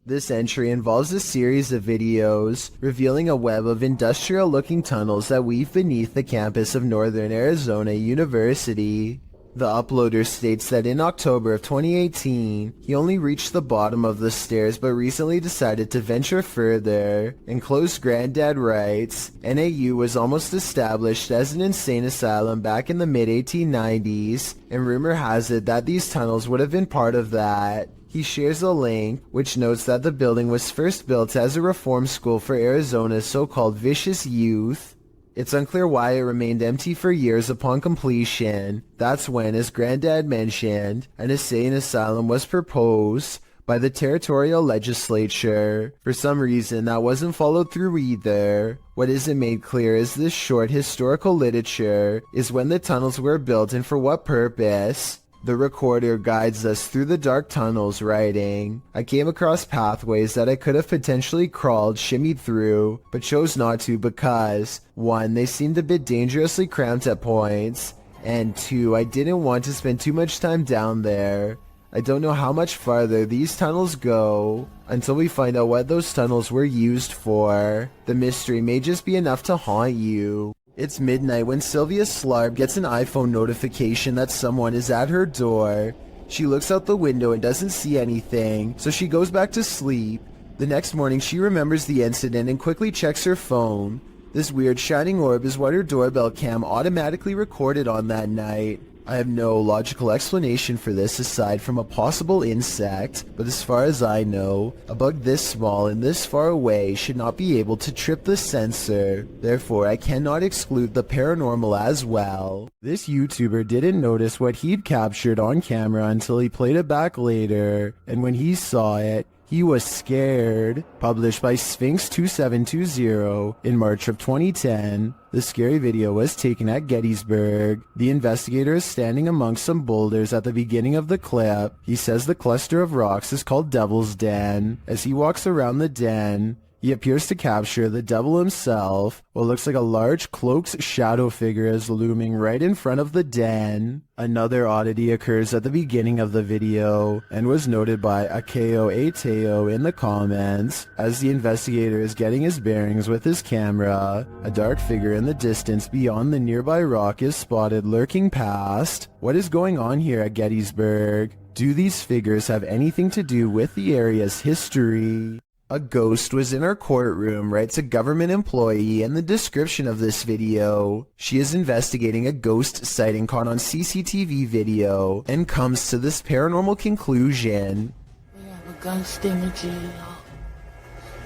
This entry involves a series of videos revealing a web of industrial-looking tunnels that weave beneath the campus of Northern Arizona University. The uploader states that in October of 2018, he only reached the bottom of the stairs but recently decided to venture further. Enclosed Granddad writes, NAU was almost established as an insane asylum back in the mid-1890s, and rumor has it that these tunnels would have been part of that. He shares a link, which notes that the building was first built as a reform school for Arizona's so-called vicious youth. It's unclear why it remained empty for years upon completion. That's when, as Granddad mentioned, an insane asylum was proposed by the territorial legislature. For some reason, that wasn't followed through either. What isn't made clear is this short historical literature is when the tunnels were built and for what purpose. The recorder guides us through the dark tunnels, writing, I came across pathways that I could have potentially crawled, shimmied through, but chose not to because, 1, they seemed a bit dangerously cramped at points, and 2, I didn't want to spend too much time down there. I don't know how much farther these tunnels go until we find out what those tunnels were used for. The mystery may just be enough to haunt you. It's midnight when Sylvia Slarb gets an iPhone notification that someone is at her door. She looks out the window and doesn't see anything, so she goes back to sleep. The next morning she remembers the incident and quickly checks her phone. This weird shining orb is what her doorbell cam automatically recorded on that night. I have no logical explanation for this aside from a possible insect, but as far as I know, a bug this small and this far away should not be able to trip the sensor. Therefore, I cannot exclude the paranormal as well. This YouTuber didn't notice what he'd captured on camera until he played it back later, and when he saw it, he was scared. Published by Sphinx2720 in March of 2010, the scary video was taken at Gettysburg. The investigator is standing amongst some boulders at the beginning of the clip. He says the cluster of rocks is called Devil's Den. As he walks around the den, he appears to capture the devil himself. What looks like a large cloaked shadow figure is looming right in front of the den. Another oddity occurs at the beginning of the video and was noted by Akeo Ateo in the comments. As the investigator is getting his bearings with his camera, a dark figure in the distance beyond the nearby rock is spotted lurking past. What is going on here at Gettysburg? Do these figures have anything to do with the area's history? A ghost was in our courtroom, writes a government employee in the description of this video. She is investigating a ghost sighting caught on CCTV video and comes to this paranormal conclusion. We have a ghost in the jail.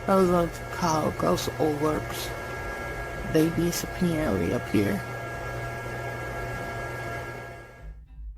Those are called ghost orbs. They disappear up here.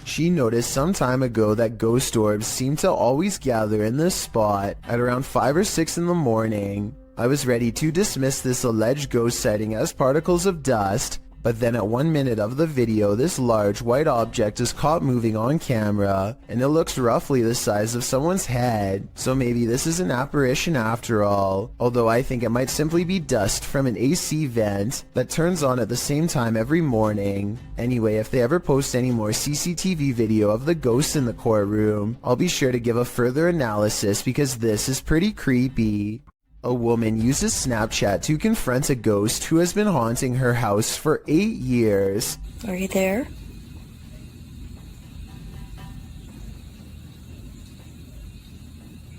She noticed some time ago that ghost orbs seem to always gather in this spot at around 5 or 6 in the morning. I was ready to dismiss this alleged ghost sighting as particles of dust, but then at 1 minute of the video, this large white object is caught moving on camera, and it looks roughly the size of someone's head. So maybe this is an apparition after all, although I think it might simply be dust from an AC vent that turns on at the same time every morning. Anyway, if they ever post any more CCTV video of the ghosts in the courtroom, I'll be sure to give a further analysis because this is pretty creepy. A woman uses Snapchat to confront a ghost who has been haunting her house for 8 years. Are you there?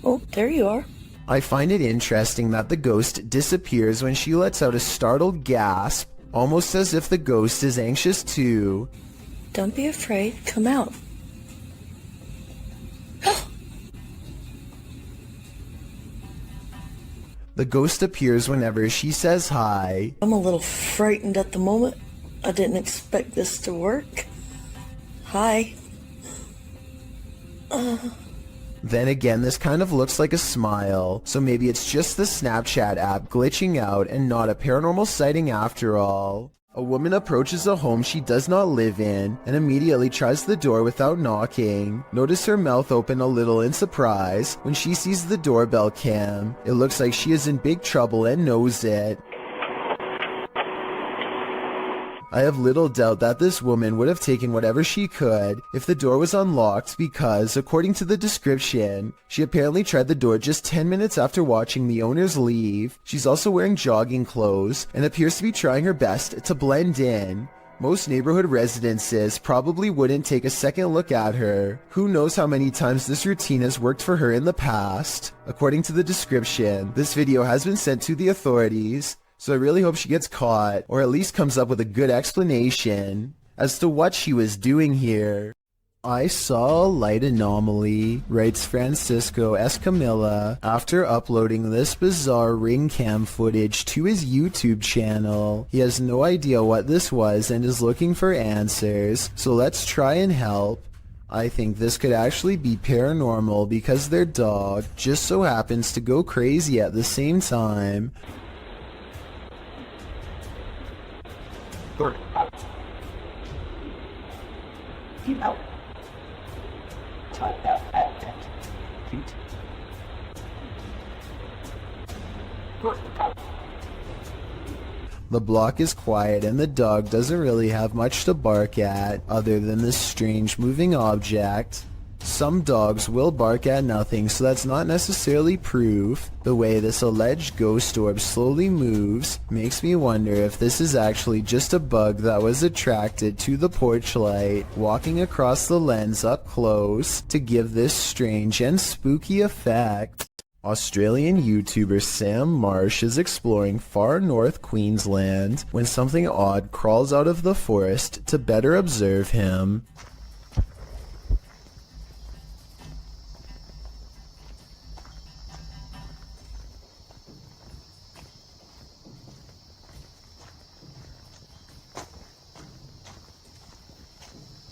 Oh, there you are. I find it interesting that the ghost disappears when she lets out a startled gasp, almost as if the ghost is anxious too. Don't be afraid. Come out. The ghost appears whenever she says hi. I'm a little frightened at the moment. I didn't expect this to work. Hi. Then again, this kind of looks like a smile, so maybe it's just the Snapchat app glitching out and not a paranormal sighting after all. A woman approaches a home she does not live in and immediately tries the door without knocking. Notice her mouth open a little in surprise when she sees the doorbell cam. It looks like she is in big trouble and knows it. I have little doubt that this woman would have taken whatever she could if the door was unlocked because, according to the description, she apparently tried the door just 10 minutes after watching the owners leave. She's also wearing jogging clothes and appears to be trying her best to blend in. Most neighborhood residences probably wouldn't take a second look at her. Who knows how many times this routine has worked for her in the past. According to the description, this video has been sent to the authorities, so I really hope she gets caught, or at least comes up with a good explanation as to what she was doing here. I saw a light anomaly, writes Francisco Escamilla, after uploading this bizarre ring cam footage to his YouTube channel. He has no idea what this was and is looking for answers, so let's try and help. I think this could actually be paranormal because their dog just so happens to go crazy at the same time. The block is quiet and the dog doesn't really have much to bark at other than this strange moving object. Some dogs will bark at nothing, so that's not necessarily proof. The way this alleged ghost orb slowly moves makes me wonder if this is actually just a bug that was attracted to the porch light, walking across the lens up close to give this strange and spooky effect. Australian YouTuber Sam Marsh is exploring far north Queensland when something odd crawls out of the forest to better observe him.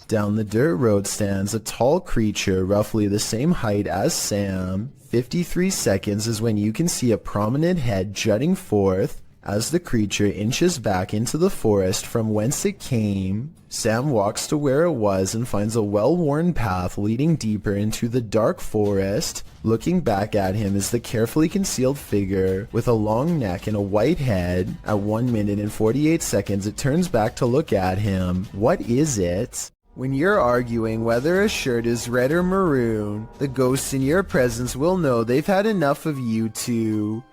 Down the dirt road stands a tall creature roughly the same height as Sam. 53 seconds is when you can see a prominent head jutting forth as the creature inches back into the forest from whence it came. Sam walks to where it was and finds a well-worn path leading deeper into the dark forest. Looking back at him is the carefully concealed figure with a long neck and a white head. At 1 minute and 48 seconds it turns back to look at him. What is it? When you're arguing whether a shirt is red or maroon, the ghosts in your presence will know they've had enough of you two.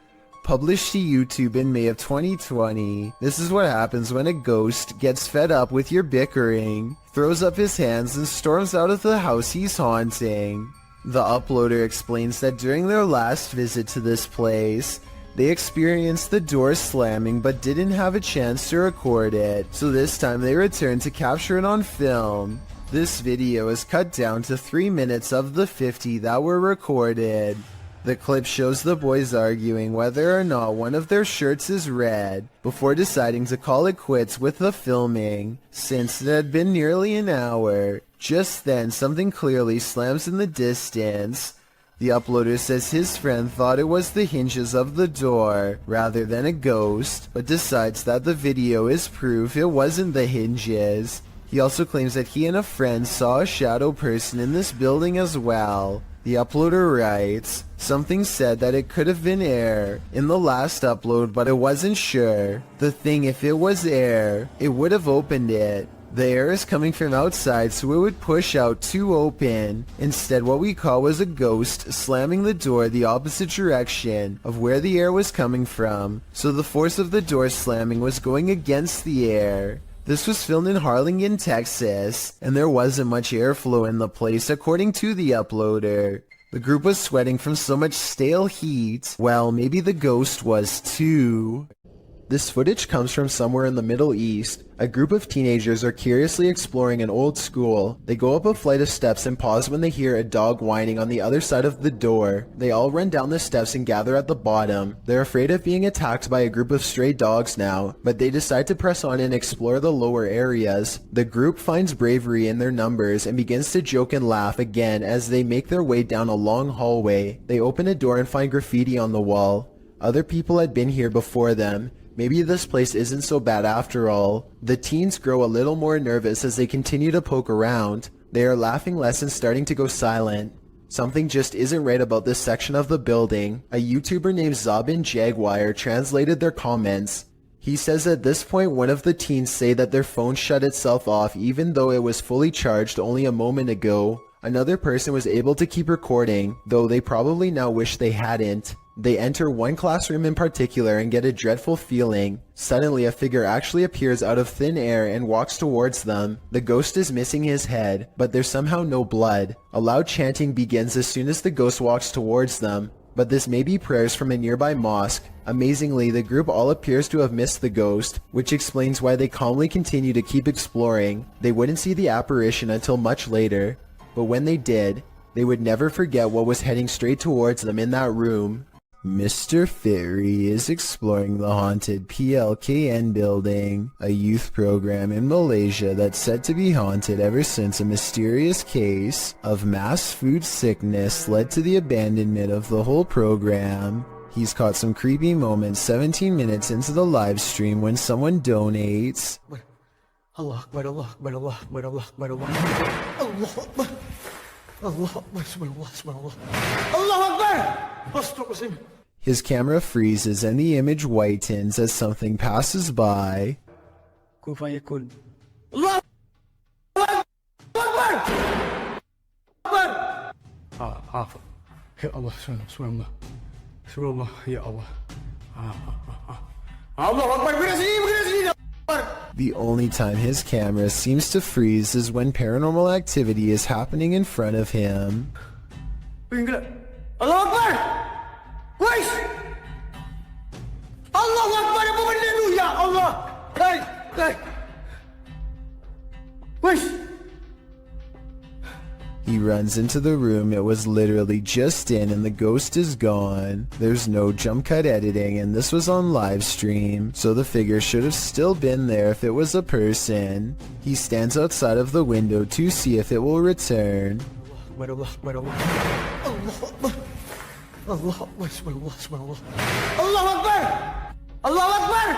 Published to YouTube in May of 2020, this is what happens when a ghost gets fed up with your bickering, throws up his hands and storms out of the house he's haunting. The uploader explains that during their last visit to this place, they experienced the door slamming but didn't have a chance to record it, so this time they returned to capture it on film. This video is cut down to 3 minutes of the 50 that were recorded. The clip shows the boys arguing whether or not one of their shirts is red, before deciding to call it quits with the filming, since it had been nearly an hour. Just then, something clearly slams in the distance. The uploader says his friend thought it was the hinges of the door rather than a ghost, but decides that the video is proof it wasn't the hinges. He also claims that he and a friend saw a shadow person in this building as well. The uploader writes, something said that it could have been air in the last upload, but it wasn't sure. The thing, if it was air, it would have opened it. The air is coming from outside, so it would push out to open. Instead, what we call was a ghost slamming the door the opposite direction of where the air was coming from, so the force of the door slamming was going against the air. This was filmed in Harlingen, Texas, and there wasn't much airflow in the place according to the uploader. The group was sweating from so much stale heat. Well, maybe the ghost was too. This footage comes from somewhere in the Middle East. A group of teenagers are curiously exploring an old school. They go up a flight of steps and pause when they hear a dog whining on the other side of the door. They all run down the steps and gather at the bottom. They're afraid of being attacked by a group of stray dogs now, but they decide to press on and explore the lower areas. The group finds bravery in their numbers and begins to joke and laugh again as they make their way down a long hallway. They open a door and find graffiti on the wall. Other people had been here before them. Maybe this place isn't so bad after all. The teens grow a little more nervous as they continue to poke around. They are laughing less and starting to go silent. Something just isn't right about this section of the building. A YouTuber named Zabin Jaguar translated their comments. He says at this point one of the teens say that their phone shut itself off even though it was fully charged only a moment ago. Another person was able to keep recording, though they probably now wish they hadn't. They enter one classroom in particular and get a dreadful feeling. Suddenly a figure actually appears out of thin air and walks towards them. The ghost is missing his head, but there's somehow no blood. A loud chanting begins as soon as the ghost walks towards them, but this may be prayers from a nearby mosque. Amazingly, the group all appears to have missed the ghost, which explains why they calmly continue to keep exploring. They wouldn't see the apparition until much later, but when they did, they would never forget what was heading straight towards them in that room. Mr. Fairy is exploring the haunted PLKN building, a youth program in Malaysia that's said to be haunted ever since a mysterious case of mass food sickness led to the abandonment of the whole program. He's caught some creepy moments 17 minutes into the live stream when someone donates. Allah Akbar, Allah Akbar, Allah Akbar, Allah Akbar, Allah Akbar, Allah Akbar, Subhanallah, Subhanallah, Allah Akbar! Astaghfirullah. His camera freezes and the image whitens as something passes by. Kun fayakun. Allah Akbar! Akbar! Ya Allah, Subhanallah, Subhanallah, Ya Allah. Allah Akbar, begini sini. The only time his camera seems to freeze is when paranormal activity is happening in front of him. Allah Akbar! Wais! Allah Akbar, apa benda tu? Ya Allah! Hey! Wais! He runs into the room it was literally just in and the ghost is gone. There's no jump cut editing and this was on live stream, so the figure should have still been there if it was a person. He stands outside of the window to see if it will return. Allah Akbar, Allah Akbar, Allah Akbar, Subhanallah, Subhanallah. Allah Akbar! Allah Akbar!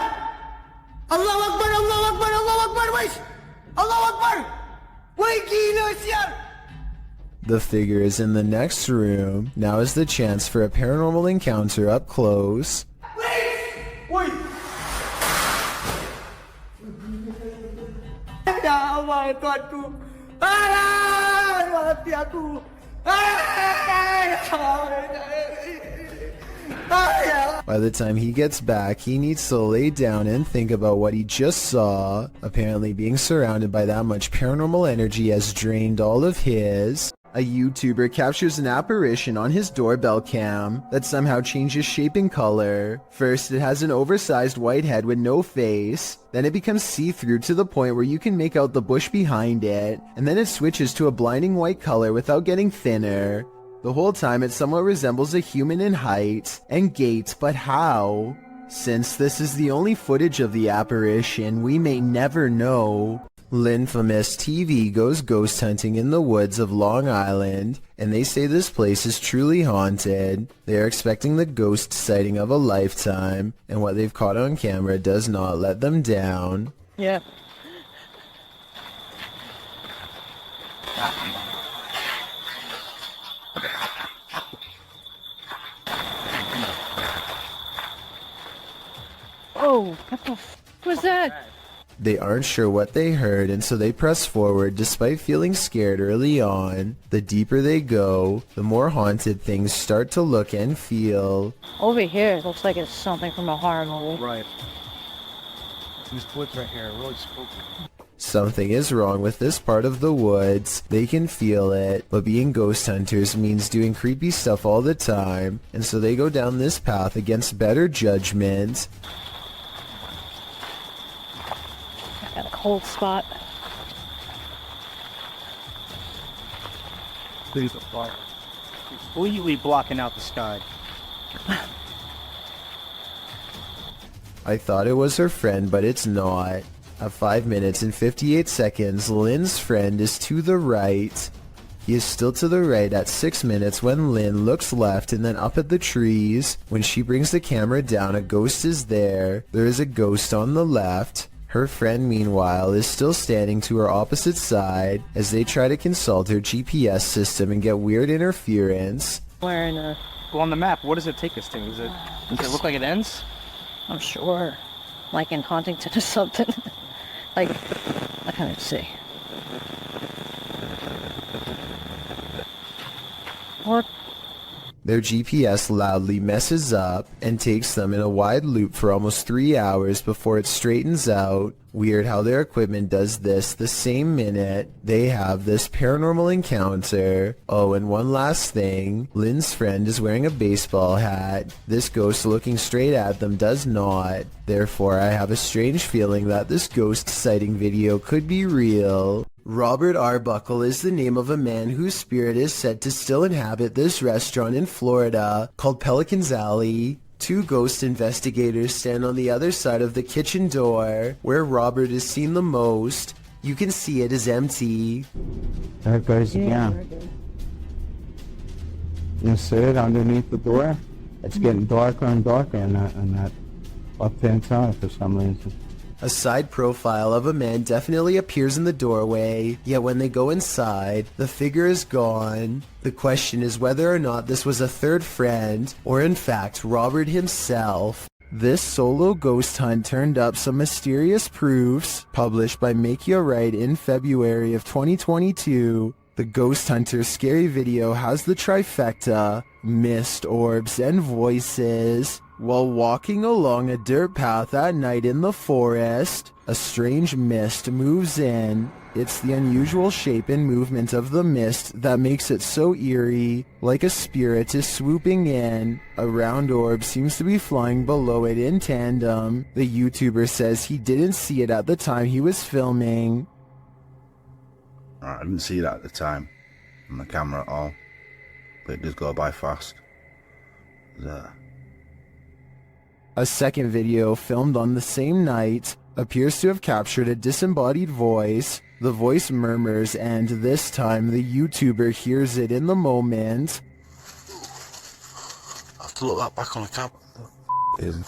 Allah Akbar, Allah Akbar, Allah Akbar, wais! Allah Akbar! Wai gila sial! The figure is in the next room. Now is the chance for a paranormal encounter up close. Wait! Ya Allah, Tuanku! Mati aku! By the time he gets back, he needs to lay down and think about what he just saw. Apparently being surrounded by that much paranormal energy has drained all of his. A YouTuber captures an apparition on his doorbell cam that somehow changes shape and color. First, it has an oversized white head with no face. Then it becomes see-through to the point where you can make out the bush behind it. And then it switches to a blinding white color without getting thinner. The whole time it somewhat resembles a human in height and gait, but how? Since this is the only footage of the apparition, we may never know. Linfamous TV goes ghost hunting in the woods of Long Island, and they say this place is truly haunted. They are expecting the ghost sighting of a lifetime, and what they've caught on camera does not let them down. Yeah. Oh, what the f was that? They aren't sure what they heard, and so they press forward despite feeling scared early on. The deeper they go, the more haunted things start to look and feel. Over here, it looks like it's something from a horror movie. Right. These woods right here are really spooky. Something is wrong with this part of the woods. They can feel it, but being ghost hunters means doing creepy stuff all the time, and so they go down this path against better judgment. Got a cold spot. There's a fire. Completely blocking out the sky. I thought it was her friend, but it's not. At 5 minutes and 58 seconds, Lynn's friend is to the right. He is still to the right at 6 minutes when Lynn looks left and then up at the trees. When she brings the camera down, a ghost is there. There is a ghost on the left. Her friend, meanwhile, is still standing to her opposite side as they try to consult her GPS system and get weird interference. Wearing a... Well, on the map, what does it take us to? Does it look like it ends? I'm sure. like in Huntington or something. Like, I can't see. What? Their GPS loudly messes up and takes them in a wide loop for almost 3 hours before it straightens out. Weird how their equipment does this the same minute they have this paranormal encounter. Oh, and one last thing. Lynn's friend is wearing a baseball hat. This ghost looking straight at them does not. Therefore, I have a strange feeling that this ghost sighting video could be real. Robert Arbuckle is the name of a man whose spirit is said to still inhabit this restaurant in Florida called Pelican's Alley. Two ghost investigators stand on the other side of the kitchen door, where Robert is seen the most. You can see it is empty. There it goes again. You see it underneath the door? It's getting darker and darker in that left-hand side for some reason. A side profile of a man definitely appears in the doorway, yet when they go inside, the figure is gone. The question is whether or not this was a third friend, or in fact Robert himself. This solo ghost hunt turned up some mysterious proofs, published by Macleod in February of 2022. The Ghost Hunter's scary video has the trifecta, mist, orbs, and voices. While walking along a dirt path at night in the forest, a strange mist moves in. It's the unusual shape and movement of the mist that makes it so eerie, like a spirit is swooping in. A round orb seems to be flying below it in tandem. The YouTuber says he didn't see it at the time he was filming. I didn't see that at the time on the camera at all, but it does go by fast. A second video filmed on the same night appears to have captured a disembodied voice. The voice murmurs, and this time the YouTuber hears it in the moment. I have to look that back on the camera.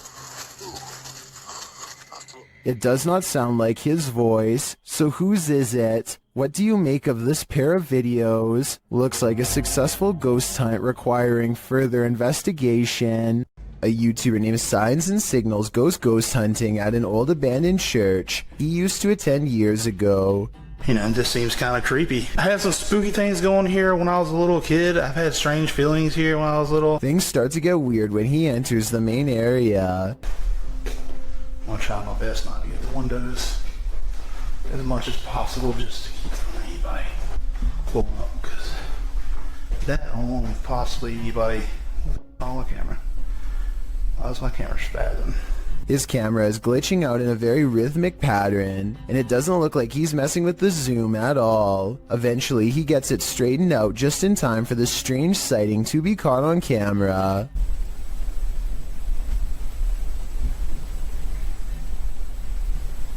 It does not sound like his voice, so whose is it? What do you make of this pair of videos? Looks like a successful ghost hunt requiring further investigation. A YouTuber named Signs and Signals goes ghost hunting at an old abandoned church he used to attend years ago. You know, it just seems kind of creepy. I had some spooky things going here when I was a little kid. I've had strange feelings here when I was little. Things start to get weird when he enters the main area. I'm going to try my best not to get the windows as much as possible just to keep from anybody pulling up, because that only possibly anybody on the camera. Why is my camera spazzing? His camera is glitching out in a very rhythmic pattern, and it doesn't look like he's messing with the zoom at all. Eventually, he gets it straightened out just in time for this strange sighting to be caught on camera.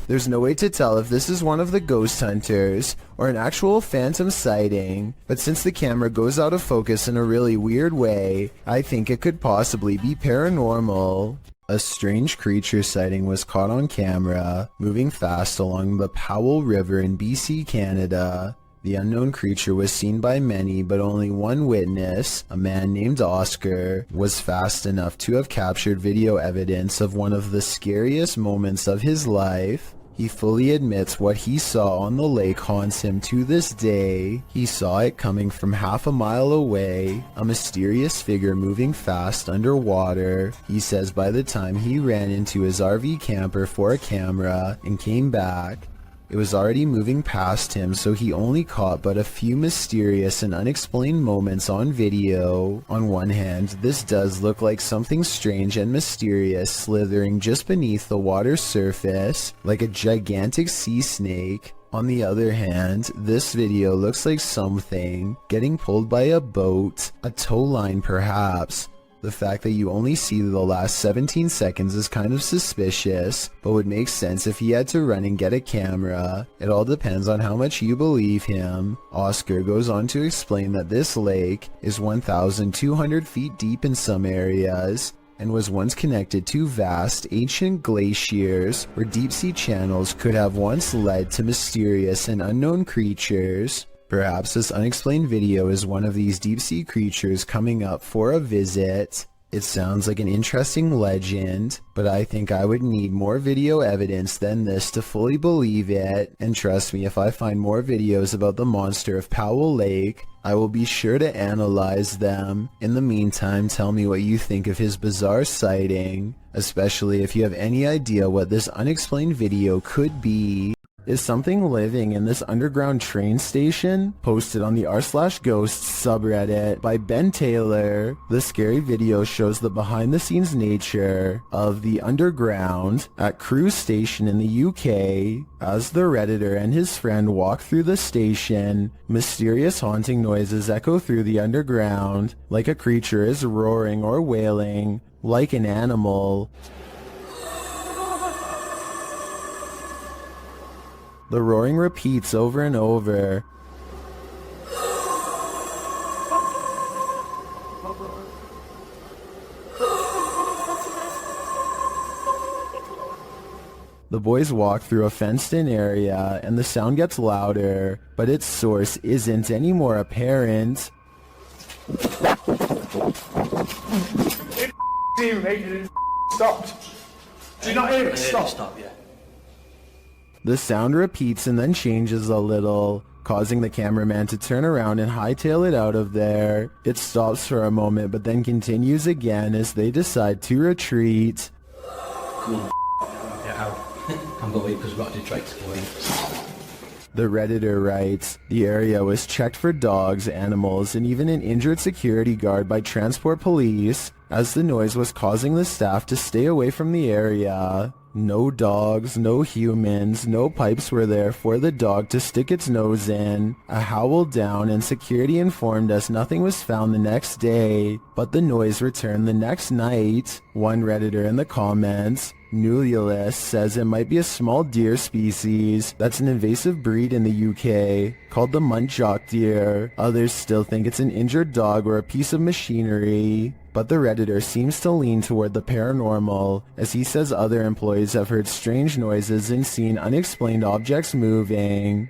There's no way to tell if this is one of the ghost hunters or an actual phantom sighting, but since the camera goes out of focus in a really weird way, I think it could possibly be paranormal. A strange creature sighting was caught on camera, moving fast along the Powell River in BC, Canada. The unknown creature was seen by many, but only one witness, a man named Oscar, was fast enough to have captured video evidence of one of the scariest moments of his life. He fully admits what he saw on the lake haunts him to this day. He saw it coming from half a mile away, a mysterious figure moving fast underwater. He says by the time he ran into his RV camper for a camera and came back, it was already moving past him, so he only caught but a few mysterious and unexplained moments on video. On one hand, this does look like something strange and mysterious slithering just beneath the water's surface, like a gigantic sea snake. On the other hand, this video looks like something getting pulled by a boat, a tow line perhaps. The fact that you only see the last 17 seconds is kind of suspicious, but would make sense if he had to run and get a camera. It all depends on how much you believe him. Oscar goes on to explain that this lake is 1,200 feet deep in some areas, and was once connected to vast, ancient glaciers where deep-sea channels could have once led to mysterious and unknown creatures. Perhaps this unexplained video is one of these deep-sea creatures coming up for a visit. It sounds like an interesting legend, but I think I would need more video evidence than this to fully believe it, and trust me, if I find more videos about the monster of Powell Lake, I will be sure to analyze them. In the meantime, tell me what you think of his bizarre sighting, especially if you have any idea what this unexplained video could be. Is something living in this underground train station? Posted on the r/ghosts subreddit by Ben Taylor. The scary video shows the behind-the-scenes nature of the underground at Crewe Station in the UK. As the Redditor and his friend walk through the station, mysterious haunting noises echo through the underground, like a creature is roaring or wailing, like an animal. The roaring repeats over and over. The boys walk through a fenced-in area, and the sound gets louder, but its source isn't any more apparent. It stopped. Do you not hear it? Stop. Yeah. The sound repeats and then changes a little, causing the cameraman to turn around and hightail it out of there. It stops for a moment but then continues again as they decide to retreat. Come on, get out. I'm going because we've got to do tricks. The Redditor writes, the area was checked for dogs, animals, and even an injured security guard by transport police, as the noise was causing the staff to stay away from the area. No dogs, no humans, no pipes were there for the dog to stick its nose in. A howl down, and security informed us nothing was found the next day, but the noise returned the next night. One Redditor in the comments, Nululus, says it might be a small deer species that's an invasive breed in the UK, called the muntjac deer. Others still think it's an injured dog or a piece of machinery. But the Redditor seems to lean toward the paranormal, as he says other employees have heard strange noises and seen unexplained objects moving.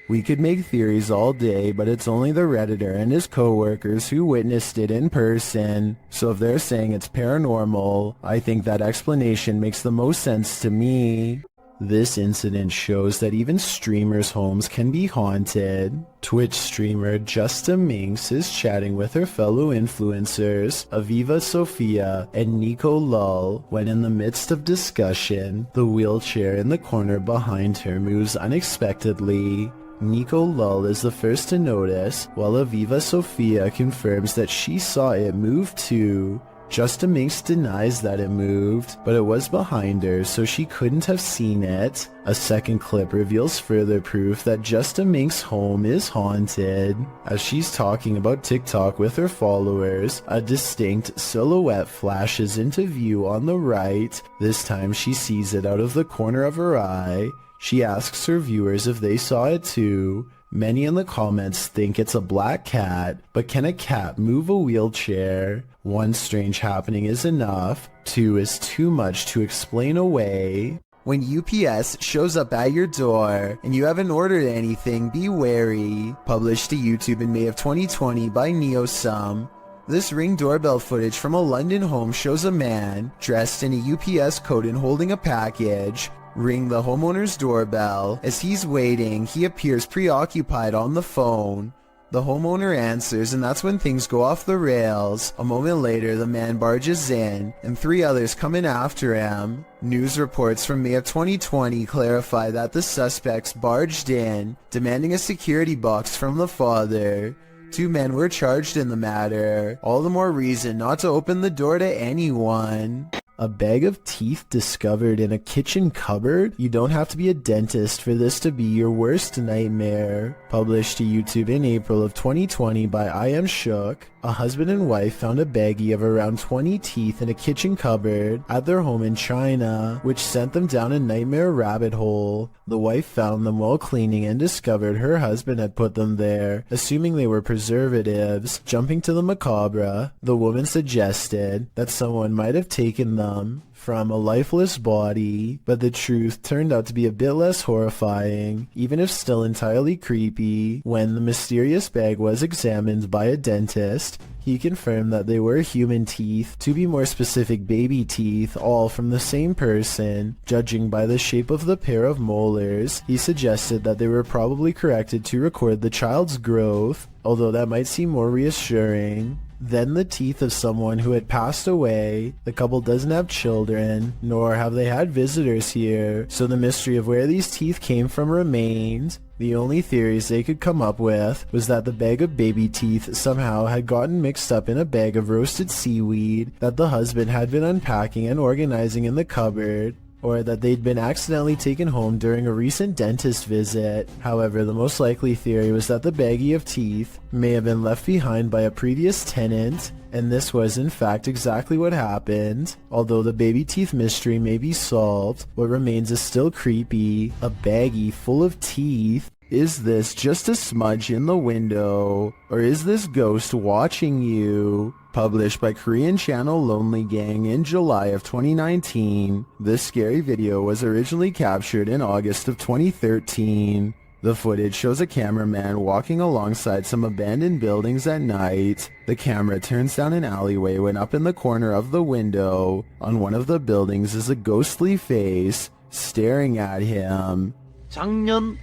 We could make theories all day, but it's only the Redditor and his co-workers who witnessed it in person. So if they're saying it's paranormal, I think that explanation makes the most sense to me. This incident shows that even streamers' homes can be haunted. Twitch streamer Justa Minx is chatting with her fellow influencers, Aviva Sophia and Nico Lull, when in the midst of discussion, the wheelchair in the corner behind her moves unexpectedly. Nico Lull is the first to notice, while Aviva Sophia confirms that she saw it move too. Justa Minx denies that it moved, but it was behind her, so she couldn't have seen it. A second clip reveals further proof that Justa Minx's home is haunted. As she's talking about TikTok with her followers, a distinct silhouette flashes into view on the right. This time she sees it out of the corner of her eye. She asks her viewers if they saw it too. Many in the comments think it's a black cat, but can a cat move a wheelchair? One strange happening is enough, two is too much to explain away. When UPS shows up at your door and you haven't ordered anything, be wary. Published to YouTube in May of 2020 by NeoSum. This Ring doorbell footage from a London home shows a man dressed in a UPS coat and holding a package ring the homeowner's doorbell. As he's waiting, he appears preoccupied on the phone. The homeowner answers, and that's when things go off the rails. A moment later, the man barges in, and three others come in after him. News reports from May of 2020 clarify that the suspects barged in, demanding a security box from the father. Two men were charged in the matter. All the more reason not to open the door to anyone. A bag of teeth discovered in a kitchen cupboard? You don't have to be a dentist for this to be your worst nightmare. Published to YouTube in April of 2020 by I Am Shook. A husband and wife found a baggie of around 20 teeth in a kitchen cupboard at their home in China, which sent them down a nightmare rabbit hole. The wife found them while cleaning and discovered her husband had put them there, assuming they were preservatives. Jumping to the macabre, the woman suggested that someone might have taken them. from a lifeless body, but the truth turned out to be a bit less horrifying, even if still entirely creepy. When the mysterious bag was examined by a dentist, he confirmed that they were human teeth, to be more specific baby teeth, all from the same person. Judging by the shape of the pair of molars, he suggested that they were probably corrected to record the child's growth, although that might seem more reassuring. Then the teeth of someone who had passed away. The couple doesn't have children, nor have they had visitors here, so the mystery of where these teeth came from remained. The only theories they could come up with was that the bag of baby teeth somehow had gotten mixed up in a bag of roasted seaweed that the husband had been unpacking and organizing in the cupboard, or that they'd been accidentally taken home during a recent dentist visit. However, the most likely theory was that the baggie of teeth may have been left behind by a previous tenant, and this was in fact exactly what happened. Although the baby teeth mystery may be solved, what remains is still creepy. A baggie full of teeth. Is this just a smudge in the window? Or is this ghost watching you? Published by Korean channel Lonely Gang in July of 2019, this scary video was originally captured in August of 2013. The footage shows a cameraman walking alongside some abandoned buildings at night. The camera turns down an alleyway when up in the corner of the window, on one of the buildings, is a ghostly face staring at him. 작년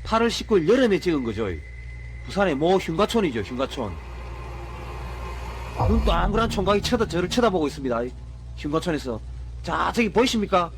8월 19일 여름에 찍은 거죠. 부산의 모 흉가촌이죠, 흉가촌. 눈 동그란 총각이 저를 쳐다보고 있습니다. 흉가촌에서. 자, 저기 보이십니까?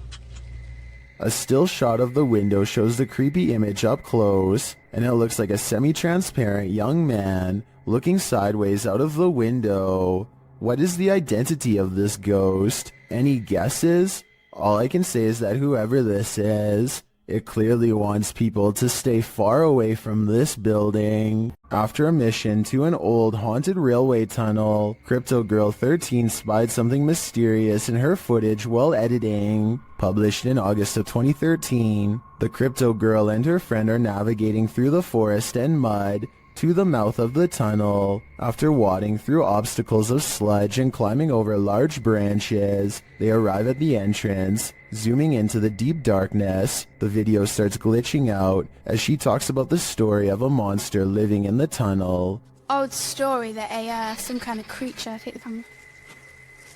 A still shot of the window shows the creepy image up close, and it looks like a semi-transparent young man looking sideways out of the window. What is the identity of this ghost? Any guesses? All I can say is that whoever this is, it clearly wants people to stay far away from this building. After a mission to an old haunted railway tunnel, Crypto Girl 13 spied something mysterious in her footage while editing. Published in August of 2013, the Crypto Girl and her friend are navigating through the forest and mud to the mouth of the tunnel. After wading through obstacles of sludge and climbing over large branches, they arrive at the entrance. Zooming into the deep darkness, the video starts glitching out as she talks about the story of a monster living in the tunnel. Old story that some kind of creature, I think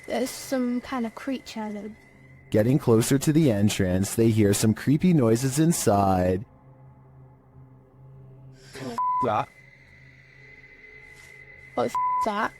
there's some kind of creature that... Getting closer to the entrance, they hear some creepy noises inside. What's that?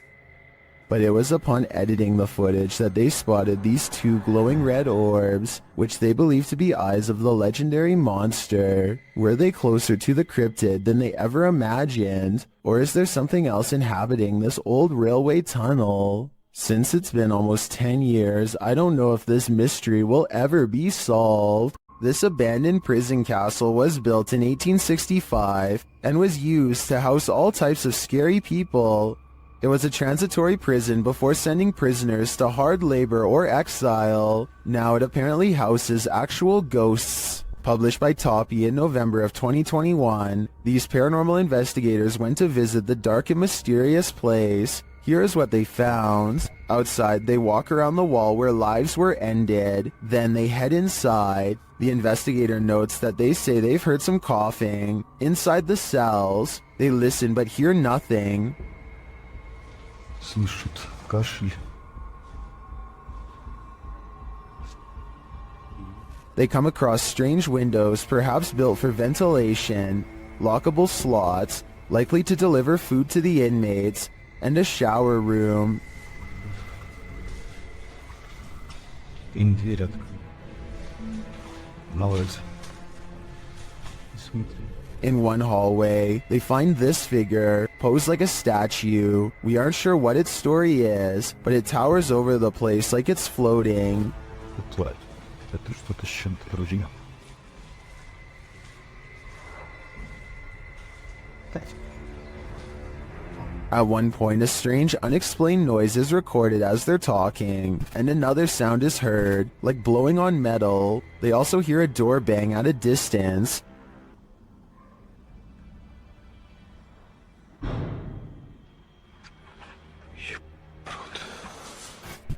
But it was upon editing the footage that they spotted these two glowing red orbs, which they believe to be eyes of the legendary monster. Were they closer to the cryptid than they ever imagined? Or is there something else inhabiting this old railway tunnel? Since it's been almost 10 years, I don't know if this mystery will ever be solved. This abandoned prison castle was built in 1865 and was used to house all types of scary people. It was a transitory prison before sending prisoners to hard labor or exile. Now it apparently houses actual ghosts. Published by Toppy in November of 2021, these paranormal investigators went to visit the dark and mysterious place. Here is what they found. Outside, they walk around the wall where lives were ended. Then they head inside. The investigator notes that they say they've heard some coughing. Inside the cells, they listen but hear nothing. Слышит кашель. They come across strange windows, perhaps built for ventilation, lockable slots, likely to deliver food to the inmates, and a shower room. In дверь открой. На улице. Смотри. In one hallway, they find this figure, posed like a statue. We aren't sure what its story is, but it towers over the place like it's floating. Тварь. Это что-то с чем-то вроде. At one point, a strange, unexplained noise is recorded as they're talking, and another sound is heard, like blowing on metal. They also hear a door bang at a distance.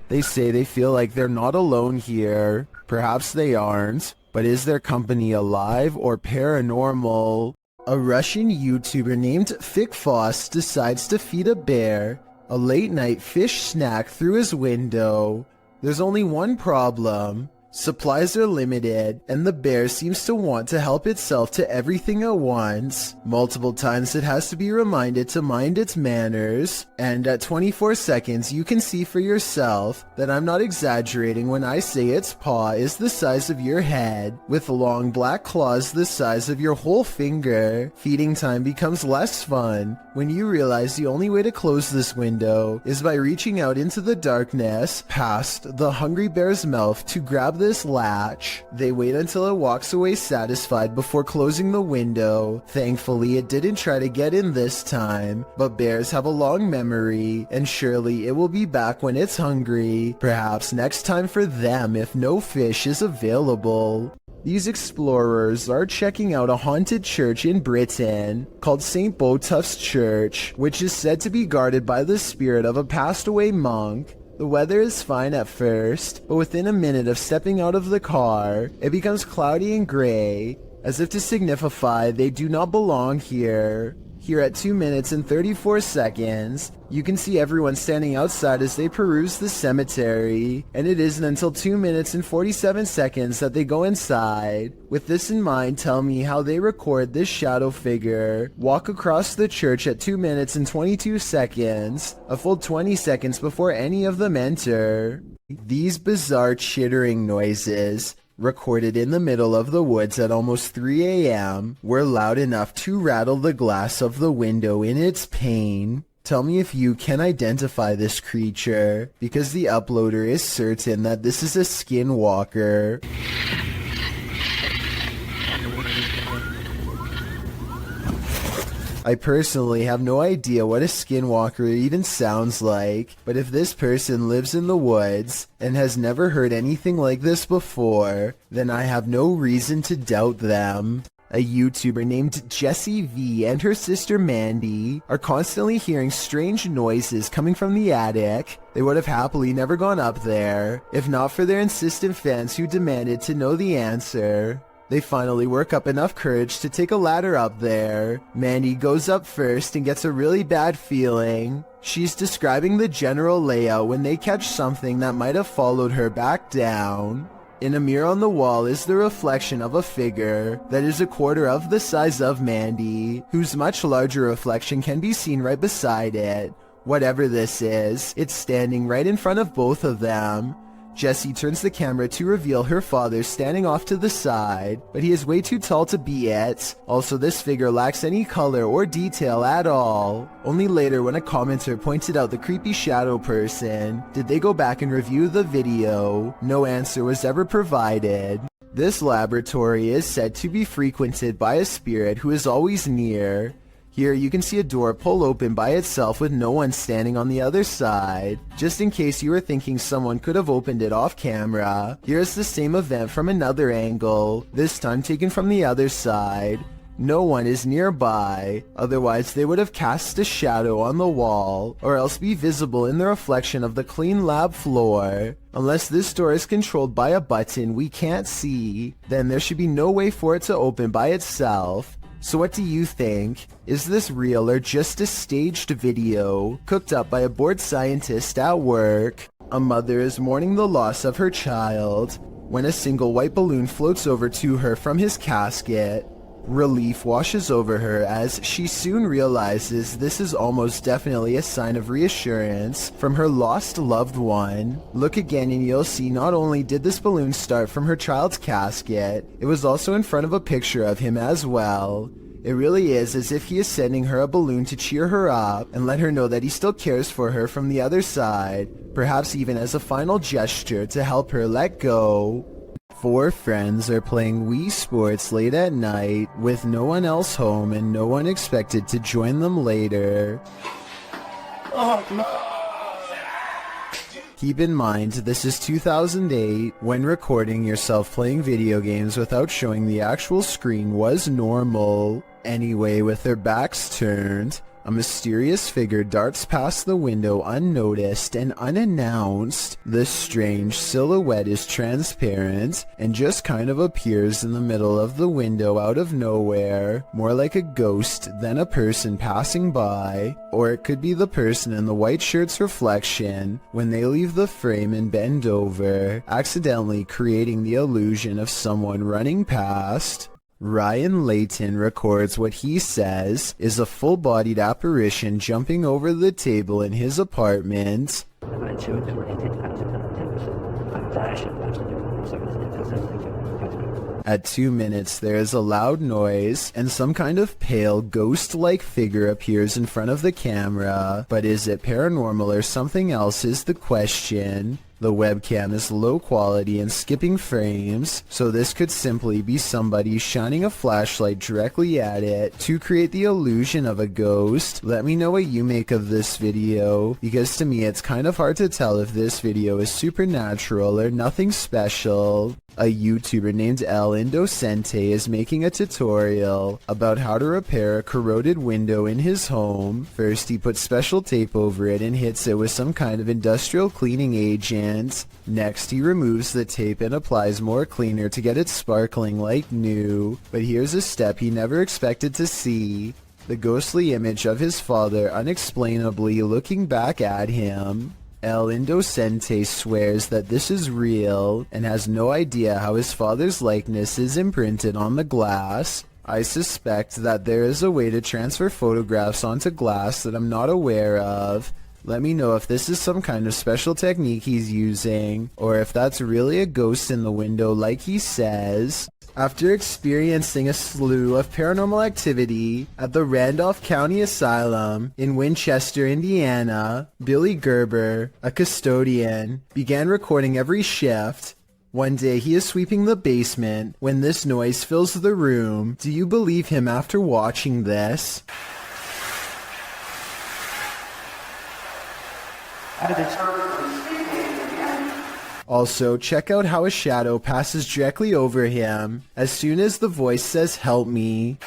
They say they feel like they're not alone here. Perhaps they aren't, but is their company alive or paranormal? A Russian YouTuber named Fikfoss decides to feed a bear a late-night fish snack through his window. There's only one problem. Supplies are limited, and the bear seems to want to help itself to everything at once. Multiple times it has to be reminded to mind its manners, and at 24 seconds you can see for yourself that I'm not exaggerating when I say its paw is the size of your head, with long black claws the size of your whole finger. Feeding time becomes less fun when you realize the only way to close this window is by reaching out into the darkness past the hungry bear's mouth to grab this latch. They wait until it walks away satisfied before closing the window. Thankfully, it didn't try to get in this time, but bears have a long memory, and surely it will be back when it's hungry. Perhaps next time for them if no fish is available. These explorers are checking out a haunted church in Britain called St. Botolph's Church, which is said to be guarded by the spirit of a passed away monk. The weather is fine at first, but within a minute of stepping out of the car, it becomes cloudy and gray, as if to signify they do not belong here. Here at 2 minutes and 34 seconds, you can see everyone standing outside as they peruse the cemetery, and it isn't until 2 minutes and 47 seconds that they go inside. With this in mind, tell me how they record this shadow figure walk across the church at 2 minutes and 22 seconds, a full 20 seconds before any of them enter. These bizarre chittering noises, recorded in the middle of the woods at almost 3 a.m., were loud enough to rattle the glass of the window in its pain. Tell me if you can identify this creature, because the uploader is certain that this is a skinwalker. I personally have no idea what a skinwalker even sounds like, but if this person lives in the woods and has never heard anything like this before, then I have no reason to doubt them. A YouTuber named Jessie V and her sister Mandy are constantly hearing strange noises coming from the attic. They would have happily never gone up there, if not for their insistent fans who demanded to know the answer. They finally work up enough courage to take a ladder up there. Mandy goes up first and gets a really bad feeling. She's describing the general layout when they catch something that might have followed her back down. In a mirror on the wall is the reflection of a figure that is a quarter of the size of Mandy, whose much larger reflection can be seen right beside it. Whatever this is, it's standing right in front of both of them. Jessie turns the camera to reveal her father standing off to the side, but he is way too tall to be it. Also, this figure lacks any color or detail at all. Only later, when a commenter pointed out the creepy shadow person, did they go back and review the video. No answer was ever provided. This laboratory is said to be frequented by a spirit who is always near. Here you can see a door pull open by itself with no one standing on the other side. Just in case you were thinking someone could have opened it off camera, here's the same event from another angle, this time taken from the other side. No one is nearby, otherwise they would have cast a shadow on the wall, or else be visible in the reflection of the clean lab floor. Unless this door is controlled by a button we can't see, then there should be no way for it to open by itself. So what do you think? Is this real or just a staged video cooked up by a bored scientist at work? A mother is mourning the loss of her child when a single white balloon floats over to her from his casket. Relief washes over her as she soon realizes this is almost definitely a sign of reassurance from her lost loved one. Look again and you'll see not only did this balloon start from her child's casket, it was also in front of a picture of him as well. It really is as if he is sending her a balloon to cheer her up and let her know that he still cares for her from the other side, perhaps even as a final gesture to help her let go. 4 friends are playing Wii Sports late at night with no one else home and no one expected to join them later. Keep in mind, this is 2008, when recording yourself playing video games without showing the actual screen was normal. Anyway, with their backs turned, A mysterious figure darts past the window unnoticed and unannounced. This strange silhouette is transparent and just kind of appears in the middle of the window out of nowhere, more like a ghost than a person passing by. Or it could be the person in the white shirt's reflection when they leave the frame and bend over, accidentally creating the illusion of someone running past. Ryan Layton records what he says is a full-bodied apparition jumping over the table in his apartment. At 2 minutes, there is a loud noise, and some kind of pale, ghost-like figure appears in front of the camera. But is it paranormal or something else is the question. The webcam is low quality and skipping frames, so this could simply be somebody shining a flashlight directly at it to create the illusion of a ghost. Let me know what you make of this video, because to me it's kind of hard to tell if this video is supernatural or nothing special. A YouTuber named El Indocente is making a tutorial about how to repair a corroded window in his home. First, he puts special tape over it and hits it with some kind of industrial cleaning agent. Next, he removes the tape and applies more cleaner to get it sparkling like new. But here's a step he never expected to see: the ghostly image of his father unexplainably looking back at him. El Indocente swears that this is real and has no idea how his father's likeness is imprinted on the glass. I suspect that there is a way to transfer photographs onto glass that I'm not aware of. Let me know if this is some kind of special technique he's using, or if that's really a ghost in the window like he says. After experiencing a slew of paranormal activity at the Randolph County Asylum in Winchester, Indiana, Billy Gerber, a custodian, began recording every shift. One day he is sweeping the basement when this noise fills the room. Do you believe him after watching this? Also, check out how a shadow passes directly over him as soon as the voice says "help me."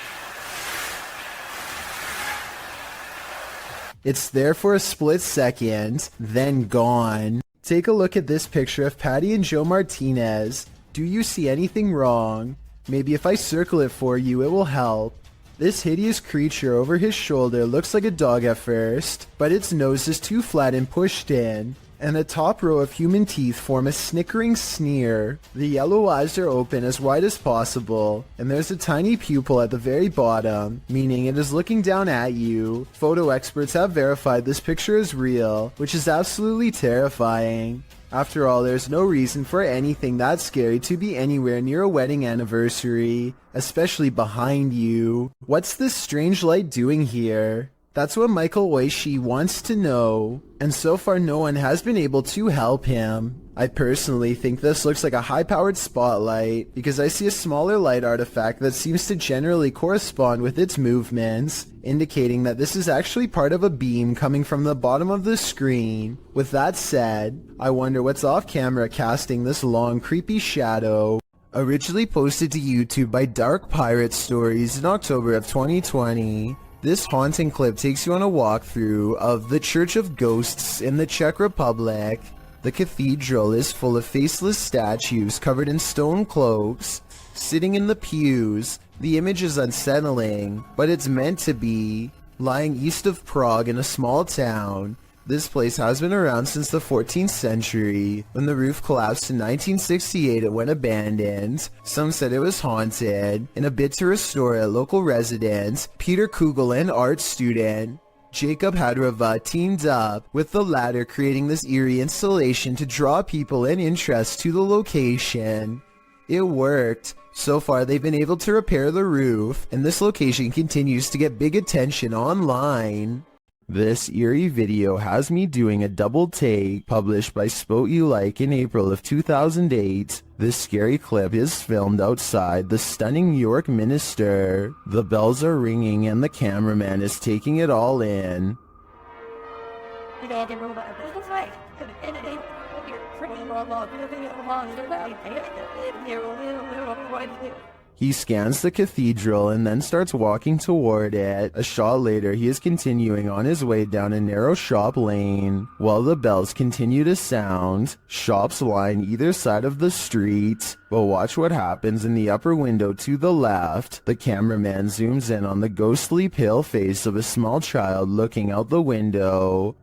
It's there for a split second, then gone. Take a look at this picture of Patty and Joe Martinez. Do you see anything wrong? Maybe if I circle it for you, it will help. This hideous creature over his shoulder looks like a dog at first, but its nose is too flat and pushed in, and the top row of human teeth form a snickering sneer. The yellow eyes are open as wide as possible, and there's a tiny pupil at the very bottom, meaning it is looking down at you. Photo experts have verified this picture is real, which is absolutely terrifying. After all, there's no reason for anything that scary to be anywhere near a wedding anniversary, especially behind you. What's this strange light doing here? That's what Michael Oishi wants to know, and so far no one has been able to help him. I personally think this looks like a high-powered spotlight, because I see a smaller light artifact that seems to generally correspond with its movements, indicating that this is actually part of a beam coming from the bottom of the screen. With that said, I wonder what's off-camera casting this long, creepy shadow. Originally posted to YouTube by Dark Pirate Stories in October of 2020. This haunting clip takes you on a walkthrough of the Church of Ghosts in the Czech Republic. The cathedral is full of faceless statues covered in stone cloaks, sitting in the pews. The image is unsettling, but it's meant to be. Lying east of Prague in a small town, this place has been around since the 14th century. When the roof collapsed in 1968, it went abandoned. Some said it was haunted. In a bid to restore it, local residents Peter Kugel and art student Jacob Hadrava teamed up with the latter, creating this eerie installation to draw people and interest to the location. It worked. So far, they've been able to repair the roof, and this location continues to get big attention online. This eerie video has me doing a double take, published by Spot You Like in April of 2008. This scary clip is filmed outside the stunning New York Minster. The bells are ringing and the cameraman is taking it all in. He scans the cathedral and then starts walking toward it. A shot later, he is continuing on his way down a narrow shop lane. While the bells continue to sound, shops line either side of the street. But watch what happens in the upper window to the left. The cameraman zooms in on the ghostly pale face of a small child looking out the window.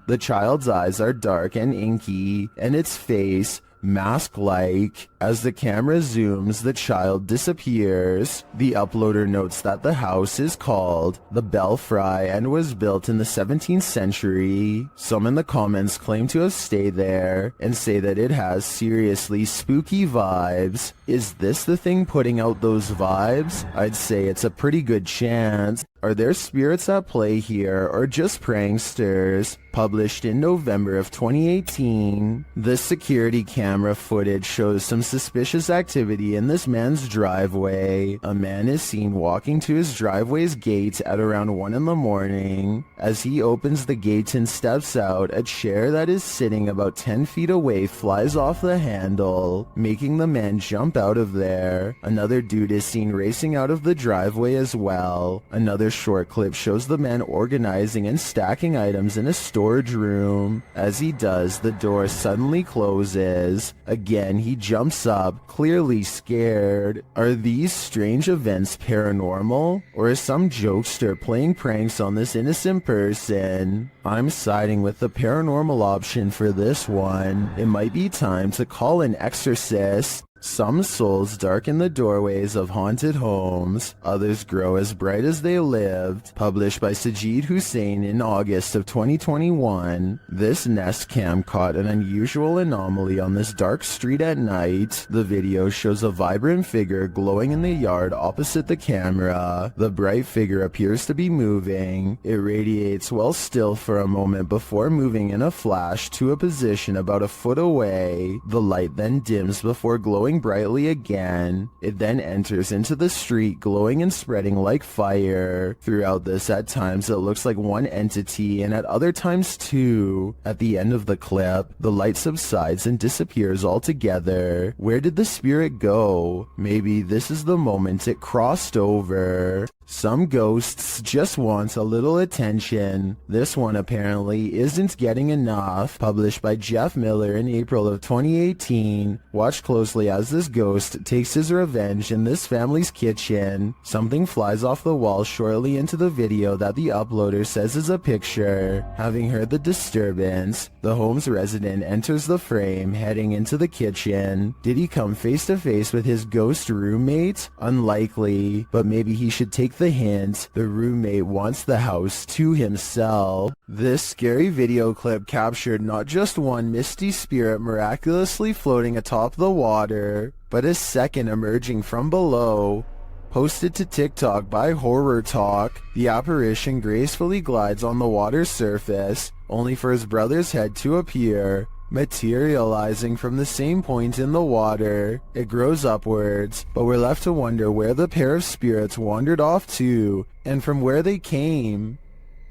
The child's eyes are dark and inky, and its face mask-like. As the camera zooms, the child disappears. The uploader notes that the house is called the Belfry and was built in the 17th century. Some in the comments claim to have stayed there and say that it has seriously spooky vibes. Is this the thing putting out those vibes? I'd say it's a pretty good chance. Are there spirits at play here or just pranksters? Published in November of 2018. This security camera footage shows some suspicious activity in this man's driveway. A man is seen walking to his driveway's gate at around 1 in the morning. As he opens the gate and steps out, a chair that is sitting about 10 feet away flies off the handle, making the man jump out of there. Another dude is seen racing out of the driveway as well. Another short clip shows the man organizing and stacking items in a storage room. As he does, the door suddenly closes. Again, he jumps up, clearly scared. Are these strange events paranormal? Or is some jokester playing pranks on this innocent person? I'm siding with the paranormal option for this one. It might be time to call an exorcist. Some souls darken the doorways of haunted homes, others grow as bright as they lived. Published by Sajid Hussein in August of 2021. This Nest Cam caught an unusual anomaly on this dark street at night. The video shows a vibrant figure glowing in the yard opposite the camera. The bright figure appears to be moving. It radiates while still for a moment before moving in a flash to a position about a foot away. The light then dims before glowing brightly again. It then enters into the street, glowing and spreading like fire. Throughout this, at times it looks like one entity and at other times two. At the end of the clip, the light subsides and disappears altogether. Where did the spirit go? Maybe this is the moment it crossed over. Some ghosts just want a little attention. This one apparently isn't getting enough. Published by Jeff Miller in April of 2018. Watch closely as this ghost takes his revenge in this family's kitchen. Something flies off the wall shortly into the video that the uploader says is a picture. Having heard the disturbance, the home's resident enters the frame, heading into the kitchen. Did he come face to face with his ghost roommate? Unlikely, but maybe he should take the hint. The roommate wants the house to himself. This scary video clip captured not just one misty spirit miraculously floating atop the water, but a second emerging from below. Posted to TikTok by Horror Talk, the apparition gracefully glides on the water's surface, only for his brother's head to appear, materializing from the same point in the water. It grows upwards, but we're left to wonder where the pair of spirits wandered off to, and from where they came.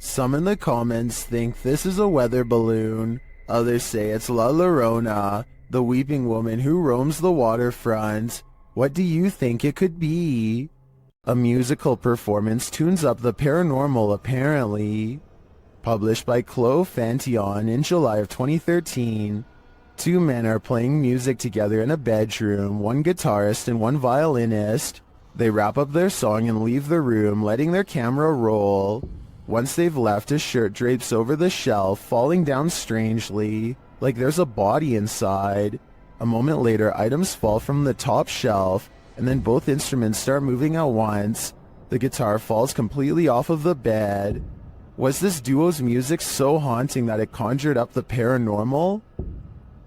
Some in the comments think this is a weather balloon, others say it's La Llorona, the weeping woman who roams the waterfront. What do you think it could be? A musical performance tunes up the paranormal apparently. Published by Chloe Fantion in July of 2013. Two men are playing music together in a bedroom, one guitarist and one violinist. They wrap up their song and leave the room, letting their camera roll. Once they've left, a shirt drapes over the shelf, falling down strangely, like there's a body inside. A moment later, items fall from the top shelf, and then both instruments start moving at once. The guitar falls completely off of the bed. Was this duo's music so haunting that it conjured up the paranormal?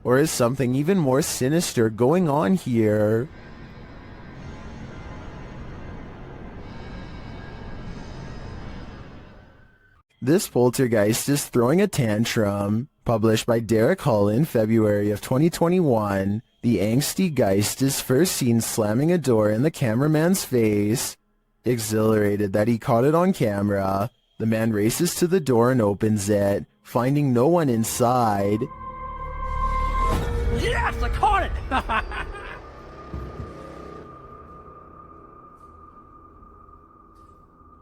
Or is something even more sinister going on here? This poltergeist is throwing a tantrum. Published by Derek Hull in February of 2021. The angsty geist is first seen slamming a door in the cameraman's face. Exhilarated that he caught it on camera, the man races to the door and opens it, finding no one inside. Yes, I caught it!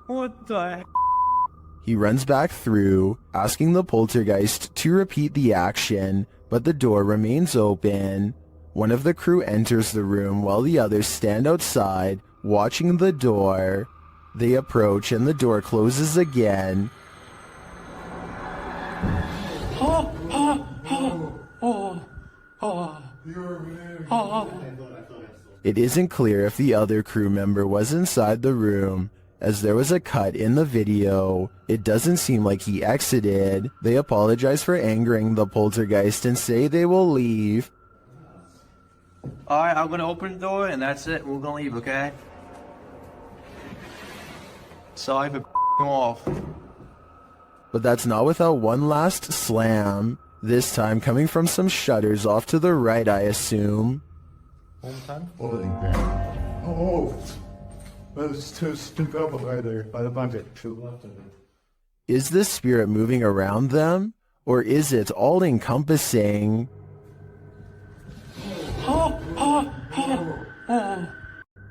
What the heck? He runs back through, asking the poltergeist to repeat the action, but the door remains open. One of the crew enters the room while the others stand outside, watching the door. They approach and the door closes again. It isn't clear if the other crew member was inside the room, as there was a cut in the video. It doesn't seem like he exited. They apologize for angering the poltergeist and say they will leave. Alright, I'm gonna open the door and that's it. We're gonna leave, okay? Sorry for off. But that's not without one last slam, this time coming from some shutters off to the right, I assume. Oh, there's two people right there by the bucket. Is this spirit moving around them, or is it all-encompassing?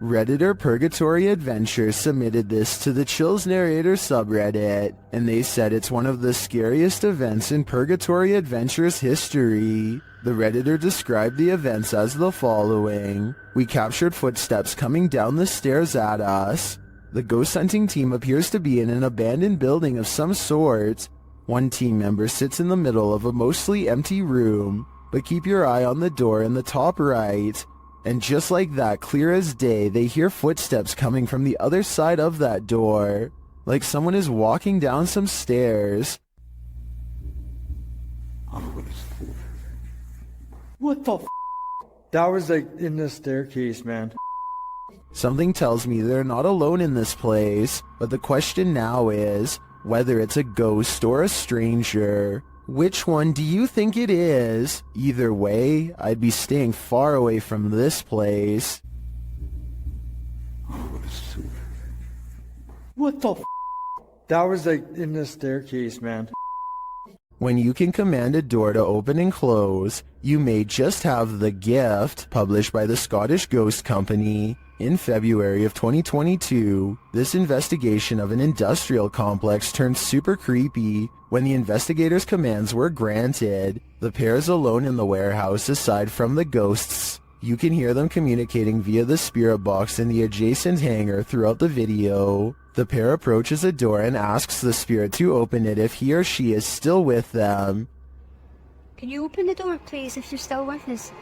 Redditor Purgatory Adventures submitted this to the Chills Narrator subreddit, and they said it's one of the scariest events in Purgatory Adventures history. The Redditor described the events as the following. We captured footsteps coming down the stairs at us. The ghost hunting team appears to be in an abandoned building of some sort. One team member sits in the middle of a mostly empty room, but keep your eye on the door in the top right. And just like that, clear as day, they hear footsteps coming from the other side of that door, like someone is walking down some stairs. What the f? That was like in the staircase, man. Something tells me they're not alone in this place, but the question now is whether it's a ghost or a stranger. Which one do you think it is? Either way, I'd be staying far away from this place. What the f? That was like in the staircase, man. When you can command a door to open and close, you may just have The Gift, published by the Scottish Ghost Company. In February of 2022, this investigation of an industrial complex turned super creepy when the investigators' commands were granted. The pair is alone in the warehouse aside from the ghosts. You can hear them communicating via the spirit box in the adjacent hangar throughout the video. The pair approaches a door and asks the spirit to open it if he or she is still with them. Can you open the door, please, if you're still with us?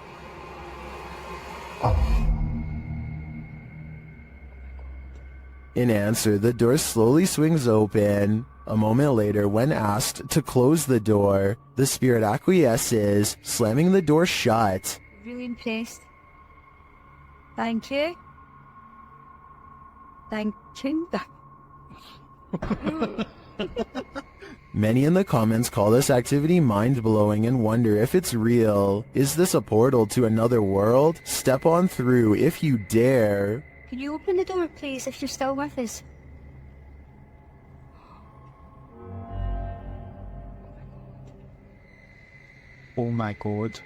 In answer, the door slowly swings open. A moment later, when asked to close the door, the spirit acquiesces, slamming the door shut. Really impressed. Thank you. Thank you. Many in the comments call this activity mind-blowing and wonder if it's real. Is this a portal to another world? Step on through if you dare. Can you open the door, please, if you're still with us? Oh my god.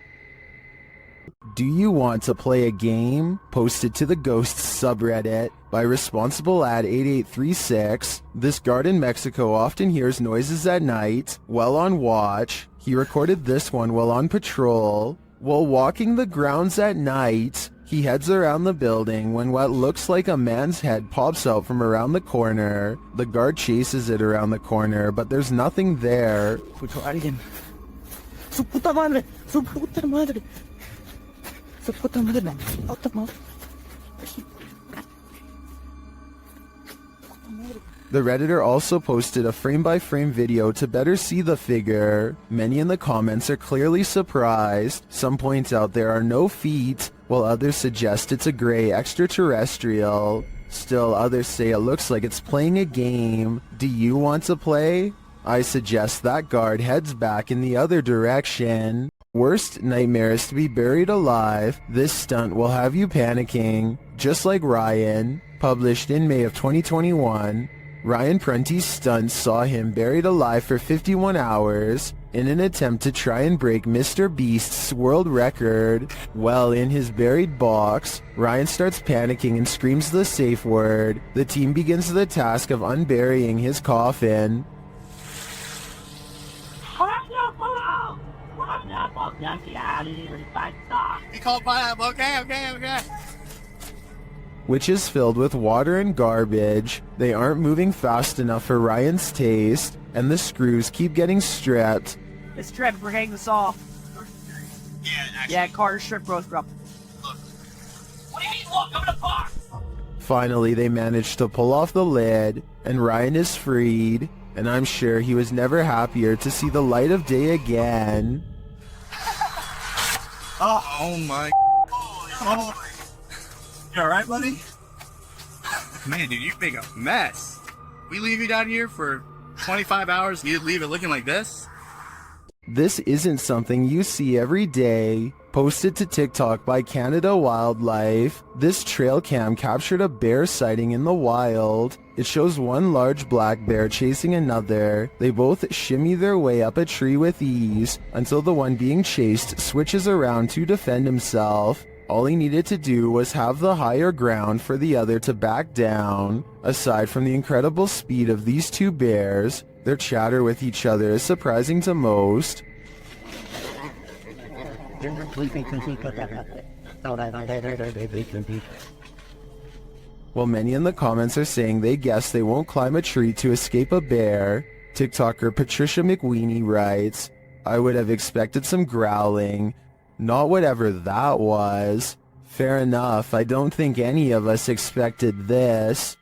Do you want to play a game? Posted to the Ghosts subreddit by Responsible at 8836. This guard in Mexico often hears noises at night while on watch. He recorded this one while on patrol. While walking the grounds at night, he heads around the building when what looks like a man's head pops out from around the corner. The guard chases it around the corner, but there's nothing there. Escucho a alguien. Su puta madre. Su puta madre. Su puta madre. Puta madre. The Redditor also posted a frame-by-frame video to better see the figure. Many in the comments are clearly surprised. Some point out there are no feet, while others suggest it's a gray extraterrestrial. Still, others say it looks like it's playing a game. Do you want to play? I suggest that guard heads back in the other direction. Worst nightmare is to be buried alive. This stunt will have you panicking. Just like Ryan, published in May of 2021. Ryan Prunty's stunt saw him buried alive for 51 hours. in an attempt to try and break Mr. Beast's world record. Well, in his buried box, Ryan starts panicking and screams the safe word. The team begins the task of unburying his coffin. He called pineapple. Okay. Which is filled with water and garbage. They aren't moving fast enough for Ryan's taste, and the screws keep getting stripped. It's stripped. We're getting this off. Yeah, Carter's strip roast up. Look. What do you mean, look? I'm in a box. Finally, they manage to pull off the lid, and Ryan is freed, and I'm sure he was never happier to see the light of day again. Oh my. Oh. You alright, buddy? Man, dude, you make a mess. We leave you down here for 25 hours and you'd leave it looking like this? This isn't something you see every day. Posted to TikTok by Canada Wildlife, this trail cam captured a bear sighting in the wild. It shows one large black bear chasing another. They both shimmy their way up a tree with ease until the one being chased switches around to defend himself. All he needed to do was have the higher ground for the other to back down. Aside from the incredible speed of these two bears, their chatter with each other is surprising to most. While many in the comments are saying they guess they won't climb a tree to escape a bear, TikToker Patricia McWeenie writes, "I would have expected some growling. Not whatever that was. Fair enough, I don't think any of us expected this."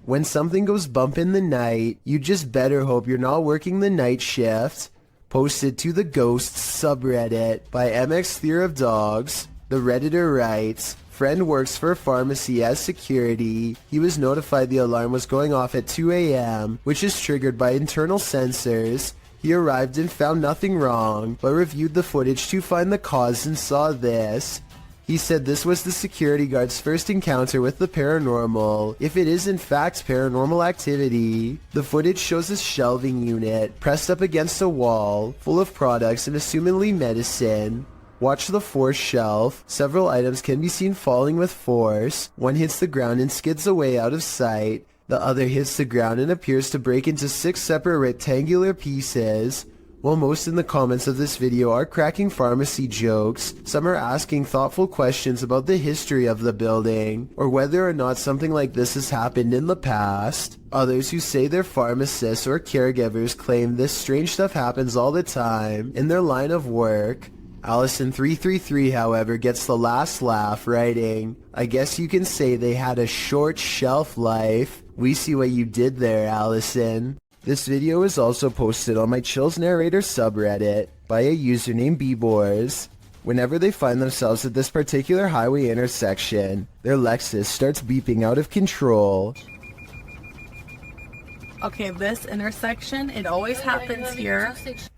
When something goes bump in the night, you just better hope you're not working the night shift. Posted to the Ghosts subreddit by MX Fear of Dogs, the Redditor writes, "Friend works for a pharmacy as security. He was notified the alarm was going off at 2 a.m., which is triggered by internal sensors. He arrived and found nothing wrong, but reviewed the footage to find the cause and saw this. He said this was the security guard's first encounter with the paranormal, if it is in fact paranormal activity. The footage shows a shelving unit pressed up against a wall, full of products and assumedly medicine. Watch the fourth shelf. Several items can be seen falling with force. One hits the ground and skids away out of sight. The other hits the ground and appears to break into 6 separate rectangular pieces. While most in the comments of this video are cracking pharmacy jokes, some are asking thoughtful questions about the history of the building, or whether or not something like this has happened in the past. Others who say they're pharmacists or caregivers claim this strange stuff happens all the time in their line of work. Allison333, however, gets the last laugh, writing, "I guess you can say they had a short shelf life. We see what you did there, Allison." This video is also posted on my Chills Narrator subreddit by a user named Bbors. Whenever they find themselves at this particular highway intersection, their Lexus starts beeping out of control. Okay, this intersection, it always happens here.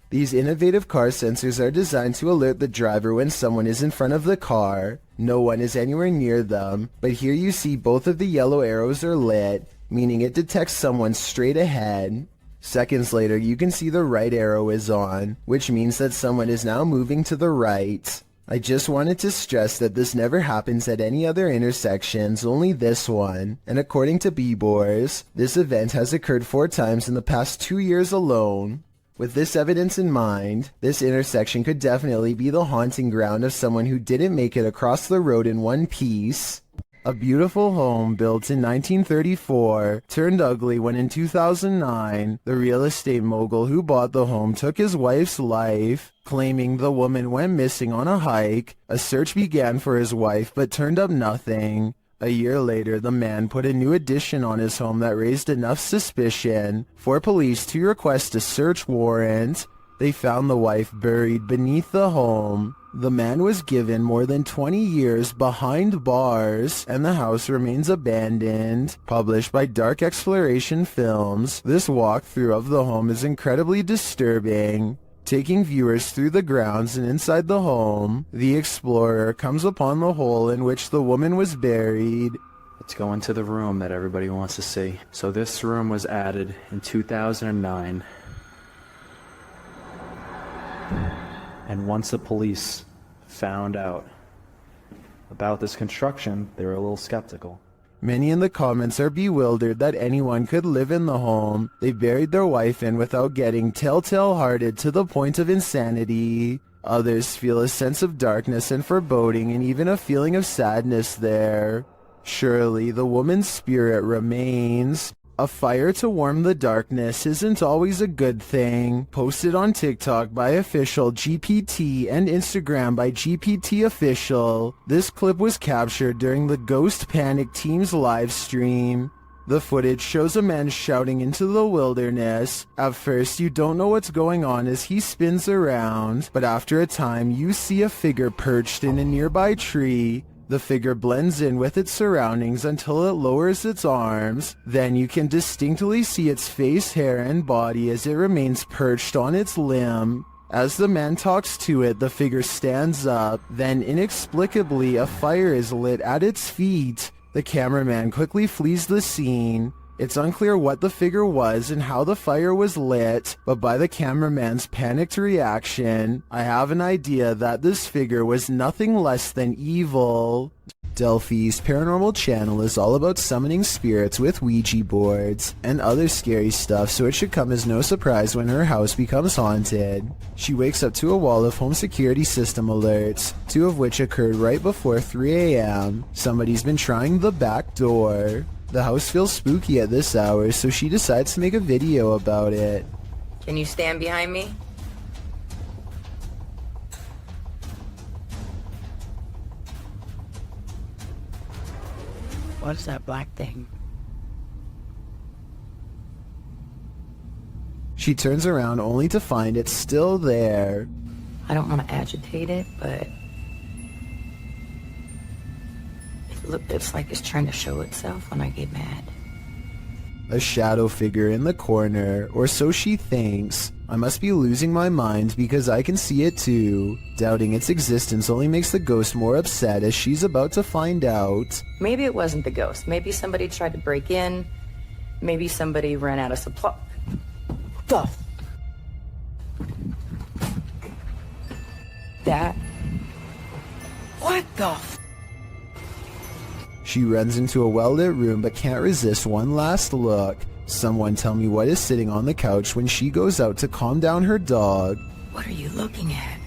These innovative car sensors are designed to alert the driver when someone is in front of the car. No one is anywhere near them, but here you see both of the yellow arrows are lit, meaning it detects someone straight ahead. Seconds later, you can see the right arrow is on, which means that someone is now moving to the right. I just wanted to stress that this never happens at any other intersections, only this one. And according to Bbors, this event has occurred 4 times in the past 2 years alone. With this evidence in mind, this intersection could definitely be the haunting ground of someone who didn't make it across the road in one piece. A beautiful home built in 1934 turned ugly when in 2009, the real estate mogul who bought the home took his wife's life, claiming the woman went missing on a hike. A search began for his wife but turned up nothing. A year later, the man put a new addition on his home that raised enough suspicion for police to request a search warrant. They found the wife buried beneath the home. The man was given more than 20 years behind bars, and the house remains abandoned. Published by Dark Exploration Films, this walkthrough of the home is incredibly disturbing. Taking viewers through the grounds and inside the home, the explorer comes upon the hole in which the woman was buried. Let's go into the room that everybody wants to see. So this room was added in 2009. And once the police found out about this construction, they were a little skeptical. Many in the comments are bewildered that anyone could live in the home they buried their wife in without getting telltale-hearted to the point of insanity. Others feel a sense of darkness and foreboding and even a feeling of sadness there. Surely the woman's spirit remains. A fire to warm the darkness isn't always a good thing. Posted on TikTok by official GPT and Instagram by GPT official. This clip was captured during the Ghost Panic team's live stream. The footage shows a man shouting into the wilderness. At first you don't know what's going on as he spins around, but after a time you see a figure perched in a nearby tree. The figure blends in with its surroundings until it lowers its arms. Then you can distinctly see its face, hair, and body as it remains perched on its limb. As the man talks to it, the figure stands up. Then inexplicably, a fire is lit at its feet. The cameraman quickly flees the scene. It's unclear what the figure was and how the fire was lit, but by the cameraman's panicked reaction, I have an idea that this figure was nothing less than evil. Delphi's paranormal channel is all about summoning spirits with Ouija boards and other scary stuff, so it should come as no surprise when her house becomes haunted. She wakes up to a wall of home security system alerts, 2 of which occurred right before 3 a.m. Somebody's been trying the back door. The house feels spooky at this hour, so she decides to make a video about it. Can you stand behind me? What's that black thing? She turns around only to find it's still there. I don't want to agitate it, but it's like it's trying to show itself when I get mad. A shadow figure in the corner, or so she thinks. I must be losing my mind because I can see it too. Doubting its existence only makes the ghost more upset as she's about to find out. Maybe it wasn't the ghost. Maybe somebody tried to break in. Maybe somebody ran out of supply. What the She runs into a well-lit room but can't resist one last look. Someone tell me what is sitting on the couch when she goes out to calm down her dog. What are you looking at?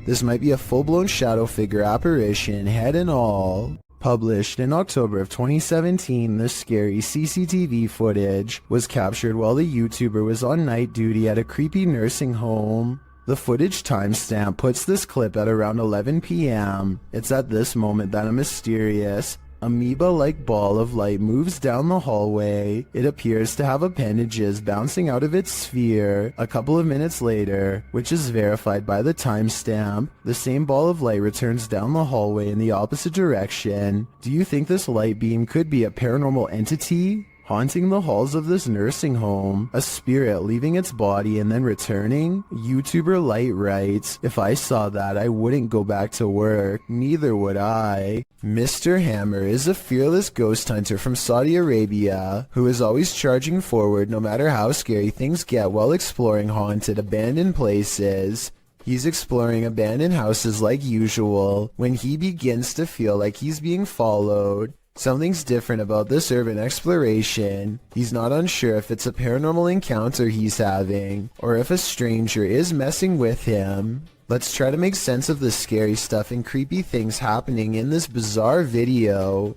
This might be a full-blown shadow figure apparition, head and all. Published in October of 2017, this scary CCTV footage was captured while the YouTuber was on night duty at a creepy nursing home. The footage timestamp puts this clip at around 11 p.m. It's at this moment that a mysterious, amoeba-like ball of light moves down the hallway. It appears to have appendages bouncing out of its sphere. A couple of minutes later, which is verified by the timestamp, the same ball of light returns down the hallway in the opposite direction. Do you think this light beam could be a paranormal entity haunting the halls of this nursing home? A spirit leaving its body and then returning? YouTuber Light writes, if I saw that, I wouldn't go back to work. Neither would I. Mr. Hammer is a fearless ghost hunter from Saudi Arabia who is always charging forward no matter how scary things get while exploring haunted, abandoned places. He's exploring abandoned houses like usual when he begins to feel like he's being followed. Something's different about this urban exploration. He's not unsure if it's a paranormal encounter he's having, or if a stranger is messing with him. Let's try to make sense of the scary stuff and creepy things happening in this bizarre video.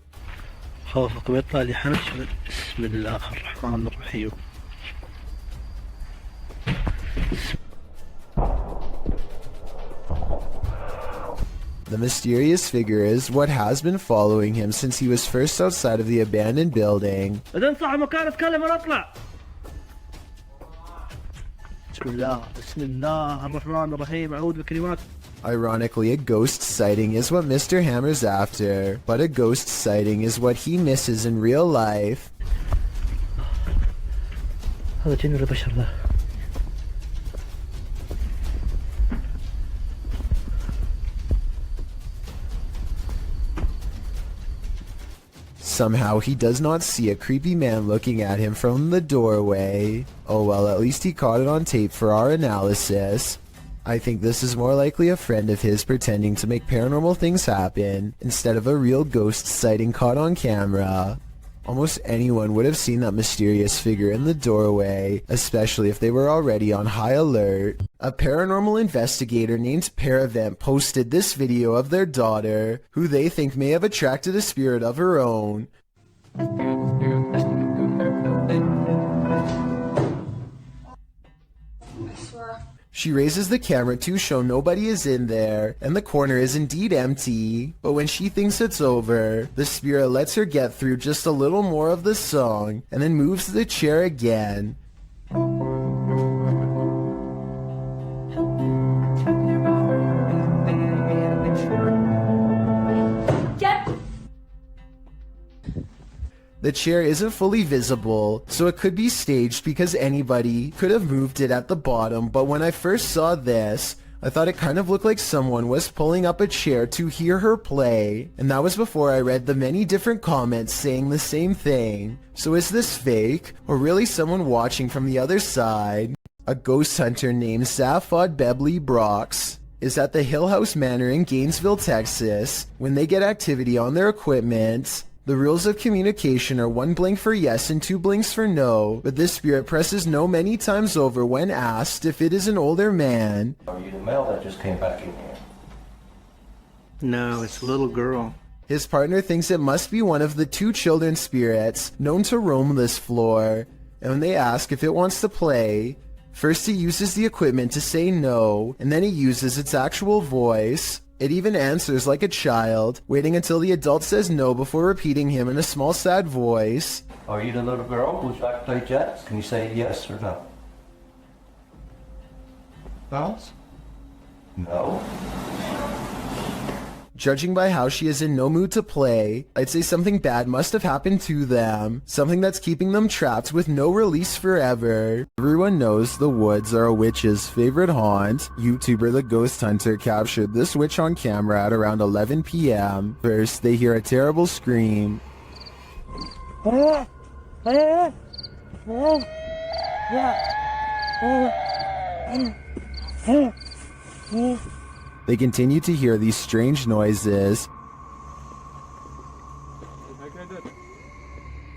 The mysterious figure is what has been following him since he was first outside of the abandoned building. Ironically, a ghost sighting is what Mr. Hammer's after, but a ghost sighting is what he misses in real life. somehow he does not see a creepy man looking at him from the doorway. Oh well, at least he caught it on tape for our analysis. I think this is more likely a friend of his pretending to make paranormal things happen instead of a real ghost sighting caught on camera. Almost anyone would have seen that mysterious figure in the doorway, especially if they were already on high alert. A paranormal investigator named Paravent posted this video of their daughter, who they think may have attracted a spirit of her own. She raises the camera to show nobody is in there, and the corner is indeed empty. But when she thinks it's over, the spirit lets her get through just a little more of the song, and then moves the chair again. The chair isn't fully visible, so it could be staged because anybody could have moved it at the bottom, but when I first saw this, I thought it kind of looked like someone was pulling up a chair to hear her play, and that was before I read the many different comments saying the same thing. So is this fake, or really someone watching from the other side? A ghost hunter named Zaphod Bebley Brox is at the Hill House Manor in Gainesville, Texas. When they get activity on their equipment, the rules of communication are 1 blink for yes and 2 blinks for no, but this spirit presses no many times over when asked if it is an older man. Are you the male that just came back in here? No, it's a little girl. His partner thinks it must be one of the 2 children spirits known to roam this floor, and when they ask if it wants to play, first he uses the equipment to say no, and then he uses its actual voice. It even answers like a child, waiting until the adult says no before repeating him in a small sad voice. Are you the little girl who's back to play jazz? Can you say yes or no? Balls? No. Judging by how she is in no mood to play, I'd say something bad must have happened to them, something that's keeping them trapped with no release forever. Everyone knows the woods are a witch's favorite haunt. YouTuber The Ghost Hunter captured this witch on camera at around 11 p.m. First, they hear a terrible scream. They continue to hear these strange noises,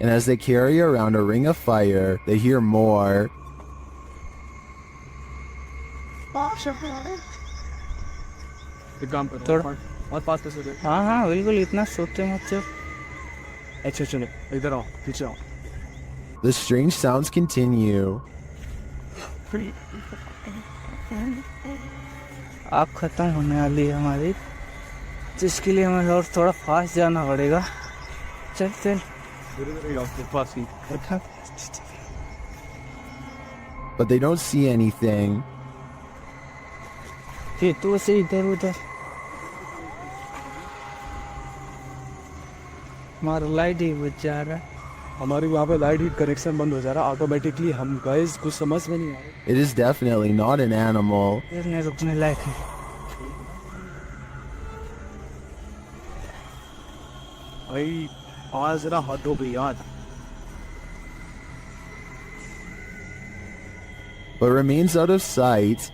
and as they carry around a ring of fire, they hear more. हाँ बिल्कुल इतना सोचते मत चुप अच्छा चलो इधर आओ पीछे आओ. The strange sounds continue. आग खत्म होने वाली है हमारी, जिसके लिए हमें और थोड़ा फास्ट जाना पड़ेगा. चल चल. But they don't see anything. फिर तू से इधर उधर. हमारा लाइट ही बुझ जा रहा है. हमारी वहाँ पे लाइट हीट कनेक्शन बंद हो जा रहा है ऑटोमेटिकली. हम गाइस कुछ समझ में नहीं आ रहा. It is definitely not an animal. नहीं रुकने लायक है. भाई आवाज जरा हद हो गई यार. But remains out of sight.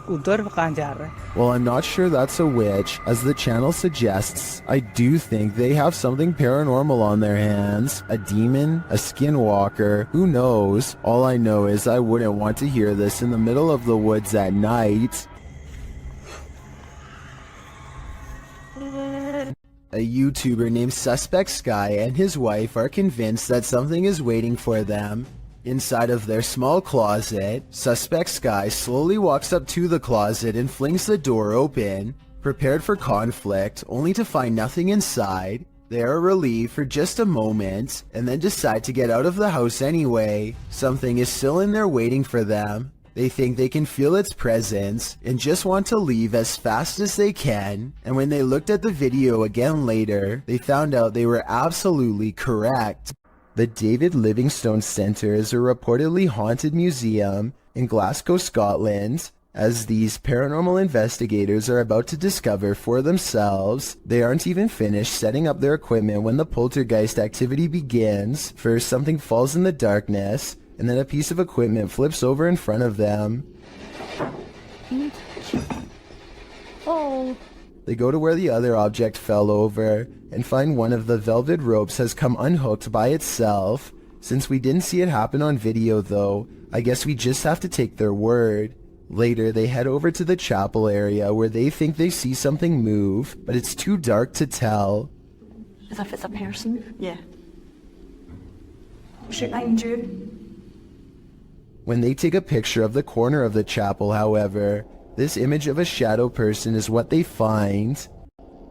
उधर कहाँ जा रहा है? Well, I'm not sure that's a witch. As the channel suggests, I do think they have something paranormal on their hands. A demon? A skinwalker? Who knows? All I know is I wouldn't want to hear this in the middle of the woods at night. A YouTuber named Suspect Sky and his wife are convinced that something is waiting for them. Inside of their small closet, Suspect Sky slowly walks up to the closet and flings the door open, prepared for conflict, only to find nothing inside. They are relieved for just a moment, and then decide to get out of the house anyway. Something is still in there waiting for them. They think they can feel its presence, and just want to leave as fast as they can. And when they looked at the video again later, they found out they were absolutely correct. The David Livingstone Centre is a reportedly haunted museum in Glasgow, Scotland, As these paranormal investigators are about to discover for themselves, they aren't even finished setting up their equipment when the poltergeist activity begins. First, something falls in the darkness, and then a piece of equipment flips over in front of them. Oh. They go to where the other object fell over, and find one of the velvet ropes has come unhooked by itself. Since we didn't see it happen on video though, I guess we just have to take their word. Later, they head over to the chapel area where they think they see something move, but it's too dark to tell. As if it's a person? Yeah. Straight behind you. When they take a picture of the corner of the chapel, however, this image of a shadow person is what they find.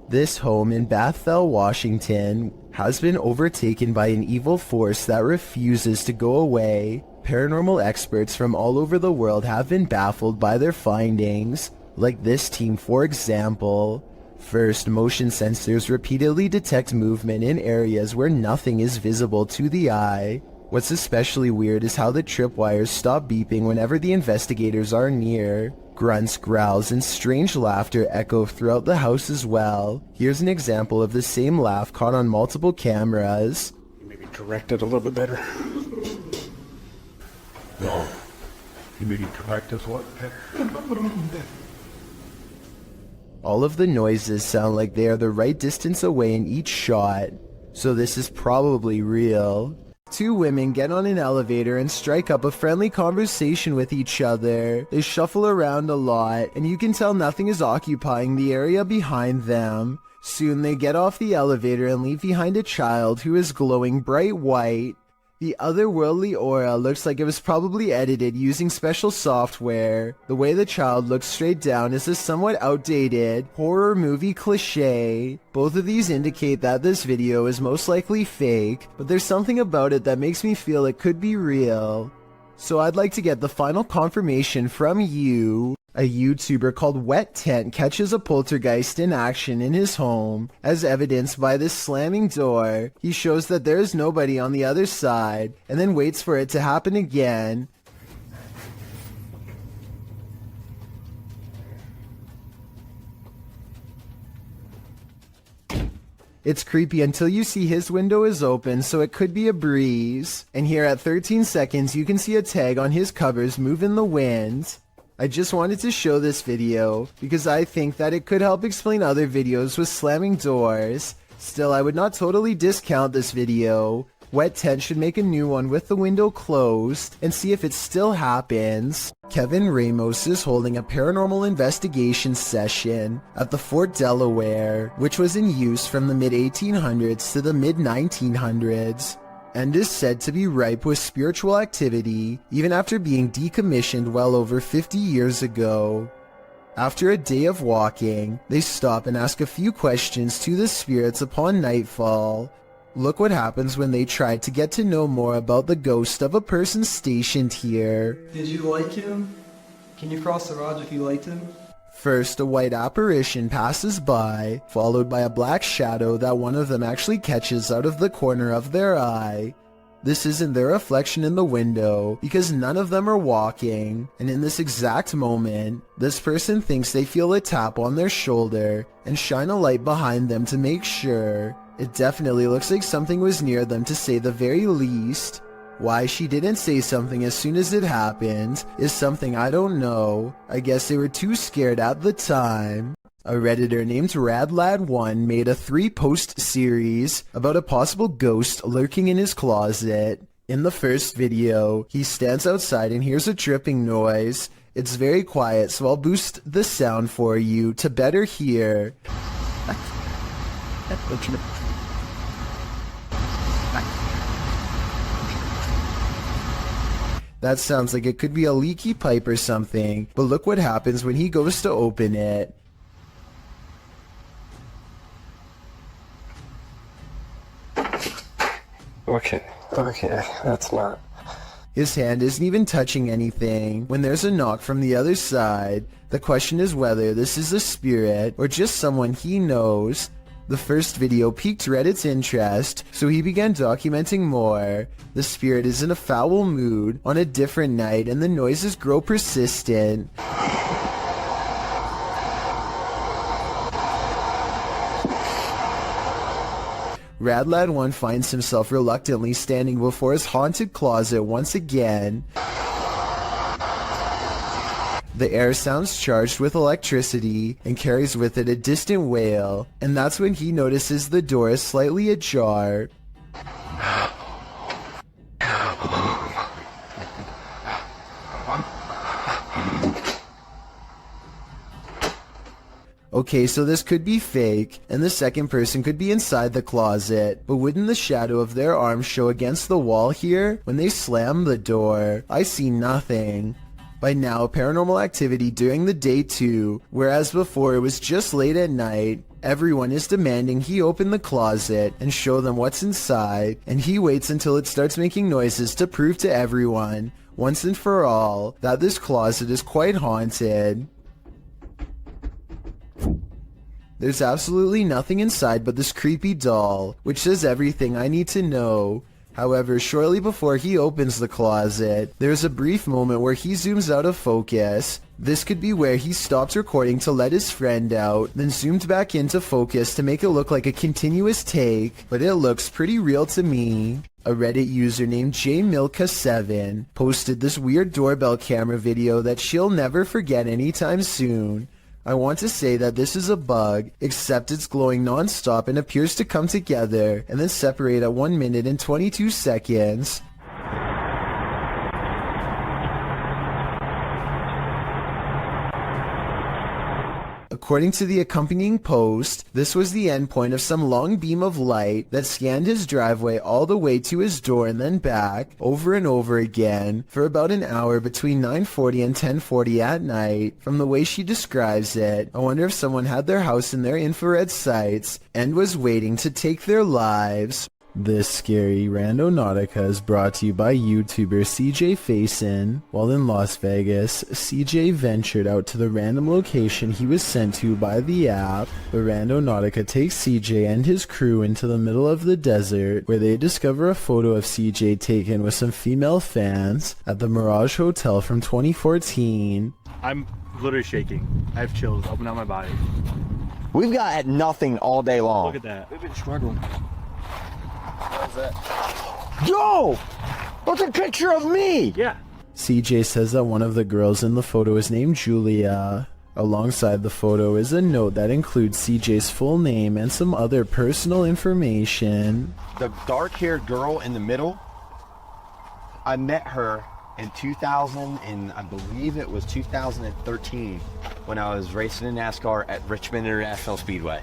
This home in Bethel, Washington, has been overtaken by an evil force that refuses to go away. Paranormal experts from all over the world have been baffled by their findings, like this team for example. First, motion sensors repeatedly detect movement in areas where nothing is visible to the eye. What's especially weird is how the tripwires stop beeping whenever the investigators are near. Grunts, growls, and strange laughter echo throughout the house as well. Here's an example of the same laugh caught on multiple cameras. Maybe direct it a little bit better. No. You maybe direct us what? All of the noises sound like they are the right distance away in each shot, so this is probably real. Two women get on an elevator and strike up a friendly conversation with each other. They shuffle around a lot, and you can tell nothing is occupying the area behind them. Soon they get off the elevator and leave behind a child who is glowing bright white. The otherworldly aura looks like it was probably edited using special software. The way the child looks straight down is a somewhat outdated horror movie cliche. Both of these indicate that this video is most likely fake, but there's something about it that makes me feel it could be real. So I'd like to get the final confirmation from you. A YouTuber called Wet Tent catches a poltergeist in action in his home. As evidenced by this slamming door, he shows that there is nobody on the other side, and then waits for it to happen again. It's creepy until you see his window is open, so it could be a breeze. And here at 13 seconds, you can see a tag on his covers move in the wind. I just wanted to show this video because I think that it could help explain other videos with slamming doors. Still, I would not totally discount this video. Wet Tent should make a new one with the window closed and see if it still happens. Kevin Ramos is holding a paranormal investigation session at the Fort Delaware, which was in use from the mid-1800s to the mid-1900s. And is said to be ripe with spiritual activity, even after being decommissioned well over 50 years ago. After a day of walking, they stop and ask a few questions to the spirits upon nightfall. Look what happens when they try to get to know more about the ghost of a person stationed here. Did you like him? Can you cross the rods if you liked him? First, a white apparition passes by, followed by a black shadow that one of them actually catches out of the corner of their eye. This isn't their reflection in the window, because none of them are walking, and in this exact moment, this person thinks they feel a tap on their shoulder, and shine a light behind them to make sure. It definitely looks like something was near them to say the very least. Why she didn't say something as soon as it happened is something I don't know. I guess they were too scared at the time. A Redditor named RadLad1 made a 3-post series about a possible ghost lurking in his closet. In the first video, he stands outside and hears a dripping noise. It's very quiet, so I'll boost the sound for you to better hear. That sounds like it could be a leaky pipe or something, but look what happens when he goes to open it. Okay, that's not... His hand isn't even touching anything when there's a knock from the other side. The question is whether this is a spirit or just someone he knows. The first video piqued Reddit's interest, so he began documenting more. The spirit is in a foul mood on a different night and the noises grow persistent. Radlad1 finds himself reluctantly standing before his haunted closet once again. The air sounds charged with electricity and carries with it a distant wail, and that's when he notices the door is slightly ajar. Okay, so this could be fake, and the second person could be inside the closet, but wouldn't the shadow of their arm show against the wall here when they slam the door? I see nothing. By now, paranormal activity during the day too, whereas before it was just late at night. Everyone is demanding he open the closet and show them what's inside, and he waits until it starts making noises to prove to everyone, once and for all, that this closet is quite haunted. There's absolutely nothing inside but this creepy doll, which says everything I need to know. However, shortly before he opens the closet, there's a brief moment where he zooms out of focus. This could be where he stopped recording to let his friend out, then zoomed back into focus to make it look like a continuous take, but it looks pretty real to me. A Reddit user named jmilka7 posted this weird doorbell camera video that she'll never forget anytime soon. I want to say that this is a bug, except it's glowing non-stop and appears to come together and then separate at 1 minute and 22 seconds. According to the accompanying post, this was the endpoint of some long beam of light that scanned his driveway all the way to his door and then back, over and over again, for about an hour between 9:40 and 10:40 at night. From the way she describes it, I wonder if someone had their house in their infrared sights and was waiting to take their lives. This scary Randonautica is brought to you by YouTuber CJ Faison. While in Las Vegas, CJ ventured out to the random location he was sent to by the app. The Randonautica takes CJ and his crew into the middle of the desert, where they discover a photo of CJ taken with some female fans at the Mirage Hotel from 2014. I'm literally shaking. I have chills up and down my body. We've got nothing all day long. Look at that. We've been struggling. How's that? Yo! That's a picture of me! Yeah. CJ says that one of the girls in the photo is named Julia. Alongside the photo is a note that includes CJ's full name and some other personal information. The dark-haired girl in the middle, I met her in 2000, and I believe it was 2013, when I was racing in NASCAR at Richmond International Speedway.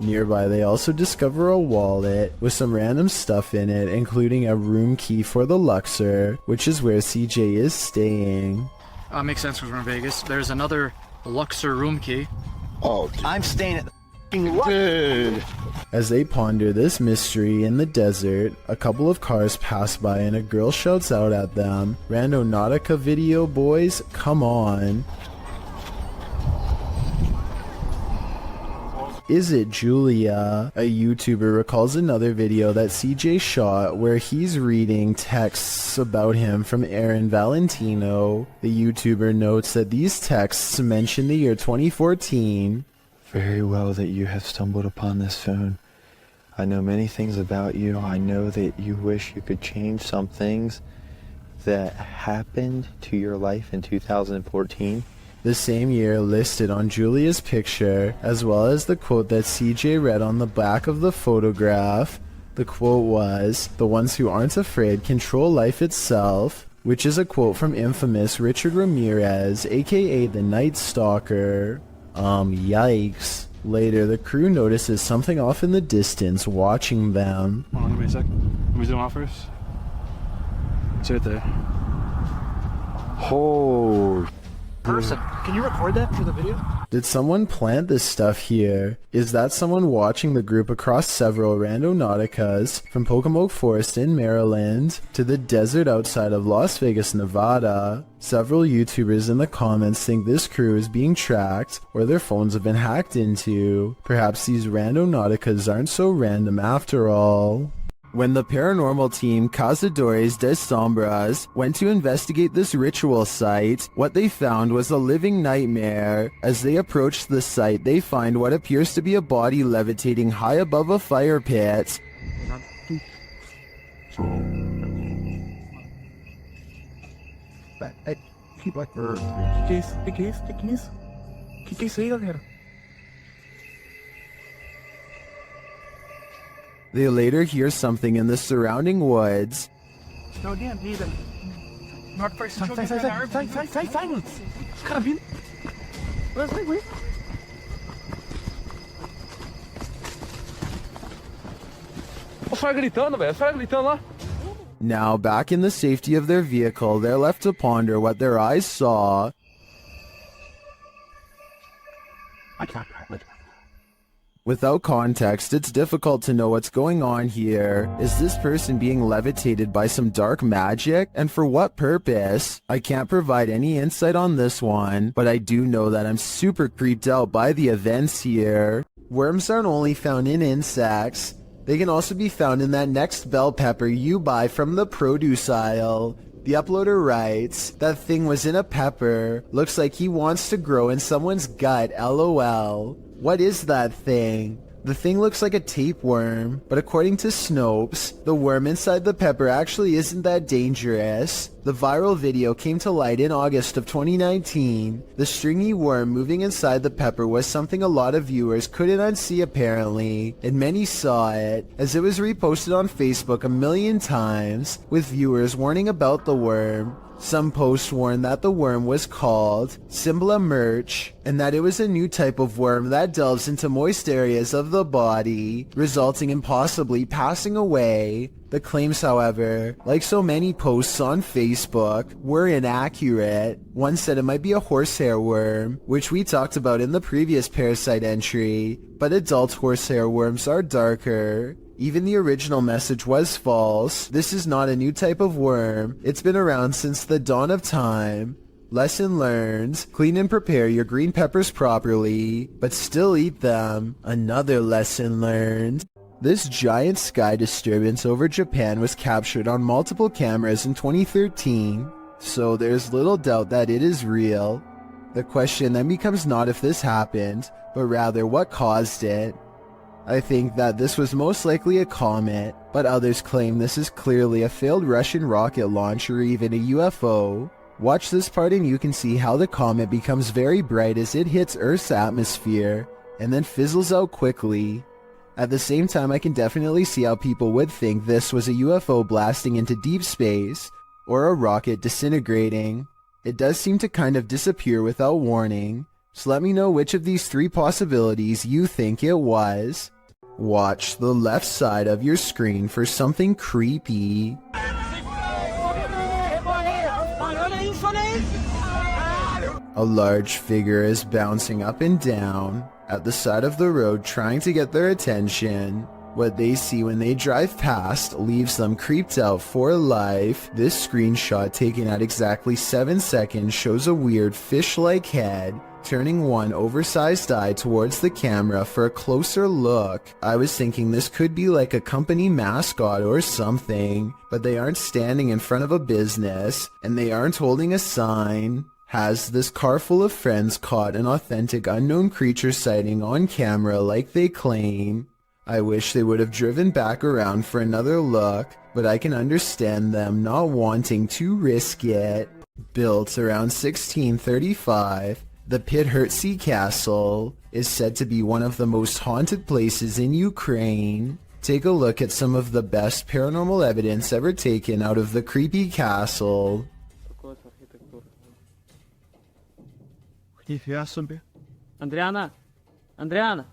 Nearby, they also discover a wallet with some random stuff in it, including a room key for the Luxor, which is where CJ is staying. Makes sense because we're in Vegas. There's another Luxor room key. Oh, dude. I'm staying at the f***ing Luxor. As they ponder this mystery in the desert, a couple of cars pass by and a girl shouts out at them, "Randonautica video, boys, come on." Is it Julia? A YouTuber recalls another video that CJ shot where he's reading texts about him from Aaron Valentino. The YouTuber notes that these texts mention the year 2014. Very well that you have stumbled upon this phone. I know many things about you. I know that you wish you could change some things that happened to your life in 2014. The same year listed on Julia's picture, as well as the quote that CJ read on the back of the photograph. The quote was, "The ones who aren't afraid control life itself," which is a quote from infamous Richard Ramirez, aka the Night Stalker. Yikes. Later, the crew notices something off in the distance watching them. Hold on, give me a sec. Let me zoom out first. It's right there. Oh. Person, can you record that for the video? Did someone plant this stuff here? Is that someone watching the group across several Randonauticas, from Pocomoke Forest in Maryland to the desert outside of Las Vegas, Nevada? Several YouTubers in the comments think this crew is being tracked or their phones have been hacked into. Perhaps these Randonauticas aren't so random after all. When the paranormal team Cazadores de Sombras went to investigate this ritual site, what they found was a living nightmare. As they approached the site, they find what appears to be a body levitating high above a fire pit. Que isso aí, galera? They later hear something in the surrounding woods. Não, ninguém vida. Na hora que faz sai, mano. Os caras vindo. Vai. Os caras gritando, velho. Os caras gritando lá. Now, back in the safety of their vehicle, they're left to ponder what their eyes saw. Without context, it's difficult to know what's going on here. Is this person being levitated by some dark magic? And for what purpose? I can't provide any insight on this one, but I do know that I'm super creeped out by the events here. Worms aren't only found in insects. They can also be found in that next bell pepper you buy from the produce aisle. The uploader writes, that thing was in a pepper. Looks like he wants to grow in someone's gut, lol. What is that thing? The thing looks like a tapeworm, but according to Snopes, the worm inside the pepper actually isn't that dangerous. The viral video came to light in August of 2019. The stringy worm moving inside the pepper was something a lot of viewers couldn't unsee apparently, and many saw it, as it was reposted on Facebook a million times, with viewers warning about the worm. Some posts warned that the worm was called Symbla Merch, and that it was a new type of worm that delves into moist areas of the body, resulting in possibly passing away. The claims, however, like so many posts on Facebook, were inaccurate. One said it might be a horsehair worm, which we talked about in the previous parasite entry, but adult horsehair worms are darker. Even the original message was false. This is not a new type of worm. It's been around since the dawn of time. Lesson learned. Clean and prepare your green peppers properly, but still eat them. Another lesson learned. This giant sky disturbance over Japan was captured on multiple cameras in 2013, so there's little doubt that it is real. The question then becomes not if this happened, but rather what caused it. I think that this was most likely a comet, but others claim this is clearly a failed Russian rocket launch or even a UFO. Watch this part and you can see how the comet becomes very bright as it hits Earth's atmosphere, and then fizzles out quickly. At the same time, I can definitely see how people would think this was a UFO blasting into deep space, or a rocket disintegrating. It does seem to kind of disappear without warning, so let me know which of these three possibilities you think it was. Watch the left side of your screen for something creepy. A large figure is bouncing up and down at the side of the road trying to get their attention. What they see when they drive past leaves them creeped out for life. This screenshot taken at exactly 7 seconds shows a weird fish-like head turning one oversized eye towards the camera for a closer look. I was thinking this could be like a company mascot or something, but they aren't standing in front of a business, and they aren't holding a sign. Has this car full of friends caught an authentic unknown creature sighting on camera like they claim? I wish they would have driven back around for another look, but I can understand them not wanting to risk it. Built around 1635, the Pidhertsi Castle is said to be one of the most haunted places in Ukraine. Take a look at some of the best paranormal evidence ever taken out of the creepy castle. Andriana! Andriana!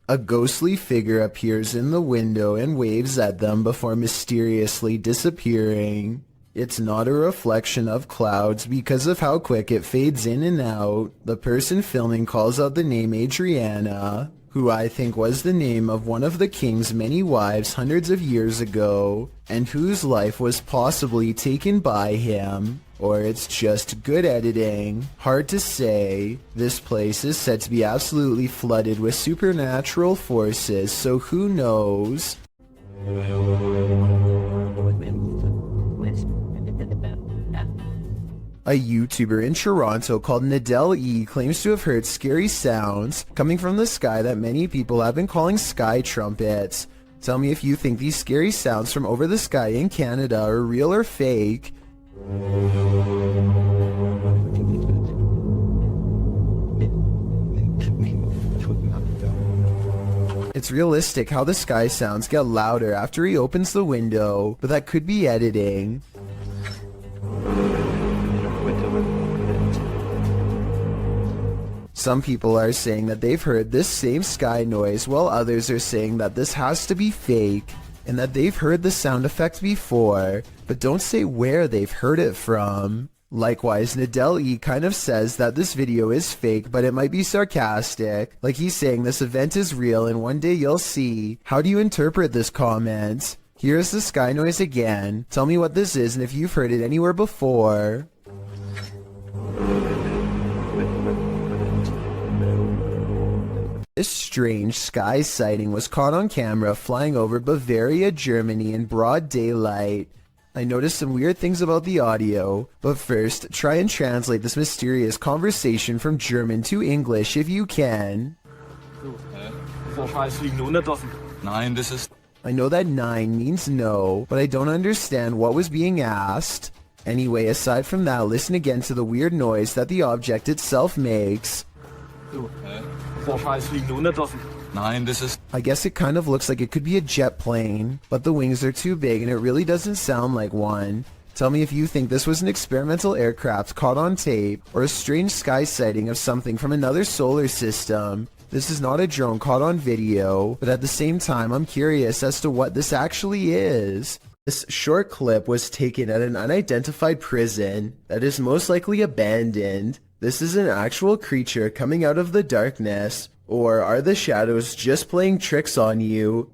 A ghostly figure appears in the window and waves at them before mysteriously disappearing. It's not a reflection of clouds because of how quick it fades in and out. The person filming calls out the name Adriana, who I think was the name of one of the king's many wives hundreds of years ago, and whose life was possibly taken by him. Or it's just good editing. Hard to say. This place is said to be absolutely flooded with supernatural forces, so who knows? A YouTuber in Toronto called Nadell E claims to have heard scary sounds coming from the sky that many people have been calling sky trumpets. Tell me if you think these scary sounds from over the sky in Canada are real or fake. It's realistic how the sky sounds get louder after he opens the window, but that could be editing. Some people are saying that they've heard this same sky noise, while others are saying that this has to be fake and that they've heard the sound effect before, but don't say where they've heard it from. Likewise, Nadell E kind of says that this video is fake, but it might be sarcastic, like he's saying this event is real and one day you'll see. How do you interpret this comment? Here's the sky noise again. Tell me what this is and if you've heard it anywhere before. This strange sky sighting was caught on camera flying over Bavaria, Germany in broad daylight. I noticed some weird things about the audio, but first, try and translate this mysterious conversation from German to English if you can. I know that 9 means no, but I don't understand what was being asked. Anyway, aside from that, listen again to the weird noise that the object itself makes. I guess it kind of looks like it could be a jet plane, but the wings are too big and it really doesn't sound like one. Tell me if you think this was an experimental aircraft caught on tape, or a strange sky sighting of something from another solar system. This is not a drone caught on video, but at the same time I'm curious as to what this actually is. This short clip was taken at an unidentified prison that is most likely abandoned. This is an actual creature coming out of the darkness, or are the shadows just playing tricks on you?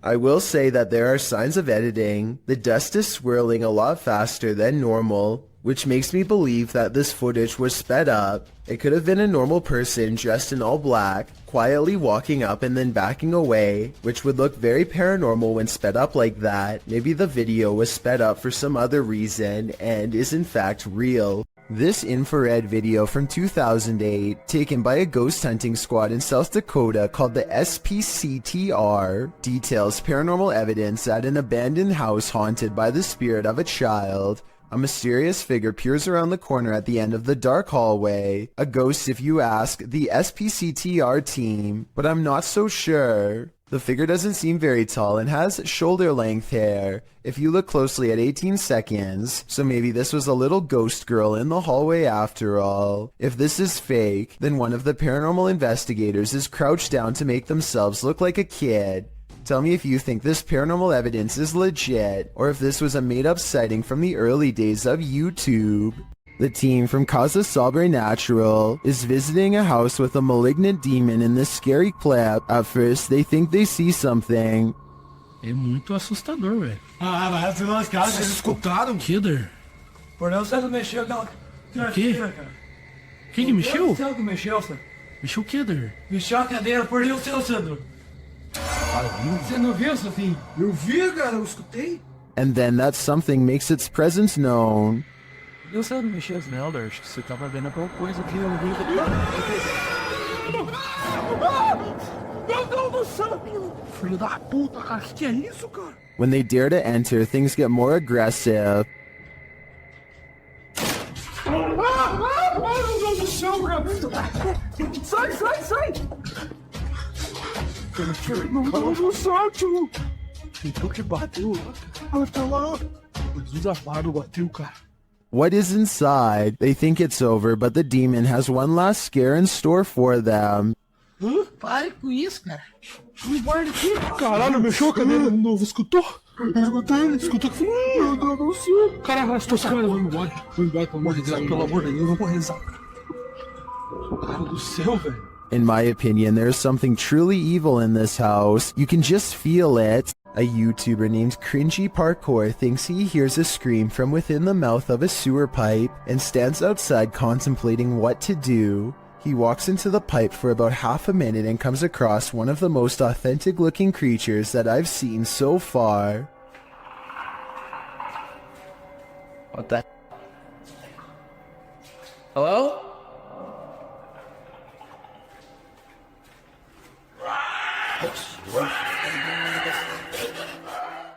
I will say that there are signs of editing. The dust is swirling a lot faster than normal, which makes me believe that this footage was sped up. It could have been a normal person dressed in all black, quietly walking up and then backing away, which would look very paranormal when sped up like that. Maybe the video was sped up for some other reason and is in fact real. This infrared video from 2008, taken by a ghost hunting squad in South Dakota called the SPCTR, details paranormal evidence at an abandoned house haunted by the spirit of a child. A mysterious figure peers around the corner at the end of the dark hallway. A ghost if you ask the SPCTR team, but I'm not so sure. The figure doesn't seem very tall and has shoulder-length hair if you look closely at 18 seconds, so maybe this was a little ghost girl in the hallway after all. If this is fake, then one of the paranormal investigators is crouched down to make themselves look like a kid. Tell me if you think this paranormal evidence is legit, or if this was a made-up sighting from the early days of YouTube. The team from Casa Sobrenatural is visiting a house with a malignant demon in this scary clip. At first, they think they see something. É muito assustador, velho. Ah, vai afinar as casas. Vocês escutaram? Kidder. Por não, você não mexeu aquela... O quê? Quem que mexeu? Você que mexeu, Sandro. Mexeu o Kidder? Mexeu a cadeira, por Deus, seu Sandro. Você não viu, Sofinho? Eu vi, cara, eu escutei. And then that something makes its presence known. Eu sei não mexer as merdas, acho que você tava vendo alguma coisa aqui. Meu Deus do céu! Filho da puta, cara, que é isso, cara? When they dare to enter, things get more aggressive. Meu Deus do céu, cara! Sai, sai, sai! Meu Deus do céu, tio! Então que bateu? Olha pra lá! Jesus amado, bateu, cara. What is inside? They think it's over, but the demon has one last scare in store for them. Hã? Pare com isso, cara. Me guarda aqui. Caralho, mexeu a cadeira de novo. Escutou? Escutou que falou. Meu Deus do céu. Cara, arrastou essa cara. Vamos embora. Vamos embora, pelo amor de Deus. Pelo amor de Deus, eu vou rezar. Cara do céu, velho. In my opinion, there's something truly evil in this house. You can just feel it. A YouTuber named Cringy Parkour thinks he hears a scream from within the mouth of a sewer pipe and stands outside contemplating what to do. He walks into the pipe for about half a minute and comes across one of the most authentic looking creatures that I've seen so far. What the? Hello?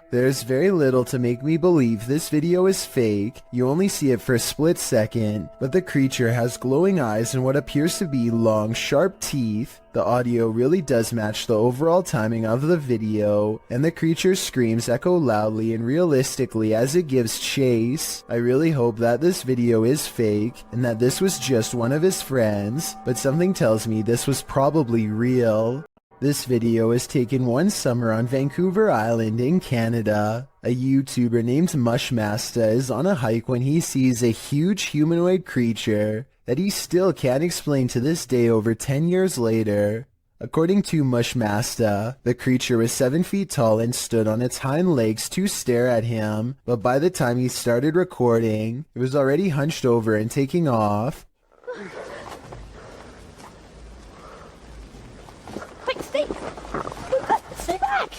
There's very little to make me believe this video is fake. You only see it for a split second, but the creature has glowing eyes and what appears to be long, sharp teeth. The audio really does match the overall timing of the video, and the creature's screams echo loudly and realistically as it gives chase. I really hope that this video is fake, and that this was just one of his friends, but something tells me this was probably real. This video is taken one summer on Vancouver Island in Canada. A YouTuber named Mushmaster is on a hike when he sees a huge humanoid creature that he still can't explain to this day over 10 years later. According to Mushmaster, the creature was 7 feet tall and stood on its hind legs to stare at him, but by the time he started recording, it was already hunched over and taking off. Quick, stay! Stay back!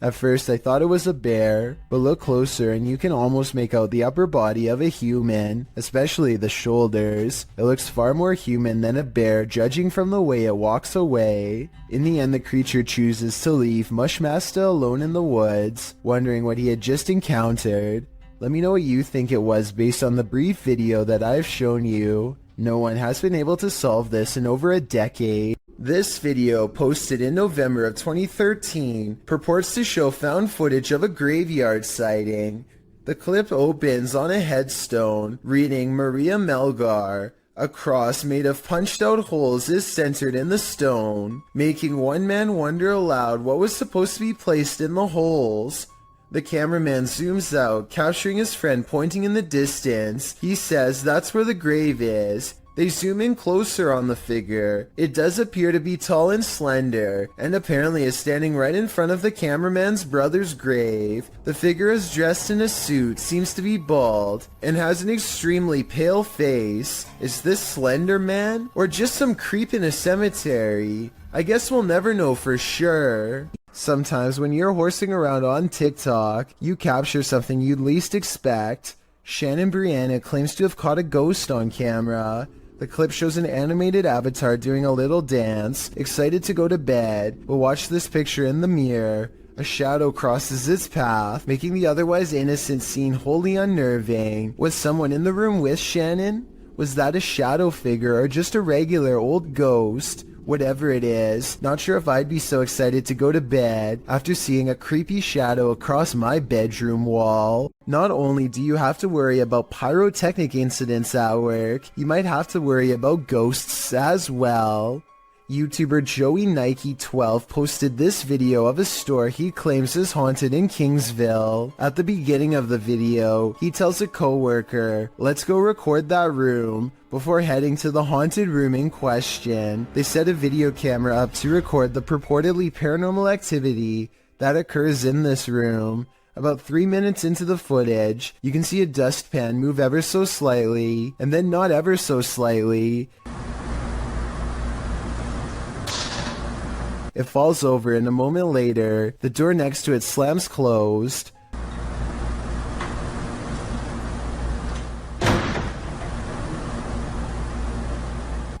At first I thought it was a bear, but look closer and you can almost make out the upper body of a human, especially the shoulders. It looks far more human than a bear judging from the way it walks away. In the end the creature chooses to leave Mushmaster alone in the woods, wondering what he had just encountered. Let me know what you think it was based on the brief video that I've shown you. No one has been able to solve this in over a decade. This video, posted in November of 2013, purports to show found footage of a graveyard sighting. The clip opens on a headstone reading Maria Melgar. A cross made of punched out holes is centered in the stone, making one man wonder aloud what was supposed to be placed in the holes. The cameraman zooms out, capturing his friend pointing in the distance. He says that's where the grave is. They zoom in closer on the figure. It does appear to be tall and slender, and apparently is standing right in front of the cameraman's brother's grave. The figure is dressed in a suit, seems to be bald, and has an extremely pale face. Is this Slender Man? Or just some creep in a cemetery? I guess we'll never know for sure. Sometimes when you're horsing around on TikTok, you capture something you'd least expect. Shannon Brianna claims to have caught a ghost on camera. The clip shows an animated avatar doing a little dance, excited to go to bed, but watch this picture in the mirror. A shadow crosses its path, making the otherwise innocent scene wholly unnerving. Was someone in the room with Shannon? Was that a shadow figure or just a regular old ghost? Whatever it is, not sure if I'd be so excited to go to bed after seeing a creepy shadow across my bedroom wall. Not only do you have to worry about pyrotechnic incidents at work, you might have to worry about ghosts as well. YouTuber Joey Nike 12 posted this video of a store he claims is haunted in Kingsville. At the beginning of the video, he tells a coworker, "Let's go record that room," before heading to the haunted room in question. They set a video camera up to record the purportedly paranormal activity that occurs in this room. About 3 minutes into the footage, you can see a dustpan move ever so slightly, and then not ever so slightly. It falls over and a moment later, the door next to it slams closed.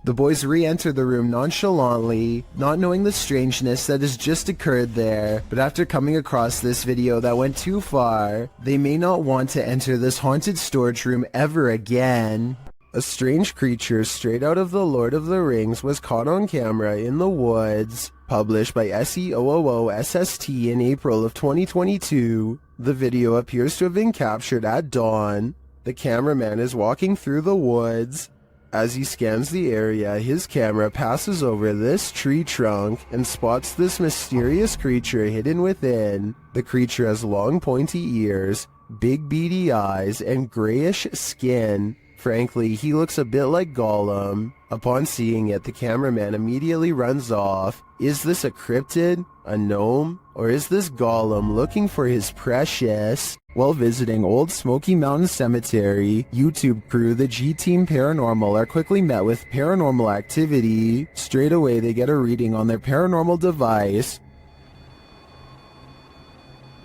The boys re-enter the room nonchalantly, not knowing the strangeness that has just occurred there, but after coming across this video that went too far, they may not want to enter this haunted storage room ever again. A strange creature straight out of The Lord of the Rings was caught on camera in the woods. Published by SEOOOSST in April of 2022, the video appears to have been captured at dawn. The cameraman is walking through the woods. As he scans the area, his camera passes over this tree trunk and spots this mysterious creature hidden within. The creature has long pointy ears, big beady eyes, and grayish skin. Frankly, he looks a bit like Gollum. Upon seeing it, the cameraman immediately runs off. Is this a cryptid, a gnome, or is this Gollum looking for his precious? While visiting Old Smoky Mountain Cemetery, YouTube crew the G-Team Paranormal are quickly met with paranormal activity. Straight away they get a reading on their paranormal device.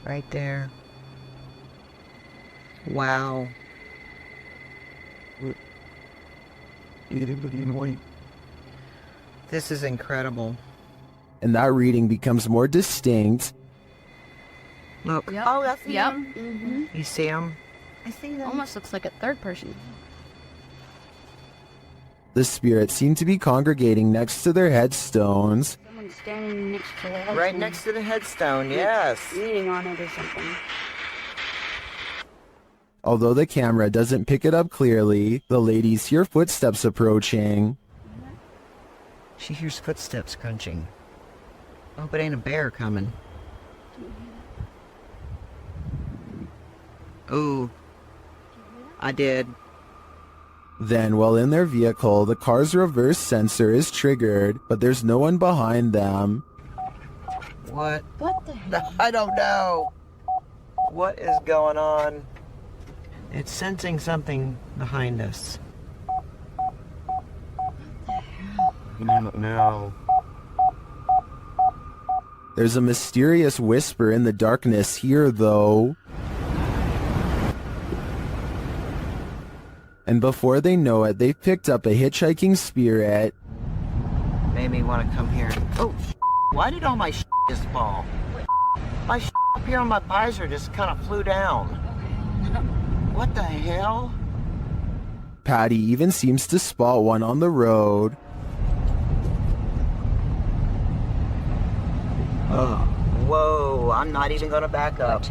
Right there. Wow. This is incredible. And that reading becomes more distinct. Look. Yep. Oh, that's Yep. him. Mm-hmm. You see him? I see them. Almost looks like a third person. The spirits seem to be congregating next to their headstones. Someone's standing next to the headstone. Right next to the headstone, yes. Leaning on it or something. Although the camera doesn't pick it up clearly, the ladies hear footsteps approaching. She hears footsteps crunching. I hope it ain't a bear coming. Ooh. I did. Then, while in their vehicle, the car's reverse sensor is triggered, but there's no one behind them. What? What the hell? I don't know. What is going on? It's sensing something behind us. No. There's a mysterious whisper in the darkness here, though. And before they know it, they've picked up a hitchhiking spirit. Made me want to come here. Oh, why did all my just fall? My up here on my visor just kind of flew down. What the hell? Patty even seems to spot one on the road. Whoa, I'm not even going to back up.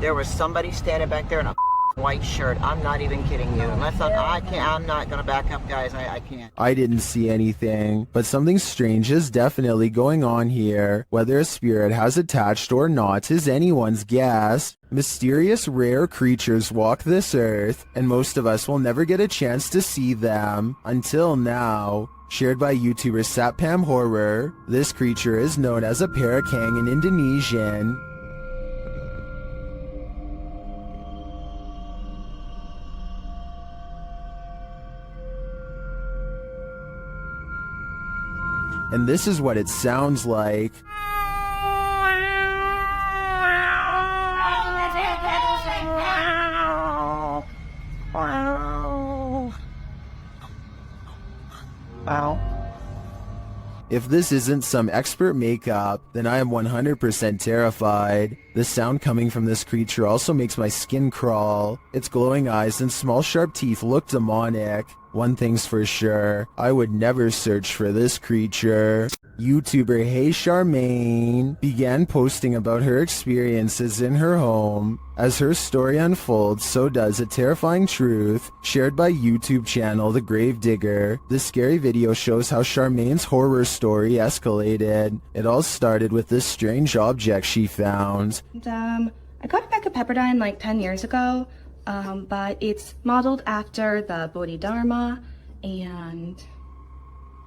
There was somebody standing back there in a white shirt. I'm not even kidding you. Unless I'm not going to back up, guys. I can't. I didn't see anything, but something strange is definitely going on here. Whether a spirit has attached or not is anyone's guess. Mysterious rare creatures walk this earth, and most of us will never get a chance to see them. Until now. Shared by YouTuber Satpam Horror, this creature is known as a parakang in Indonesian. And this is what it sounds like. Ow. If this isn't some expert makeup, then I am 100% terrified. The sound coming from this creature also makes my skin crawl. Its glowing eyes and small sharp teeth look demonic. One thing's for sure, I would never search for this creature. YouTuber Hey Charmaine began posting about her experiences in her home. As her story unfolds, so does a terrifying truth shared by YouTube channel The Gravedigger. This scary video shows how Charmaine's horror story escalated. It all started with this strange object she found. I got a pack of Pepperdine like 10 years ago, but it's modeled after the Bodhidharma, and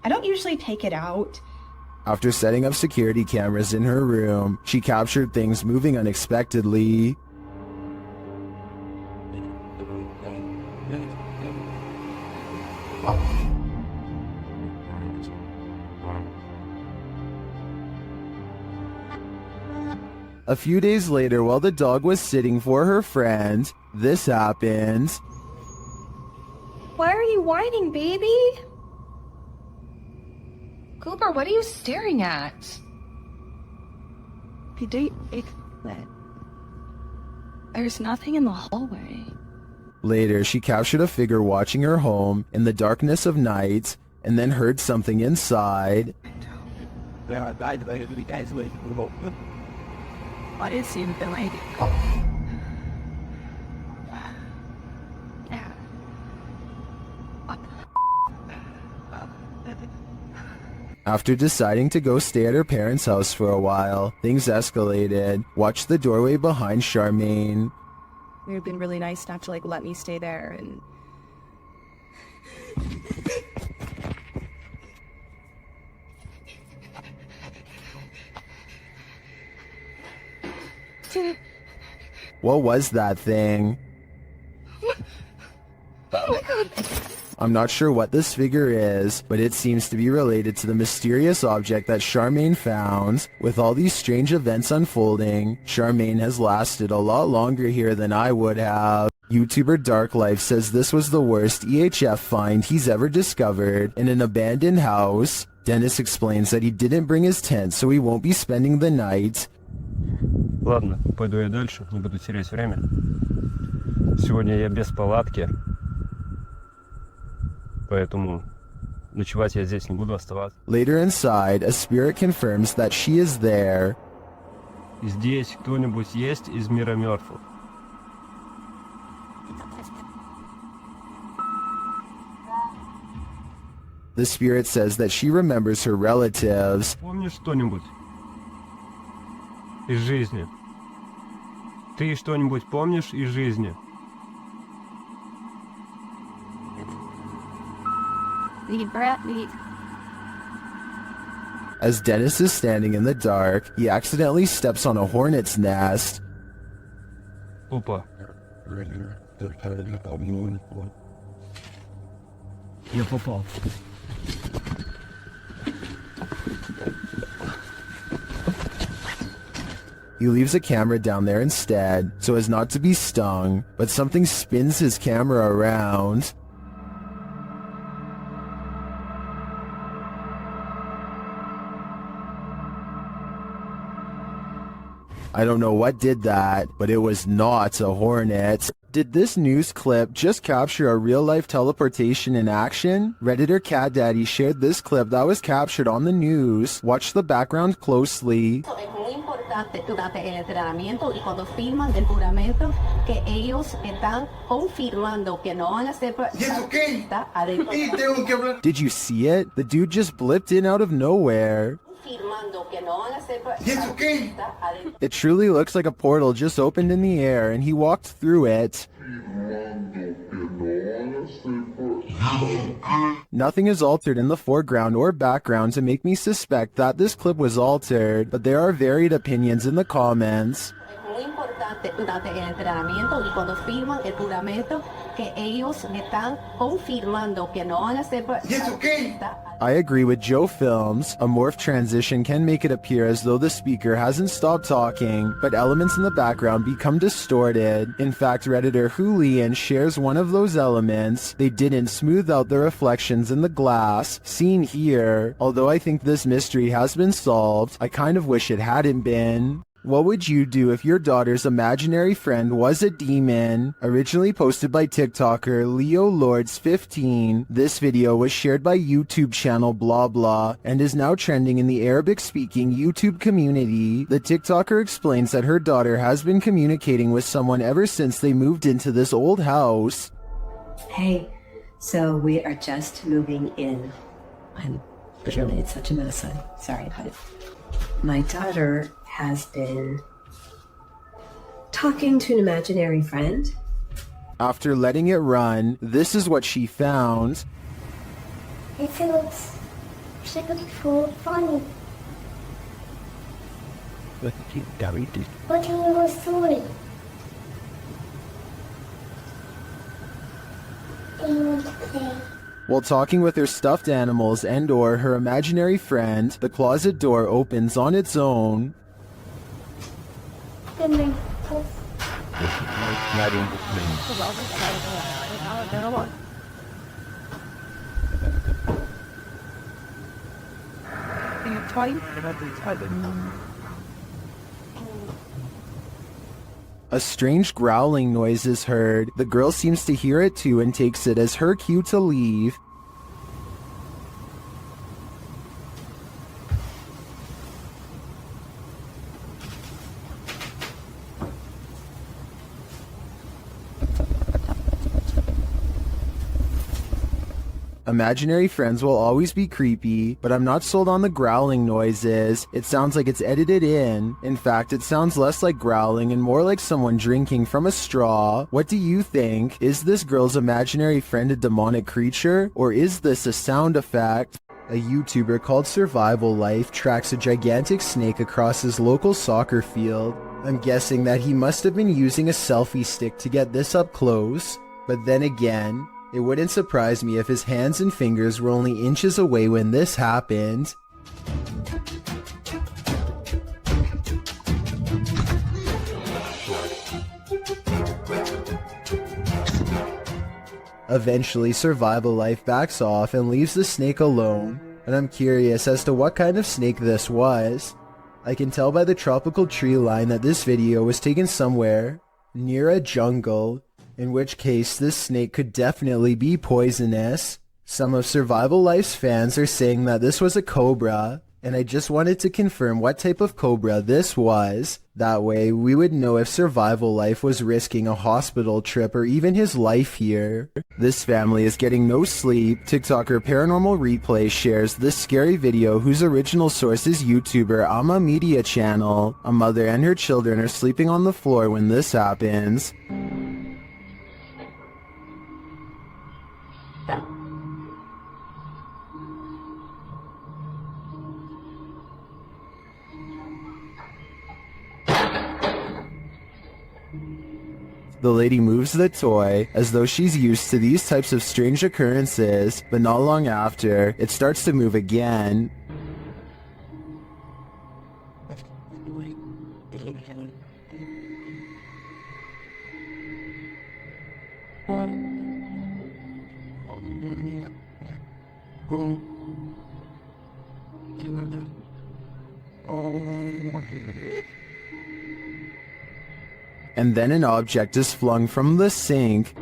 I don't usually take it out. After setting up security cameras in her room, she captured things moving unexpectedly. A few days later, while the dog was sitting for her friend, this happened. Why are you whining, baby? Cooper, what are you staring at? There's nothing in the hallway. Later, she captured a figure watching her home in the darkness of night, and then heard something inside. What is he doing? After deciding to go stay at her parents' house for a while, things escalated. Watch the doorway behind Charmaine. It would have been really nice not to let me stay there and... What was that thing? Oh my god. I'm not sure what this figure is, but it seems to be related to the mysterious object that Charmaine found. With all these strange events unfolding, Charmaine has lasted a lot longer here than I would have. YouTuber Dark Life says this was the worst EHF find he's ever discovered in an abandoned house. Dennis explains that he didn't bring his tent, so he won't be spending the night. Ладно, пойду я дальше, не буду терять время. Сегодня я без палатки, поэтому ночевать я здесь не буду оставаться. Later inside, a spirit confirms that she is there. Здесь кто-нибудь есть из мира мертвых? The spirit says that she remembers her relatives. Помнишь что-нибудь из жизни? Ты что-нибудь помнишь из жизни? As Dennis is standing in the dark, he accidentally steps on a hornet's nest. Опа. Я попал. He leaves a camera down there instead, so as not to be stung, but something spins his camera around. I don't know what did that, but it was not a hornet. Did this news clip just capture a real-life teleportation in action? Redditor Cat Daddy shared this clip that was captured on the news. Watch the background closely. Es muy importante durante el entrenamiento y cuando firman el juramento que ellos están confirmando que no van a ser... Did you see it? The dude just blipped in out of nowhere. It truly looks like a portal just opened in the air and he walked through it. Nothing is altered in the foreground or background to make me suspect that this clip was altered, but there are varied opinions in the comments. Muy importante durante el entrenamiento y cuando firman el juramento que ellos están confirmando que no van a ser... I agree with Joe Films. A morph transition can make it appear as though the speaker hasn't stopped talking, but elements in the background become distorted. In fact, Redditor Hulian shares one of those elements. They didn't smooth out the reflections in the glass, seen here. Although I think this mystery has been solved, I kind of wish it hadn't been. What would you do if your daughter's imaginary friend was a demon? Originally posted by TikToker Leo Lords 15, this video was shared by YouTube channel Blah Blah and is now trending in the Arabic-speaking YouTube community. The TikToker explains that her daughter has been communicating with someone ever since they moved into this old house. Hey, so we are just moving in. I'm literally, it's such a mess. I'm sorry about it. My daughter has been talking to an imaginary friend. After letting it run, this is what she found. It feels so funny. What do you want story? Do you want to play? While talking with her stuffed animals and or her imaginary friend, the closet door opens on its own. A strange growling noise is heard. The girl seems to hear it too and takes it as her cue to leave. Imaginary friends will always be creepy, but I'm not sold on the growling noises. It sounds like it's edited in. In fact, it sounds less like growling and more like someone drinking from a straw. What do you think? Is this girl's imaginary friend a demonic creature, or is this a sound effect? A YouTuber called Survival Life tracks a gigantic snake across his local soccer field. I'm guessing that he must have been using a selfie stick to get this up close, but then again, it wouldn't surprise me if his hands and fingers were only inches away when this happened. Eventually, Survival Life backs off and leaves the snake alone, and I'm curious as to what kind of snake this was. I can tell by the tropical tree line that this video was taken somewhere near a jungle, in which case this snake could definitely be poisonous. Some of Survival Life's fans are saying that this was a cobra, and I just wanted to confirm what type of cobra this was. That way, we would know if Survival Life was risking a hospital trip or even his life here. This family is getting no sleep. TikToker Paranormal Replay shares this scary video whose original source is YouTuber Ama Media Channel. A mother and her children are sleeping on the floor when this happens. The lady moves the toy as though she's used to these types of strange occurrences, but not long after, it starts to move again. And then an object is flung from the sink.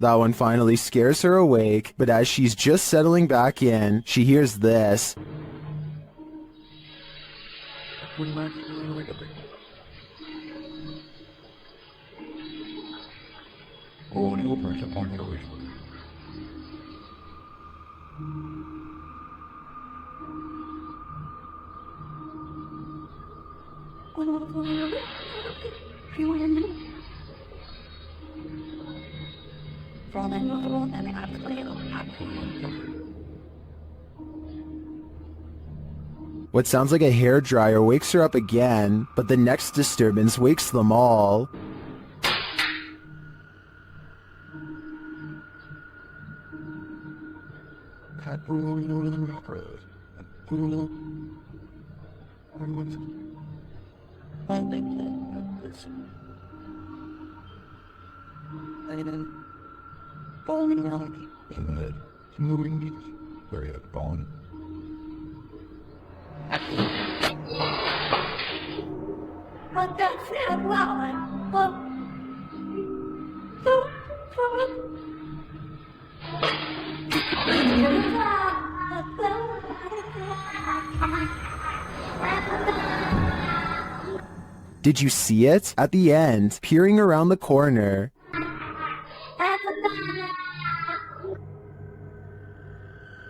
That one finally scares her awake, but as she's just settling back in, she hears this. What sounds like a hairdryer wakes her up again, but the next disturbance wakes them all. Did you see it? At the end, peering around the corner.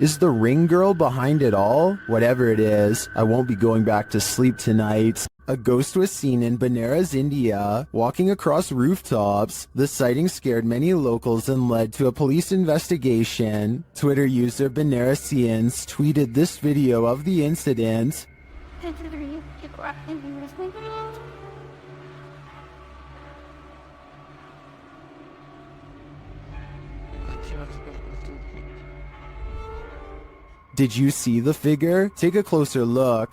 Is the ring girl behind it all? Whatever it is, I won't be going back to sleep tonight. A ghost was seen in Benares, India, walking across rooftops. The sighting scared many locals and led to a police investigation. Twitter user Benaresians tweeted this video of the incident. Did you see the figure? Take a closer look.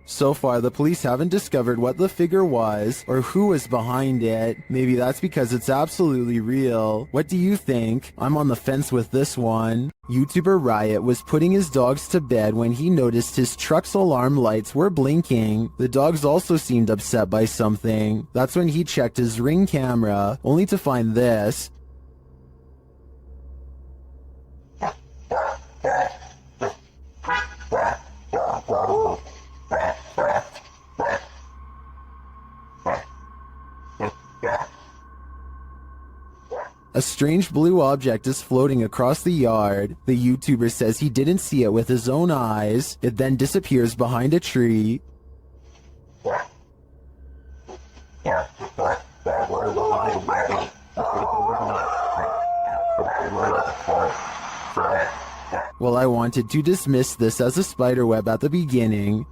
So far, the police haven't discovered what the figure was or who was behind it. Maybe that's because it's absolutely real. What do you think? I'm on the fence with this one. YouTuber Riot was putting his dogs to bed when he noticed his truck's alarm lights were blinking. The dogs also seemed upset by something. That's when he checked his Ring camera, only to find this. A strange blue object is floating across the yard. The YouTuber says he didn't see it with his own eyes. It then disappears behind a tree. Well, I wanted to dismiss this as a spiderweb at the beginning.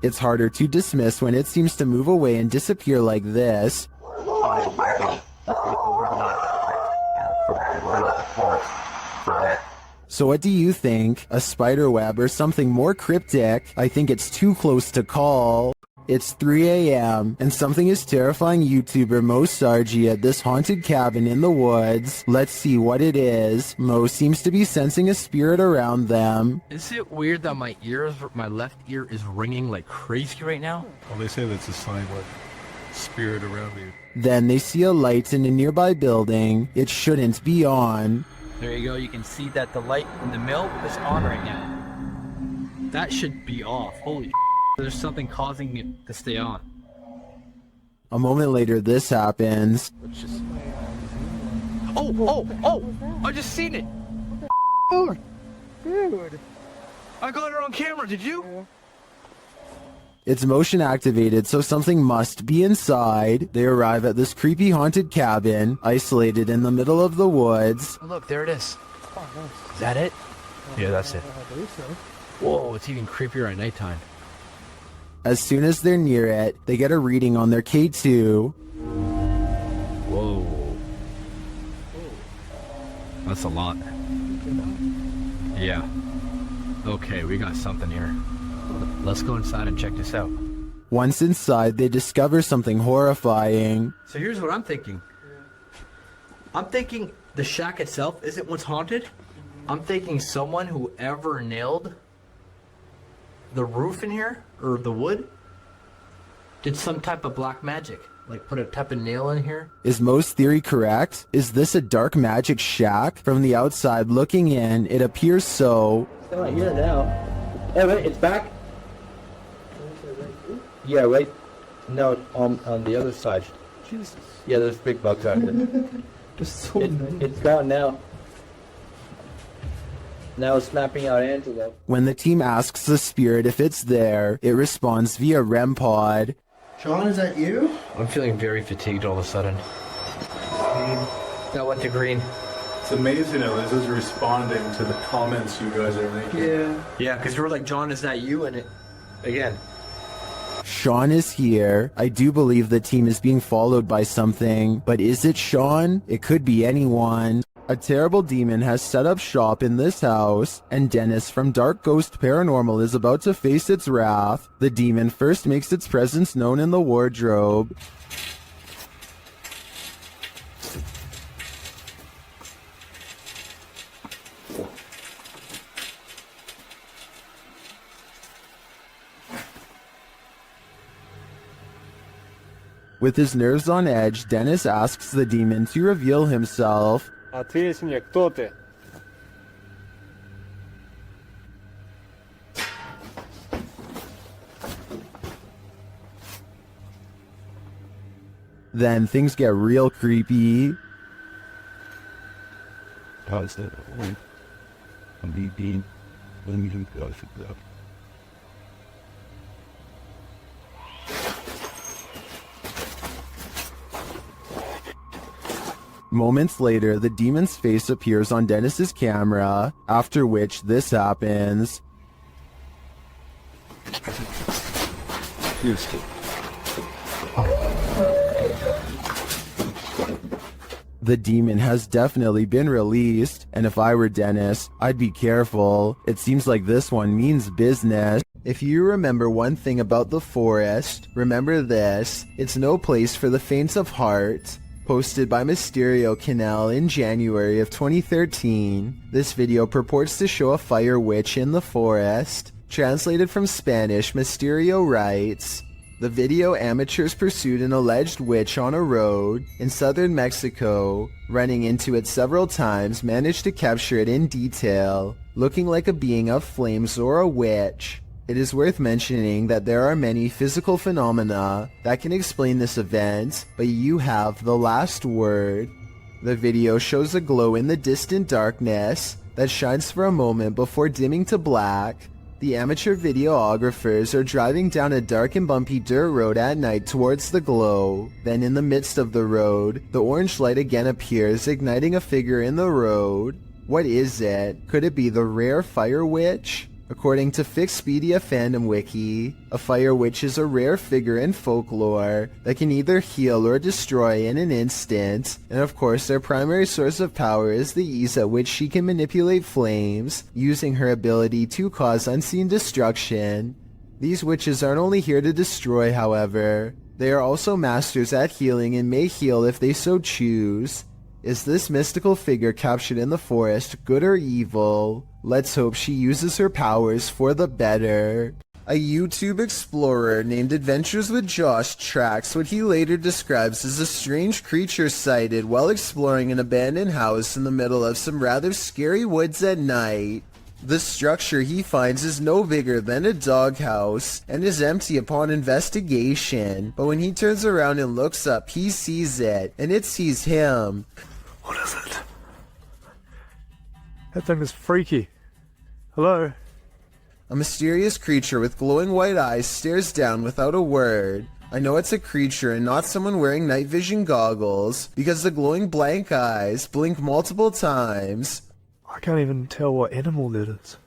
It's harder to dismiss when it seems to move away and disappear like this. So what do you think? A spider web or something more cryptic? I think it's too close to call. It's 3 a.m. and something is terrifying YouTuber Mo Sargi at this haunted cabin in the woods. Let's see what it is. Mo seems to be sensing a spirit around them. Is it weird that my left ear is ringing like crazy right now? Well, they say that's a sign like spirit around you. Then they see a light in a nearby building. It shouldn't be on. There you go, you can see that the light in the mill is on right now. That should be off. Holy there's something causing it to stay on. A moment later, this happens. Oh! I just seen it! Dude! I got it on camera, did you? It's motion activated, so something must be inside. They arrive at this creepy haunted cabin, isolated in the middle of the woods. Oh, look, there it is. Is that it? Yeah, that's it. Whoa, it's even creepier at nighttime. As soon as they're near it, they get a reading on their K2. Whoa. That's a lot. Yeah. Okay, we got something here. Let's go inside and check this out. Once inside, they discover something horrifying. So here's what I'm thinking. I'm thinking the shack itself isn't what's haunted. I'm thinking someone who ever nailed the roof in here, or the wood, did some type of black magic. Like put a type of nail in here. Is Mo's theory correct? Is this a dark magic shack? From the outside looking in, it appears so. It's not here now. Hey, wait, it's back? Yeah, right. No, on the other side. Jesus. Yeah, there's big bugs out there. There's so many. It's gone now. Now it's snapping out antelope. When the team asks the spirit if it's there, it responds via REM pod. Sean, is that you? I'm feeling very fatigued all of a sudden. That went to green. It's amazing how this is responding to the comments you guys are making. Yeah. Yeah, because you were like, John, is that you? And it, again. Sean is here. I do believe the team is being followed by something, but is it Sean? It could be anyone. A terrible demon has set up shop in this house, and Dennis from Dark Ghost Paranormal is about to face its wrath. The demon first makes its presence known in the wardrobe. With his nerves on edge, Dennis asks the demon to reveal himself. Ответь мне, кто ты? Then things get real creepy. How's that? I'm eating. Let me go for that. Moments later, the demon's face appears on Dennis's camera, after which this happens. The demon has definitely been released, and if I were Dennis, I'd be careful. It seems like this one means business. If you remember one thing about the forest, remember this: it's no place for the faint of heart. Posted by Mysterio Canal in January of 2013, this video purports to show a fire witch in the forest. Translated from Spanish, Mysterio writes, the video amateurs pursued an alleged witch on a road in southern Mexico, running into it several times, managed to capture it in detail, looking like a being of flames or a witch. It is worth mentioning that there are many physical phenomena that can explain this event, but you have the last word. The video shows a glow in the distant darkness that shines for a moment before dimming to black. The amateur videographers are driving down a dark and bumpy dirt road at night towards the glow. Then in the midst of the road, the orange light again appears, igniting a figure in the road. What is it? Could it be the rare fire witch? According to Fixpedia Fandom Wiki, a fire witch is a rare figure in folklore that can either heal or destroy in an instant, and of course their primary source of power is the ease at which she can manipulate flames, using her ability to cause unseen destruction. These witches aren't only here to destroy, however. They are also masters at healing and may heal if they so choose. Is this mystical figure captured in the forest good or evil? Let's hope she uses her powers for the better. A YouTube explorer named Adventures with Josh tracks what he later describes as a strange creature sighted while exploring an abandoned house in the middle of some rather scary woods at night. The structure he finds is no bigger than a doghouse and is empty upon investigation, but when he turns around and looks up, he sees it, and it sees him. What is it? That thing is freaky. Hello? A mysterious creature with glowing white eyes stares down without a word. I know it's a creature and not someone wearing night vision goggles, because the glowing blank eyes blink multiple times. I can't even tell what animal it is.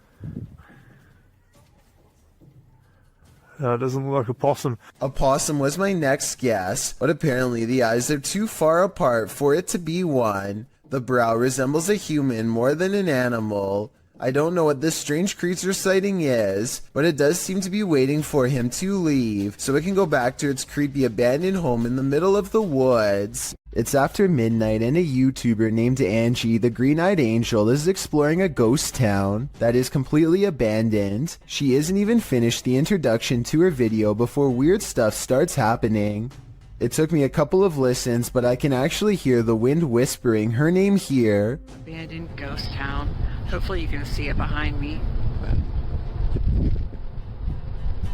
It doesn't look like a possum. A possum was my next guess, but apparently the eyes are too far apart for it to be one. The brow resembles a human more than an animal. I don't know what this strange creature sighting is, but it does seem to be waiting for him to leave, so it can go back to its creepy abandoned home in the middle of the woods. It's after midnight and a YouTuber named Angie, the Green-Eyed Angel, is exploring a ghost town that is completely abandoned. She isn't even finished the introduction to her video before weird stuff starts happening. It took me a couple of listens, but I can actually hear the wind whispering her name here. Abandoned ghost town. Hopefully you can see it behind me.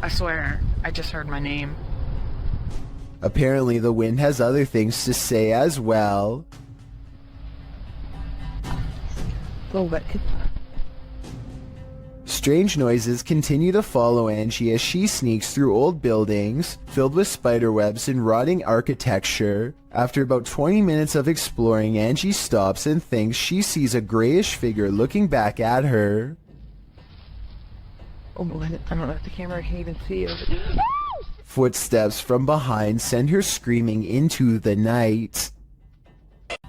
I swear, I just heard my name. Apparently the wind has other things to say as well. Strange noises continue to follow Angie as she sneaks through old buildings filled with spiderwebs and rotting architecture. After about 20 minutes of exploring, Angie stops and thinks she sees a grayish figure looking back at her. Oh, I don't know if the camera can even see it. Footsteps from behind send her screaming into the night.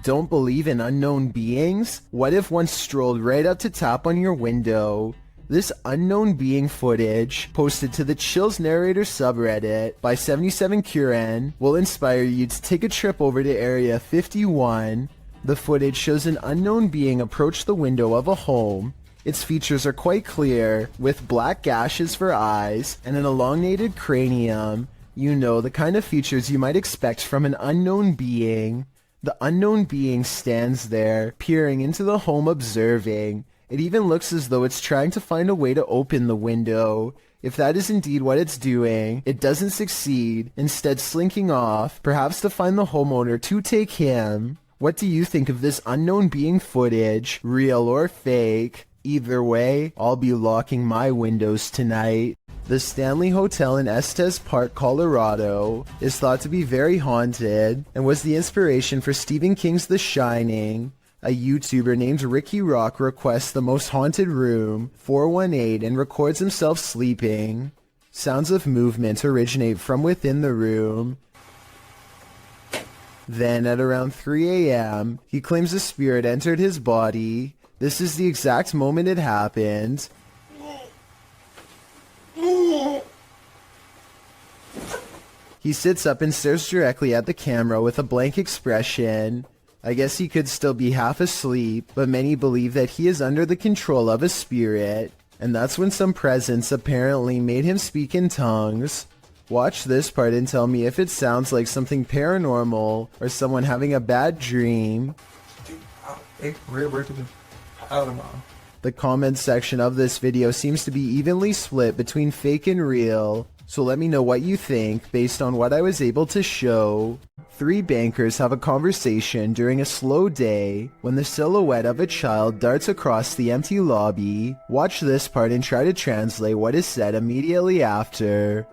Don't believe in unknown beings? What if one strolled right up to tap on your window? This unknown being footage, posted to the Chills Narrator subreddit by 77Kuren, will inspire you to take a trip over to Area 51. The footage shows an unknown being approach the window of a home. Its features are quite clear, with black gashes for eyes and an elongated cranium. You know, the kind of features you might expect from an unknown being. The unknown being stands there, peering into the home, observing. It even looks as though it's trying to find a way to open the window. If that is indeed what it's doing, it doesn't succeed, instead slinking off, perhaps to find the homeowner to take him. What do you think of this unknown being footage, real or fake? Either way, I'll be locking my windows tonight. The Stanley Hotel in Estes Park, Colorado, is thought to be very haunted and was the inspiration for Stephen King's The Shining. A YouTuber named Ricky Rock requests the most haunted room, 418, and records himself sleeping. Sounds of movement originate from within the room. Then, at around 3 a.m., he claims a spirit entered his body. This is the exact moment it happened. He sits up and stares directly at the camera with a blank expression. I guess he could still be half asleep, but many believe that he is under the control of a spirit. And that's when some presence apparently made him speak in tongues. Watch this part and tell me if it sounds like something paranormal or someone having a bad dream. The comment section of this video seems to be evenly split between fake and real, so let me know what you think based on what I was able to show. 3 bankers have a conversation during a slow day when the silhouette of a child darts across the empty lobby. Watch this part and try to translate what is said immediately after.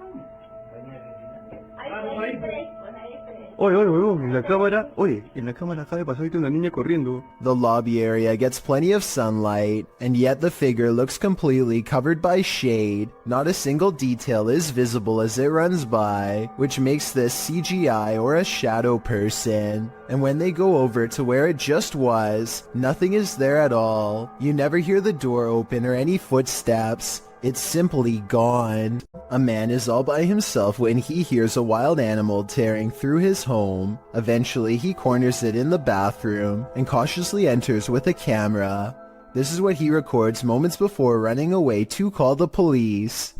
Oye, oye, oye, en la cámara, oye, en la cámara acaba de pasar ahorita una niña corriendo. The lobby area gets plenty of sunlight, and yet the figure looks completely covered by shade. Not a single detail is visible as it runs by, which makes this CGI or a shadow person. And when they go over to where it just was, nothing is there at all. You never hear the door open or any footsteps. It's simply gone. A man is all by himself when he hears a wild animal tearing through his home. Eventually, he corners it in the bathroom and cautiously enters with a camera. This is what he records moments before running away to call the police.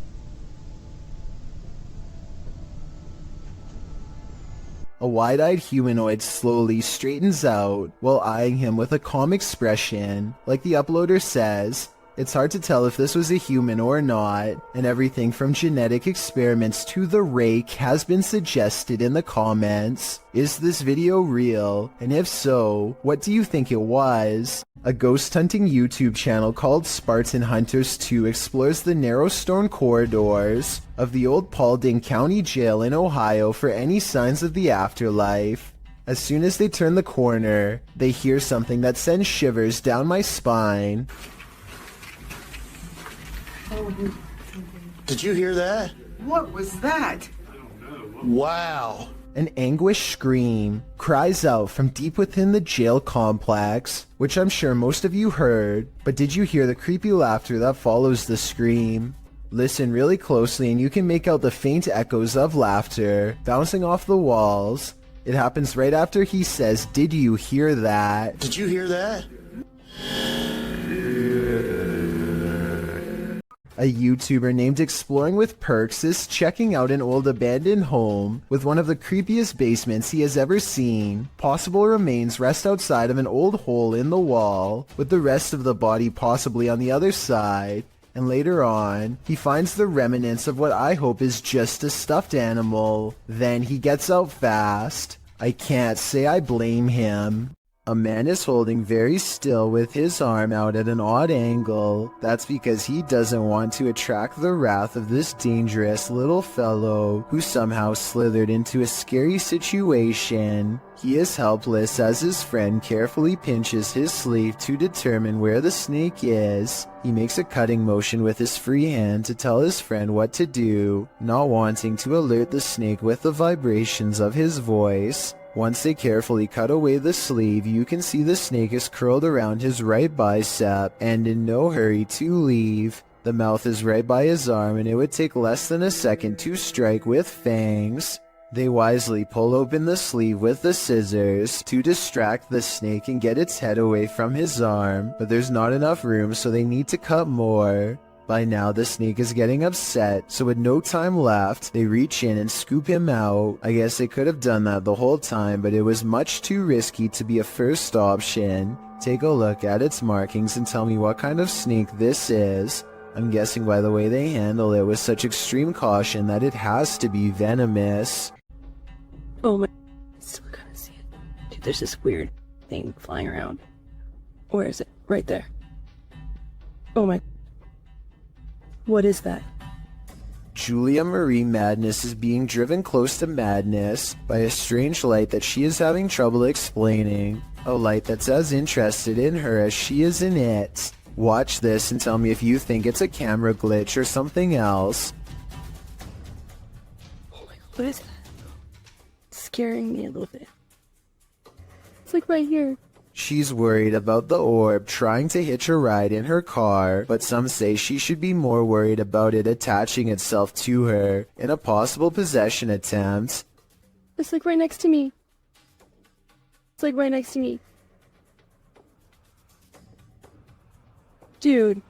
A wide-eyed humanoid slowly straightens out while eyeing him with a calm expression. Like the uploader says, it's hard to tell if this was a human or not, and everything from genetic experiments to the rake has been suggested in the comments. Is this video real? And if so, what do you think it was? A ghost hunting YouTube channel called Spartan Hunters 2 explores the narrow stone corridors of the old Paulding County Jail in Ohio for any signs of the afterlife. As soon as they turn the corner, they hear something that sends shivers down my spine. Did you hear that? What was that? Wow. An anguished scream cries out from deep within the jail complex, which I'm sure most of you heard, but did you hear the creepy laughter that follows the scream? Listen really closely and you can make out the faint echoes of laughter bouncing off the walls. It happens right after he says, "Did you hear that?" Did you hear that? A YouTuber named Exploring with Perks is checking out an old abandoned home with one of the creepiest basements he has ever seen. Possible remains rest outside of an old hole in the wall, with the rest of the body possibly on the other side. And later on, he finds the remnants of what I hope is just a stuffed animal. Then he gets out fast. I can't say I blame him. A man is holding very still with his arm out at an odd angle. That's because he doesn't want to attract the wrath of this dangerous little fellow who somehow slithered into a scary situation. He is helpless as his friend carefully pinches his sleeve to determine where the snake is. He makes a cutting motion with his free hand to tell his friend what to do, not wanting to alert the snake with the vibrations of his voice. Once they carefully cut away the sleeve, you can see the snake is curled around his right bicep and in no hurry to leave. The mouth is right by his arm and it would take less than a second to strike with fangs. They wisely pull open the sleeve with the scissors to distract the snake and get its head away from his arm, but there's not enough room so they need to cut more. By now, the snake is getting upset, so with no time left, they reach in and scoop him out. I guess they could have done that the whole time, but it was much too risky to be a first option. Take a look at its markings and tell me what kind of snake this is. I'm guessing by the way they handle it with such extreme caution that it has to be venomous. Oh my, I still gotta see it. Dude, there's this weird thing flying around. Where is it? Right there. Oh my. What is that? Julia Marie Madness is being driven close to madness by a strange light that she is having trouble explaining. A light that's as interested in her as she is in it. Watch this and tell me if you think it's a camera glitch or something else. Oh my god, what is that? It's scaring me a little bit. It's like right here. She's worried about the orb trying to hitch a ride in her car, but some say she should be more worried about it attaching itself to her in a possible possession attempt. It's like right next to me. It's like right next to me. Dude.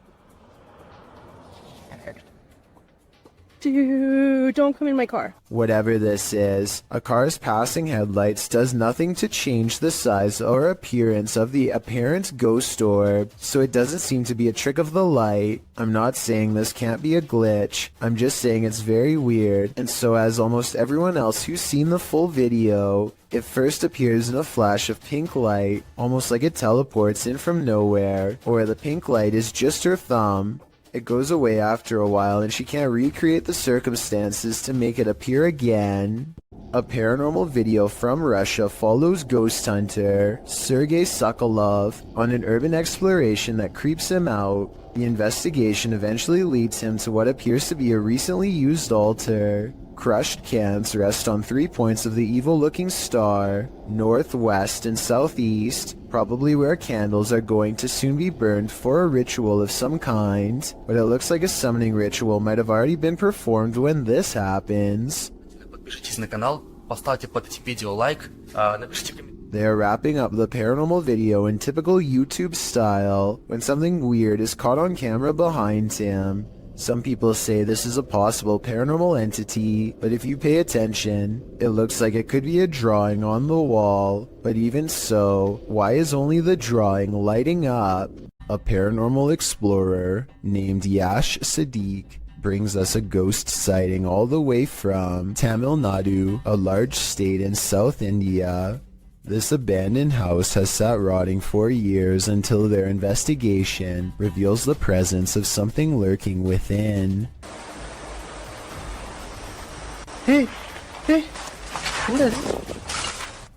Dude, don't come in my car. Whatever this is, a car's passing headlights does nothing to change the size or appearance of the apparent ghost orb, so it doesn't seem to be a trick of the light. I'm not saying this can't be a glitch, I'm just saying it's very weird, and so as almost everyone else who's seen the full video, it first appears in a flash of pink light, almost like it teleports in from nowhere, or the pink light is just her thumb. It goes away after a while and she can't recreate the circumstances to make it appear again. A paranormal video from Russia follows ghost hunter Sergei Sokolov on an urban exploration that creeps him out. The investigation eventually leads him to what appears to be a recently used altar. Crushed cans rest on 3 points of the evil-looking star, north, west, and southeast, probably where candles are going to soon be burned for a ritual of some kind. But it looks like a summoning ritual might have already been performed when this happens. Подпишитесь на канал, поставьте под этим видео лайк, напишите комментарий. They are wrapping up the paranormal video in typical YouTube style when something weird is caught on camera behind him. Some people say this is a possible paranormal entity, but if you pay attention, it looks like it could be a drawing on the wall. But even so, why is only the drawing lighting up? A paranormal explorer named Yash Sadiq brings us a ghost sighting all the way from Tamil Nadu, a large state in South India. This abandoned house has sat rotting for years until their investigation reveals the presence of something lurking within. Hey!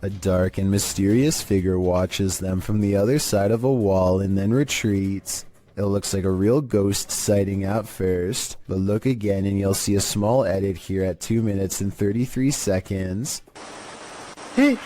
A dark and mysterious figure watches them from the other side of a wall and then retreats. It looks like a real ghost sighting at first, but look again and you'll see a small edit here at 2 minutes and 33 seconds. Hey!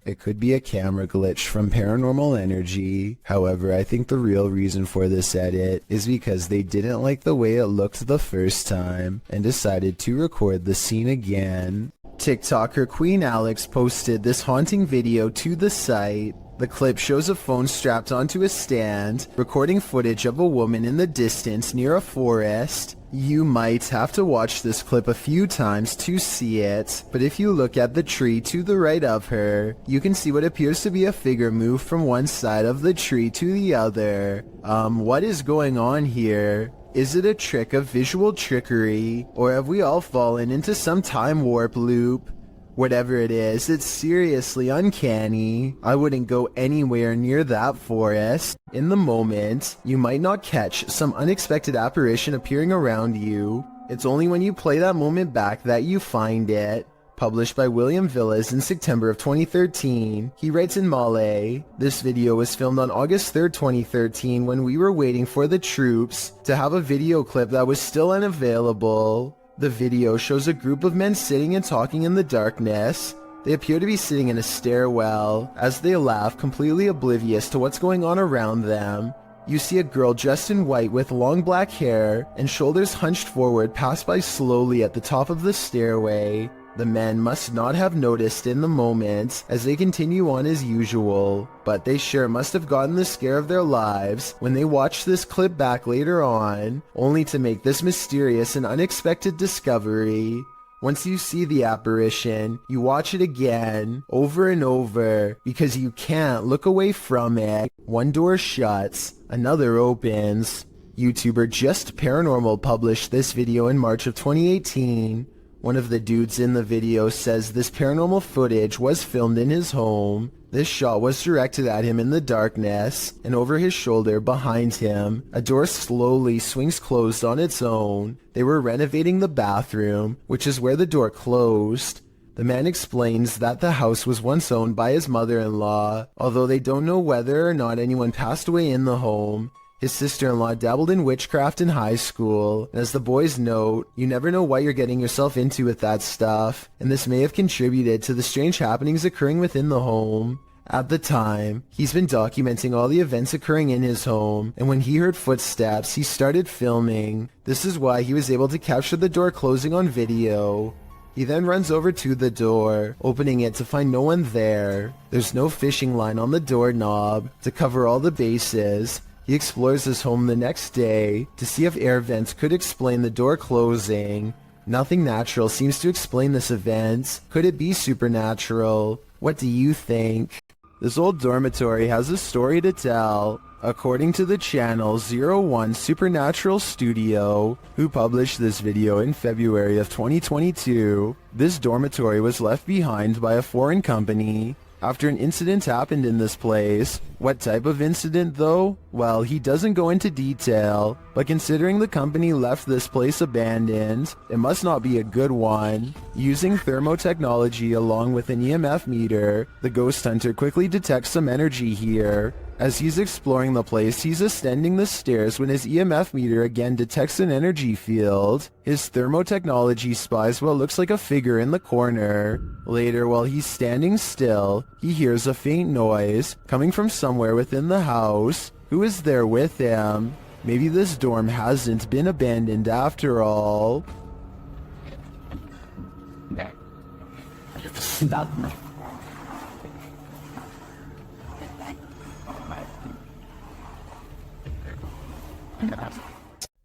It could be a camera glitch from Paranormal Energy. However, I think the real reason for this edit is because they didn't like the way it looked the first time and decided to record the scene again. TikToker Queen Alex posted this haunting video to the site. The clip shows a phone strapped onto a stand, recording footage of a woman in the distance near a forest. You might have to watch this clip a few times to see it, but if you look at the tree to the right of her, you can see what appears to be a figure move from one side of the tree to the other. What is going on here? Is it a trick of visual trickery, or have we all fallen into some time warp loop? Whatever it is, it's seriously uncanny. I wouldn't go anywhere near that forest. In the moment, you might not catch some unexpected apparition appearing around you. It's only when you play that moment back that you find it. Published by William Villas in September of 2013, he writes in Malay, "This video was filmed on August 3rd, 2013 when we were waiting for the troops to have a video clip that was still unavailable. The video shows a group of men sitting and talking in the darkness. They appear to be sitting in a stairwell. As they laugh, completely oblivious to what's going on around them. You see a girl dressed in white with long black hair and shoulders hunched forward pass by slowly at the top of the stairway. The men must not have noticed in the moment as they continue on as usual, but they sure must have gotten the scare of their lives when they watched this clip back later on, only to make this mysterious and unexpected discovery. Once you see the apparition, you watch it again, over and over, because you can't look away from it. One door shuts, another opens." YouTuber Just Paranormal published this video in March of 2018. One of the dudes in the video says this paranormal footage was filmed in his home. This shot was directed at him in the darkness, and over his shoulder behind him, a door slowly swings closed on its own. They were renovating the bathroom, which is where the door closed. The man explains that the house was once owned by his mother-in-law, although they don't know whether or not anyone passed away in the home. His sister-in-law dabbled in witchcraft in high school, and as the boys note, you never know what you're getting yourself into with that stuff, and this may have contributed to the strange happenings occurring within the home. At the time, he's been documenting all the events occurring in his home, and when he heard footsteps, he started filming. This is why he was able to capture the door closing on video. He then runs over to the door, opening it to find no one there. There's no fishing line on the doorknob to cover all the bases. He explores his home the next day to see if air vents could explain the door closing. Nothing natural seems to explain this event. Could it be supernatural? What do you think? This old dormitory has a story to tell. According to the channel 01 Supernatural Studio, who published this video in February of 2022, this dormitory was left behind by a foreign company. after an incident happened in this place. What type of incident though? Well, he doesn't go into detail, but considering the company left this place abandoned, it must not be a good one. Using thermotechnology along with an EMF meter, the ghost hunter quickly detects some energy here. As he's exploring the place, he's ascending the stairs when his EMF meter again detects an energy field. His thermotechnology spies what looks like a figure in the corner. Later, while he's standing still, he hears a faint noise coming from somewhere within the house. Who is there with him? Maybe this dorm hasn't been abandoned after all.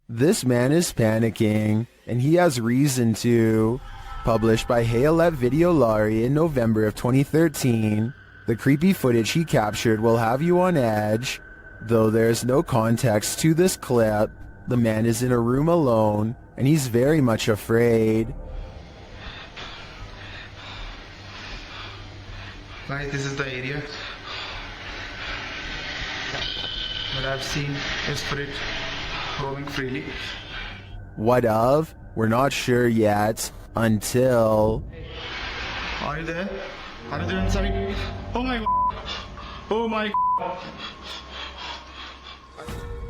This man is panicking, and he has reason to. Published by Hayalet Videolari in November of 2013, the creepy footage he captured will have you on edge. Though there's no context to this clip, the man is in a room alone, and he's very much afraid. Guys, this is the area. But I've seen a spirit roaming freely. What of? We're not sure yet, until... Are you there? Are you there inside? Oh my... Oh my...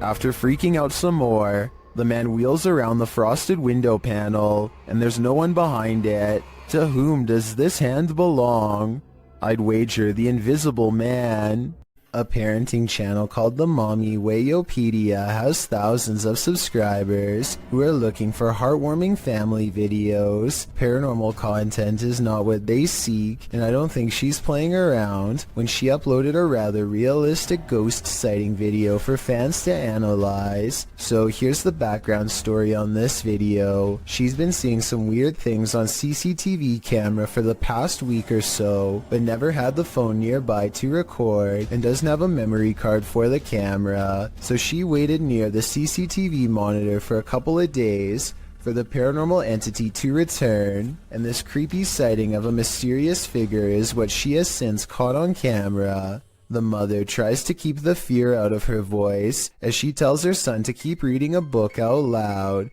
After freaking out some more, the man wheels around the frosted window panel, and there's no one behind it. To whom does this hand belong? I'd wager the Invisible Man. A parenting channel called the Mommy Wayopedia has thousands of subscribers who are looking for heartwarming family videos. Paranormal content is not what they seek, and I don't think she's playing around when she uploaded a rather realistic ghost sighting video for fans to analyze. So here's the background story on this video. She's been seeing some weird things on CCTV camera for the past week or so, but never had the phone nearby to record, and doesn't have a memory card for the camera, so she waited near the CCTV monitor for a couple of days for the paranormal entity to return, and this creepy sighting of a mysterious figure is what she has since caught on camera. The mother tries to keep the fear out of her voice as she tells her son to keep reading a book out loud.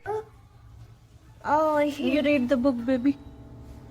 Oh, you read the book, baby.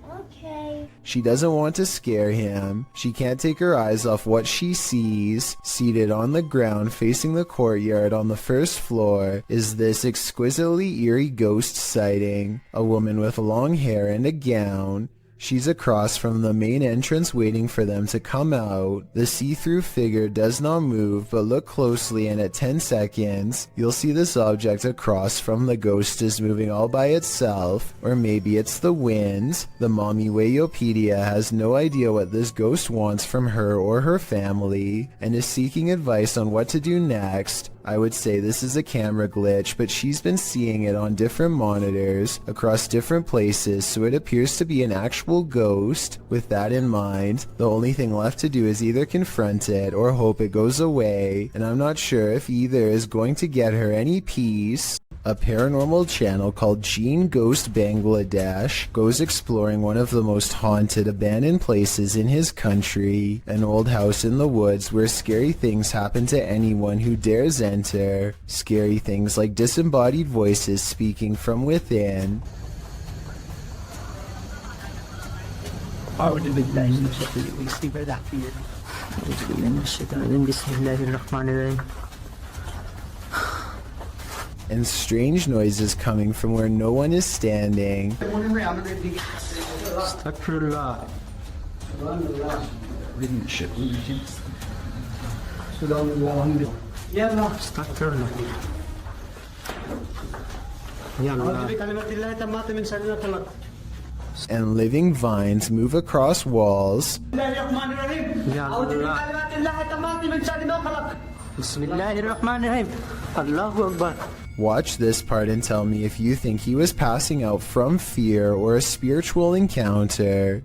Okay. She doesn't want to scare him. She can't take her eyes off what she sees. Seated on the ground facing the courtyard on the first floor is this exquisitely eerie ghost sighting. A woman with long hair and a gown. She's across from the main entrance waiting for them to come out. The see-through figure does not move, but look closely and at 10 seconds, you'll see this object across from the ghost is moving all by itself, or maybe it's the wind. The Mommy Wayopedia has no idea what this ghost wants from her or her family, and is seeking advice on what to do next. I would say this is a camera glitch, but she's been seeing it on different monitors across different places, so it appears to be an actual ghost. With that in mind, the only thing left to do is either confront it or hope it goes away, and I'm not sure if either is going to get her any peace. A paranormal channel called Gene Ghost Bangladesh goes exploring one of the most haunted abandoned places in his country, an old house in the woods where scary things happen to anyone who dares enter. Scary things like disembodied voices speaking from within. And strange noises coming from where no one is standing. And living vines move across walls. Watch this part and tell me if you think he was passing out from fear or a spiritual encounter.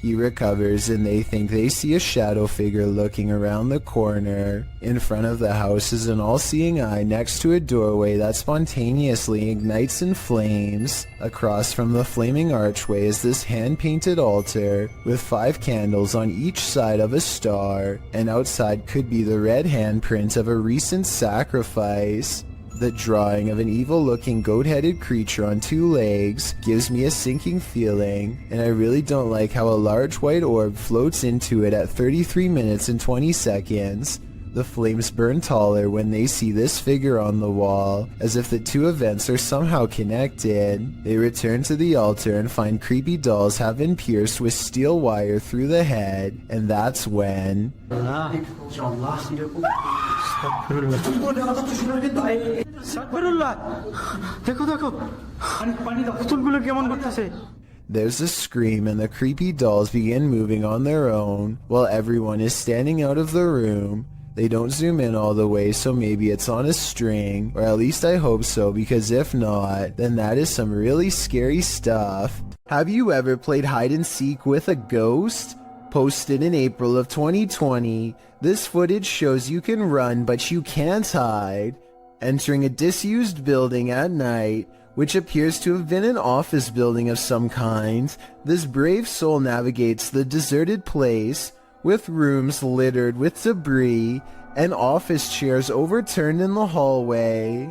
He recovers and they think they see a shadow figure looking around the corner. In front of the house is an all-seeing eye next to a doorway that spontaneously ignites in flames. Across from the flaming archway is this hand-painted altar with 5 candles on each side of a star, and outside could be the red handprint of a recent sacrifice. The drawing of an evil-looking goat-headed creature on 2 legs gives me a sinking feeling, and I really don't like how a large white orb floats into it at 33 minutes and 20 seconds. The flames burn taller when they see this figure on the wall, as if the 2 events are somehow connected. They return to the altar and find creepy dolls have been pierced with steel wire through the head, and that's when... There's a scream and the creepy dolls begin moving on their own, while everyone is standing out of the room. They don't zoom in all the way, so maybe it's on a string, or at least I hope so, because if not, then that is some really scary stuff. Have you ever played hide and seek with a ghost? Posted in April of 2020, this footage shows you can run but you can't hide. Entering a disused building at night, which appears to have been an office building of some kind, this brave soul navigates the deserted place, with rooms littered with debris and office chairs overturned in the hallway.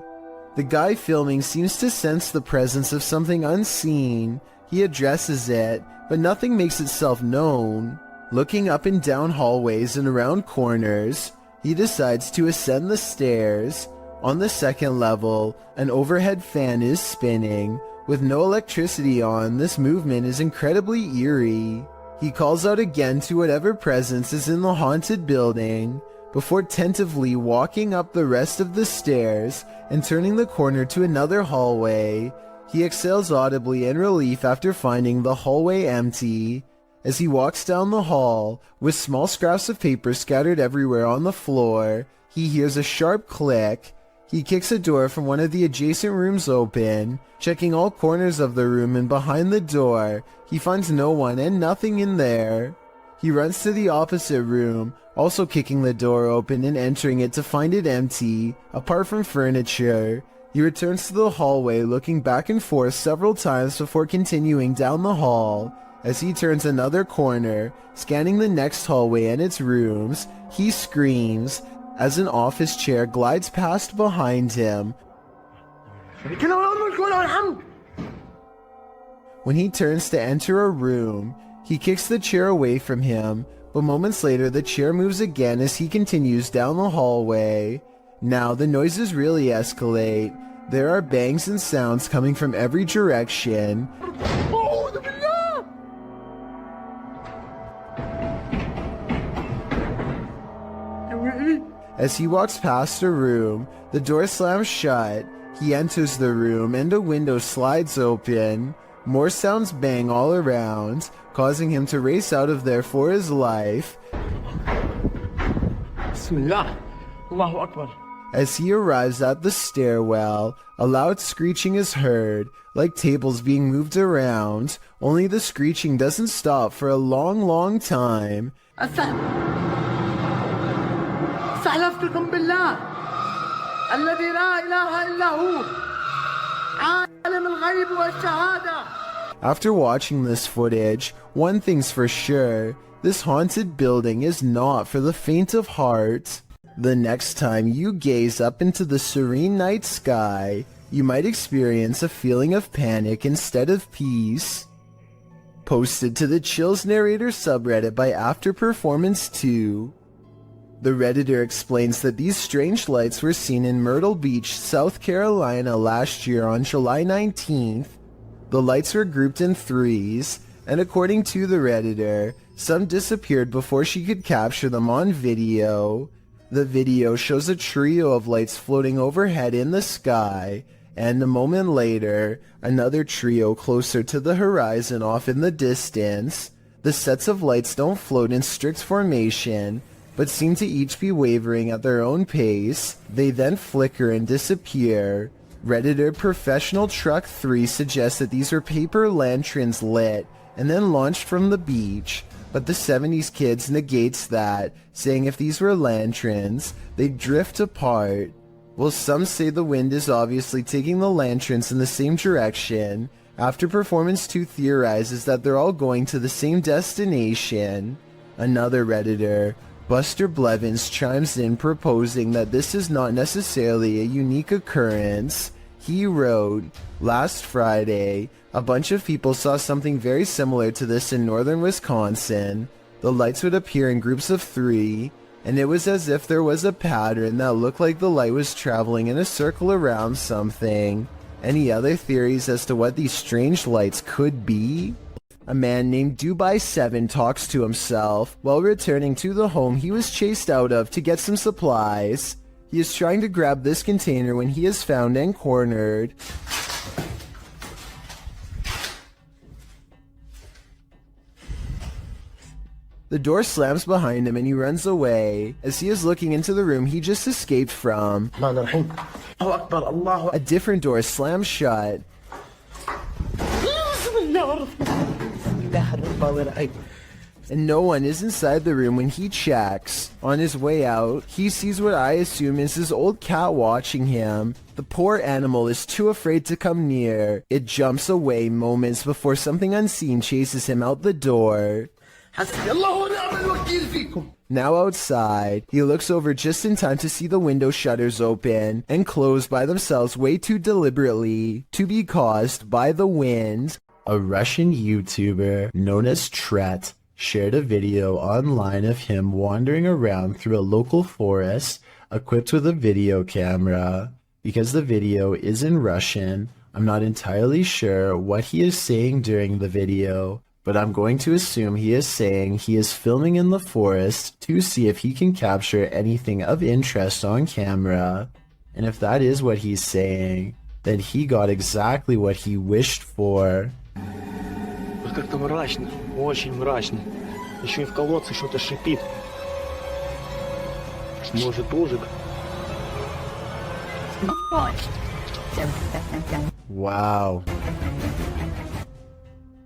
The guy filming seems to sense the presence of something unseen. He addresses it, but nothing makes itself known. Looking up and down hallways and around corners, he decides to ascend the stairs. On the 2nd level, an overhead fan is spinning. With no electricity on, this movement is incredibly eerie. He calls out again to whatever presence is in the haunted building, before tentatively walking up the rest of the stairs and turning the corner to another hallway. He exhales audibly in relief after finding the hallway empty. As he walks down the hall, with small scraps of paper scattered everywhere on the floor, he hears a sharp click. He kicks a door from one of the adjacent rooms open. Checking all corners of the room and behind the door, he finds no one and nothing in there. He runs to the opposite room, also kicking the door open and entering it to find it empty, apart from furniture. He returns to the hallway, looking back and forth several times before continuing down the hall. As he turns another corner, scanning the next hallway and its rooms, he screams as an office chair glides past behind him. When he turns to enter a room, he kicks the chair away from him, but moments later the chair moves again as he continues down the hallway. Now the noises really escalate. There are bangs and sounds coming from every direction. As he walks past a room, the door slams shut. He enters the room and a window slides open. More sounds bang all around, causing him to race out of there for his life. Bismillah. Allahu Akbar. As he arrives at the stairwell, a loud screeching is heard, like tables being moved around, only the screeching doesn't stop for a long time. استحلفتكم بالله الذي لا إله إلا هو عالم الغيب والشهادة. After watching this footage, one thing's for sure, this haunted building is not for the faint of heart. The next time you gaze up into the serene night sky, you might experience a feeling of panic instead of peace. Posted to the Chills Narrator subreddit by After Performance 2. The Redditor explains that these strange lights were seen in Myrtle Beach, South Carolina last year on July 19th. The lights were grouped in threes, and according to the Redditor, some disappeared before she could capture them on video. The video shows a trio of lights floating overhead in the sky, and a moment later, another trio closer to the horizon off in the distance. The sets of lights don't float in strict formation, but seem to each be wavering at their own pace. They then flicker and disappear. Redditor Professional Truck 3 suggests that these are paper lanterns lit and then launched from the beach. But the 70s kids negates that, saying if these were lanterns, they'd drift apart. Well, some say the wind is obviously taking the lanterns in the same direction. After Performance 2 theorizes that they're all going to the same destination. Another Redditor, Buster Blevins, chimes in proposing that this is not necessarily a unique occurrence. He wrote, "Last Friday, a bunch of people saw something very similar to this in northern Wisconsin. The lights would appear in groups of 3, and it was as if there was a pattern that looked like the light was traveling in a circle around something. Any other theories as to what these strange lights could be?" A man named Dubai7 talks to himself while returning to the home he was chased out of to get some supplies. He is trying to grab this container when he is found and cornered. The door slams behind him and he runs away. As he is looking into the room he just escaped from, a different door slams shut. And no one is inside the room when he checks. On his way out, he sees what I assume is his old cat watching him. The poor animal is too afraid to come near. It jumps away moments before something unseen chases him out the door. Now outside, he looks over just in time to see the window shutters open and close by themselves way too deliberately to be caused by the wind. A Russian YouTuber known as Tret shared a video online of him wandering around through a local forest equipped with a video camera. Because the video is in Russian, I'm not entirely sure what he is saying during the video, but I'm going to assume he is saying he is filming in the forest to see if he can capture anything of interest on camera. And if that is what he's saying, then he got exactly what he wished for. Как-то мрачно, очень мрачно. Еще и в колодце что-то шипит. Может, ужик? Wow.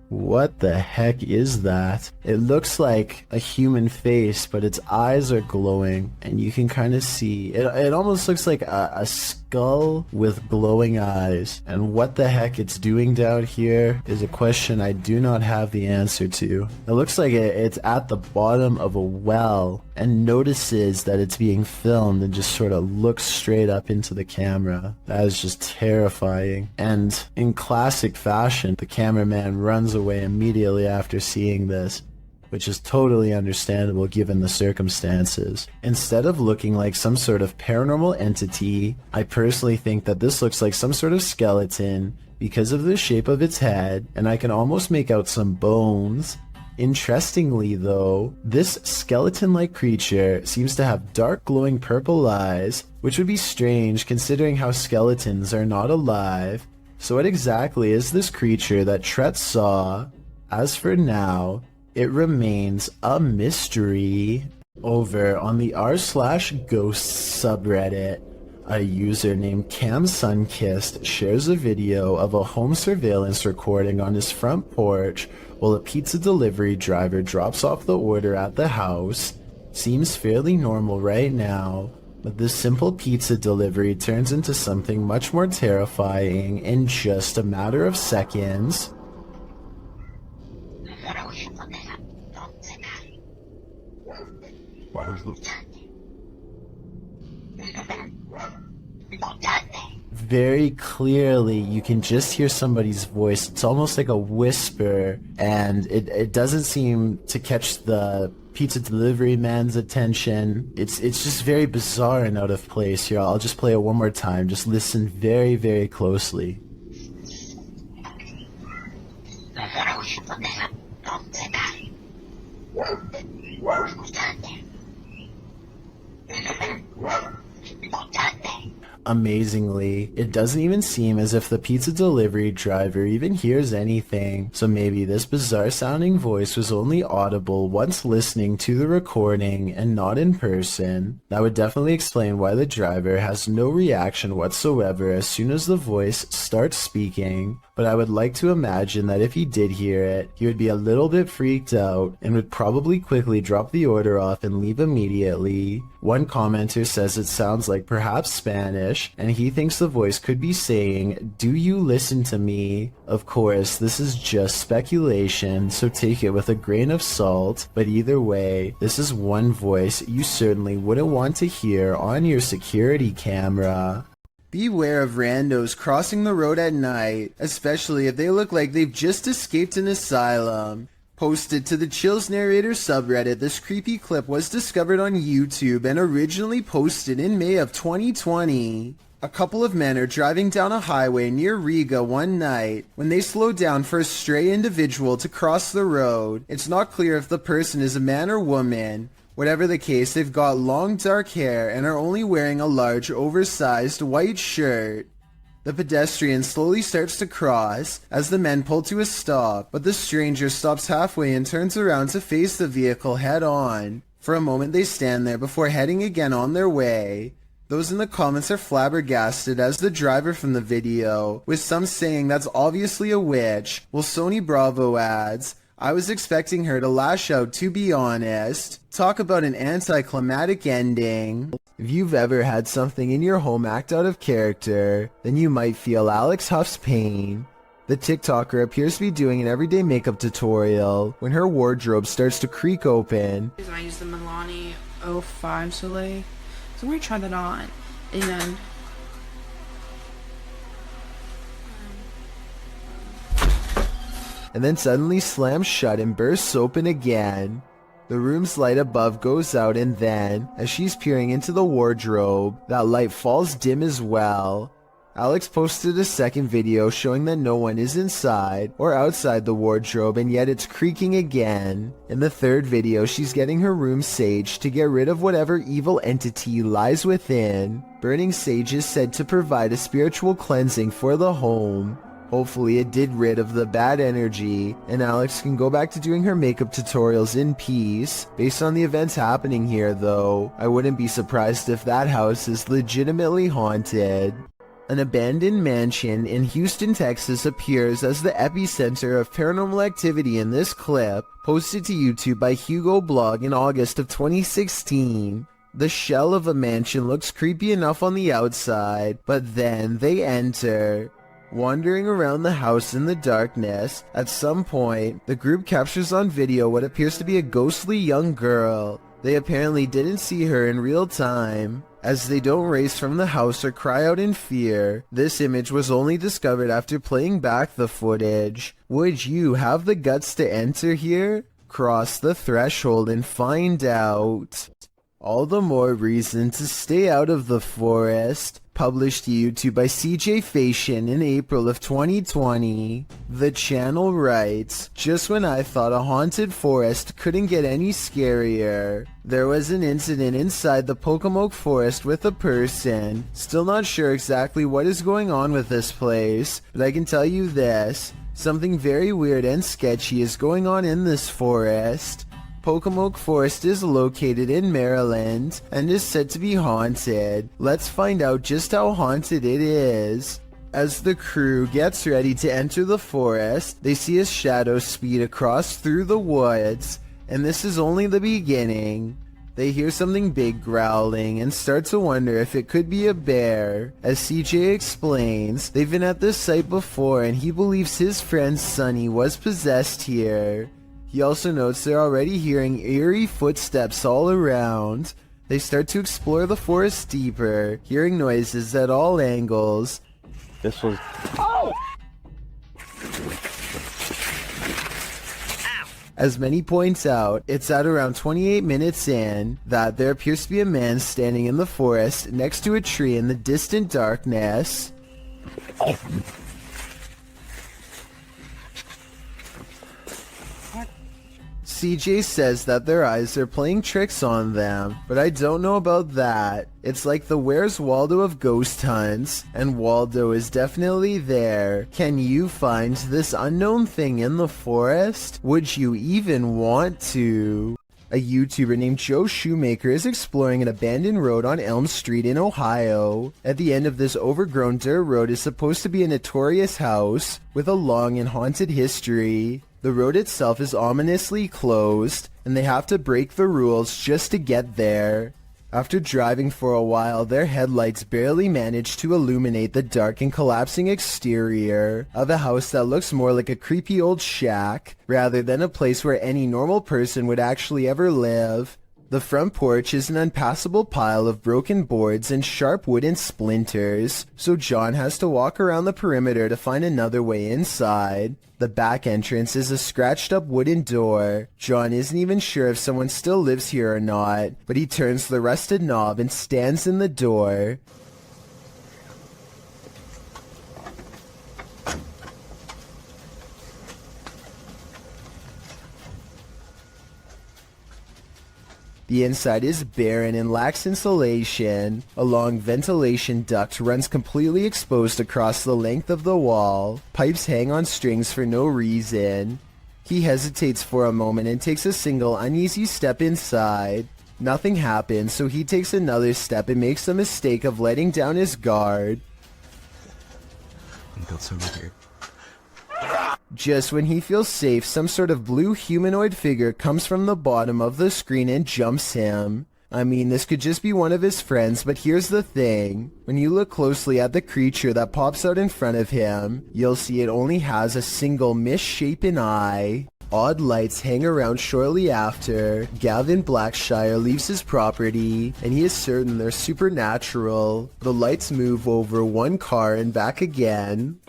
What the heck is that? It looks like a human face, but its eyes are glowing, and you can kind of see it almost looks like a skull with glowing eyes. And what the heck it's doing down here is a question I do not have the answer to. It looks like it's at the bottom of a well and notices that it's being filmed and just sort of looks straight up into the camera. That is just terrifying. And in classic fashion, the cameraman runs away immediately after seeing this, which is totally understandable given the circumstances. Instead of looking like some sort of paranormal entity, I personally think that this looks like some sort of skeleton because of the shape of its head, and I can almost make out some bones. Interestingly though, this skeleton-like creature seems to have dark glowing purple eyes, which would be strange considering how skeletons are not alive. So what exactly is this creature that Tret saw? As for now, it remains a mystery. Over on the r/ghosts subreddit, a user named CamSunkissed shares a video of a home surveillance recording on his front porch while a pizza delivery driver drops off the order at the house. Seems fairly normal right now, but this simple pizza delivery turns into something much more terrifying in just a matter of seconds. Very clearly, you can just hear somebody's voice. It's almost like a whisper, and it doesn't seem to catch the pizza delivery man's attention. It's just very bizarre and out of place here. I'll just play it one more time. Just listen very, very closely. Amazingly, it doesn't even seem as if the pizza delivery driver even hears anything, so maybe this bizarre sounding voice was only audible once listening to the recording and not in person. That would definitely explain why the driver has no reaction whatsoever as soon as the voice starts speaking. but I would like to imagine that if he did hear it, he would be a little bit freaked out and would probably quickly drop the order off and leave immediately. One commenter says it sounds like perhaps Spanish, and he thinks the voice could be saying, "Do you listen to me?" Of course, this is just speculation, so take it with a grain of salt, but either way, this is one voice you certainly wouldn't want to hear on your security camera. Beware of randos crossing the road at night, especially if they look like they've just escaped an asylum. Posted to the Chills Narrator subreddit, this creepy clip was discovered on YouTube and originally posted in May of 2020. A couple of men are driving down a highway near Riga one night when they slow down for a stray individual to cross the road. It's not clear if the person is a man or woman. Whatever the case, they've got long dark hair and are only wearing a large oversized white shirt. The pedestrian slowly starts to cross as the men pull to a stop, but the stranger stops halfway and turns around to face the vehicle head on. For a moment they stand there before heading again on their way. Those in the comments are flabbergasted as the driver from the video, with some saying that's obviously a witch, while Sony Bravo adds, "I was expecting her to lash out, to be honest." Talk about an anticlimactic ending. If you've ever had something in your home act out of character, then you might feel Alex Huff's pain. The TikToker appears to be doing an everyday makeup tutorial when her wardrobe starts to creak open. I use the Milani 05 Soleil. So we're gonna try that on, and then and then suddenly slams shut and bursts open again. The room's light above goes out, and then, as she's peering into the wardrobe, that light falls dim as well. Alex posted a second video showing that no one is inside or outside the wardrobe, and yet it's creaking again. In the third video, she's getting her room saged to get rid of whatever evil entity lies within. Burning sage is said to provide a spiritual cleansing for the home. Hopefully it did rid of the bad energy, and Alex can go back to doing her makeup tutorials in peace. Based on the events happening here though, I wouldn't be surprised if that house is legitimately haunted. An abandoned mansion in Houston, Texas appears as the epicenter of paranormal activity in this clip, posted to YouTube by Hugo Blog in August of 2016. The shell of a mansion looks creepy enough on the outside, but then they enter. Wandering around the house in the darkness, at some point, the group captures on video what appears to be a ghostly young girl. They apparently didn't see her in real time, as they don't race from the house or cry out in fear. This image was only discovered after playing back the footage. Would you have the guts to enter here? Cross the threshold and find out. All the more reason to stay out of the forest. Published to YouTube by CJ Fashion in April of 2020. The channel writes, "Just when I thought a haunted forest couldn't get any scarier, there was an incident inside the Pocomoke forest with a person. Still not sure exactly what is going on with this place, but I can tell you this, something very weird and sketchy is going on in this forest. Pocomoke Forest is located in Maryland and is said to be haunted. Let's find out just how haunted it is." As the crew gets ready to enter the forest, they see a shadow speed across through the woods, and this is only the beginning. They hear something big growling and start to wonder if it could be a bear. As CJ explains, they've been at this site before and he believes his friend Sunny was possessed here. He also notes they're already hearing eerie footsteps all around. They start to explore the forest deeper, hearing noises at all angles. This was... Oh! As many points out, it's at around 28 minutes in that there appears to be a man standing in the forest next to a tree in the distant darkness. CJ says that their eyes are playing tricks on them, but I don't know about that. It's like the Where's Waldo of ghost hunts, and Waldo is definitely there. Can you find this unknown thing in the forest? Would you even want to? A YouTuber named Joe Shoemaker is exploring an abandoned road on Elm Street in Ohio. At the end of this overgrown dirt road is supposed to be a notorious house with a long and haunted history. The road itself is ominously closed, and they have to break the rules just to get there. After driving for a while, their headlights barely manage to illuminate the dark and collapsing exterior of a house that looks more like a creepy old shack rather than a place where any normal person would actually ever live. The front porch is an unpassable pile of broken boards and sharp wooden splinters, so John has to walk around the perimeter to find another way inside. The back entrance is a scratched up wooden door. John isn't even sure if someone still lives here or not, but he turns the rusted knob and stands in the door. The inside is barren and lacks insulation. A long ventilation duct runs completely exposed across the length of the wall. Pipes hang on strings for no reason. He hesitates for a moment and takes a single uneasy step inside. Nothing happens, so he takes another step and makes the mistake of letting down his guard. Just when he feels safe, some sort of blue humanoid figure comes from the bottom of the screen and jumps him. I mean, this could just be one of his friends, but here's the thing. When you look closely at the creature that pops out in front of him, you'll see it only has a single misshapen eye. Odd lights hang around shortly after. Gavin Blackshire leaves his property, and he is certain they're supernatural. The lights move over one car and back again.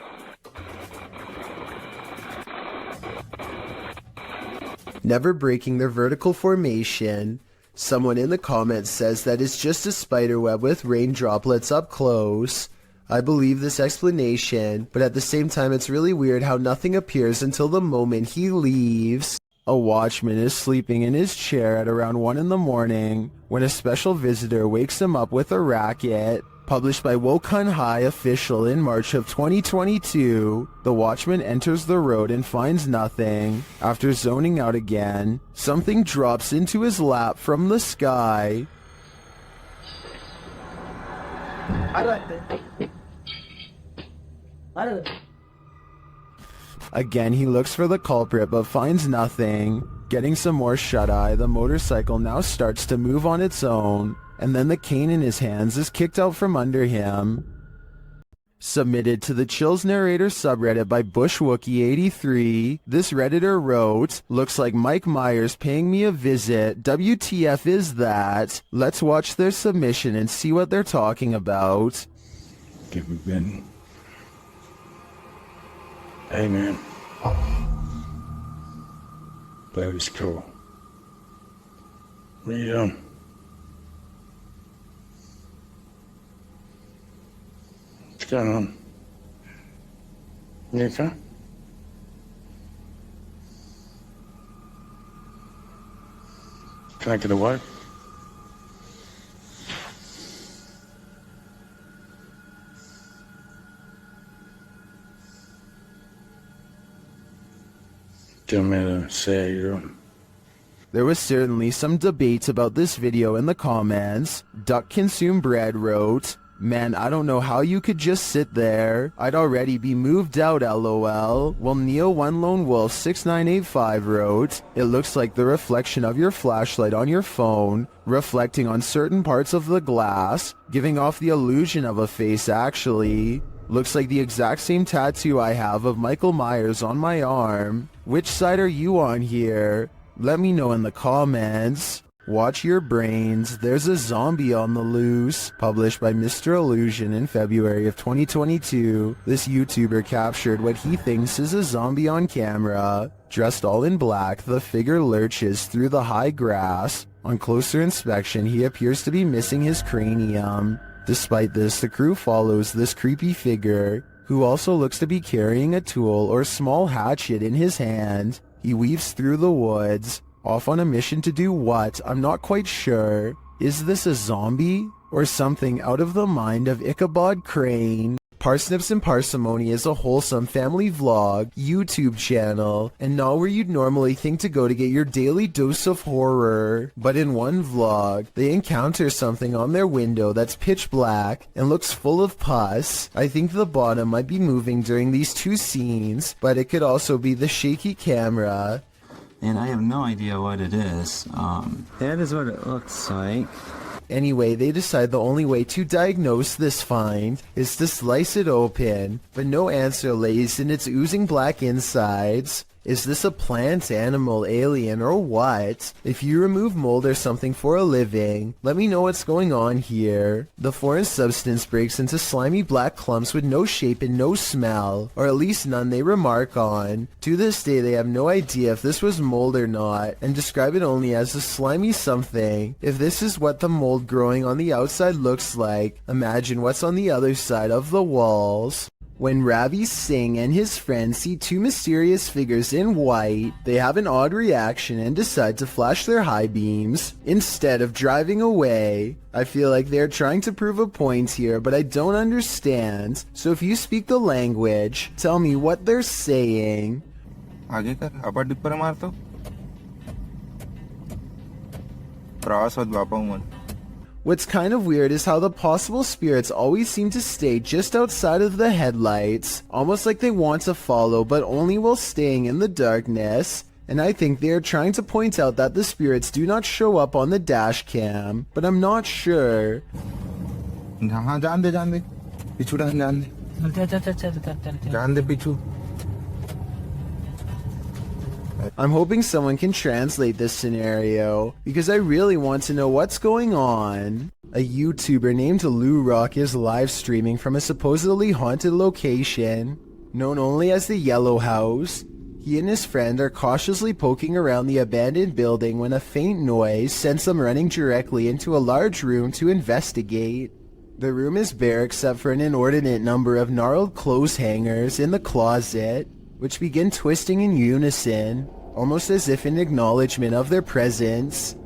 Never breaking their vertical formation. Someone in the comments says that it's just a spiderweb with rain droplets up close. I believe this explanation, but at the same time it's really weird how nothing appears until the moment he leaves. A watchman is sleeping in his chair at around 1 in the morning when a special visitor wakes him up with a racket. Published by Wokun High Official in March of 2022, the watchman enters the road and finds nothing. After zoning out again, something drops into his lap from the sky. Again, he looks for the culprit but finds nothing. Getting some more shut-eye, the motorcycle now starts to move on its own, and then the cane in his hands is kicked out from under him. Submitted to the Chills Narrator subreddit by BushWookie83, this redditor wrote, "Looks like Mike Myers paying me a visit. WTF is that? Let's watch their submission and see what they're talking about." Get me Ben. Hey man. That was cool. What are you doing? What's going on? You okay? Can I get away? Do you want me to say how you're doing? There was certainly some debate about this video in the comments. Duck Consume Bread wrote, "Man, I don't know how you could just sit there. I'd already be moved out, lol." While Neo One Lone Wolf 6985 wrote, "It looks like the reflection of your flashlight on your phone, reflecting on certain parts of the glass, giving off the illusion of a face actually. Looks like the exact same tattoo I have of Michael Myers on my arm. Which side are you on here? Let me know in the comments. Watch your brains. There's a zombie on the loose." Published by Mr. Illusion in February of 2022, this YouTuber captured what he thinks is a zombie on camera. Dressed all in black, the figure lurches through the high grass. On closer inspection, he appears to be missing his cranium. Despite this, the crew follows this creepy figure, who also looks to be carrying a tool or small hatchet in his hand. He weaves through the woods, off on a mission to do what? I'm not quite sure. Is this a zombie? Or something out of the mind of Ichabod Crane? Parsnips and Parsimony is a wholesome family vlog, YouTube channel, and not where you'd normally think to go to get your daily dose of horror. But in one vlog, they encounter something on their window that's pitch black and looks full of pus. I think the bottom might be moving during these two scenes, but it could also be the shaky camera. And I have no idea what it is. That is what it looks like. Anyway, they decide the only way to diagnose this find is to slice it open, but no answer lays in its oozing black insides. Is this a plant, animal, alien, or what? If you remove mold or something for a living, let me know what's going on here. The foreign substance breaks into slimy black clumps with no shape and no smell, or at least none they remark on. To this day, they have no idea if this was mold or not, and describe it only as a slimy something. If this is what the mold growing on the outside looks like, imagine what's on the other side of the walls. When Ravi Singh and his friends see two mysterious figures in white, they have an odd reaction and decide to flash their high beams instead of driving away. I feel like they're trying to prove a point here, but I don't understand. So if you speak the language, tell me what they're saying. आगे कर अपर dipper मार तो प्रवास मत वापा मन. What's kind of weird is how the possible spirits always seem to stay just outside of the headlights, almost like they want to follow but only while staying in the darkness. And I think they are trying to point out that the spirits do not show up on the dash cam, but I'm not sure. हाँ जान दे पिछू जान दे पिछू. I'm hoping someone can translate this scenario, because I really want to know what's going on. A YouTuber named Lou Rock is live streaming from a supposedly haunted location, known only as the Yellow House. He and his friend are cautiously poking around the abandoned building when a faint noise sends them running directly into a large room to investigate. The room is bare except for an inordinate number of gnarled clothes hangers in the closet, which begin twisting in unison, almost as if in acknowledgement of their presence.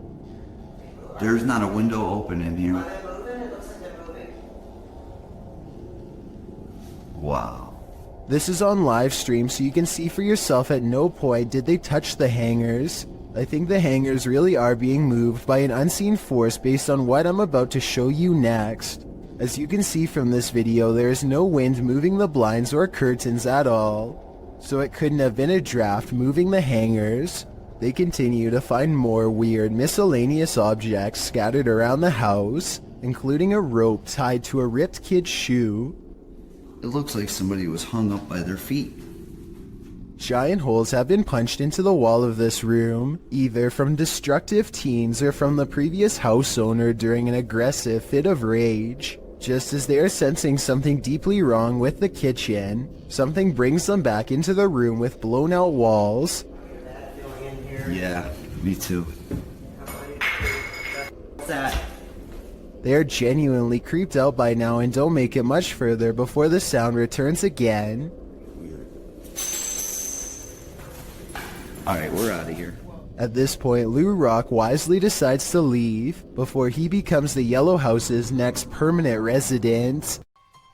There's not a window open in here. Wow. This is on live stream, so you can see for yourself at no point did they touch the hangers. I think the hangers really are being moved by an unseen force based on what I'm about to show you next. As you can see from this video, there is no wind moving the blinds or curtains at all. So it couldn't have been a draft moving the hangers. They continue to find more weird miscellaneous objects scattered around the house, including a rope tied to a ripped kid's shoe. It looks like somebody was hung up by their feet. Giant holes have been punched into the wall of this room, either from destructive teens or from the previous house owner during an aggressive fit of rage. Just as they are sensing something deeply wrong with the kitchen, something brings them back into the room with blown out walls. Yeah, me too. What's that? They are genuinely creeped out by now and don't make it much further before the sound returns again. Alright, we're out of here. At this point, Lou Rock wisely decides to leave before he becomes the Yellow House's next permanent resident.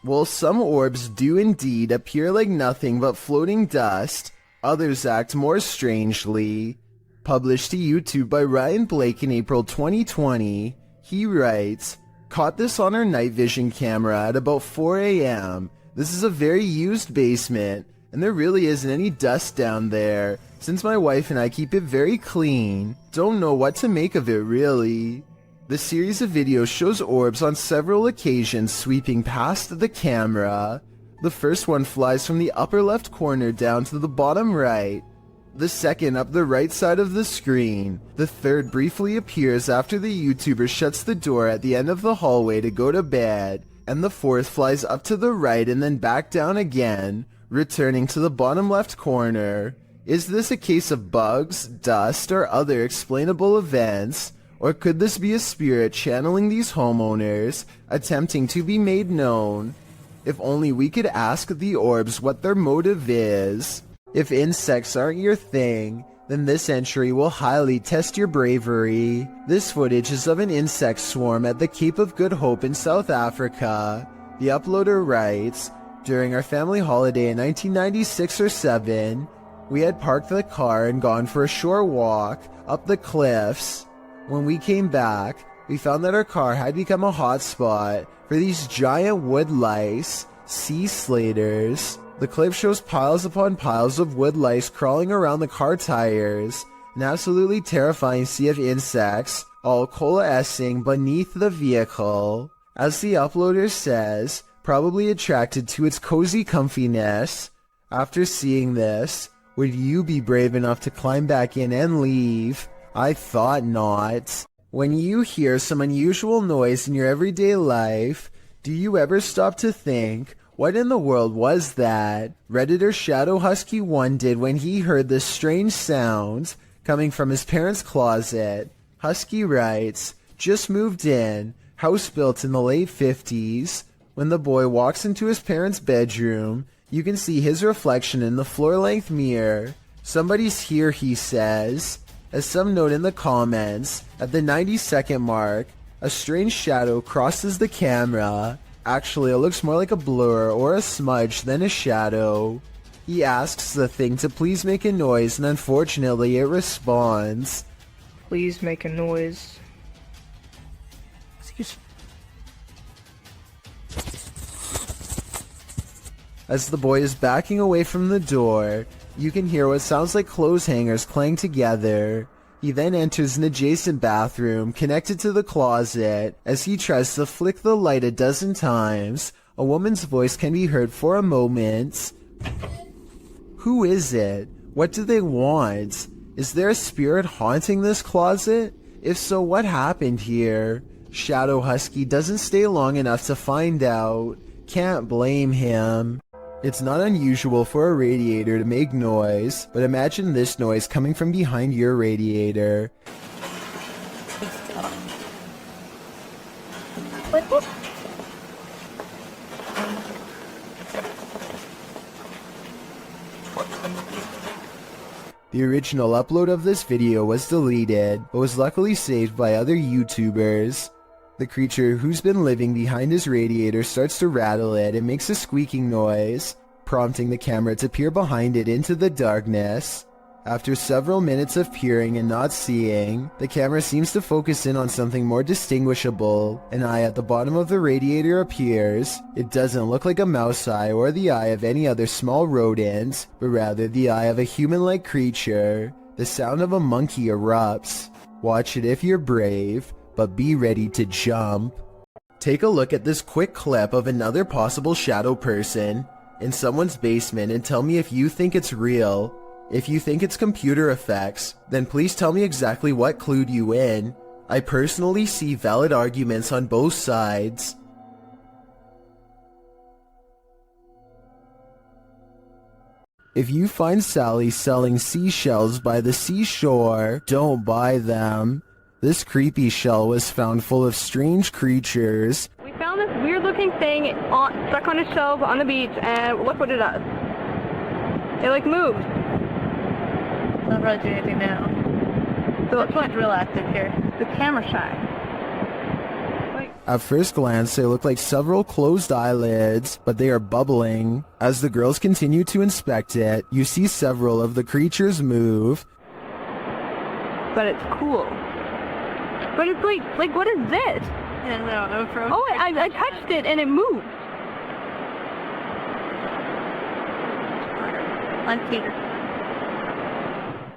While some orbs do indeed appear like nothing but floating dust, others act more strangely. Published to YouTube by Ryan Blake in April 2020, he writes, "Caught this on our night vision camera at about 4 a.m. This is a very used basement, and there really isn't any dust down there. Since my wife and I keep it very clean, don't know what to make of it really." The series of videos shows orbs on several occasions sweeping past the camera. The first one flies from the upper left corner down to the bottom right. The second up the right side of the screen. The third briefly appears after the YouTuber shuts the door at the end of the hallway to go to bed. And the fourth flies up to the right and then back down again, returning to the bottom left corner. Is this a case of bugs, dust, or other explainable events? Or could this be a spirit channeling these homeowners, attempting to be made known? If only we could ask the orbs what their motive is. If insects aren't your thing, then this entry will highly test your bravery. This footage is of an insect swarm at the Cape of Good Hope in South Africa. The uploader writes, During our family holiday in 1996 or 7, we had parked the car and gone for a short walk up the cliffs. When we came back, we found that our car had become a hotspot for these giant wood lice, sea slaters. The clip shows piles upon piles of wood lice crawling around the car tires, an absolutely terrifying sea of insects, all coalescing beneath the vehicle. As the uploader says, probably attracted to its cozy comfiness. After seeing this, would you be brave enough to climb back in and leave? I thought not. When you hear some unusual noise in your everyday life, do you ever stop to think, what in the world was that? Redditor Shadow Husky 1 did when he heard this strange sound coming from his parents' closet. Husky writes, just moved in, house built in the late 50s. When the boy walks into his parents' bedroom, you can see his reflection in the floor-length mirror. Somebody's here, he says. As some note in the comments, at the 90-second mark, a strange shadow crosses the camera. Actually, it looks more like a blur or a smudge than a shadow. He asks the thing to please make a noise, and unfortunately it responds. Please make a noise. Excuse me. As the boy is backing away from the door, you can hear what sounds like clothes hangers clang together. He then enters an adjacent bathroom connected to the closet. As he tries to flick the light a dozen times, a woman's voice can be heard for a moment. Who is it? What do they want? Is there a spirit haunting this closet? If so, what happened here? Shadow Husky doesn't stay long enough to find out. Can't blame him. It's not unusual for a radiator to make noise, but imagine this noise coming from behind your radiator. The original upload of this video was deleted, but was luckily saved by other YouTubers. The creature who's been living behind his radiator starts to rattle it and makes a squeaking noise, prompting the camera to peer behind it into the darkness. After several minutes of peering and not seeing, the camera seems to focus in on something more distinguishable. An eye at the bottom of the radiator appears. It doesn't look like a mouse eye or the eye of any other small rodent, but rather the eye of a human-like creature. The sound of a monkey erupts. Watch it if you're brave, but be ready to jump. Take a look at this quick clip of another possible shadow person in someone's basement and tell me if you think it's real. If you think it's computer effects, then please tell me exactly what clued you in. I personally see valid arguments on both sides. If you find Sally selling seashells by the seashore, don't buy them. This creepy shell was found full of strange creatures. We found this weird looking thing stuck on a shelf on the beach, and look what it does. It like moved. Not really doing anything now. So it's not real active here. The camera shy. At first glance, they look like several closed eyelids, but they are bubbling. As the girls continue to inspect it, you see several of the creatures move. But it's cool. But it's like what is this? I don't know. Oh, I touched it and it moved. On Peter.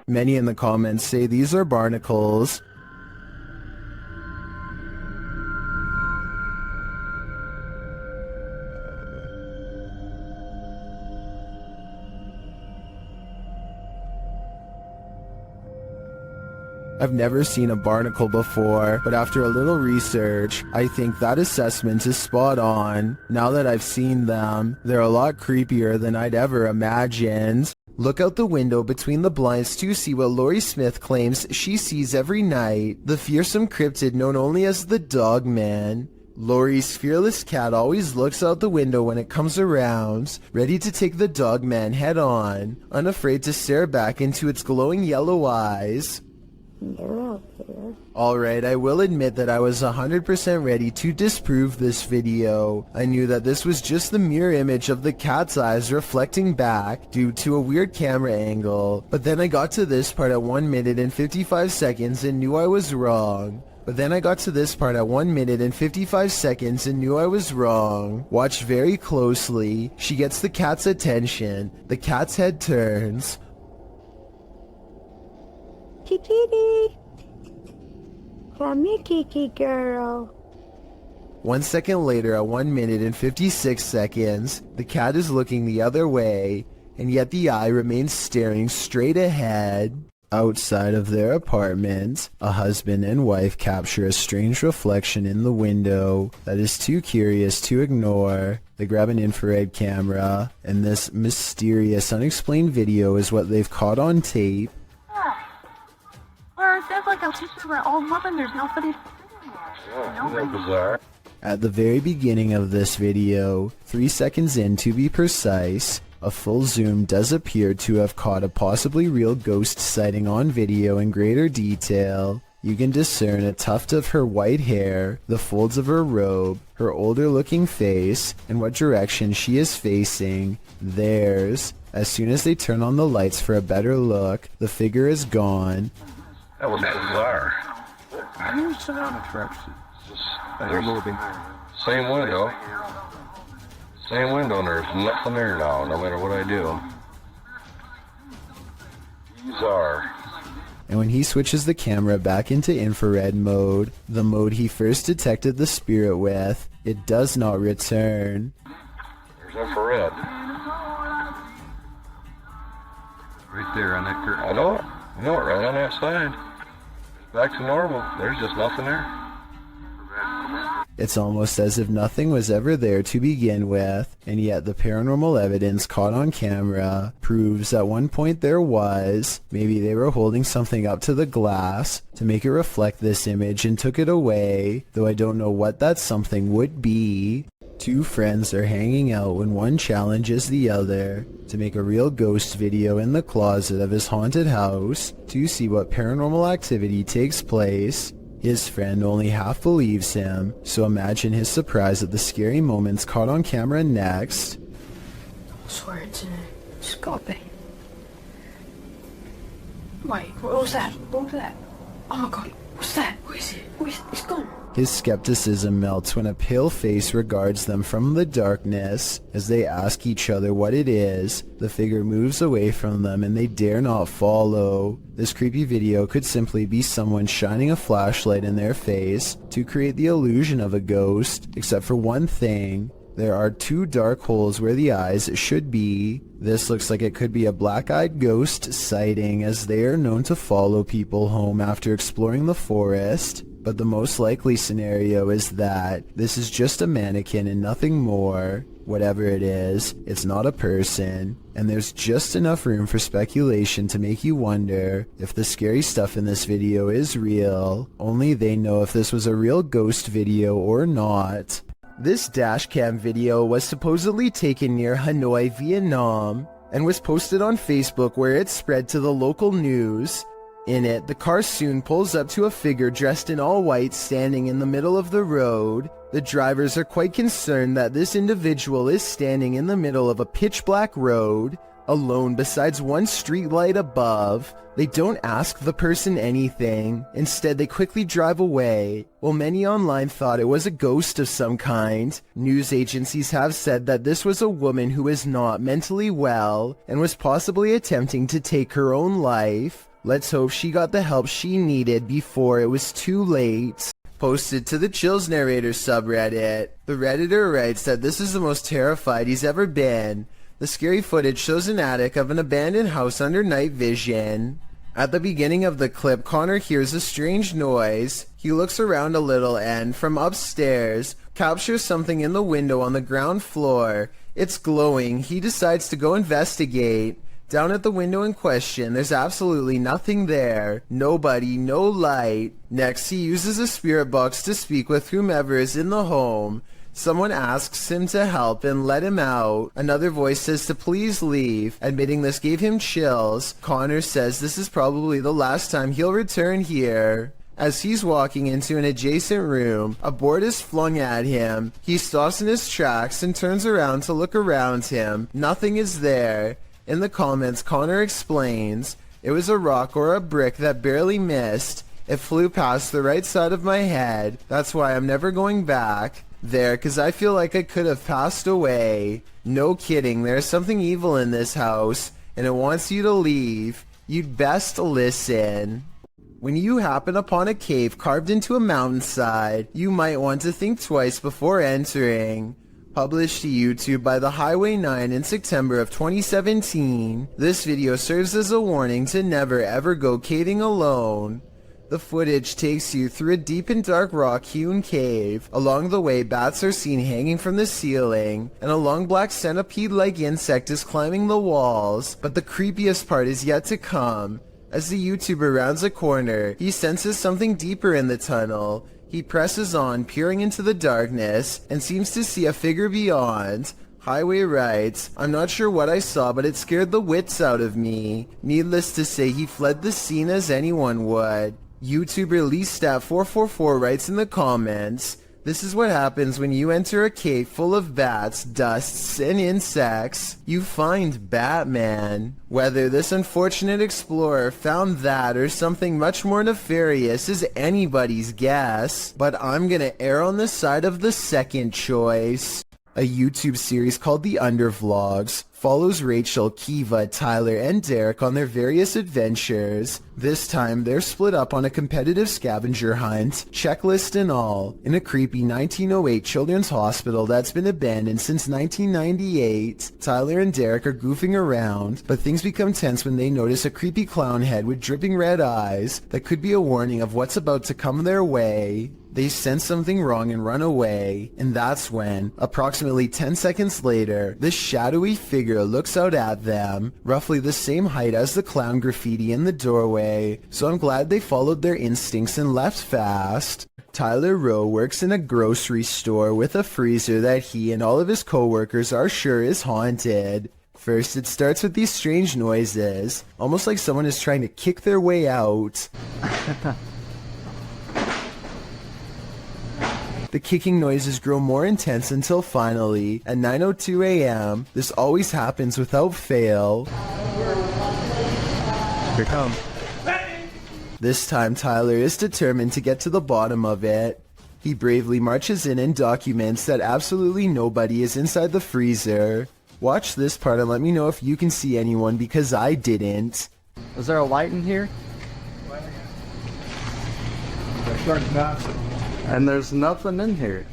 Many in the comments say these are barnacles. I've never seen a barnacle before, but after a little research, I think that assessment is spot on. Now that I've seen them, they're a lot creepier than I'd ever imagined. Look out the window between the blinds to see what Lori Smith claims she sees every night, the fearsome cryptid known only as the Dog Man. Lori's fearless cat always looks out the window when it comes around, ready to take the Dog Man head on, unafraid to stare back into its glowing yellow eyes. Alright, I will admit that I was 100% ready to disprove this video. I knew that this was just the mirror image of the cat's eyes reflecting back due to a weird camera angle, but then I got to this part at 1 minute and 55 seconds and knew I was wrong. Watch very closely. She gets the cat's attention. The cat's head turns. Kiki, come here, Kiki girl. 1 second later, at 1 minute and 56 seconds, the cat is looking the other way, and yet the eye remains staring straight ahead. Outside of their apartment, a husband and wife capture a strange reflection in the window that is too curious to ignore. They grab an infrared camera, and this mysterious, unexplained video is what they've caught on tape. Or there's like a picture of an old woman, there's nobody. Bizarre. At the very beginning of this video, 3 seconds in to be precise, a full zoom does appear to have caught a possibly real ghost sighting on video in greater detail. You can discern a tuft of her white hair, the folds of her robe, her older looking face, and what direction she is facing, theirs. As soon as they turn on the lights for a better look, the figure is gone. That was bizarre. Same window. Same window, and there's nothing there now, no matter what I do. Bizarre. And when he switches the camera back into infrared mode, the mode he first detected the spirit with, it does not return. There's infrared. Right there on that curtain. I know it, right on that side. Back to normal. There's just nothing there. It's almost as if nothing was ever there to begin with, and yet the paranormal evidence caught on camera proves at one point there was. Maybe they were holding something up to the glass to make it reflect this image and took it away, though I don't know what that something would be. Two friends are hanging out when one challenges the other to make a real ghost video in the closet of his haunted house to see what paranormal activity takes place. His friend only half believes him, so imagine his surprise at the scary moments caught on camera next. I swear it's in it. It's got to be. Wait, what was that? What was that? Oh my god, what's that? What is it? It's gone. His skepticism melts when a pale face regards them from the darkness. As they ask each other what it is, the figure moves away from them and they dare not follow. This creepy video could simply be someone shining a flashlight in their face to create the illusion of a ghost, except for one thing. There are two dark holes where the eyes should be. This looks like it could be a black-eyed ghost sighting, as they are known to follow people home after exploring the forest. But the most likely scenario is that this is just a mannequin and nothing more. Whatever it is, it's not a person, and there's just enough room for speculation to make you wonder if the scary stuff in this video is real. Only they know if this was a real ghost video or not. This dashcam video was supposedly taken near Hanoi, Vietnam, and was posted on Facebook, where it spread to the local news. In it, the car soon pulls up to a figure dressed in all white standing in the middle of the road. The drivers are quite concerned that this individual is standing in the middle of a pitch black road, alone besides one street light above. They don't ask the person anything. Instead, they quickly drive away. While many online thought it was a ghost of some kind, news agencies have said that this was a woman who is not mentally well and was possibly attempting to take her own life. Let's hope she got the help she needed before it was too late. Posted to the Chills Narrator subreddit, the Redditor writes that this is the most terrified he's ever been. The scary footage shows an attic of an abandoned house under night vision. At the beginning of the clip, Connor hears a strange noise. He looks around a little and, from upstairs, captures something in the window on the ground floor. It's glowing. He decides to go investigate. Down at the window in question, there's absolutely nothing there. Nobody, no light. Next, he uses a spirit box to speak with whomever is in the home. Someone asks him to help and let him out. Another voice says to please leave. Admitting this gave him chills. Connor says this is probably the last time he'll return here. As he's walking into an adjacent room, a board is flung at him. He stops in his tracks and turns around to look around him. Nothing is there. In the comments, Connor explains, "It was a rock or a brick that barely missed. It flew past the right side of my head. That's why I'm never going back there, 'cause I feel like I could have passed away. No kidding, there's something evil in this house, and it wants you to leave. You'd best listen." When you happen upon a cave carved into a mountainside, you might want to think twice before entering. Published to YouTube by the Highway 9 in September of 2017, this video serves as a warning to never ever go caving alone. The footage takes you through a deep and dark rock-hewn cave. Along the way, bats are seen hanging from the ceiling, and a long black centipede-like insect is climbing the walls. But the creepiest part is yet to come. As the YouTuber rounds a corner, he senses something deeper in the tunnel. He presses on, peering into the darkness, and seems to see a figure beyond. Highway writes, "I'm not sure what I saw, but it scared the wits out of me." Needless to say, he fled the scene as anyone would. YouTuber LeeStat444 writes in the comments, "This is what happens when you enter a cave full of bats, dusts, and insects. You find Batman." Whether this unfortunate explorer found that or something much more nefarious is anybody's guess, but I'm gonna err on the side of the second choice. A YouTube series called The Undervlogs follows Rachel, Kiva, Tyler, and Derek on their various adventures. This time, they're split up on a competitive scavenger hunt, checklist and all, in a creepy 1908 children's hospital that's been abandoned since 1998. Tyler and Derek are goofing around, but things become tense when they notice a creepy clown head with dripping red eyes that could be a warning of what's about to come their way. They sense something wrong and run away, and that's when, approximately 10 seconds later, this shadowy figure looks out at them, roughly the same height as the clown graffiti in the doorway, so I'm glad they followed their instincts and left fast. Tyler Rowe works in a grocery store with a freezer that he and all of his co-workers are sure is haunted. First, it starts with these strange noises, almost like someone is trying to kick their way out. The kicking noises grow more intense until finally, at 9:02 a.m., this always happens without fail. Here come. This time Tyler is determined to get to the bottom of it. He bravely marches in and documents that absolutely nobody is inside the freezer. Watch this part and let me know if you can see anyone, because I didn't. Is there a light in here? And there's nothing in here.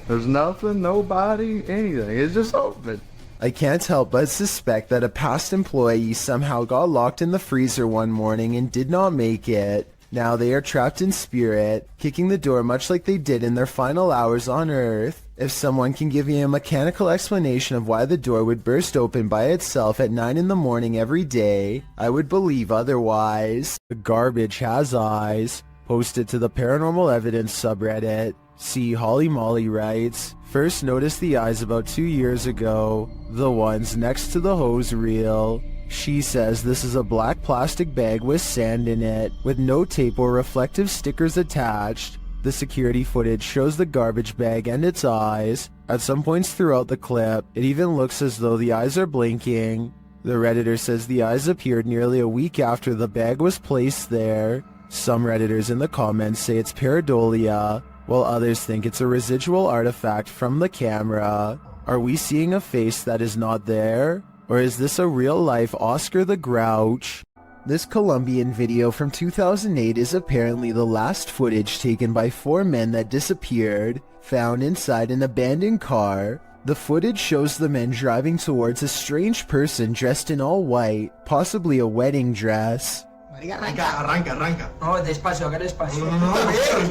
There's nothing, nobody, anything. It's just open. I can't help but suspect that a past employee somehow got locked in the freezer one morning and did not make it. Now they are trapped in spirit, kicking the door much like they did in their final hours on Earth. If someone can give me a mechanical explanation of why the door would burst open by itself at 9 in the morning every day, I would believe otherwise. The garbage has eyes. Posted to the Paranormal Evidence subreddit. See Holly Molly writes, "First noticed the eyes about 2 years ago. The ones next to the hose reel." She says this is a black plastic bag with sand in it, with no tape or reflective stickers attached. The security footage shows the garbage bag and its eyes. At some points throughout the clip, it even looks as though the eyes are blinking. The Redditor says the eyes appeared nearly a week after the bag was placed there. Some Redditors in the comments say it's pareidolia, while others think it's a residual artifact from the camera. Are we seeing a face that is not there? Or is this a real-life Oscar the Grouch? This Colombian video from 2008 is apparently the last footage taken by 4 men that disappeared, found inside an abandoned car. The footage shows the men driving towards a strange person dressed in all white, possibly a wedding dress. Arranca. No, despacio, haga despacio.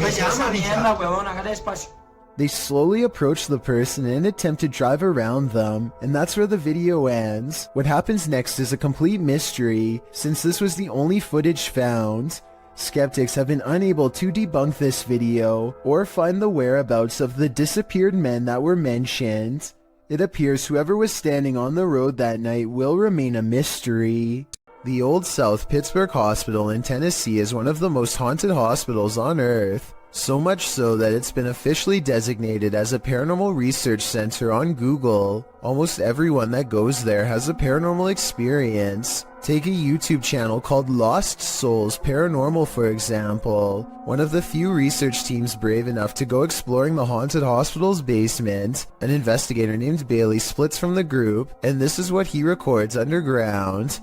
Esa mierda, huevón, haga despacio. They slowly approach the person and attempt to drive around them, and that's where the video ends. What happens next is a complete mystery, since this was the only footage found. Skeptics have been unable to debunk this video or find the whereabouts of the disappeared men that were mentioned. It appears whoever was standing on the road that night will remain a mystery. The Old South Pittsburgh Hospital in Tennessee is one of the most haunted hospitals on Earth. So much so that it's been officially designated as a paranormal research center on Google. Almost everyone that goes there has a paranormal experience. Take a YouTube channel called Lost Souls Paranormal for example. One of the few research teams brave enough to go exploring the haunted hospital's basement. An investigator named Bailey splits from the group, and this is what he records underground.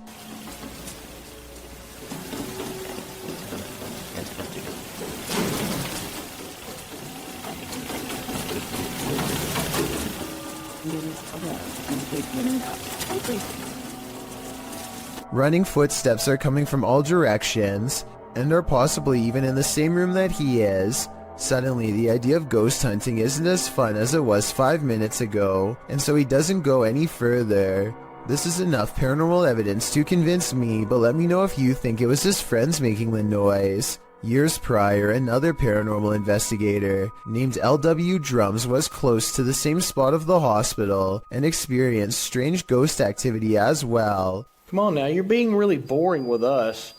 Running footsteps are coming from all directions, and are possibly even in the same room that he is. Suddenly, the idea of ghost hunting isn't as fun as it was 5 minutes ago, and so he doesn't go any further. This is enough paranormal evidence to convince me, but let me know if you think it was his friends making the noise. Years prior, another paranormal investigator named L.W. Drums was close to the same spot of the hospital and experienced strange ghost activity as well. Come on now, you're being really boring with us.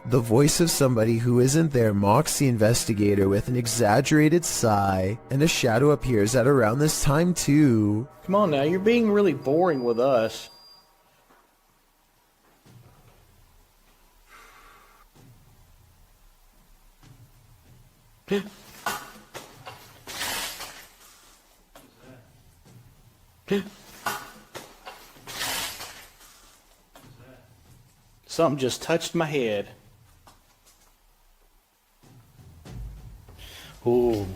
The voice of somebody who isn't there mocks the investigator with an exaggerated sigh, and a shadow appears at around this time too. Come on now, you're being really boring with us. Something just touched my head. Ooh.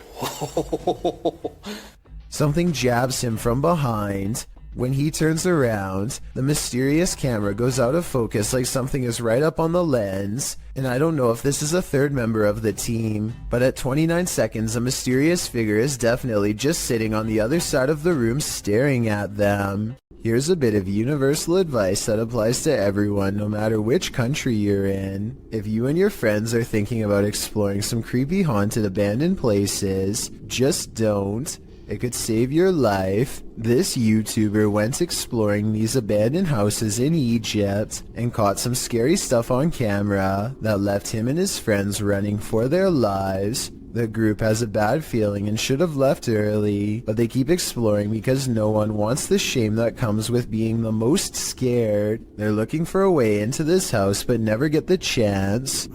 Something jabs him from behind. When he turns around, the mysterious camera goes out of focus like something is right up on the lens, and I don't know if this is a third member of the team, but at 29 seconds a mysterious figure is definitely just sitting on the other side of the room staring at them. Here's a bit of universal advice that applies to everyone no matter which country you're in. If you and your friends are thinking about exploring some creepy haunted abandoned places, just don't. It could save your life. This YouTuber went exploring these abandoned houses in Egypt and caught some scary stuff on camera that left him and his friends running for their lives. The group has a bad feeling and should have left early, but they keep exploring because no one wants the shame that comes with being the most scared. They're looking for a way into this house but never get the chance.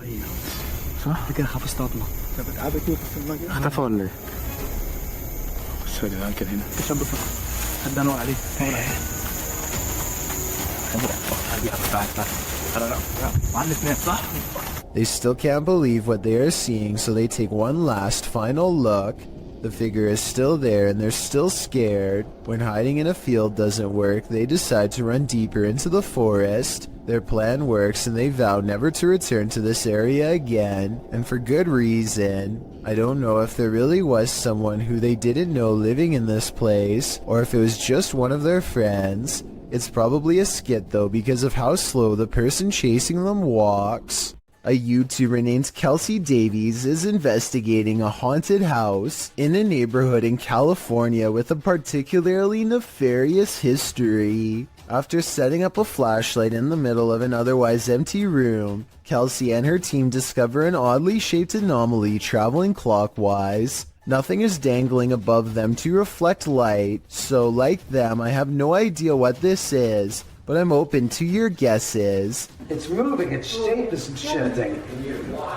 They still can't believe what they are seeing, so they take one last final look. The figure is still there and they're still scared. When hiding in a field doesn't work, they decide to run deeper into the forest. Their plan works and they vow never to return to this area again, and for good reason. I don't know if there really was someone who they didn't know living in this place, or if it was just one of their friends. It's probably a skit though because of how slow the person chasing them walks. A YouTuber named Kelsey Davies is investigating a haunted house in a neighborhood in California with a particularly nefarious history. After setting up a flashlight in the middle of an otherwise empty room, Kelsey and her team discover an oddly shaped anomaly traveling clockwise. Nothing is dangling above them to reflect light, so like them, I have no idea what this is, but I'm open to your guesses. It's moving, its shape is shifting.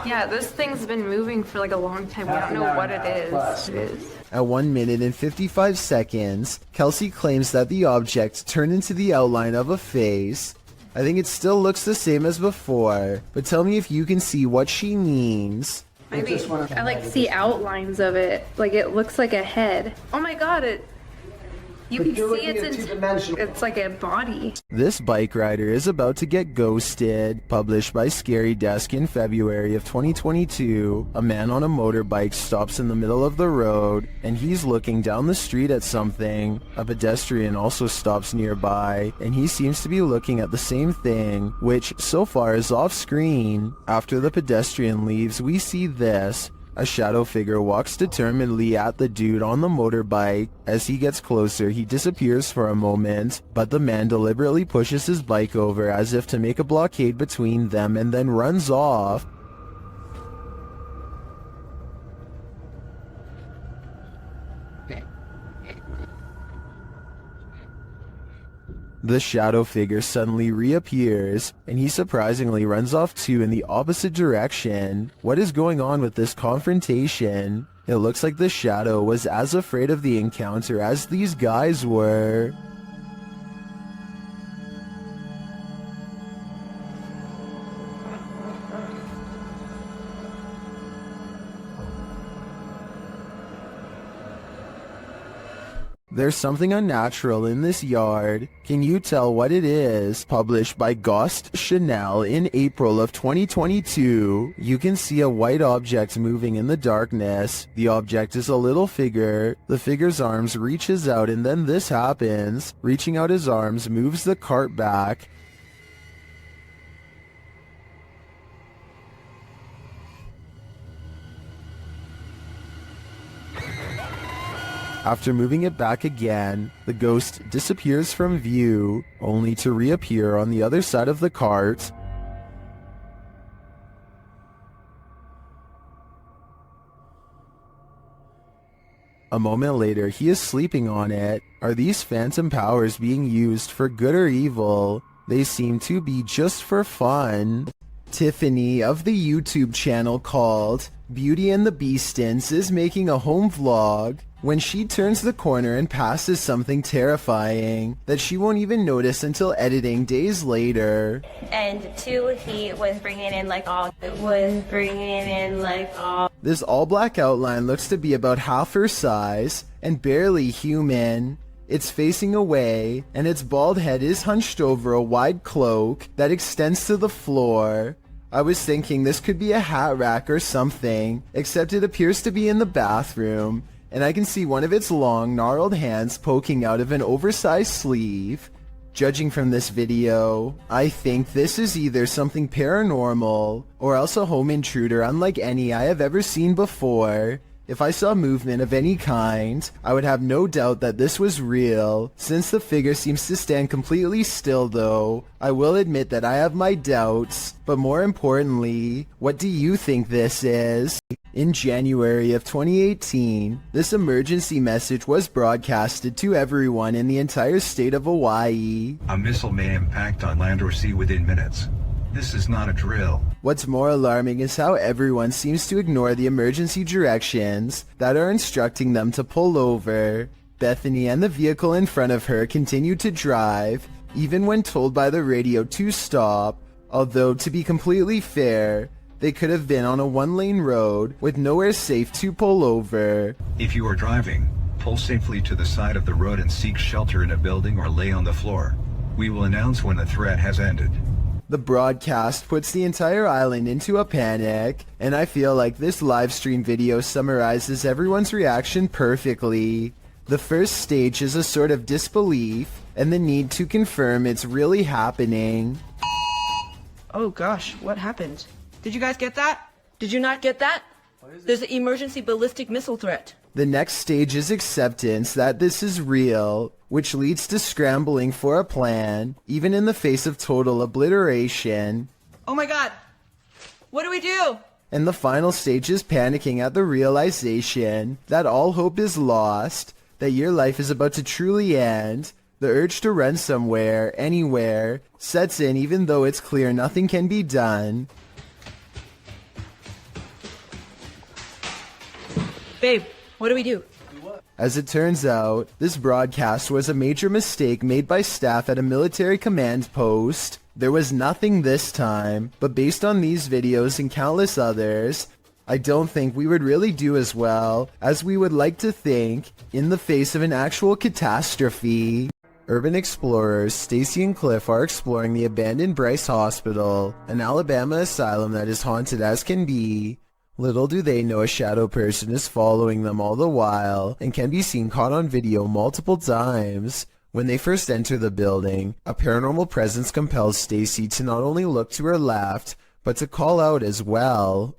Yeah, this thing's been moving for like a long time. We don't know what it is. At 1 minute and 55 seconds, Kelsey claims that the object turned into the outline of a face. I think it still looks the same as before, but tell me if you can see what she means. Maybe. I like see outlines of it. Like it looks like a head. Oh my god, You But can you're see looking at two-dimensional. it's like a body. This bike rider is about to get ghosted. Published by Scary Desk in February of 2022, a man on a motorbike stops in the middle of the road and he's looking down the street at something. A pedestrian also stops nearby and he seems to be looking at the same thing, which so far is off screen. After the pedestrian leaves, we see this. A shadow figure walks determinedly at the dude on the motorbike. As he gets closer, he disappears for a moment, but the man deliberately pushes his bike over as if to make a blockade between them and then runs off. The shadow figure suddenly reappears, and he surprisingly runs off too in the opposite direction. What is going on with this confrontation? It looks like the shadow was as afraid of the encounter as these guys were. There's something unnatural in this yard. Can you tell what it is? Published by Ghost Chanel in April of 2022. You can see a white object moving in the darkness. The object is a little figure. The figure's arms reaches out and then this happens. Reaching out his arms moves the cart back. After moving it back again, the ghost disappears from view, only to reappear on the other side of the cart. A moment later, he is sleeping on it. Are these phantom powers being used for good or evil? They seem to be just for fun. Tiffany of the YouTube channel called Beauty and the Beastins is making a home vlog when she turns the corner and passes something terrifying that she won't even notice until editing days later. And two, he was bringing in like all. This all-black outline looks to be about half her size and barely human. It's facing away, and its bald head is hunched over a wide cloak that extends to the floor. I was thinking this could be a hat rack or something, except it appears to be in the bathroom, and I can see one of its long, gnarled hands poking out of an oversized sleeve. Judging from this video, I think this is either something paranormal, or else a home intruder unlike any I have ever seen before. If I saw movement of any kind, I would have no doubt that this was real. Since the figure seems to stand completely still though, I will admit that I have my doubts. But more importantly, what do you think this is? In January of 2018, this emergency message was broadcasted to everyone in the entire state of Hawaii. A missile may impact on land or sea within minutes. This is not a drill. What's more alarming is how everyone seems to ignore the emergency directions that are instructing them to pull over. Bethany and the vehicle in front of her continue to drive, even when told by the radio to stop. Although, to be completely fair, they could have been on a one-lane road with nowhere safe to pull over. If you are driving, pull safely to the side of the road and seek shelter in a building or lay on the floor. We will announce when the threat has ended. The broadcast puts the entire island into a panic, and I feel like this live stream video summarizes everyone's reaction perfectly. The first stage is a sort of disbelief, and the need to confirm it's really happening. Oh gosh, what happened? Did you guys get that? Did you not get that? There's an emergency ballistic missile threat. The next stage is acceptance that this is real, which leads to scrambling for a plan, even in the face of total obliteration. Oh my god! What do we do? And the final stage is panicking at the realization that all hope is lost, that your life is about to truly end. The urge to run somewhere, anywhere, sets in even though it's clear nothing can be done. Babe, what do we do? As it turns out, this broadcast was a major mistake made by staff at a military command post. There was nothing this time, but based on these videos and countless others, I don't think we would really do as well as we would like to think in the face of an actual catastrophe. Urban explorers Stacy and Cliff are exploring the abandoned Bryce Hospital, an Alabama asylum that is haunted as can be. Little do they know a shadow person is following them all the while and can be seen caught on video multiple times. When they first enter the building, a paranormal presence compels Stacy to not only look to her left, but to call out as well.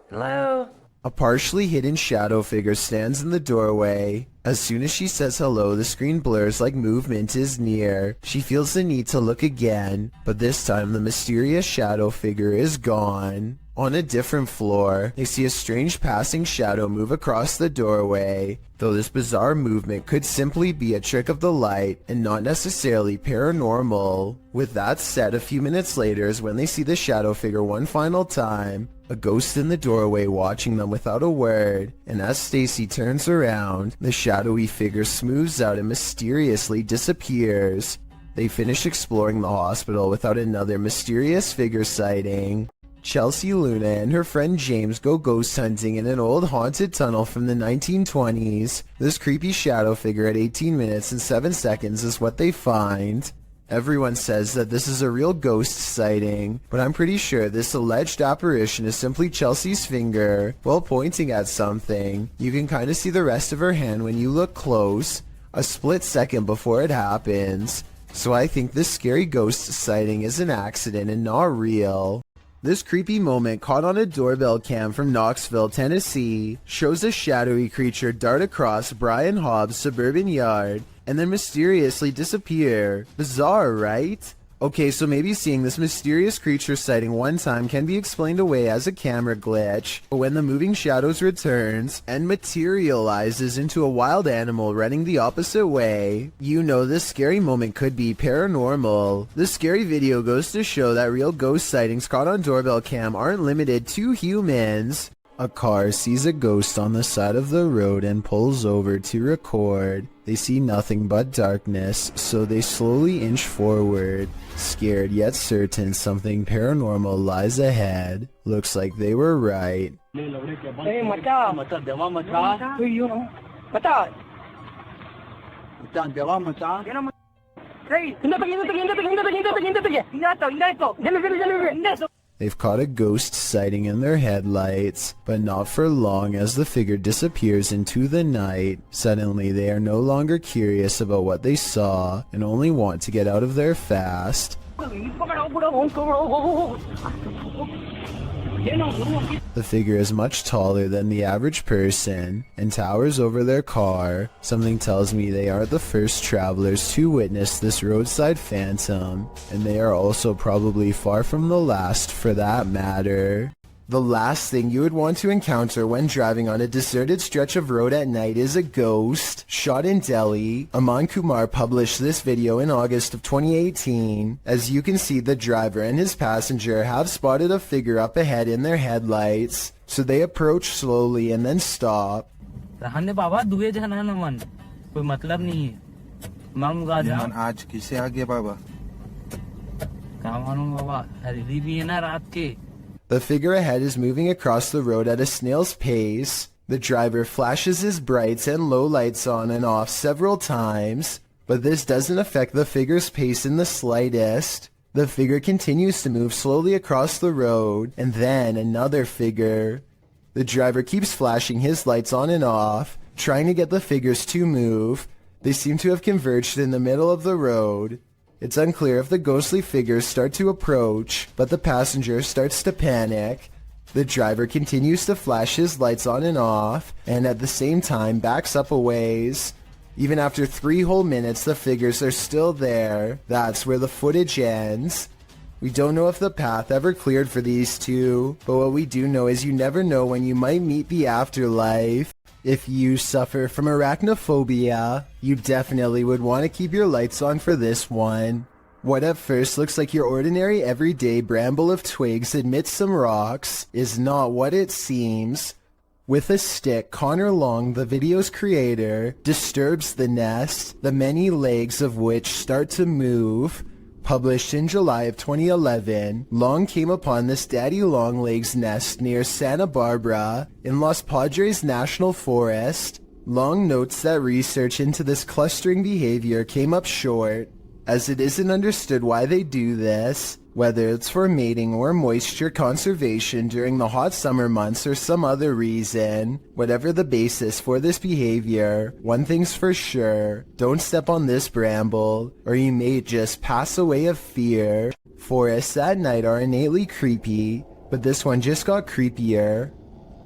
Hello? A partially hidden shadow figure stands in the doorway. As soon as she says hello, the screen blurs like movement is near. She feels the need to look again, but this time the mysterious shadow figure is gone. On a different floor, they see a strange passing shadow move across the doorway, though this bizarre movement could simply be a trick of the light and not necessarily paranormal. With that said, a few minutes later is when they see the shadow figure one final time, a ghost in the doorway watching them without a word, and as Stacy turns around, the shadowy figure smooths out and mysteriously disappears. They finish exploring the hospital without another mysterious figure sighting. Chelsea Luna and her friend James go ghost hunting in an old haunted tunnel from the 1920s. This creepy shadow figure at 18 minutes and 7 seconds is what they find. Everyone says that this is a real ghost sighting, but I'm pretty sure this alleged apparition is simply Chelsea's finger while pointing at something. You can kind of see the rest of her hand when you look close, a split second before it happens. So I think this scary ghost sighting is an accident and not real. This creepy moment caught on a doorbell cam from Knoxville, Tennessee, shows a shadowy creature dart across Brian Hobbs' suburban yard and then mysteriously disappear. Bizarre, right? Okay, so maybe seeing this mysterious creature sighting one time can be explained away as a camera glitch, but when the moving shadows returns and materializes into a wild animal running the opposite way, you know this scary moment could be paranormal. This scary video goes to show that real ghost sightings caught on doorbell cam aren't limited to humans. A car sees a ghost on the side of the road and pulls over to record. They see nothing but darkness, so they slowly inch forward, scared yet certain something paranormal lies ahead. Looks like they were right. They've caught a ghost sighting in their headlights, but not for long as the figure disappears into the night. Suddenly, they are no longer curious about what they saw and only want to get out of there fast. The figure is much taller than the average person and towers over their car. Something tells me they aren't the first travelers to witness this roadside phantom, and they are also probably far from the last for that matter. The last thing you would want to encounter when driving on a deserted stretch of road at night is a ghost. Shot in Delhi, Aman Kumar published this video in August of 2018. As you can see, the driver and his passenger have spotted a figure up ahead in their headlights, so they approach slowly and then stop. आज किसे आ गया बाबा? The figure ahead is moving across the road at a snail's pace. The driver flashes his brights and low lights on and off several times, but this doesn't affect the figure's pace in the slightest. The figure continues to move slowly across the road, and then another figure. The driver keeps flashing his lights on and off, trying to get the figures to move. They seem to have converged in the middle of the road. It's unclear if the ghostly figures start to approach, but the passenger starts to panic. The driver continues to flash his lights on and off, and at the same time backs up a ways. Even after 3 whole minutes, the figures are still there. That's where the footage ends. We don't know if the path ever cleared for these two, but what we do know is you never know when you might meet the afterlife. If you suffer from arachnophobia, you definitely would want to keep your lights on for this one. What at first looks like your ordinary everyday bramble of twigs amidst some rocks is not what it seems. With a stick, Connor Long, the video's creator, disturbs the nest, the many legs of which start to move. Published in July of 2011, Long came upon this daddy longlegs nest near Santa Barbara in Los Padres National Forest. Long notes that research into this clustering behavior came up short, as it isn't understood why they do this, whether it's for mating or moisture conservation during the hot summer months or some other reason. Whatever the basis for this behavior, one thing's for sure, don't step on this bramble, or you may just pass away of fear. Forests at night are innately creepy, but this one just got creepier.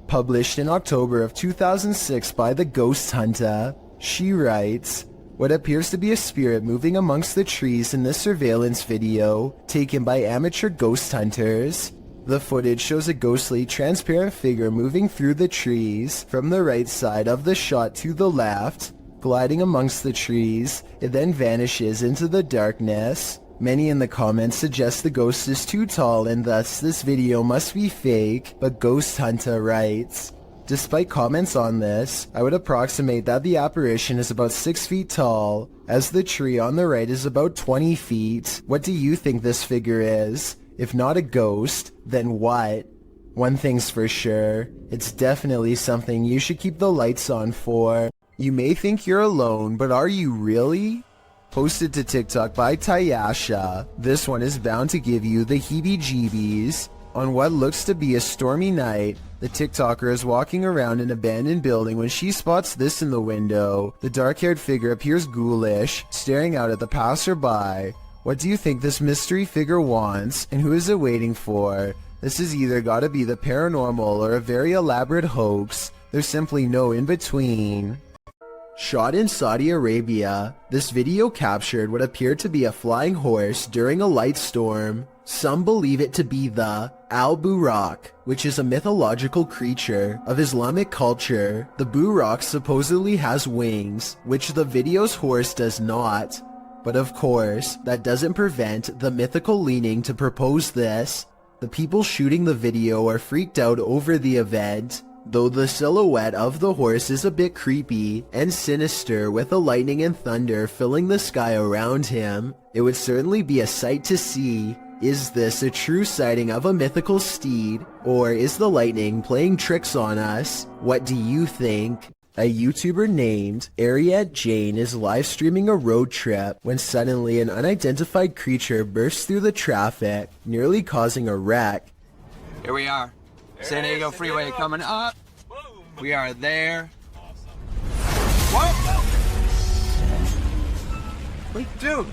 Published in October of 2006 by The Ghost Hunter, she writes, "What appears to be a spirit moving amongst the trees in this surveillance video, taken by amateur ghost hunters. The footage shows a ghostly, transparent figure moving through the trees from the right side of the shot to the left, gliding amongst the trees. It then vanishes into the darkness. Many in the comments suggest the ghost is too tall and thus this video must be fake, but Ghost Hunter writes, despite comments on this, I would approximate that the apparition is about 6 feet tall, as the tree on the right is about 20 feet. What do you think this figure is? If not a ghost, then what? One thing's for sure, it's definitely something you should keep the lights on for. You may think you're alone, but are you really?" Posted to TikTok by Tayasha, this one is bound to give you the heebie-jeebies. On what looks to be a stormy night, the TikToker is walking around an abandoned building when she spots this in the window. The dark-haired figure appears ghoulish, staring out at the passerby. What do you think this mystery figure wants, and who is it waiting for? This has either gotta be the paranormal or a very elaborate hoax. There's simply no in-between. Shot in Saudi Arabia, this video captured what appeared to be a flying horse during a light storm. Some believe it to be the Al-Buraq, which is a mythological creature of Islamic culture. The Buraq supposedly has wings, which the video's horse does not. But of course, that doesn't prevent the mythical leaning to propose this. The people shooting the video are freaked out over the event, though the silhouette of the horse is a bit creepy and sinister with the lightning and thunder filling the sky around him. It would certainly be a sight to see. Is this a true sighting of a mythical steed, or is the lightning playing tricks on us? What do you think? A YouTuber named Ariette Jane is live streaming a road trip when suddenly an unidentified creature bursts through the traffic, nearly causing a wreck. Here we are. San Diego Freeway coming up. We are there. Whoa! Wait, dude.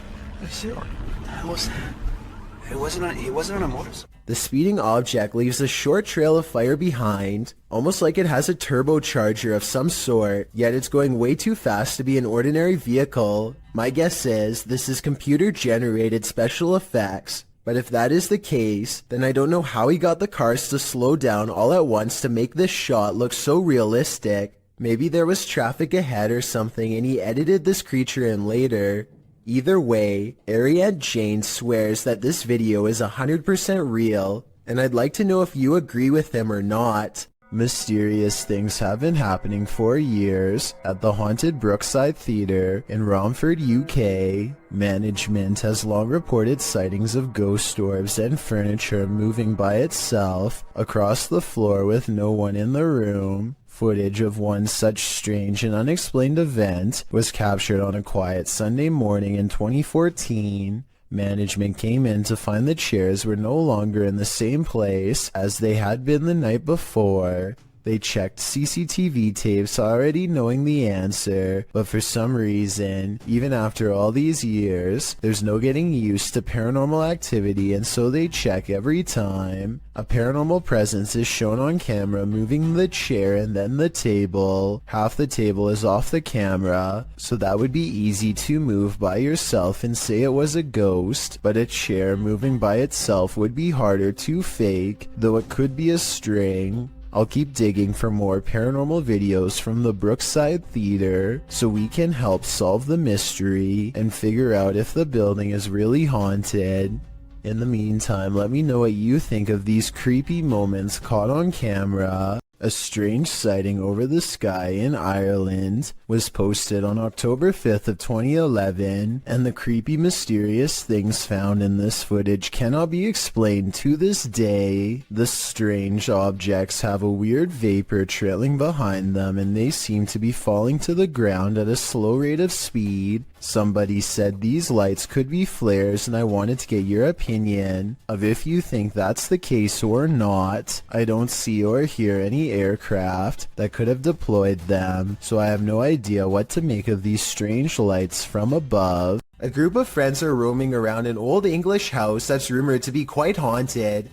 It wasn't on a motorcycle. The speeding object leaves a short trail of fire behind, almost like it has a turbocharger of some sort, yet it's going way too fast to be an ordinary vehicle. My guess is this is computer-generated special effects. But if that is the case, then I don't know how he got the cars to slow down all at once to make this shot look so realistic. Maybe there was traffic ahead or something and he edited this creature in later. Either way, Ariette Jane swears that this video is 100% real, and I'd like to know if you agree with him or not. Mysterious things have been happening for years at the haunted Brookside Theatre in Romford, UK. Management has long reported sightings of ghost orbs and furniture moving by itself across the floor with no one in the room. Footage of one such strange and unexplained event was captured on a quiet Sunday morning in 2014. Management came in to find the chairs were no longer in the same place as they had been the night before. They checked CCTV tapes already knowing the answer, but for some reason, even after all these years, there's no getting used to paranormal activity, and so they check every time. A paranormal presence is shown on camera moving the chair and then the table. Half the table is off the camera, so that would be easy to move by yourself and say it was a ghost, but a chair moving by itself would be harder to fake, though it could be a string. I'll keep digging for more paranormal videos from the Brookside Theatre so we can help solve the mystery and figure out if the building is really haunted. In the meantime, let me know what you think of these creepy moments caught on camera. A strange sighting over the sky in Ireland was posted on October 5th of 2011, and the creepy, mysterious things found in this footage cannot be explained to this day. The strange objects have a weird vapor trailing behind them, and they seem to be falling to the ground at a slow rate of speed. Somebody said these lights could be flares, and I wanted to get your opinion of if you think that's the case or not. I don't see or hear any aircraft that could have deployed them, so I have no idea what to make of these strange lights from above. A group of friends are roaming around an old English house that's rumored to be quite haunted.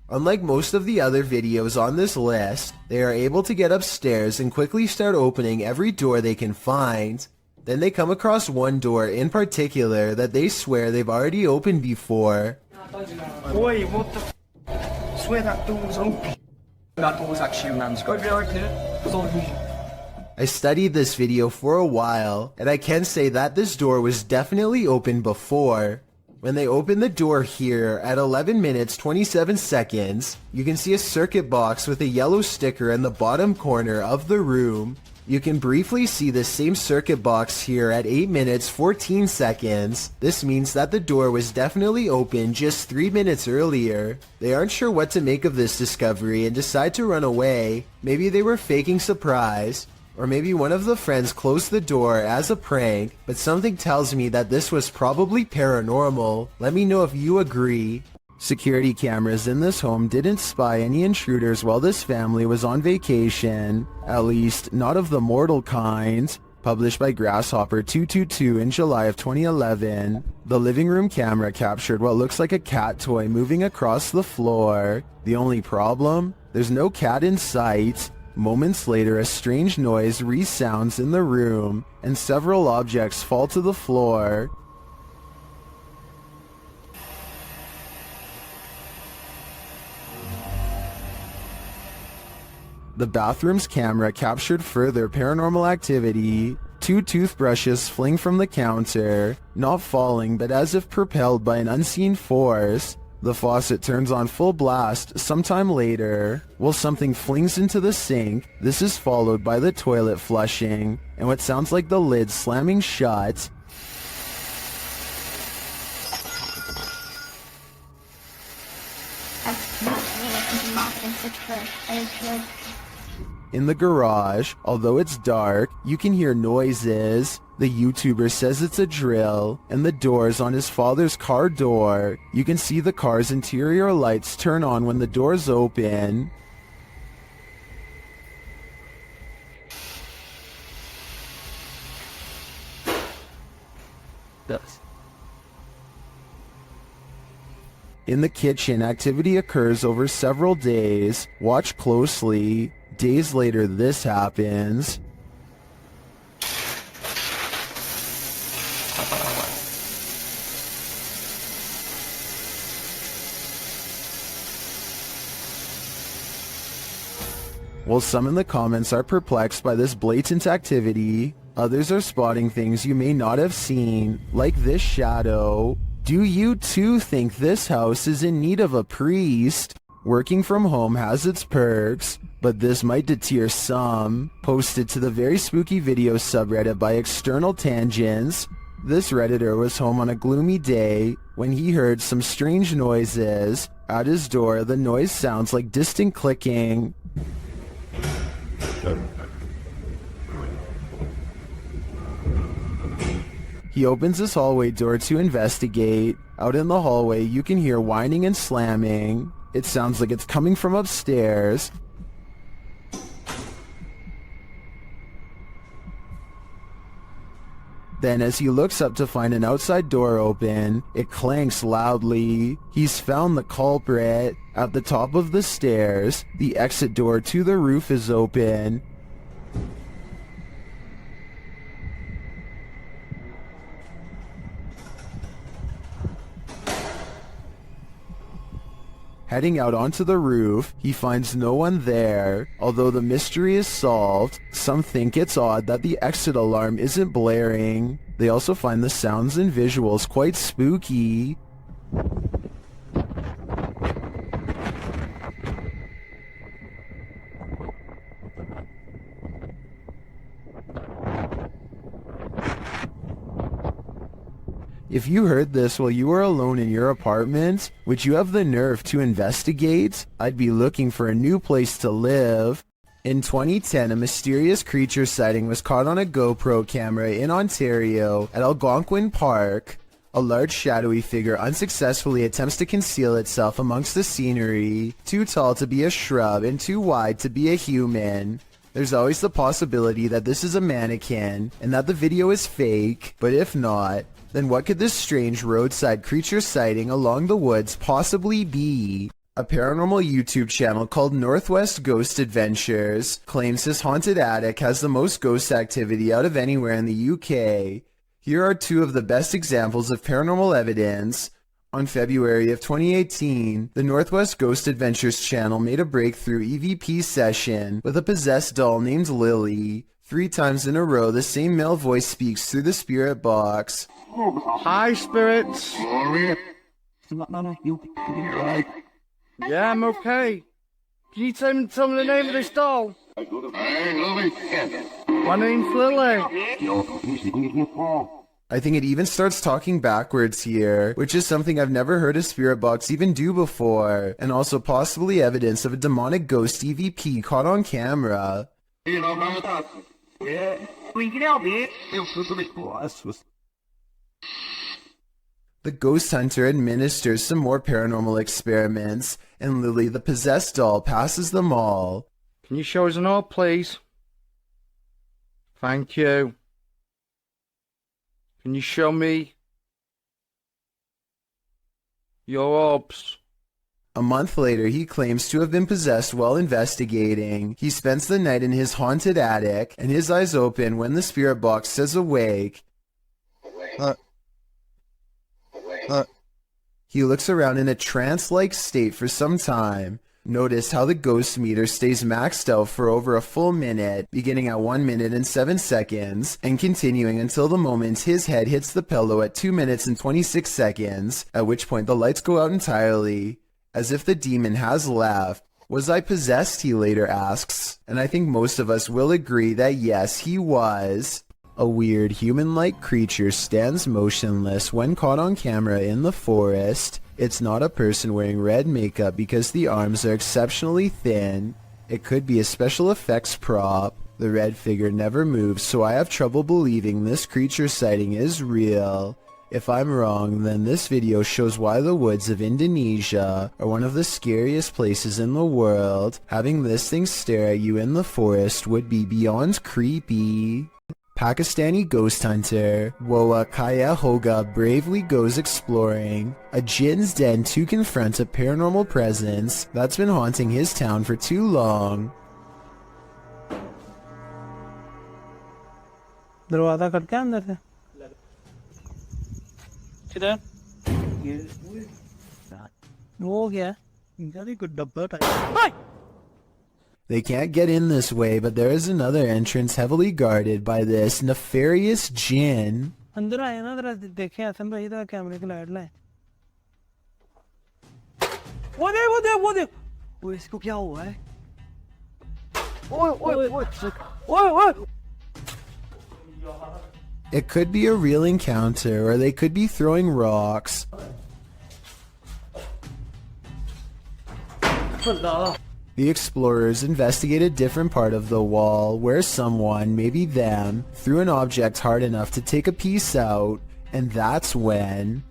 Unlike most of the other videos on this list, they are able to get upstairs and quickly start opening every door they can find. Then they come across one door in particular that they swear they've already opened before. Wait, what the f? Swear that door was open. That door was actually a man's grave. I studied this video for a while, and I can say that this door was definitely open before. When they open the door here at 11 minutes 27 seconds, you can see a circuit box with a yellow sticker in the bottom corner of the room. You can briefly see the same circuit box here at 8 minutes 14 seconds. This means that the door was definitely open just 3 minutes earlier. They aren't sure what to make of this discovery and decide to run away. Maybe they were faking surprise, or maybe one of the friends closed the door as a prank, but something tells me that this was probably paranormal. Let me know if you agree. Security cameras in this home didn't spy any intruders while this family was on vacation, at least not of the mortal kind. Published by Grasshopper 222 in July of 2011, the living room camera captured what looks like a cat toy moving across the floor. The only problem? There's no cat in sight. Moments later, a strange noise resounds in the room, and several objects fall to the floor. The bathroom's camera captured further paranormal activity. 2 toothbrushes fling from the counter, not falling but as if propelled by an unseen force. The faucet turns on full blast sometime later, while something flings into the sink. This is followed by the toilet flushing, and what sounds like the lid slamming shut. In the garage, although it's dark, you can hear noises. The YouTuber says it's a drill, and the doors on his father's car door. You can see the car's interior lights turn on when the doors open. In the kitchen, activity occurs over several days. Watch closely. Days later, this happens. While some in the comments are perplexed by this blatant activity, others are spotting things you may not have seen, like this shadow. Do you too think this house is in need of a priest? Working from home has its perks, but this might deter some. Posted to the Very Spooky Videos subreddit by External Tangents, this redditor was home on a gloomy day when he heard some strange noises. At his door, the noise sounds like distant clicking. He opens his hallway door to investigate. Out in the hallway, you can hear whining and slamming. It sounds like it's coming from upstairs. Then as he looks up to find an outside door open, it clanks loudly. He's found the culprit. At the top of the stairs, the exit door to the roof is open. Heading out onto the roof, he finds no one there. Although the mystery is solved, some think it's odd that the exit alarm isn't blaring. They also find the sounds and visuals quite spooky. If you heard this while you were alone in your apartment, would you have the nerve to investigate? I'd be looking for a new place to live. In 2010, a mysterious creature sighting was caught on a GoPro camera in Ontario at Algonquin Park. A large shadowy figure unsuccessfully attempts to conceal itself amongst the scenery, too tall to be a shrub and too wide to be a human. There's always the possibility that this is a mannequin and that the video is fake, but if not, then what could this strange roadside creature sighting along the woods possibly be? A paranormal YouTube channel called Northwest Ghost Adventures claims his haunted attic has the most ghost activity out of anywhere in the UK. Here are two of the best examples of paranormal evidence. On February of 2018, the Northwest Ghost Adventures channel made a breakthrough EVP session with a possessed doll named Lily. 3 times in a row, the same male voice speaks through the spirit box. Hi, spirits. Yeah, I'm okay. Can you tell me the name of this doll? My name's Lily. I think it even starts talking backwards here, which is something I've never heard a spirit box even do before, and also possibly evidence of a demonic ghost EVP caught on camera. The ghost hunter administers some more paranormal experiments, and Lily the possessed doll passes them all. Can you show us an orb, please? Thank you. Can you show me your orbs? A month later, he claims to have been possessed while investigating. He spends the night in his haunted attic, and his eyes open when the spirit box says awake. He looks around in a trance-like state for some time. Notice how the ghost meter stays maxed out for over a full minute, beginning at 1 minute and 7 seconds, and continuing until the moment his head hits the pillow at 2 minutes and 26 seconds, at which point the lights go out entirely. As if the demon has left. Was I possessed, he later asks, and I think most of us will agree that yes, he was. A weird human-like creature stands motionless when caught on camera in the forest. It's not a person wearing red makeup because the arms are exceptionally thin. It could be a special effects prop. The red figure never moves, so I have trouble believing this creature sighting is real. If I'm wrong, then this video shows why the woods of Indonesia are one of the scariest places in the world. Having this thing stare at you in the forest would be beyond creepy. Pakistani ghost hunter Woa Kaya Hoga bravely goes exploring a jinn's den to confront a paranormal presence that's been haunting his town for too long. दरवाजा खटका अंदर से किधर वो क्या इनका कुछ डब्बा type They can't get in this way, but there is another entrance heavily guarded by this nefarious jinn. अंदर आए ना जरा देखें हसन भाई इधर कैमरे की लाइट लाए वो देख वो इसको क्या हुआ है ओए It could be a real encounter, or they could be throwing rocks. The explorers investigate a different part of the wall where someone, maybe them, threw an object hard enough to take a piece out, and that's when...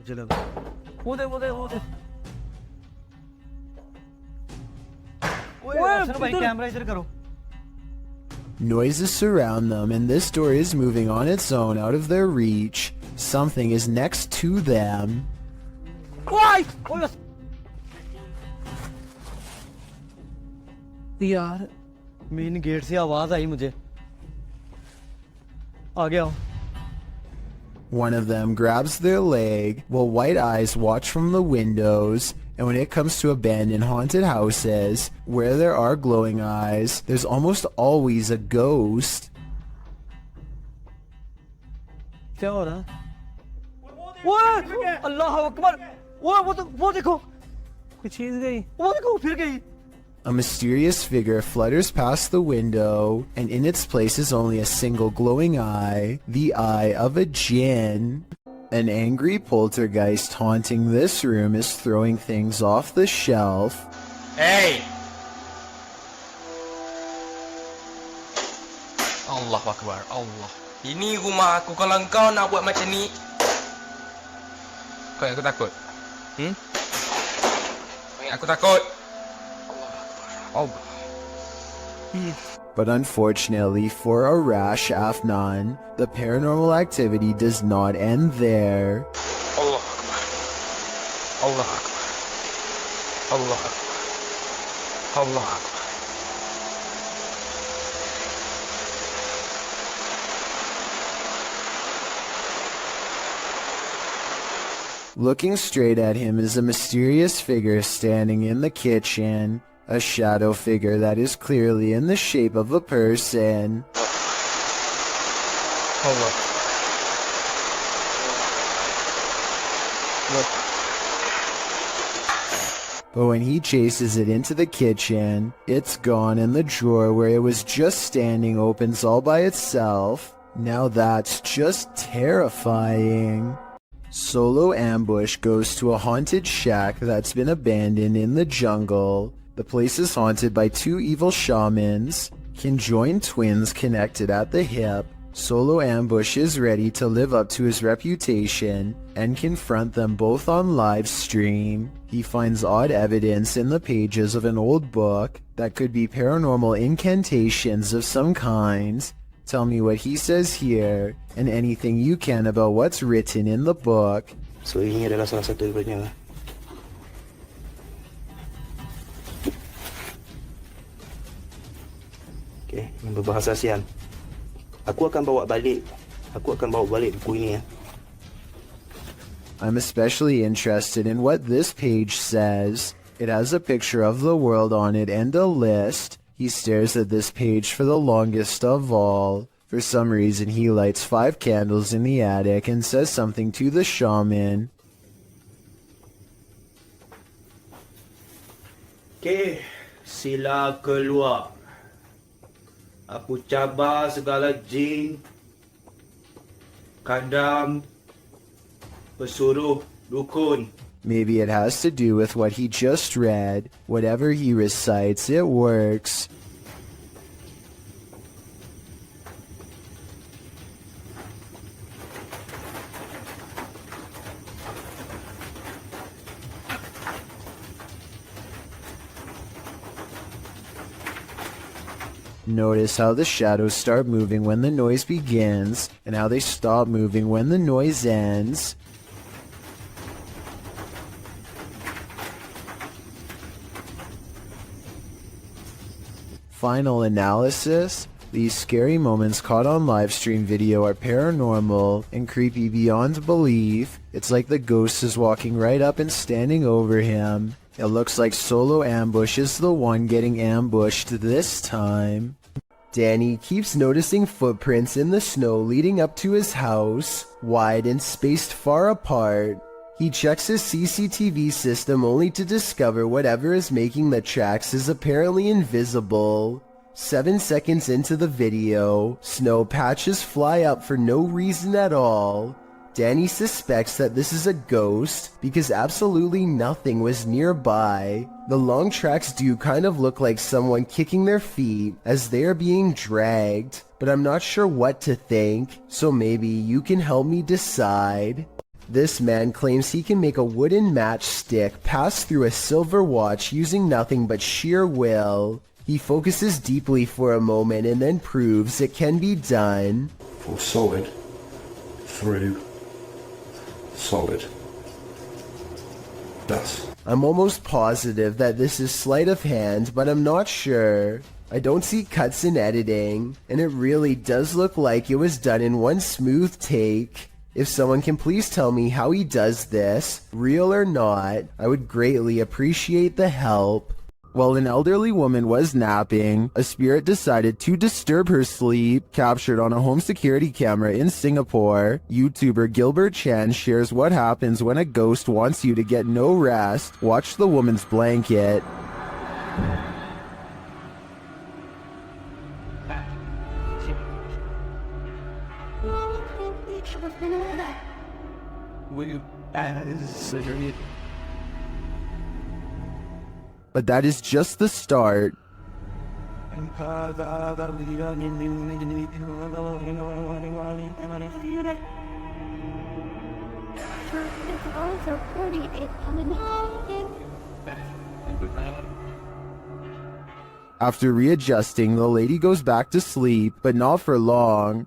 Noises surround them, and this door is moving on its own out of their reach. Something is next to them. यार main gate से आवाज आई मुझे आ गया One of them grabs their leg while white eyes watch from the windows, and when it comes to abandoned haunted houses where there are glowing eyes, there's almost always a ghost. क्या हो रहा है अल्लाह अकबर वो देखो कुछ चीज गई वो देखो फिर गई A mysterious figure flutters past the window, and in its place is only a single glowing eye, the eye of a jinn. An angry poltergeist haunting this room is throwing things off the shelf. Hey! Allah Akbar, Allah. Ini rumah aku, kalau kau nak buat macam ni, kau yang aku takut. Kau yang aku takut. Allah. But unfortunately for Arash Afnan, the paranormal activity does not end there. Allah Akbar. Allah Akbar. Allah Akbar. Allah Akbar. Looking straight at him is a mysterious figure standing in the kitchen, a shadow figure that is clearly in the shape of a person. Allah. Look. But when he chases it into the kitchen, it's gone and the drawer where it was just standing opens all by itself. Now that's just terrifying. Solo Ambush goes to a haunted shack that's been abandoned in the jungle. The place is haunted by two evil shamans, conjoined twins connected at the hip. Solo Ambush is ready to live up to his reputation and confront them both on live stream. He finds odd evidence in the pages of an old book that could be paranormal incantations of some kind. Tell me what he says here, and anything you can about what's written in the book. So ini adalah salah satu daripadanya. Okay, yang berbahasa ASEAN. Aku akan bawa balik buku ini ya. I'm especially interested in what this page says. It has a picture of the world on it and a list. He stares at this page for the longest of all. For some reason, he lights 5 candles in the attic and says something to the shaman. Okay, sila keluar. Aku cabar segala jin, kadam, pesuruh, dukun. Maybe it has to do with what he just read. Whatever he recites, it works. Notice how the shadows start moving when the noise begins, and how they stop moving when the noise ends. Final analysis: these scary moments caught on livestream video are paranormal and creepy beyond belief. It's like the ghost is walking right up and standing over him. It looks like Solo Ambush is the one getting ambushed this time. Danny keeps noticing footprints in the snow leading up to his house, wide and spaced far apart. He checks his CCTV system only to discover whatever is making the tracks is apparently invisible. 7 seconds into the video, snow patches fly up for no reason at all. Danny suspects that this is a ghost because absolutely nothing was nearby. The long tracks do kind of look like someone kicking their feet as they are being dragged, but I'm not sure what to think, so maybe you can help me decide. This man claims he can make a wooden matchstick pass through a silver watch using nothing but sheer will. He focuses deeply for a moment and then proves it can be done. For solid, through, solid. Thus. I'm almost positive that this is sleight of hand, but I'm not sure. I don't see cuts in editing, and it really does look like it was done in one smooth take. If someone can please tell me how he does this, real or not, I would greatly appreciate the help. While an elderly woman was napping, a spirit decided to disturb her sleep, captured on a home security camera in Singapore. YouTuber Gilbert Chan shares what happens when a ghost wants you to get no rest. Watch the woman's blanket. But that is just the start. After readjusting, the lady goes back to sleep, but not for long.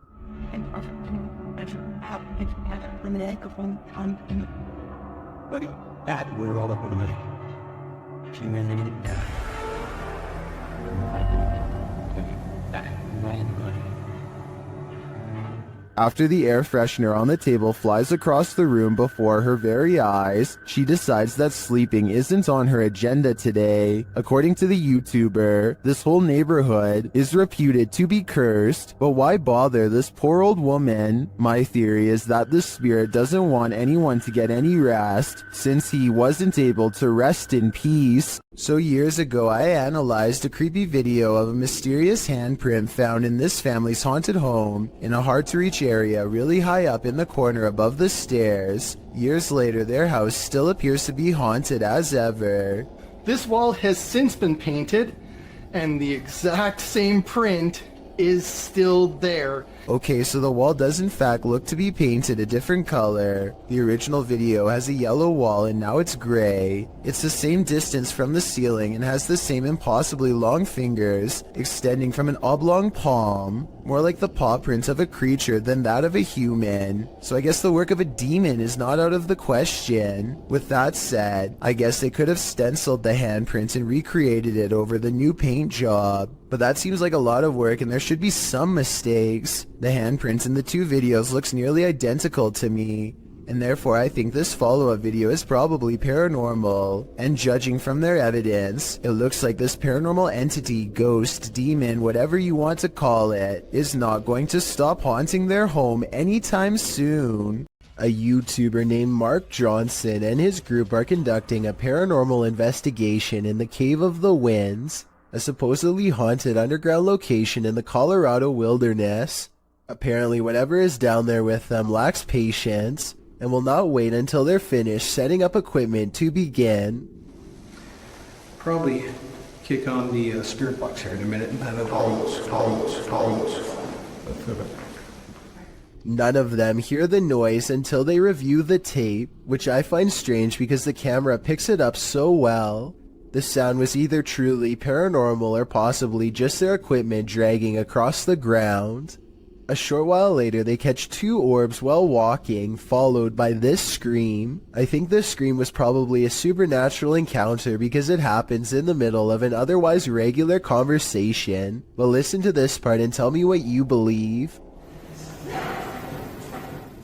After the air freshener on the table flies across the room before her very eyes, she decides that sleeping isn't on her agenda today. According to the YouTuber, this whole neighborhood is reputed to be cursed, but why bother this poor old woman? My theory is that the spirit doesn't want anyone to get any rest, since he wasn't able to rest in peace. So years ago, I analyzed a creepy video of a mysterious handprint found in this family's haunted home in a hard-to-reach area really high up in the corner above the stairs. Years later, their house still appears to be haunted as ever. This wall has since been painted, and the exact same print is still there. Okay, so the wall does in fact look to be painted a different color. The original video has a yellow wall and now it's gray. It's the same distance from the ceiling and has the same impossibly long fingers extending from an oblong palm, more like the paw print of a creature than that of a human. So I guess the work of a demon is not out of the question. With that said, I guess they could have stenciled the handprint and recreated it over the new paint job. But that seems like a lot of work and there should be some mistakes. The handprints in the two videos looks nearly identical to me, and therefore I think this follow-up video is probably paranormal. And judging from their evidence, it looks like this paranormal entity, ghost, demon, whatever you want to call it, is not going to stop haunting their home anytime soon. A YouTuber named Mark Johnson and his group are conducting a paranormal investigation in the Cave of the Winds, a supposedly haunted underground location in the Colorado wilderness. Apparently whatever is down there with them lacks patience and will not wait until they're finished setting up equipment to begin. Probably kick on the spirit box here in a minute and have it almost. None of them hear the noise until they review the tape, which I find strange because the camera picks it up so well. The sound was either truly paranormal or possibly just their equipment dragging across the ground. A short while later, they catch two orbs while walking, followed by this scream. I think this scream was probably a supernatural encounter because it happens in the middle of an otherwise regular conversation. But listen to this part and tell me what you believe.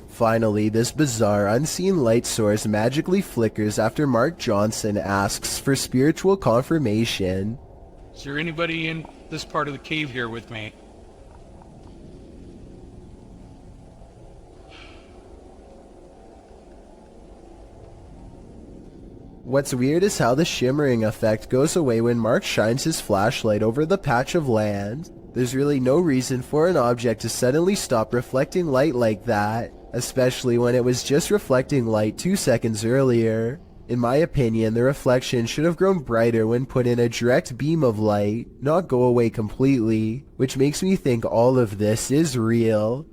Finally, this bizarre, unseen light source magically flickers after Mark Johnson asks for spiritual confirmation. Is there anybody in this part of the cave here with me? What's weird is how the shimmering effect goes away when Mark shines his flashlight over the patch of land. There's really no reason for an object to suddenly stop reflecting light like that, especially when it was just reflecting light 2 seconds earlier. In my opinion, the reflection should have grown brighter when put in a direct beam of light, not go away completely, which makes me think all of this is real.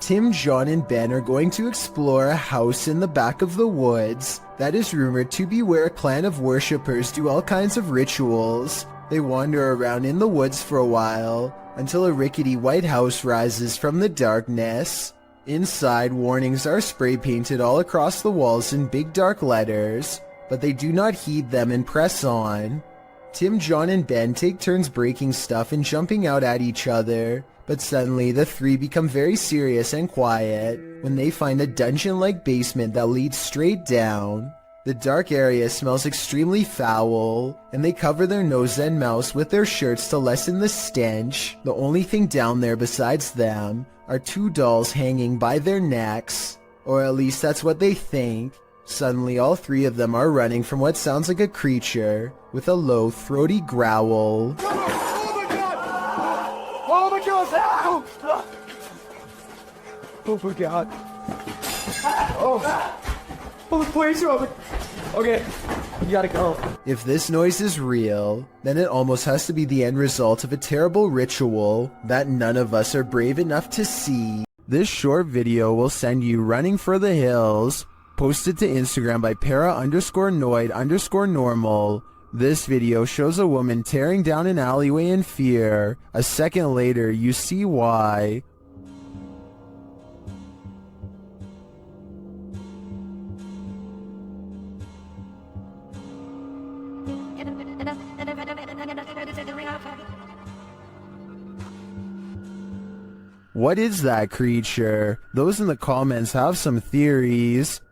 Tim, John, and Ben are going to explore a house in the back of the woods that is rumored to be where a clan of worshippers do all kinds of rituals. They wander around in the woods for a while, until a rickety white house rises from the darkness. Inside, warnings are spray painted all across the walls in big dark letters, but they do not heed them and press on. Tim, John, and Ben take turns breaking stuff and jumping out at each other, but suddenly the three become very serious and quiet when they find a dungeon-like basement that leads straight down. The dark area smells extremely foul, and they cover their nose and mouths with their shirts to lessen the stench. The only thing down there besides them are two dolls hanging by their necks, or at least that's what they think. Suddenly all three of them are running from what sounds like a creature with a low, throaty growl. Oh my god! Ow! Oh my god. Oh. Oh, please, Robert. Okay, you gotta go. If this noise is real, then it almost has to be the end result of a terrible ritual that none of us are brave enough to see. This short video will send you running for the hills, posted to Instagram by para_noid_normal. This video shows a woman tearing down an alleyway in fear. A second later, you see why. What is that creature? Those in the comments have some theories.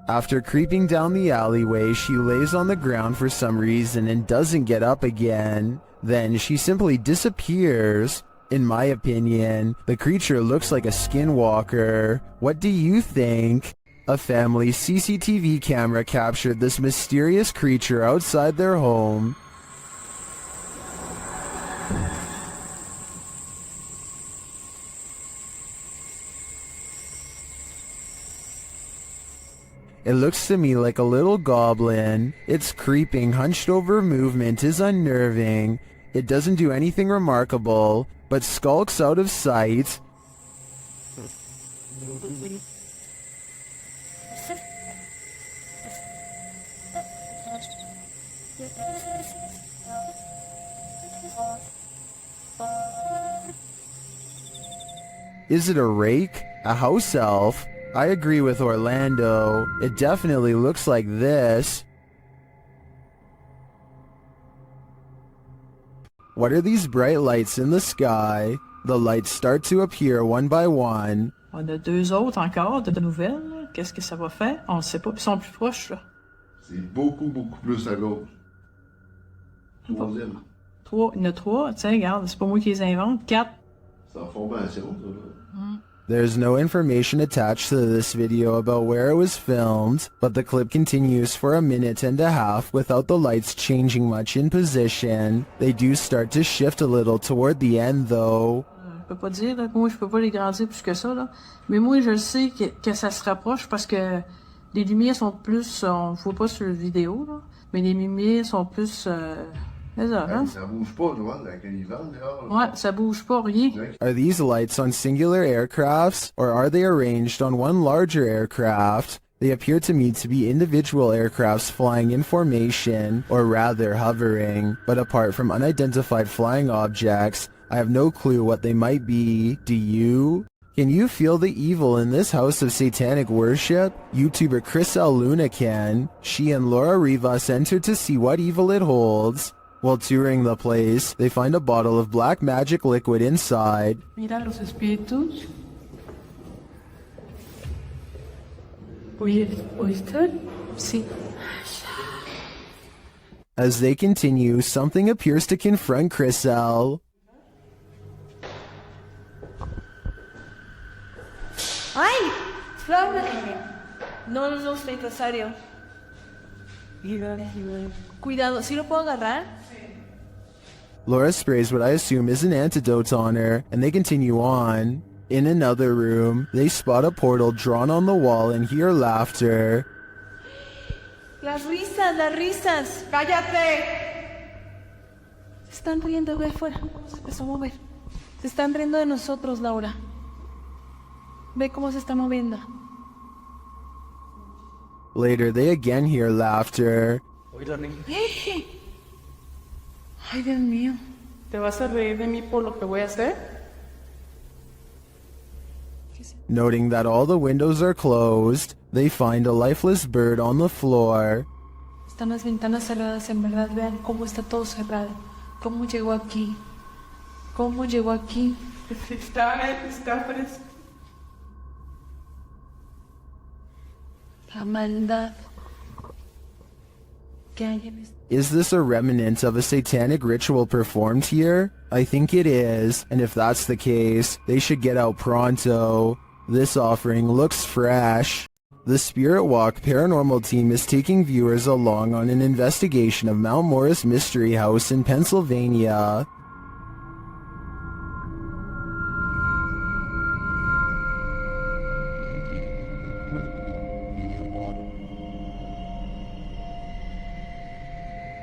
After creeping down the alleyway, she lays on the ground for some reason and doesn't get up again. Then she simply disappears. In my opinion, the creature looks like a skinwalker. What do you think? A family CCTV camera captured this mysterious creature outside their home. It looks to me like a little goblin. Its creeping, hunched-over movement is unnerving. It doesn't do anything remarkable, but skulks out of sight. Is it a rake? A house elf? I agree with Orlando. It definitely looks like this. What are these bright lights in the sky? The lights start to appear one by one. On a deux autres encore de nouvelles. Qu'est-ce que ça va faire? On ne sait pas. Ils sont plus proches, là. C'est beaucoup plus à gauche. Troisième. Trois. Il y en a trois. Tiens, regarde, c'est pas moi qui les invente. Quatre. C'est en formation, ça, là. There's no information attached to this video about where it was filmed, but the clip continues for a minute and a half without the lights changing much in position. They do start to shift a little toward the end though. Je peux pas dire, là, moi je peux pas les grandir plus que ça, là. Mais moi je le sais que ça se rapproche parce que les lumières sont plus, on voit pas sur la vidéo, là, mais les lumières sont plus... Ça, hein? Ça bouge pas, Joanne, avec les vents dehors. Ouais, ça bouge pas, rien. Are these lights on singular aircrafts, or are they arranged on one larger aircraft? They appear to me to be individual aircrafts flying in formation, or rather hovering, but apart from unidentified flying objects, I have no clue what they might be. Do you? Can you feel the evil in this house of satanic worship? YouTuber Chris L. Luna can. She and Laura Rivas enter to see what evil it holds. While touring the place, they find a bottle of black magic liquid inside. Mira los espíritus. ¿Oíste? Sí. As they continue, something appears to confront Chris L. ¡Ay! ¡Flauta! No, estoy rosario. Cuidado, ¿sí lo puedo agarrar? Laura sprays what I assume is an antidote on her, and they continue on. In another room, they spot a portal drawn on the wall and hear laughter. Las risas. ¡Cállate! Se están riendo, ve afuera. Se empezó a mover. Se están riendo de nosotros, Laura. Ve cómo se está moviendo. Later, they again hear laughter. Ay, Dios mío. ¿Te vas a reír de mí por lo que voy a hacer? Noting that all the windows are closed, they find a lifeless bird on the floor. Están las ventanas cerradas, en verdad. Vean cómo está todo cerrado. ¿Cómo llegó aquí? ¿Cómo llegó aquí? Está fresco. La maldad. ¿Qué hay en esto? Is this a remnant of a satanic ritual performed here? I think it is, and if that's the case, they should get out pronto. This offering looks fresh. The Spirit Walk paranormal team is taking viewers along on an investigation of Mount Morris Mystery House in Pennsylvania.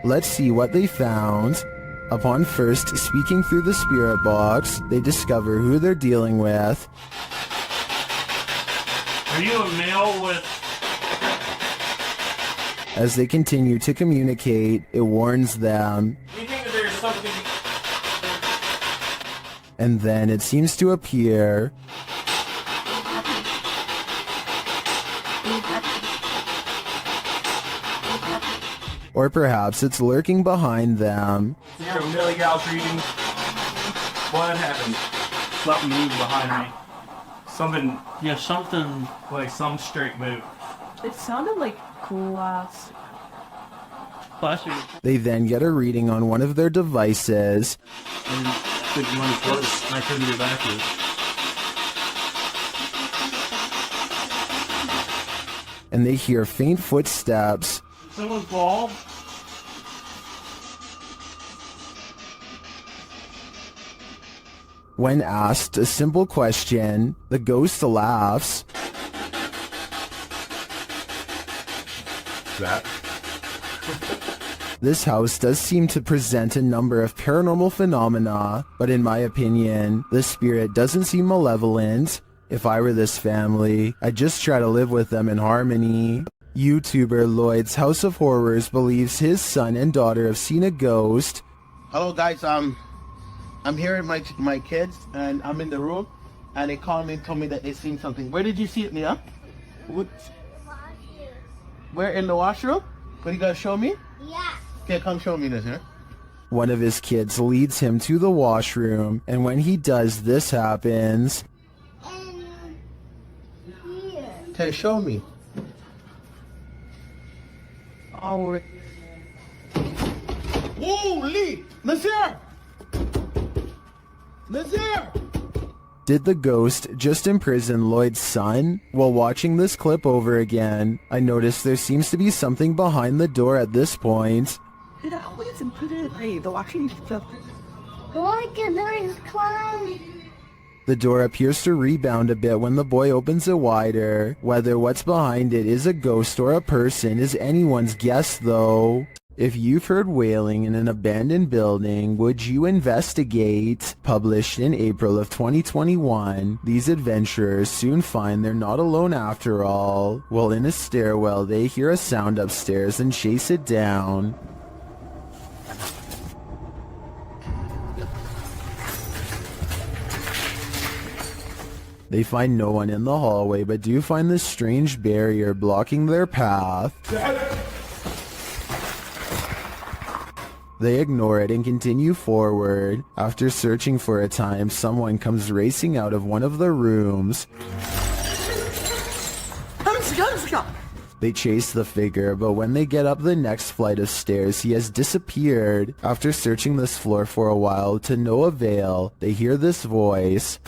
Let's see what they found. Upon first speaking through the spirit box, they discover who they're dealing with. Are you a male with... As they continue to communicate, it warns them. Do you think that there's something... And then it seems to appear. Or perhaps it's lurking behind them. You're a Millie Gal's reading. What happened? Something moved behind me. Something... Yeah, something... Like some straight move. It sounded like glass. Plastic. They then get a reading on one of their devices. And I couldn't get back to it. And they hear faint footsteps. Someone fall? When asked a simple question, the ghost laughs. That? This house does seem to present a number of paranormal phenomena, but in my opinion, the spirit doesn't seem malevolent. If I were this family, I'd just try to live with them in harmony. YouTuber Lloyd's House of Horrors believes his son and daughter have seen a ghost. Hello guys, I'm here with my kids and I'm in the room and they called me and told me that they seen something. Where did you see it, Mia? What? Where, in the washroom? What, you gotta show me? Yeah. Okay, come show me this here. One of his kids leads him to the washroom, and when he does, this happens. Okay, show me. Oh. Holy! Nazir! Nazir! Did the ghost just imprison Lloyd's son? While watching this clip over again, I noticed there seems to be something behind the door at this point. It always included the watching stuff. Look at those clowns. The door appears to rebound a bit when the boy opens it wider. Whether what's behind it is a ghost or a person is anyone's guess though. If you've heard wailing in an abandoned building, would you investigate? Published in April of 2021, these adventurers soon find they're not alone after all. While in a stairwell, they hear a sound upstairs and chase it down. They find no one in the hallway, but do find this strange barrier blocking their path. They ignore it and continue forward. After searching for a time, someone comes racing out of one of the rooms. They chase the figure, but when they get up the next flight of stairs, he has disappeared. After searching this floor for a while to no avail, they hear this voice.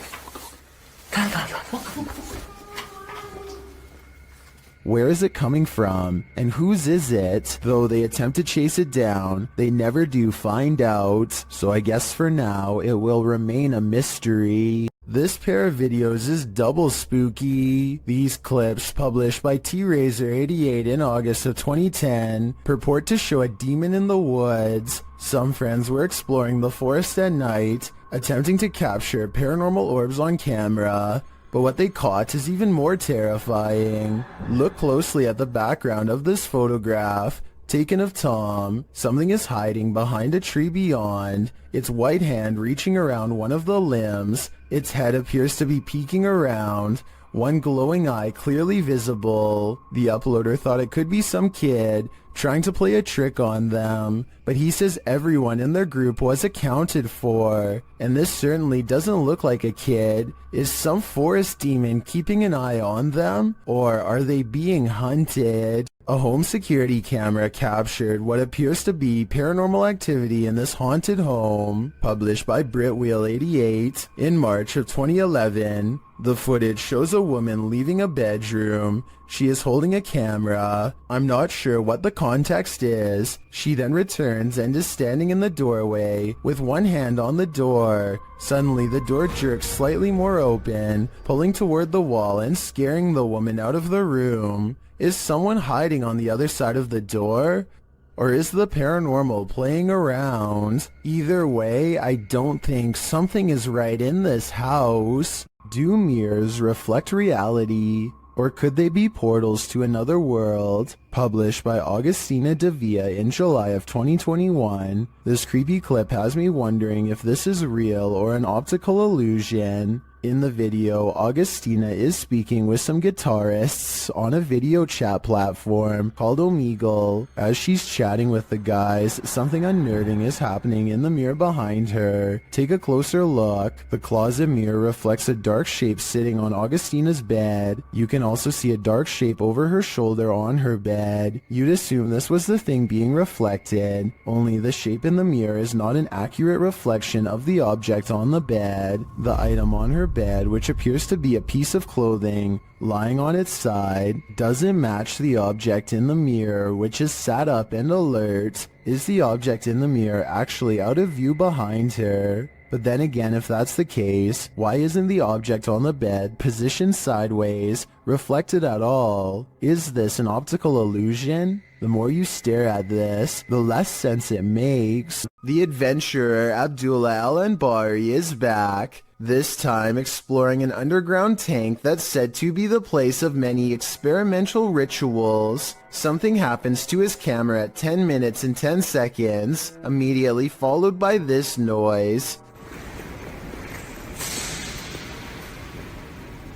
Where is it coming from? And whose is it? Though they attempt to chase it down, they never do find out. So I guess for now, it will remain a mystery. This pair of videos is double spooky. These clips, published by T-Razor88 in August of 2010, purport to show a demon in the woods. Some friends were exploring the forest at night, attempting to capture paranormal orbs on camera. But what they caught is even more terrifying. Look closely at the background of this photograph, taken of Tom. Something is hiding behind a tree beyond, its white hand reaching around one of the limbs. Its head appears to be peeking around, one glowing eye clearly visible. The uploader thought it could be some kid trying to play a trick on them, but he says everyone in their group was accounted for, and this certainly doesn't look like a kid. Is some forest demon keeping an eye on them, or are they being hunted? A home security camera captured what appears to be paranormal activity in this haunted home, published by Britwheel88 in March of 2011. The footage shows a woman leaving a bedroom. She is holding a camera. I'm not sure what the context is. She then returns and is standing in the doorway with one hand on the door. Suddenly the door jerks slightly more open, pulling toward the wall and scaring the woman out of the room. Is someone hiding on the other side of the door? Or is the paranormal playing around? Either way, I don't think something is right in this house. Do mirrors reflect reality? Or could they be portals to another world? Published by Augustina Devia in July of 2021, this creepy clip has me wondering if this is real or an optical illusion. In the video, Augustina is speaking with some guitarists on a video chat platform called Omegle. As she's chatting with the guys, something unnerving is happening in the mirror behind her. Take a closer look. The closet mirror reflects a dark shape sitting on Augustina's bed. You can also see a dark shape over her shoulder on her bed. You'd assume this was the thing being reflected, only the shape in the mirror is not an accurate reflection of the object on the bed. The item on her bed, which appears to be a piece of clothing lying on its side, doesn't match the object in the mirror, which is sat up and alert. Is the object in the mirror actually out of view behind her? But then again, if that's the case, why isn't the object on the bed positioned sideways, reflected at all? Is this an optical illusion? The more you stare at this, the less sense it makes. The adventurer Abdullah Al-Anbari is back, this time exploring an underground tank that's said to be the place of many experimental rituals. Something happens to his camera at 10 minutes and 10 seconds, immediately followed by this noise.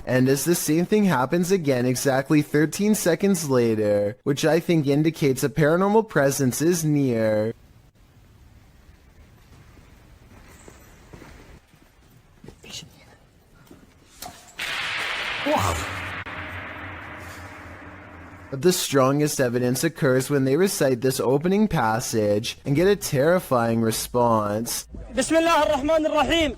And as the same thing happens again exactly 13 seconds later, which I think indicates a paranormal presence is near. The strongest evidence occurs when they recite this opening passage and get a terrifying response. Bismillah ar-Rahman ar-Rahim.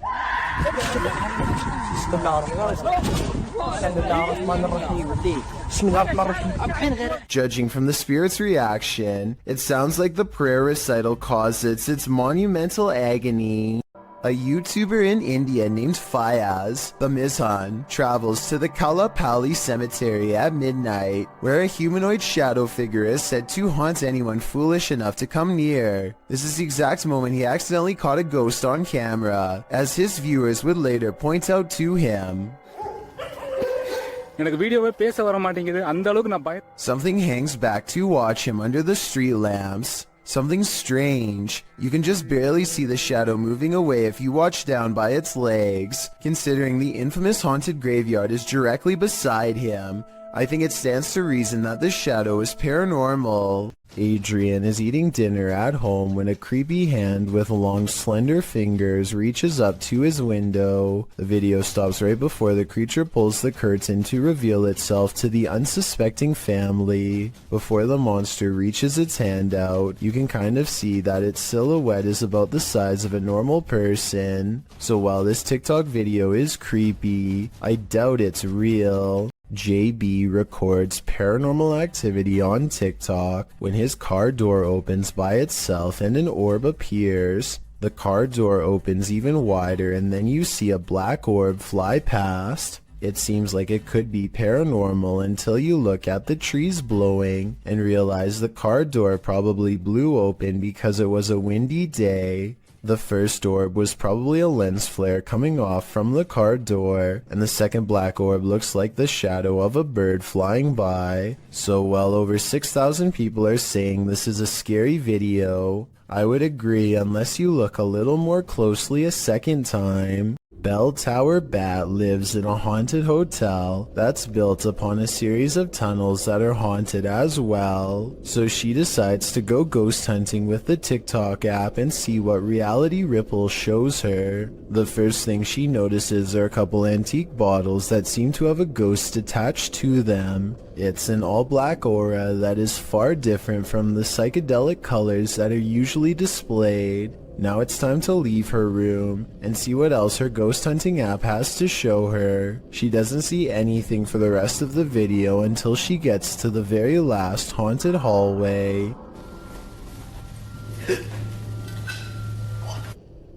Judging from the spirit's reaction, it sounds like the prayer recital causes its monumental agony. A YouTuber in India named Fayaz, the Mizhan, travels to the Kalapali cemetery at midnight, where a humanoid shadow figure is said to haunt anyone foolish enough to come near. This is the exact moment he accidentally caught a ghost on camera, as his viewers would later point out to him. Something hangs back to watch him under the street lamps. Something strange. You can just barely see the shadow moving away if you watch down by its legs. Considering the infamous haunted graveyard is directly beside him, I think it stands to reason that the shadow is paranormal. Adrian is eating dinner at home when a creepy hand with long slender fingers reaches up to his window. The video stops right before the creature pulls the curtain to reveal itself to the unsuspecting family. Before the monster reaches its hand out, you can kind of see that its silhouette is about the size of a normal person. So while this TikTok video is creepy, I doubt it's real. JB records paranormal activity on TikTok when his car door opens by itself and an orb appears. The car door opens even wider and then you see a black orb fly past. It seems like it could be paranormal until you look at the trees blowing and realize the car door probably blew open because it was a windy day. The first orb was probably a lens flare coming off from the car door, and the second black orb looks like the shadow of a bird flying by. So well over 6,000 people are saying this is a scary video. I would agree unless you look a little more closely a second time. Bell Tower Bat lives in a haunted hotel that's built upon a series of tunnels that are haunted as well. So she decides to go ghost hunting with the TikTok app and see what reality ripple shows her. The first thing she notices are a couple antique bottles that seem to have a ghost attached to them. It's an all-black aura that is far different from the psychedelic colors that are usually displayed. Now it's time to leave her room and see what else her ghost hunting app has to show her. She doesn't see anything for the rest of the video until she gets to the very last haunted hallway.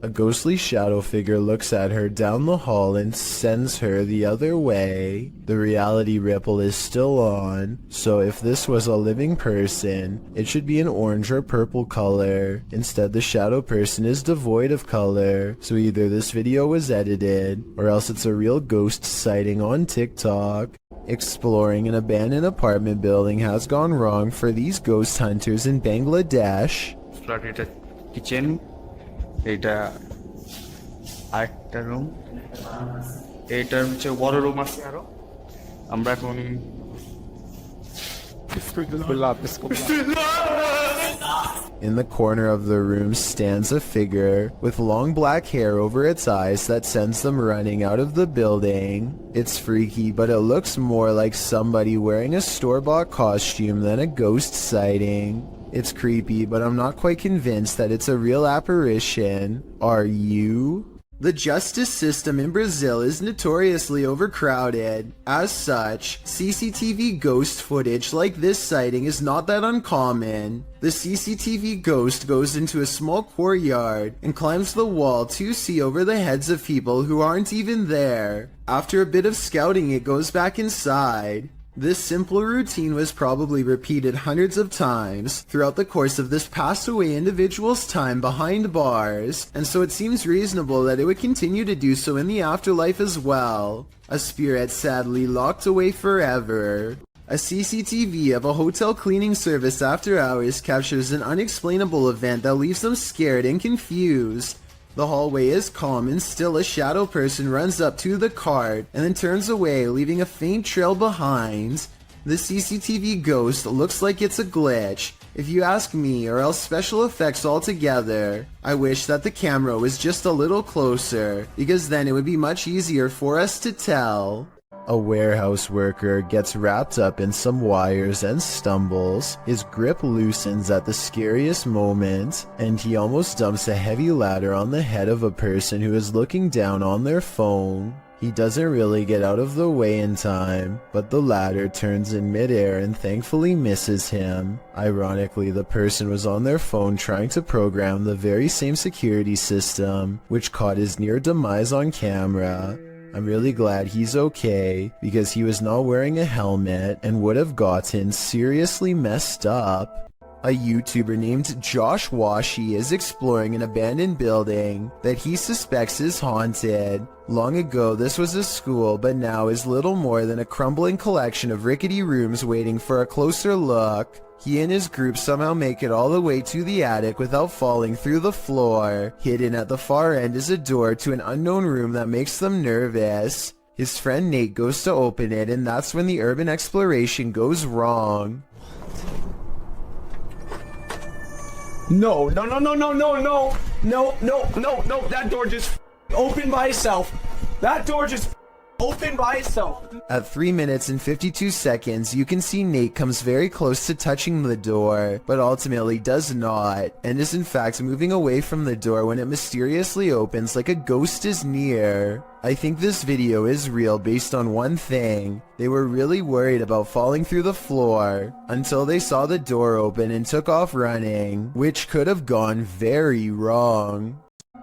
A ghostly shadow figure looks at her down the hall and sends her the other way. The reality ripple is still on, so if this was a living person, it should be an orange or purple color. Instead, the shadow person is devoid of color, so either this video was edited, or else it's a real ghost sighting on TikTok. Exploring an abandoned apartment building has gone wrong for these ghost hunters in Bangladesh. Kitchen. এটা আরেকটা room, এইটার হচ্ছে বড় room আছে আরো। আমরা এখন In the corner of the room stands a figure with long black hair over its eyes that sends them running out of the building. It's freaky, but it looks more like somebody wearing a store-bought costume than a ghost sighting. It's creepy, but I'm not quite convinced that it's a real apparition. Are you? The justice system in Brazil is notoriously overcrowded. As such, CCTV ghost footage like this sighting is not that uncommon. The CCTV ghost goes into a small courtyard and climbs the wall to see over the heads of people who aren't even there. After a bit of scouting, it goes back inside. This simple routine was probably repeated hundreds of times throughout the course of this passed away individual's time behind bars, and so it seems reasonable that it would continue to do so in the afterlife as well. A spirit sadly locked away forever. A CCTV of a hotel cleaning service after hours captures an unexplainable event that leaves them scared and confused. The hallway is calm and still a shadow person runs up to the cart and then turns away, leaving a faint trail behind. The CCTV ghost looks like it's a glitch, if you ask me, or else special effects altogether. I wish that the camera was just a little closer, because then it would be much easier for us to tell. A warehouse worker gets wrapped up in some wires and stumbles. His grip loosens at the scariest moment, and he almost dumps a heavy ladder on the head of a person who is looking down on their phone. He doesn't really get out of the way in time, but the ladder turns in midair and thankfully misses him. Ironically, the person was on their phone trying to program the very same security system, which caught his near demise on camera. I'm really glad he's okay, because he was not wearing a helmet and would have gotten seriously messed up. A YouTuber named Josh Washi is exploring an abandoned building that he suspects is haunted. Long ago this was a school, but now is little more than a crumbling collection of rickety rooms waiting for a closer look. He and his group somehow make it all the way to the attic without falling through the floor. Hidden at the far end is a door to an unknown room that makes them nervous. His friend Nate goes to open it, and that's when the urban exploration goes wrong. No, no, no, no, no, no, no, no, no, no, no, that door just opened by itself. That door just opened by itself. At 3 minutes and 52 seconds, you can see Nate comes very close to touching the door, but ultimately does not, and is in fact moving away from the door when it mysteriously opens like a ghost is near. I think this video is real based on one thing. They were really worried about falling through the floor until they saw the door open and took off running, which could have gone very wrong.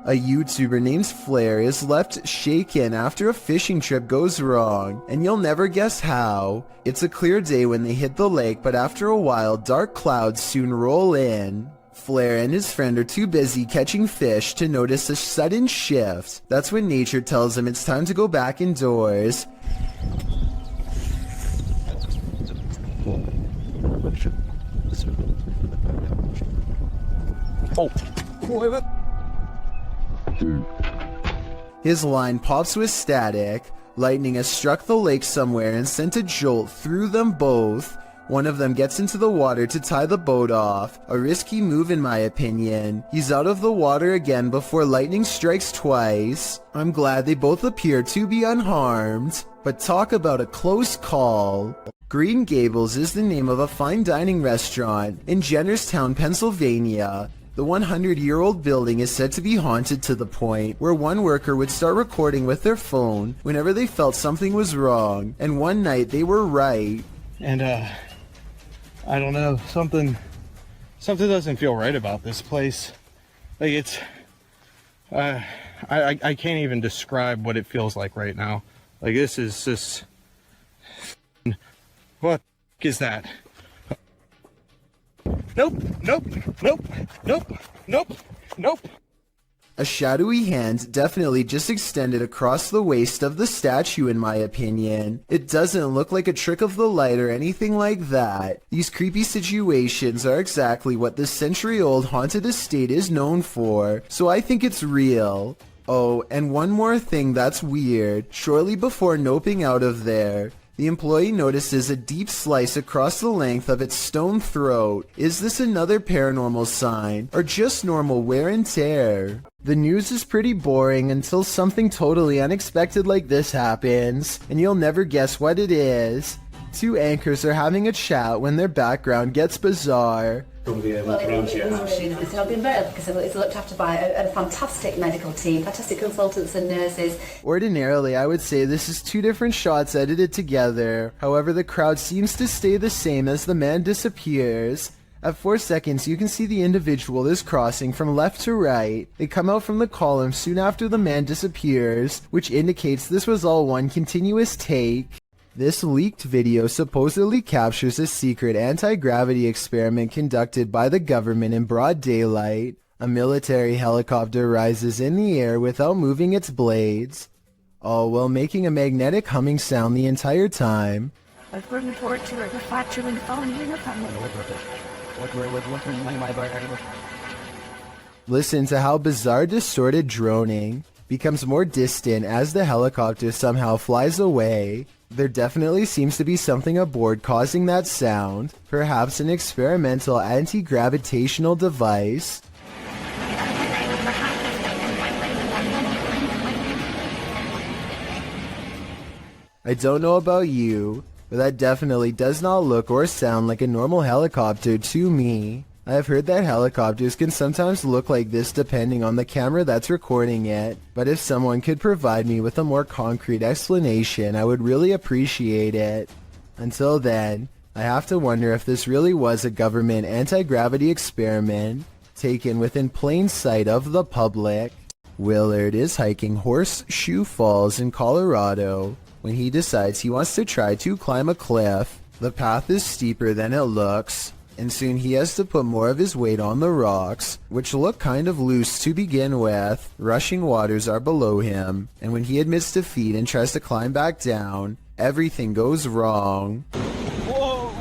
A YouTuber named Flair is left shaken after a fishing trip goes wrong, and you'll never guess how. It's a clear day when they hit the lake, but after a while, dark clouds soon roll in. Flair and his friend are too busy catching fish to notice a sudden shift. That's when nature tells him it's time to go back indoors. Oh. His line pops with static. Lightning has struck the lake somewhere and sent a jolt through them both. One of them gets into the water to tie the boat off. A risky move in my opinion. He's out of the water again before lightning strikes twice. I'm glad they both appear to be unharmed. But talk about a close call. Green Gables is the name of a fine dining restaurant in Jennerstown, Pennsylvania. The 100-year-old building is said to be haunted to the point where one worker would start recording with their phone whenever they felt something was wrong, and one night they were right. And I don't know, something doesn't feel right about this place. Like it's I can't even describe what it feels like right now. Like this is just, what is that? Nope, nope, nope, nope, nope, nope. A shadowy hand definitely just extended across the waist of the statue in my opinion. It doesn't look like a trick of the light or anything like that. These creepy situations are exactly what this century-old haunted estate is known for, so I think it's real. Oh, and one more thing that's weird. Shortly before noping out of there, the employee notices a deep slice across the length of its stone throat. Is this another paranormal sign, or just normal wear and tear? The news is pretty boring until something totally unexpected like this happens, and you'll never guess what it is. Two anchors are having a chat when their background gets bizarre. Well, it's been very because it's looked after by a fantastic medical team, fantastic consultants and nurses. Ordinarily, I would say this is two different shots edited together. However, the crowd seems to stay the same as the man disappears. At 4 seconds, you can see the individual is crossing from left to right. They come out from the column soon after the man disappears, which indicates this was all one continuous take. This leaked video supposedly captures a secret anti-gravity experiment conducted by the government in broad daylight. A military helicopter rises in the air without moving its blades, all while making a magnetic humming sound the entire time. Listen to how bizarre distorted droning becomes more distant as the helicopter somehow flies away. There definitely seems to be something aboard causing that sound, perhaps an experimental anti-gravitational device. I don't know about you, but that definitely does not look or sound like a normal helicopter to me. I have heard that helicopters can sometimes look like this depending on the camera that's recording it, but if someone could provide me with a more concrete explanation, I would really appreciate it. Until then, I have to wonder if this really was a government anti-gravity experiment taken within plain sight of the public. Willard is hiking Horseshoe Falls in Colorado when he decides he wants to try to climb a cliff. The path is steeper than it looks, and soon he has to put more of his weight on the rocks, which look kind of loose to begin with. Rushing waters are below him, and when he admits defeat and tries to climb back down, everything goes wrong.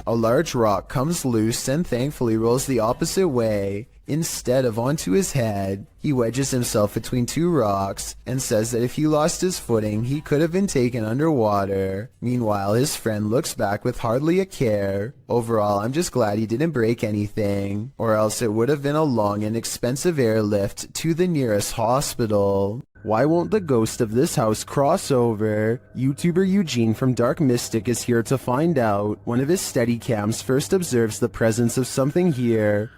A large rock comes loose and thankfully rolls the opposite way. Instead of onto his head, he wedges himself between two rocks and says that if he lost his footing, he could have been taken underwater. Meanwhile, his friend looks back with hardly a care. Overall, I'm just glad he didn't break anything, or else it would have been a long and expensive airlift to the nearest hospital. Why won't the ghost of this house cross over? YouTuber Eugene from Dark Mystic is here to find out. One of his Steadicams first observes the presence of something here.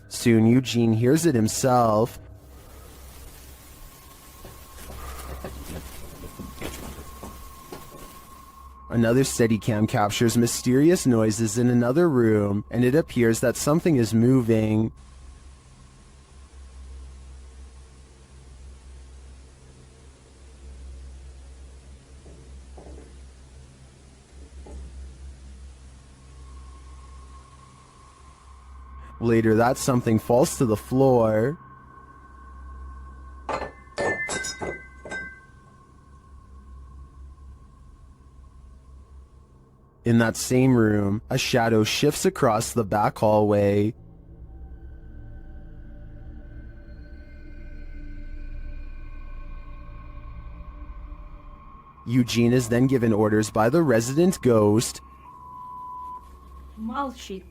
Soon Eugene hears it himself. Another Steadicam captures mysterious noises in another room, and it appears that something is moving. Later, that something falls to the floor. In that same room, a shadow shifts across the back hallway. Eugene is then given orders by the resident ghost. Молчи.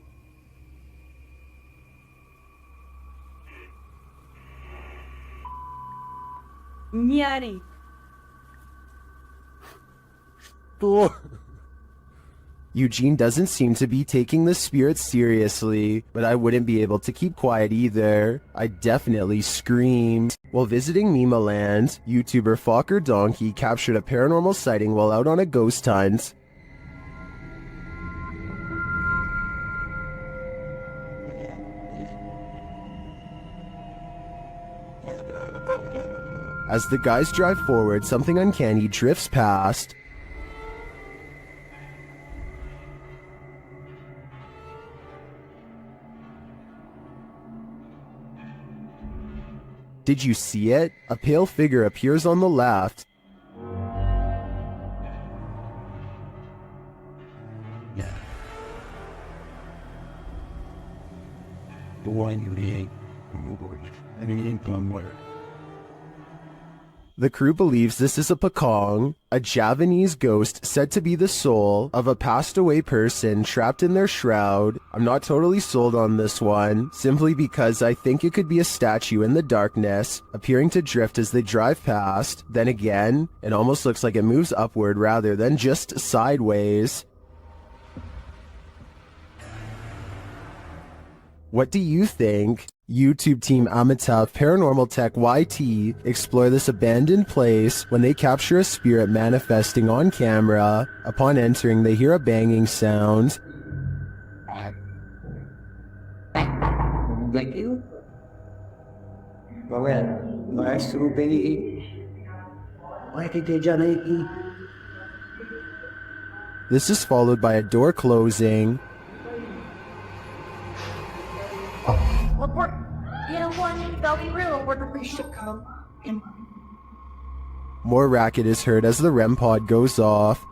Не ори. Eugene doesn't seem to be taking the spirit seriously, but I wouldn't be able to keep quiet either. I definitely screamed. While visiting Mima Land, YouTuber Fokker Donkey captured a paranormal sighting while out on a ghost hunt. As the guys drive forward, something uncanny drifts past. Did you see it? A pale figure appears on the left. Yeah. The one you need. I mean, somewhere. The crew believes this is a Pakong, a Javanese ghost said to be the soul of a passed away person trapped in their shroud. I'm not totally sold on this one, simply because I think it could be a statue in the darkness, appearing to drift as they drive past. Then again, it almost looks like it moves upward rather than just sideways. What do you think? YouTube team Amitav Paranormal Tech YT explore this abandoned place when they capture a spirit manifesting on camera. Upon entering, they hear a banging sound. Thank you. Well, nice to be. Why did they Janaki? This is followed by a door closing. More racket is heard as the REM pod goes off.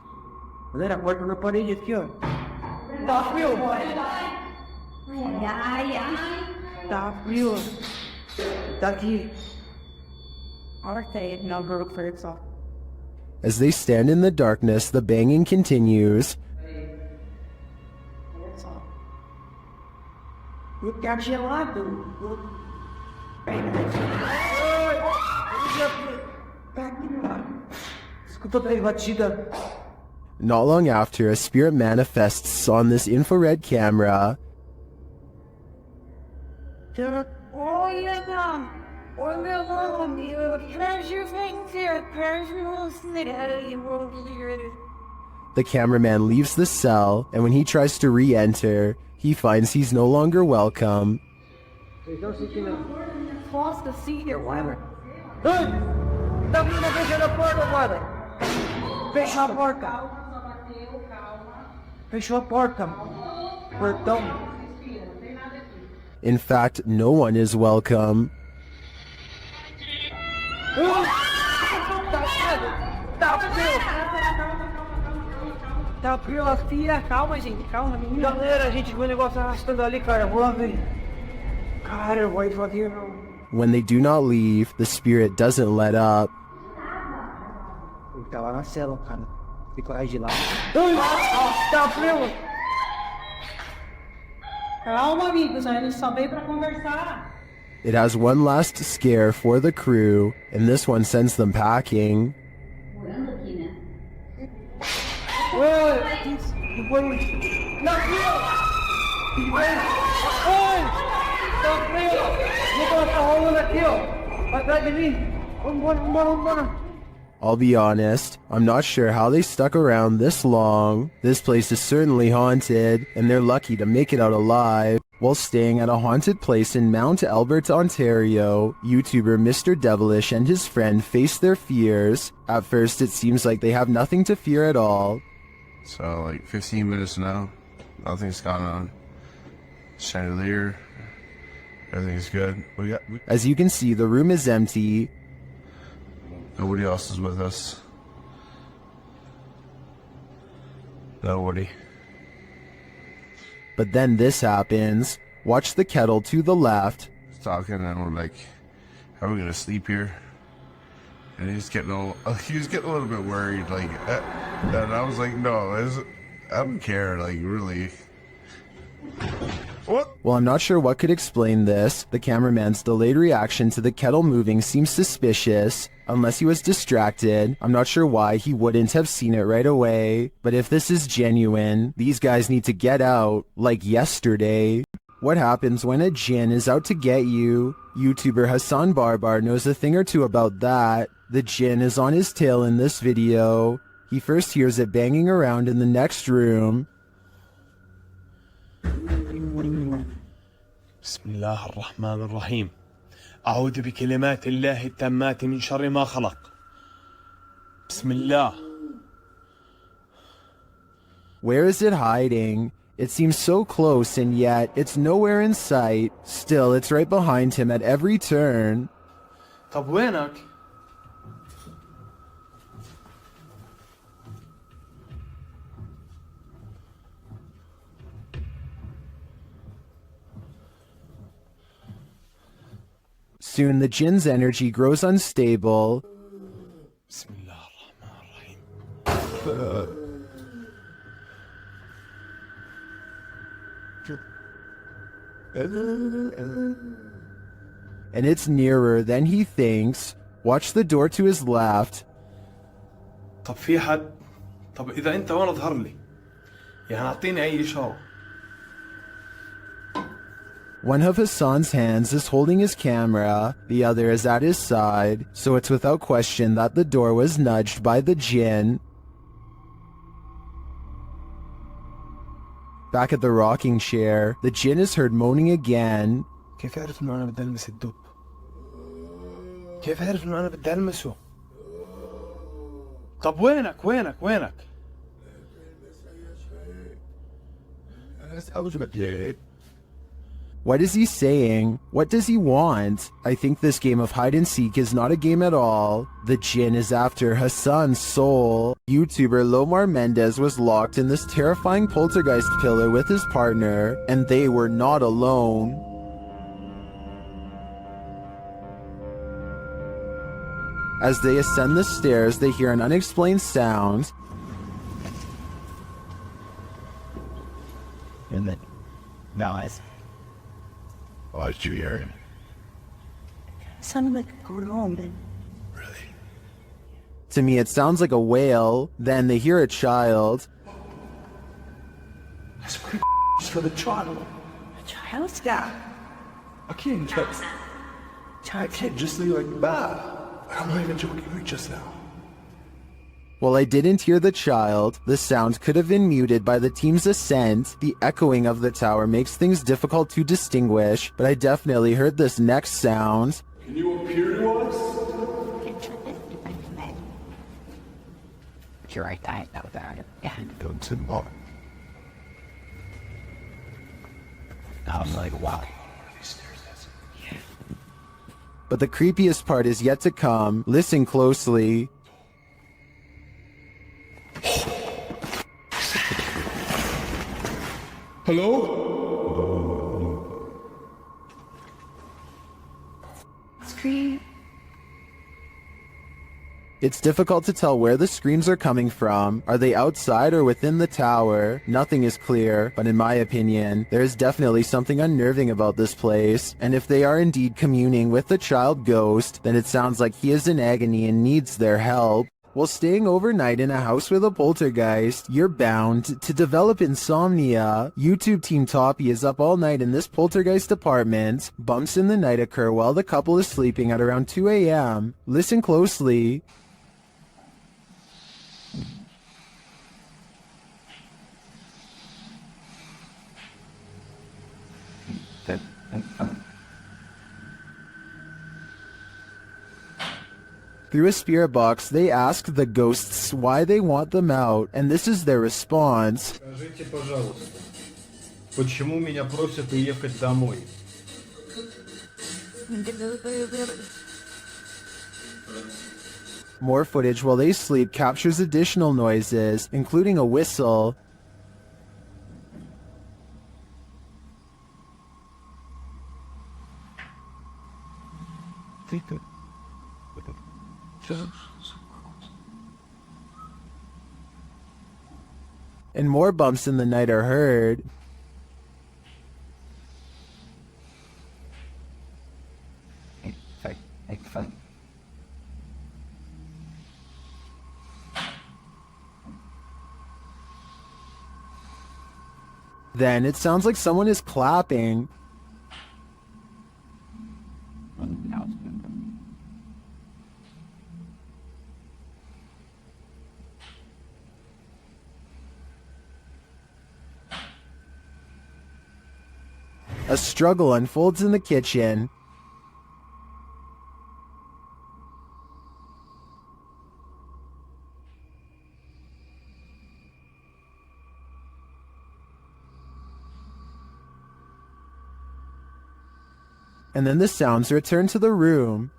As they stand in the darkness, the banging continues. Not long after, a spirit manifests on this infrared camera. The cameraman leaves the cell, and when he tries to re-enter, he finds he's no longer welcome. Fecha a porta. Fechou a porta. Portão. In fact, no one is welcome. Tá pela filha, calma, gente, calma, menina. Galera, a gente viu o negócio arrastando ali, cara. Vou lá ver. Cara, eu vou devagar, não. When they do not leave, the spirit doesn't let up. Ele tá lá na cela, cara. Fica lá de lá. Tá pela. Calma, amigos, a gente só veio pra conversar. It has one last scare for the crew, and this one sends them packing. I'll be honest, I'm not sure how they stuck around this long. This place is certainly haunted, and they're lucky to make it out alive. While staying at a haunted place in Mount Albert, Ontario, YouTuber Mr. Devilish and his friend face their fears. At first, it seems like they have nothing to fear at all. So, like 15 minutes now, nothing's gone on. Chandelier, everything's good. As you can see, the room is empty. Nobody else is with us. Nobody. But then this happens. Watch the kettle to the left. Talking, and we're like, "How are we gonna sleep here?" And he was getting a little bit worried, like, and I was like, "No, I don't care, like, really." Well, I'm not sure what could explain this. The cameraman's delayed reaction to the kettle moving seems suspicious. Unless he was distracted, I'm not sure why he wouldn't have seen it right away. But if this is genuine, these guys need to get out, like yesterday. What happens when a djinn is out to get you? YouTuber Hassan Barbar knows a thing or two about that. The djinn is on his tail in this video. He first hears it banging around in the next room. بسم الله الرحمن الرحيم أعوذ بكلمات الله التامات من شر ما خلق بسم الله. Where is it hiding? It seems so close and yet it's nowhere in sight. Still, it's right behind him at every turn. طب وينك؟ Soon the jinn's energy grows unstable. بسم الله الرحمن الرحيم. And it's nearer than he thinks. Watch the door to his left. طب في حد؟ طب إذا أنت وين اظهر لي؟ يعني أعطيني أي إشارة. One of Hassan's hands is holding his camera, the other is at his side, so it's without question that the door was nudged by the jinn. Back at the rocking chair, the jinn is heard moaning again. كيف أعرف إنه أنا بدي ألمس الدب؟ كيف أعرف إنه أنا بدي ألمسه؟ طب وينك؟ What is he saying? What does he want? I think this game of hide and seek is not a game at all. The jinn is after Hassan's soul. YouTuber Lomar Mendez was locked in this terrifying poltergeist pillar with his partner, and they were not alone. As they ascend the stairs, they hear an unexplained sound. And then, now oh, did you hear him? It sounded like a groan. To me, it sounds like a wail. Then they hear a child. That's pretty for the child. A child? Yeah. I can't just leave like that. I'm not even joking with just now. While I didn't hear the child, the sound could have been muted by the team's ascent. The echoing of the tower makes things difficult to distinguish, but I definitely heard this next sound. Can you appear to us? You're right, I know that. Yeah. Don't sit on. I'm like, wow. But the creepiest part is yet to come. Listen closely. Hello? Scream. It's difficult to tell where the screams are coming from. Are they outside or within the tower? Nothing is clear, but in my opinion, there is definitely something unnerving about this place. And if they are indeed communing with the child ghost, then it sounds like he is in agony and needs their help. While staying overnight in a house with a poltergeist, you're bound to develop insomnia. YouTube Team Toppy is up all night in this poltergeist apartment. Bumps in the night occur while the couple is sleeping at around 2 a.m. Listen closely. Through a spirit box, they ask the ghosts why they want them out, and this is their response. Скажите, пожалуйста, почему меня просят уехать домой? More footage while they sleep captures additional noises, including a whistle. And more bumps in the night are heard. Then it sounds like someone is clapping. A struggle unfolds in the kitchen. And then the sounds return to the room.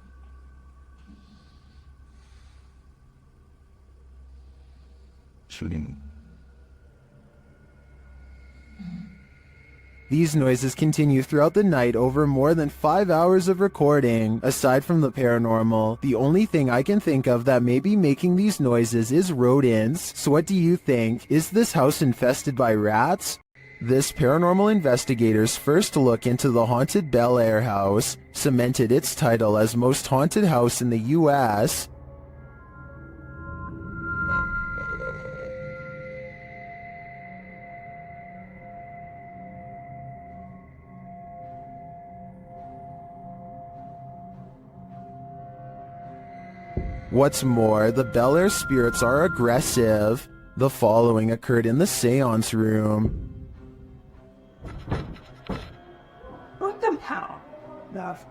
These noises continue throughout the night over more than 5 hours of recording. Aside from the paranormal, the only thing I can think of that may be making these noises is rodents. So what do you think? Is this house infested by rats? This paranormal investigator's first look into the haunted Bel Air house cemented its title as most haunted house in the US. What's more, the Bel Air spirits are aggressive. The following occurred in the seance room. What the hell? Love.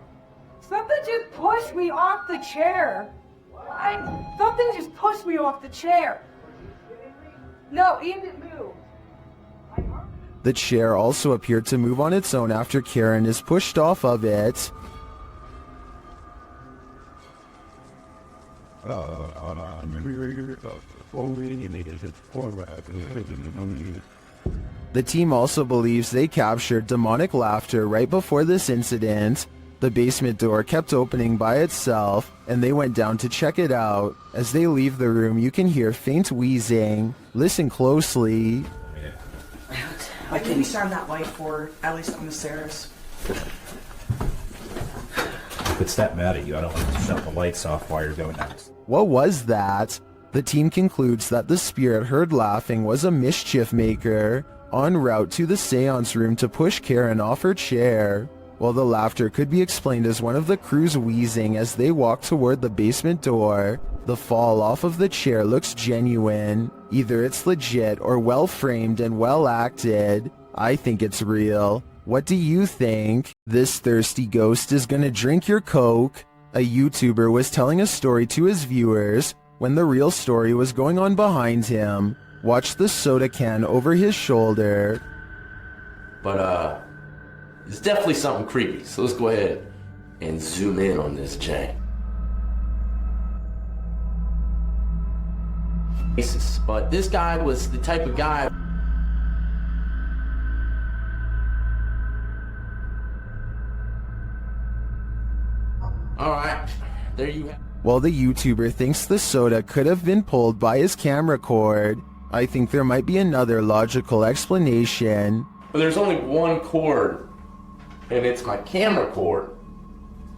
Something just pushed me off the chair. Something just pushed me off the chair. No, Ian didn't move. The chair also appeared to move on its own after Karen is pushed off of it. The team also believes they captured demonic laughter right before this incident. The basement door kept opening by itself, and they went down to check it out. As they leave the room, you can hear faint wheezing. Listen closely. Why can't you shine that light forward, at least on the stairs? If it's that mad at you, I don't want to shut the lights off while you're going down. What was that? The team concludes that the spirit heard laughing was a mischief maker en route to the seance room to push Karen off her chair. While the laughter could be explained as one of the crew's wheezing as they walk toward the basement door, the fall off of the chair looks genuine. Either it's legit or well framed and well acted. I think it's real. What do you think? This thirsty ghost is gonna drink your Coke. A YouTuber was telling a story to his viewers when the real story was going on behind him. Watch the soda can over his shoulder. But, it's definitely something creepy, so let's go ahead and zoom in on this chain. But this guy was the type of guy. Alright, there you have. While the YouTuber thinks the soda could have been pulled by his camera cord, I think there might be another logical explanation. But there's only one cord, and it's my camera cord.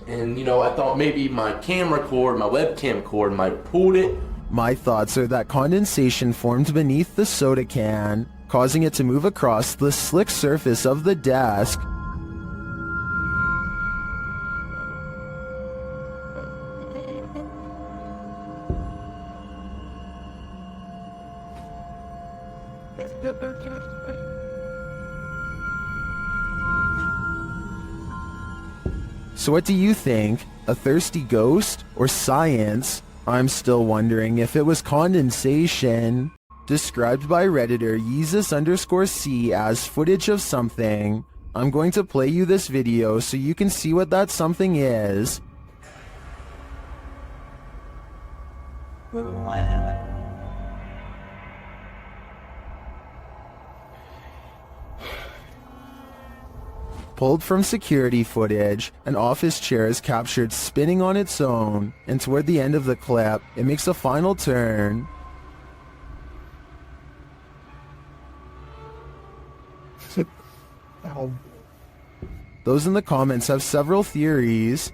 And, you know, I thought maybe my camera cord, my webcam cord might have pulled it. My thoughts are that condensation formed beneath the soda can, causing it to move across the slick surface of the desk. So what do you think? A thirsty ghost or science? I'm still wondering if it was condensation. Described by Redditor Yeezus_C as footage of something. I'm going to play you this video so you can see what that something is. Pulled from security footage, an office chair is captured spinning on its own, and toward the end of the clip, it makes a final turn. Those in the comments have several theories.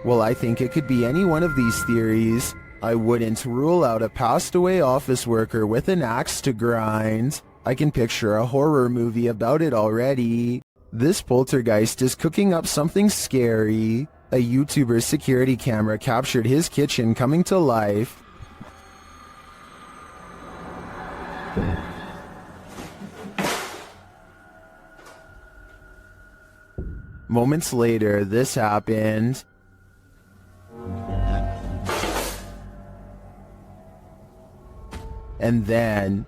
Well, I think it could be any one of these theories. I wouldn't rule out a passed away office worker with an axe to grind. I can picture a horror movie about it already. This poltergeist is cooking up something scary. A YouTuber's security camera captured his kitchen coming to life. Moments later, this happened. And then...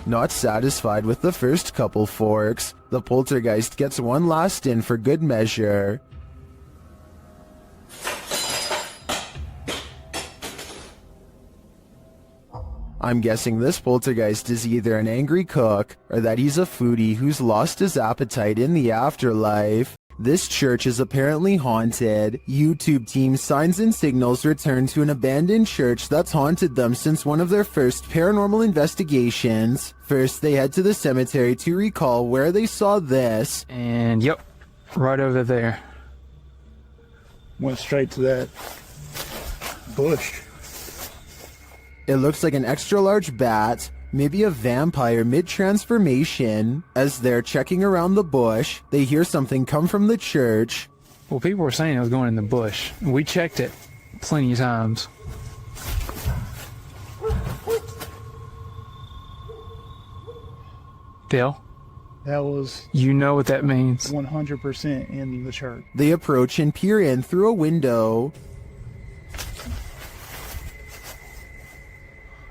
Not satisfied with the first couple forks, the poltergeist gets one last in for good measure. I'm guessing this poltergeist is either an angry cook or that he's a foodie who's lost his appetite in the afterlife. This church is apparently haunted. YouTube team Signs and Signals return to an abandoned church that's haunted them since one of their first paranormal investigations. First, they head to the cemetery to recall where they saw this. And yep, right over there. Went straight to that bush. It looks like an extra-large bat, maybe a vampire mid-transformation. As they're checking around the bush, they hear something come from the church. Well, people were saying it was going in the bush. We checked it plenty of times. Dale? That was... You know what that means. 100% in the church. They approach and peer in through a window.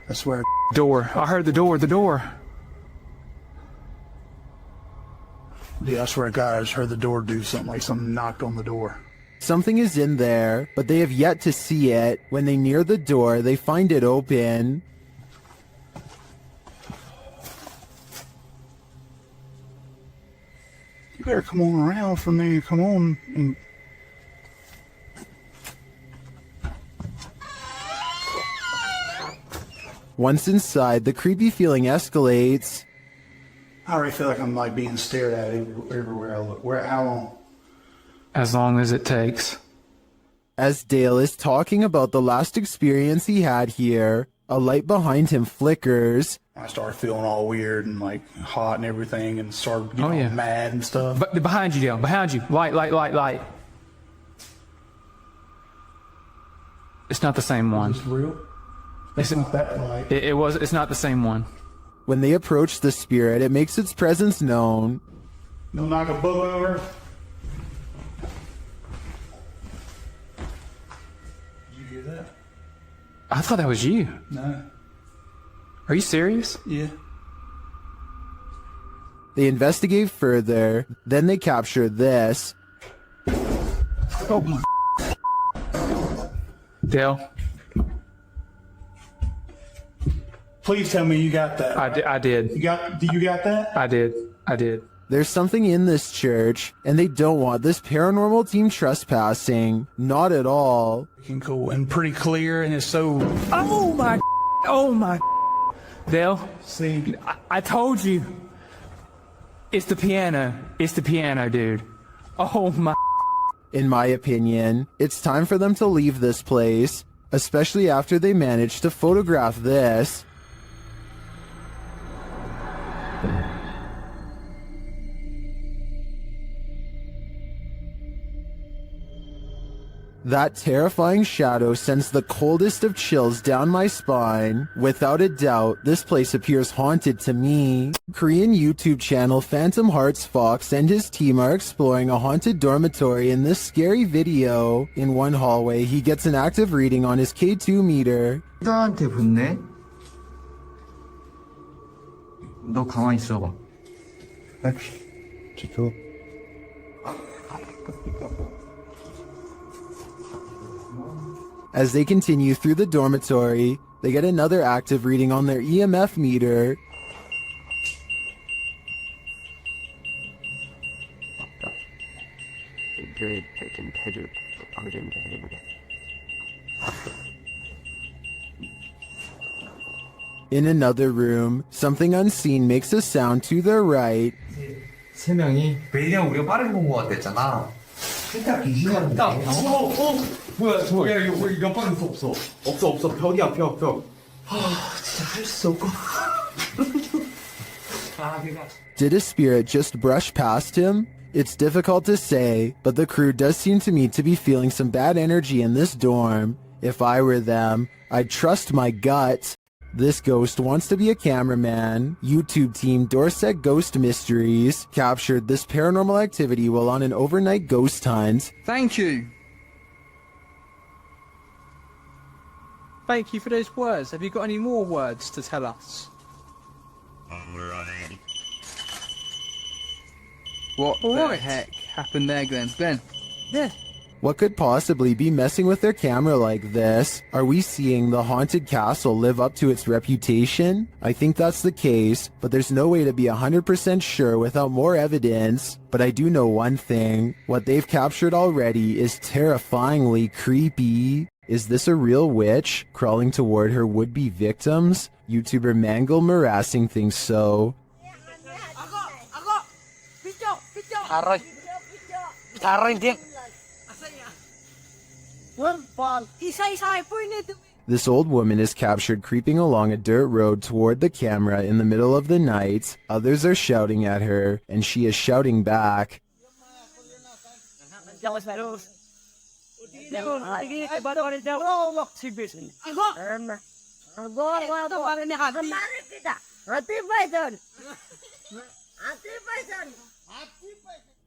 I swear. Door. I heard the door. Yeah, I swear to God, I just heard the door do something, like something knocked on the door. Something is in there, but they have yet to see it. When they near the door, they find it open. You better come on around from there. Come on. And... Once inside, the creepy feeling escalates. I already feel like I'm like being stared at everywhere I look. How long? As long as it takes. As Dale is talking about the last experience he had here, a light behind him flickers. I started feeling all weird and like hot and everything and started getting mad and stuff. But behind you, Dale. Behind you. Light. It's not the same one. Is this real? It's not that light. It's not the same one. When they approach the spirit, it makes its presence known. You'll knock a book over. Did you hear that? I thought that was you. No. Are you serious? Yeah. They investigate further, then they capture this. Oh my. Dale. Please tell me you got that. I did. You got that? I did. There's something in this church, and they don't want this paranormal team trespassing. Not at all. Cool and pretty clear, and it's so... Oh my... Dale, see, I told you. It's the piano. It's the piano, dude. Oh my... In my opinion, it's time for them to leave this place, especially after they managed to photograph this. That terrifying shadow sends the coldest of chills down my spine. Without a doubt, this place appears haunted to me. Korean YouTube channel Phantom Hearts Fox and his team are exploring a haunted dormitory in this scary video. In one hallway, he gets an active reading on his K2 meter. 나한테 붙네? 너 가만히 있어봐. Chico. As they continue through the dormitory, they get another active reading on their EMF meter. In another room, something unseen makes a sound to the right. 세 명이 왜냐 우리가 빠르게 본 것 같았잖아. 진짜 귀신이 딱. 뭐야? 야 이거 옆방에 없어. 없어. 벽이야 벽. 진짜 할 수 없고. Did a spirit just brush past him? It's difficult to say, but the crew does seem to me to be feeling some bad energy in this dorm. If I were them, I'd trust my gut. This ghost wants to be a cameraman. YouTube team Dorset Ghost Mysteries captured this paranormal activity while on an overnight ghost hunt. Thank you. Thank you for those words. Have you got any more words to tell us? What the heck happened there, Glenn? Glenn? Yeah. What could possibly be messing with their camera like this? Are we seeing the haunted castle live up to its reputation? I think that's the case, but there's no way to be 100% sure without more evidence. But I do know one thing. What they've captured already is terrifyingly creepy. Is this a real witch crawling toward her would-be victims? YouTuber Mangle harassing things so. This old woman is captured creeping along a dirt road toward the camera in the middle of the night. Others are shouting at her, and she is shouting back.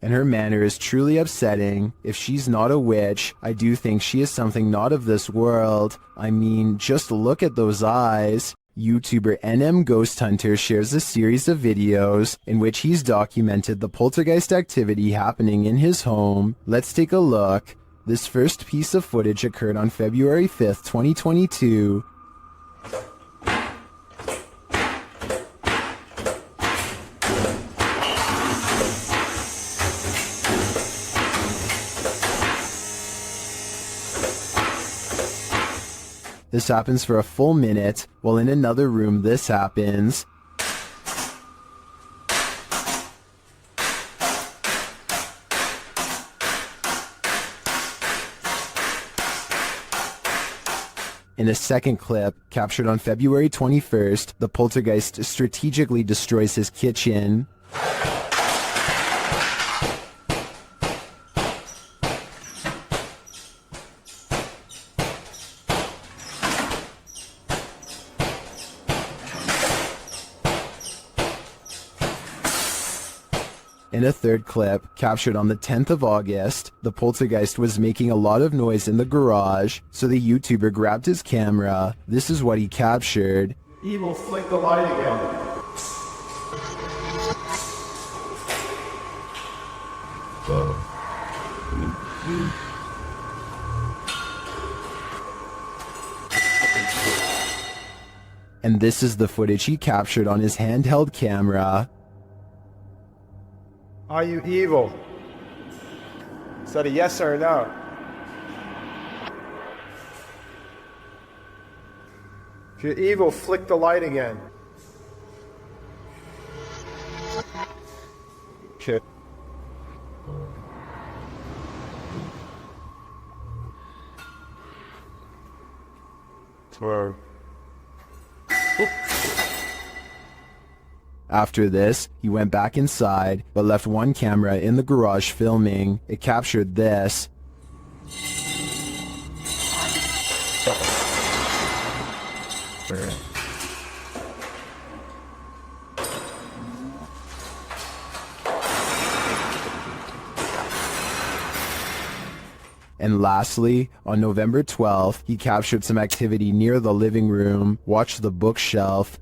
And her manner is truly upsetting. If she's not a witch, I do think she is something not of this world. I mean, just look at those eyes. YouTuber NM Ghost Hunter shares a series of videos in which he's documented the poltergeist activity happening in his home. Let's take a look. This first piece of footage occurred on February 5th, 2022. This happens for a full minute, while in another room this happens. In a second clip, captured on February 21st, the poltergeist strategically destroys his kitchen. In a third clip, captured on the 10th of August, the poltergeist was making a lot of noise in the garage, so the YouTuber grabbed his camera. This is what he captured. Evil, flick the light again. And this is the footage he captured on his handheld camera. Are you evil? Is that a yes or a no? If you're evil, flick the light again. Okay. Tomorrow. After this, he went back inside, but left one camera in the garage filming. It captured this. And lastly, on November 12th, he captured some activity near the living room. Watch the bookshelf.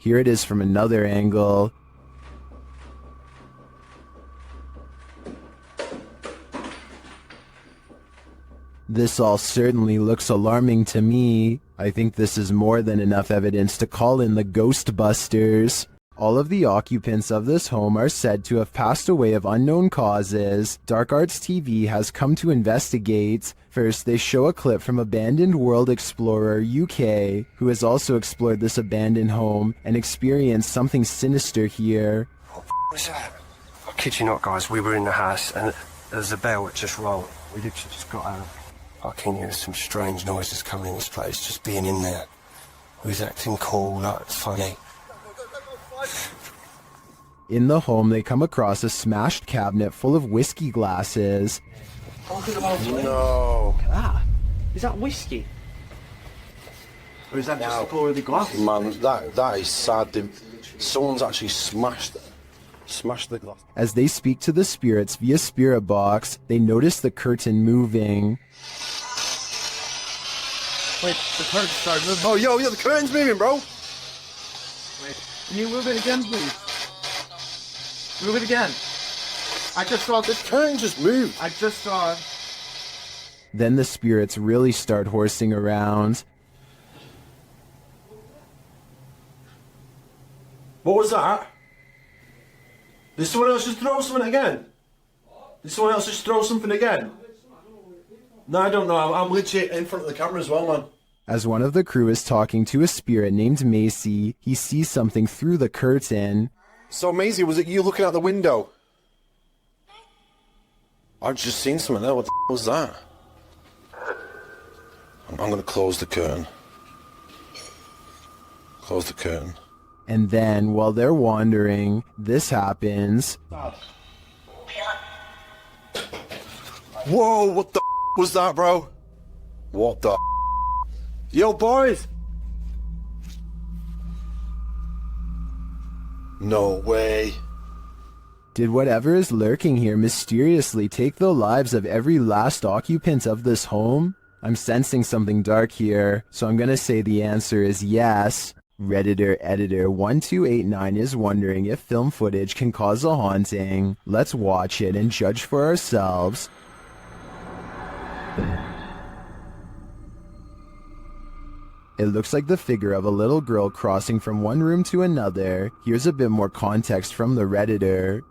Here it is from another angle. This all certainly looks alarming to me. I think this is more than enough evidence to call in the Ghostbusters. All of the occupants of this home are said to have passed away of unknown causes. Dark Arts TV has come to investigate. First, they show a clip from Abandoned World Explorer UK, who has also explored this abandoned home and experienced something sinister here. What was that? I kid you not, guys, we were in the house and there's a bell that just rolled. We literally just got out. I can hear some strange noises coming in this place, just being in there. We was acting cool, like it's funny. In the home, they come across a smashed cabinet full of whiskey glasses. No. Look at that. Is that whiskey? Or is that just a pour of the glass? Man, that is sad. Someone's actually smashed the glass. As they speak to the spirits via spirit box, they notice the curtain moving. Wait, the curtain started moving. Oh, yo, the curtain's moving, bro. Wait, can you move it again, please? Move it again. I just saw this curtain just moved. I just saw it. Then the spirits really start horsing around. What was that? Did someone else just throw something again? Did someone else just throw something again? No, I don't know. I'm legit in front of the camera as well, man. As one of the crew is talking to a spirit named Macy, he sees something through the curtain. So, Maisie, was it you looking out the window? I've just seen something there. What the was that? I'm going to close the curtain. Close the curtain. And then, while they're wandering, this happens. Whoa, what the was that, bro? What the Yo, boys! No way. Did whatever is lurking here mysteriously take the lives of every last occupant of this home? I'm sensing something dark here, so I'm gonna say the answer is yes. Redditor Editor 1289 is wondering if film footage can cause a haunting. Let's watch it and judge for ourselves. It looks like the figure of a little girl crossing from one room to another. Here's a bit more context from the Redditor.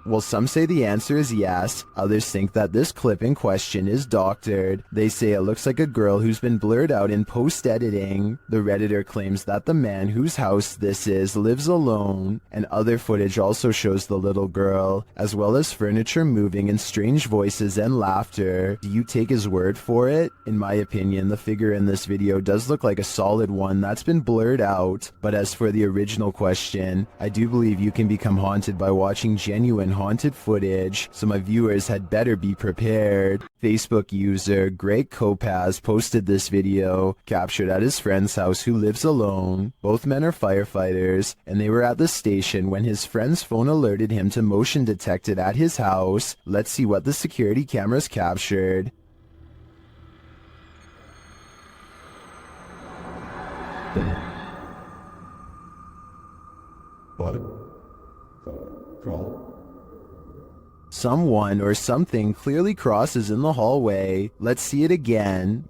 Well, some say the answer is yes, others think that this clip in question is doctored. They say it looks like a girl who's been blurred out in post-editing. The Redditor claims that the man whose house this is lives alone, and other footage also shows the little girl, as well as furniture moving and strange voices and laughter. Do you take his word for it? In my opinion, the figure in this video does look like a solid one that's been blurred out, but as for the original question, I do believe you can become haunted by watching genuine haunted footage, so my viewers had better be prepared. Facebook user Greg Kopaz posted this video, captured at his friend's house who lives alone. Both men are firefighters, and they were at the station when his friend's phone alerted him to motion detected at his house. Let's see what the security cameras captured. Someone or something clearly crosses in the hallway. Let's see it again.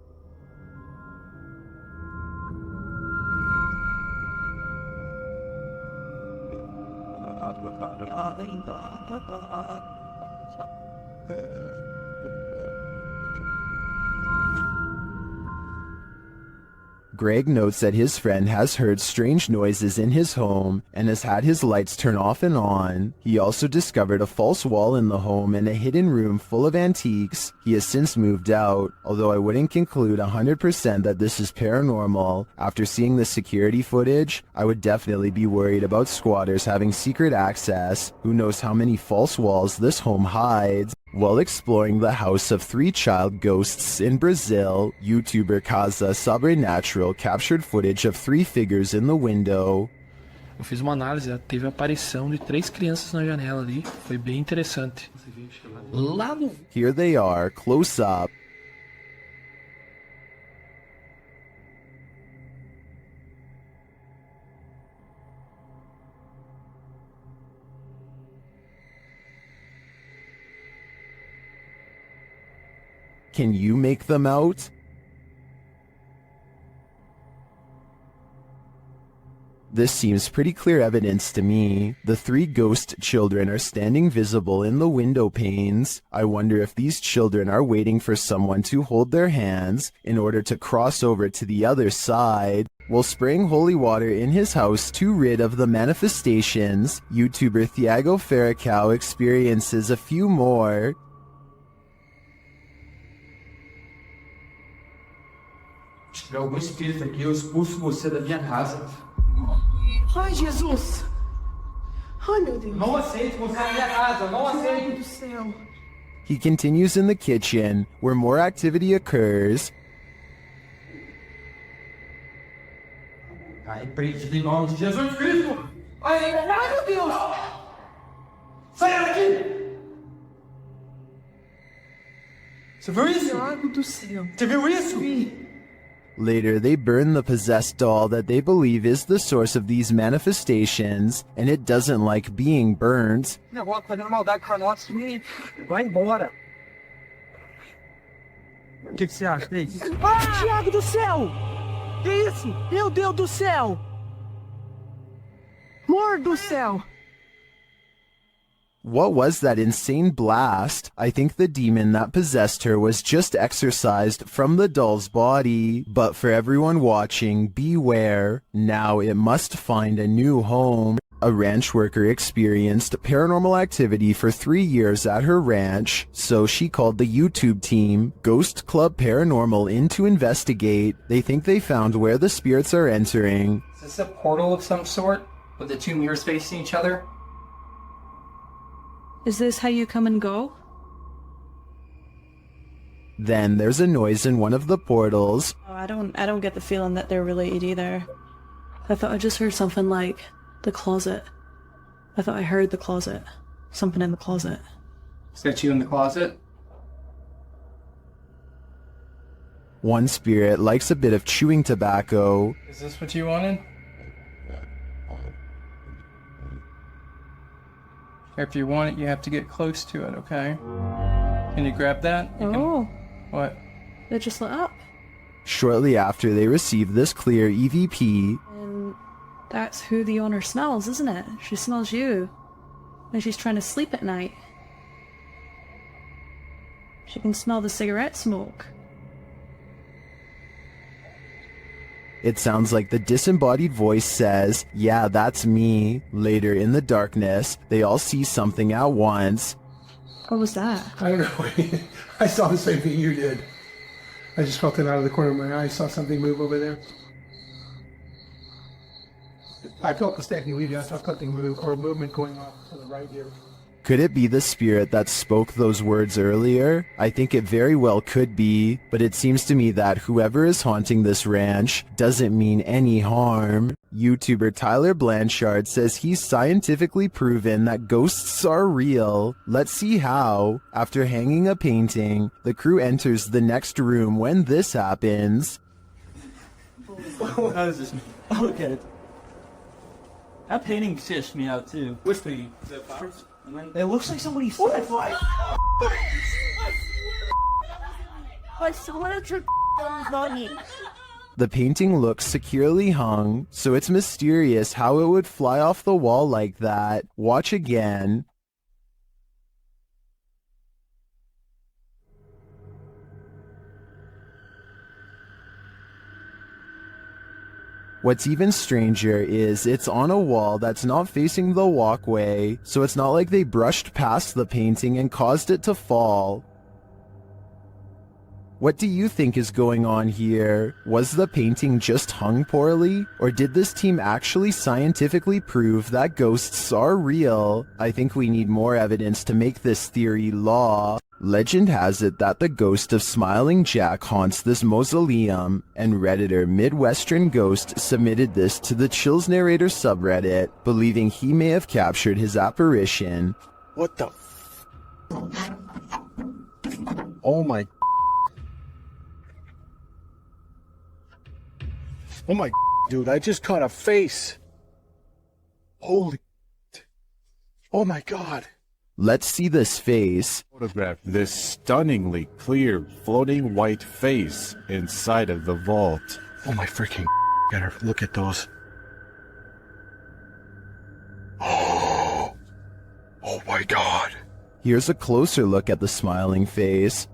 Greg notes that his friend has heard strange noises in his home and has had his lights turn off and on. He also discovered a false wall in the home and a hidden room full of antiques. He has since moved out, although I wouldn't conclude 100% that this is paranormal. After seeing the security footage, I would definitely be worried about squatters having secret access. Who knows how many false walls this home hides? While exploring the house of 3 child ghosts in Brazil, YouTuber Casa Sobrenatural captured footage of 3 figures in the window. Eu fiz uma análise, teve a aparição de 3 crianças na janela ali, foi bem interessante. Lá no... Here they are, close up. Can you make them out? This seems pretty clear evidence to me. The 3 ghost children are standing visible in the window panes. I wonder if these children are waiting for someone to hold their hands in order to cross over to the other side. While spraying holy water in his house to rid of the manifestations, YouTuber Thiago Ferracao experiences a few more. Se algum espírito aqui, eu expulso você da minha casa. Ai, Jesus! Ai, meu Deus! Não aceito você na minha casa, não aceito! Meu Deus do céu! He continues in the kitchen, where more activity occurs. Ai, preso em nome de Jesus Cristo! Ai, meu Deus! Saia daqui! Você viu isso? Thiago do céu! Você viu isso? Later, they burn the possessed doll that they believe is the source of these manifestations, and it doesn't like being burnt. Negócio fazendo maldade com nós, vai embora. O que você acha disso? Ai, Thiago do céu! Que isso? Meu Deus do céu! Amor do céu! What was that insane blast? I think the demon that possessed her was just exorcised from the doll's body. But for everyone watching, beware. Now it must find a new home. A ranch worker experienced paranormal activity for 3 years at her ranch, so she called the YouTube team, Ghost Club Paranormal, in to investigate. They think they found where the spirits are entering. Is this a portal of some sort, with the 2 mirrors facing each other? Is this how you come and go? Then there's a noise in one of the portals. Oh, I don't get the feeling that they're related either. I thought I just heard something like the closet. I thought I heard the closet. Something in the closet. Is that you in the closet? One spirit likes a bit of chewing tobacco. Is this what you wanted? If you want it, you have to get close to it, okay? Can you grab that? Oh. What? It just lit up. Shortly after they receive this clear EVP, And that's who the owner smells, isn't it? She smells you. And she's trying to sleep at night. She can smell the cigarette smoke. it sounds like the disembodied voice says, "Yeah, that's me." Later in the darkness, they all see something at once. What was that? I don't know. I saw the same thing you did. I just felt it out of the corner of my eye. I saw something move over there. I felt the stacking leaving. I saw something move, or a movement going off to the right here. Could it be the spirit that spoke those words earlier? I think it very well could be, but it seems to me that whoever is haunting this ranch doesn't mean any harm. YouTuber Tyler Blanchard says he's scientifically proven that ghosts are real. Let's see how. After hanging a painting, the crew enters the next room when this happens. How does this mean? Look at it. That painting stitched me out too. Which painting? The flowers? It looks like somebody slept. The painting looks securely hung, so it's mysterious how it would fly off the wall like that. Watch again. What's even stranger is it's on a wall that's not facing the walkway, so it's not like they brushed past the painting and caused it to fall. What do you think is going on here? Was the painting just hung poorly? Or did this team actually scientifically prove that ghosts are real? I think we need more evidence to make this theory law. Legend has it that the ghost of Smiling Jack haunts this mausoleum, and Redditor Midwestern Ghost submitted this to the Chills Narrator subreddit, believing he may have captured his apparition. What the Oh my Oh my dude, I just caught a face. Holy Oh my god. Let's see this face. Photograph this stunningly clear floating white face inside of the vault. Oh my freaking gotta look at those. Oh my god. Here's a closer look at the smiling face.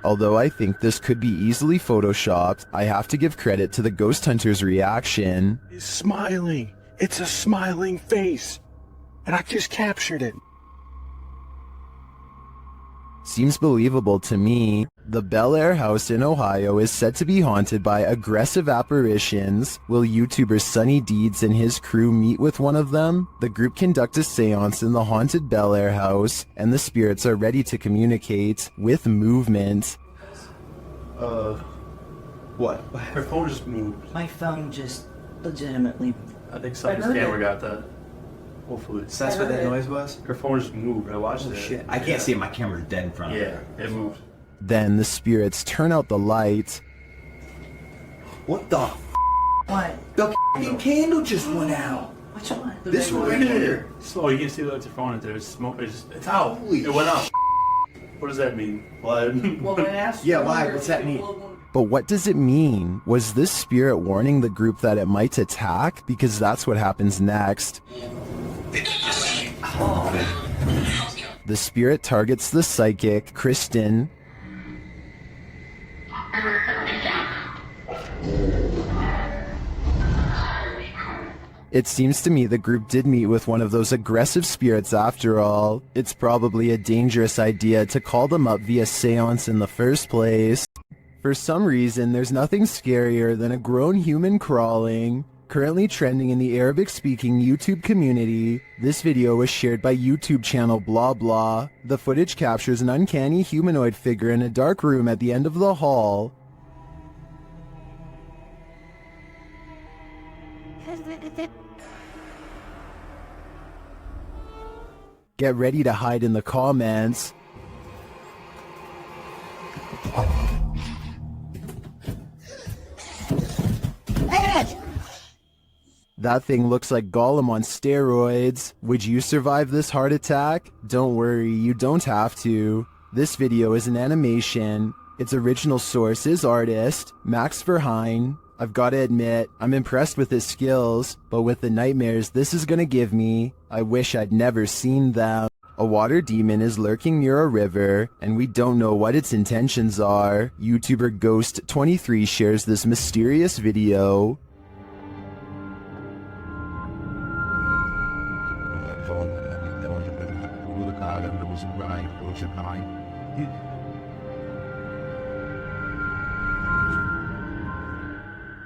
Although I think this could be easily photoshopped, I have to give credit to the ghost hunter's reaction. He's smiling. It's a smiling face. And I just captured it. Seems believable to me. The Bel Air house in Ohio is said to be haunted by aggressive apparitions. Will YouTuber Sunny Deeds and his crew meet with one of them? The group conduct a seance in the haunted Bel Air house, and the spirits are ready to communicate with movement. What? Her phone just moved. My phone just legitimately. I think someone's camera got that. Hopefully. That's what that noise was? Her phone just moved. I watched it. Shit. I can't see it. My camera's dead in front of me. Yeah, it moved. Then the spirits turn out the light. What the What? The f***ing candle just went out. Which one? This one right here. Slow, you can see that's your phone in there. It's smoke. It's out. It went out. What does that mean? Blood. Well, when I asked yeah, why? What's that mean? But what does it mean? Was this spirit warning the group that it might attack? Because that's what happens next. The spirit targets the psychic, Kristen. It seems to me the group did meet with one of those aggressive spirits after all. It's probably a dangerous idea to call them up via seance in the first place. For some reason, there's nothing scarier than a grown human crawling. Currently trending in the Arabic-speaking YouTube community, this video was shared by YouTube channel Blah Blah. The footage captures an uncanny humanoid figure in a dark room at the end of the hall. Get ready to hide in the comments. That thing looks like Gollum on steroids. Would you survive this heart attack? Don't worry, you don't have to. This video is an animation. Its original source is artist Max Verheyen. I've gotta admit, I'm impressed with his skills, but with the nightmares this is gonna give me, I wish I'd never seen them. A water demon is lurking near a river, and we don't know what its intentions are. YouTuber Ghost23 shares this mysterious video.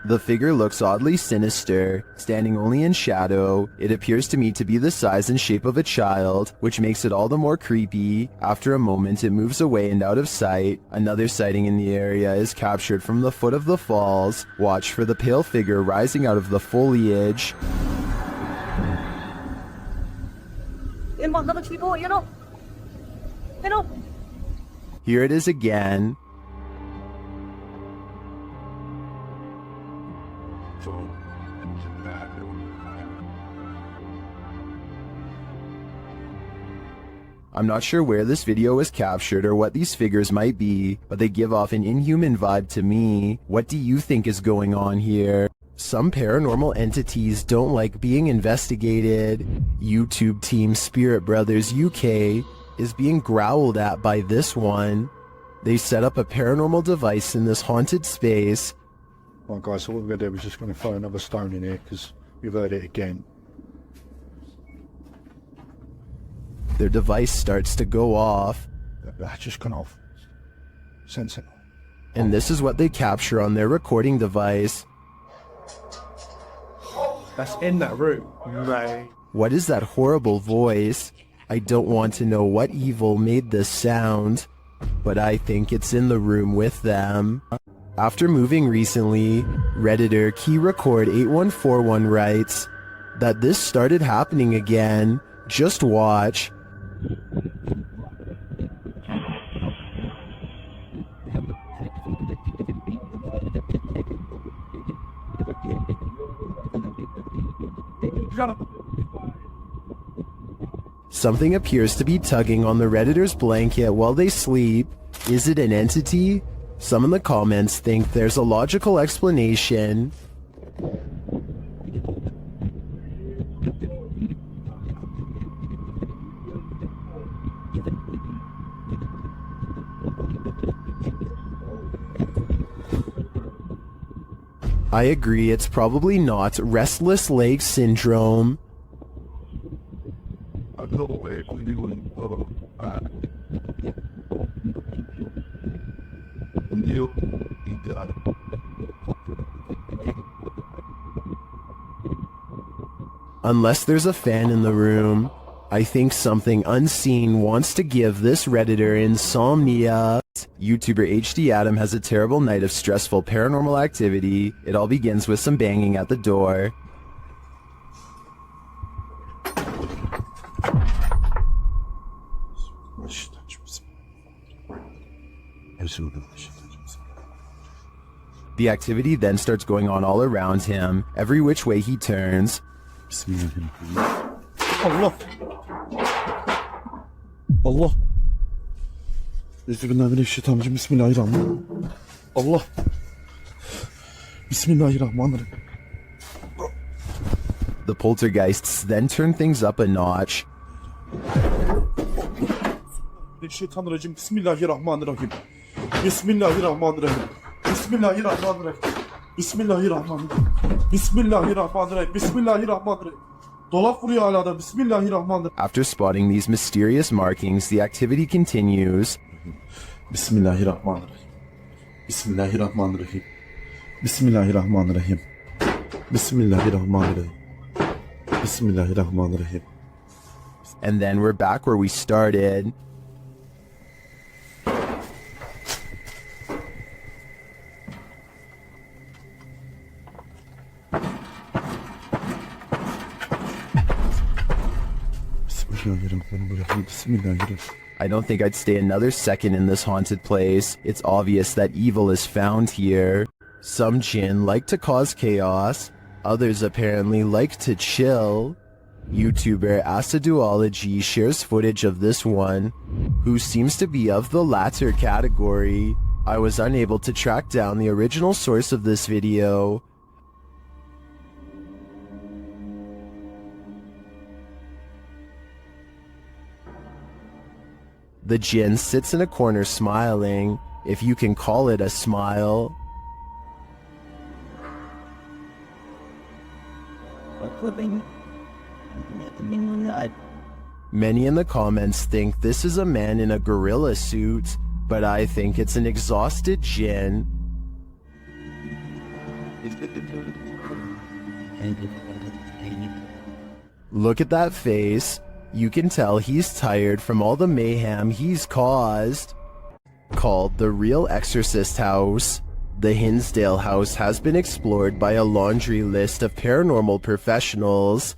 The figure looks oddly sinister, standing only in shadow. It appears to me to be the size and shape of a child, which makes it all the more creepy. After a moment, it moves away and out of sight. Another sighting in the area is captured from the foot of the falls. Watch for the pale figure rising out of the foliage. Here it is again. I'm not sure where this video was captured or what these figures might be, but they give off an inhuman vibe to me. What do you think is going on here? Some paranormal entities don't like being investigated. YouTube team Spirit Brothers UK is being growled at by this one. They set up a paranormal device in this haunted space. Right guys, so what we're going to do is just going to throw another stone in here because we've heard it again. Their device starts to go off. That's just gone off. Sensible. And this is what they capture on their recording device. That's in that room. Right. What is that horrible voice? I don't want to know what evil made this sound, but I think it's in the room with them. After moving recently, Redditor KeyRecord8141 writes that this started happening again. Just watch. Something appears to be tugging on the Redditor's blanket while they sleep. Is it an entity? Some in the comments think there's a logical explanation. I agree, it's probably not restless leg syndrome. Unless there's a fan in the room, I think something unseen wants to give this Redditor insomnia. YouTuber HD Adam has a terrible night of stressful paranormal activity. It all begins with some banging at the door. The activity then starts going on all around him, every which way he turns. Allah. Allah. Bismillahirrahmanirrahim. Bismillahirrahmanirrahim. Allah. Bismillahirrahmanirrahim. The poltergeists then turn things up a notch. Şeytanirracim. Bismillahirrahmanirrahim. Bismillahirrahmanirrahim. Bismillahirrahmanirrahim. Bismillahirrahmanirrahim. Bismillahirrahmanirrahim. Bismillahirrahmanirrahim. Dolap vuruyor hala da. Bismillahirrahmanirrahim. After spotting these mysterious markings, the activity continues. Bismillahirrahmanirrahim. Bismillahirrahmanirrahim. Bismillahirrahmanirrahim. Bismillahirrahmanirrahim. Bismillahirrahmanirrahim. And then we're back where we started. I don't think I'd stay another second in this haunted place. It's obvious that evil is found here. Some jinn like to cause chaos. Others apparently like to chill. YouTuber Aciduology shares footage of this one, who seems to be of the latter category. I was unable to track down the original source of this video. The jinn sits in a corner smiling, if you can call it a smile. Many in the comments think this is a man in a gorilla suit, but I think it's an exhausted jinn. Look at that face. You can tell he's tired from all the mayhem he's caused. Called the Real Exorcist House, the Hinsdale house has been explored by a laundry list of paranormal professionals.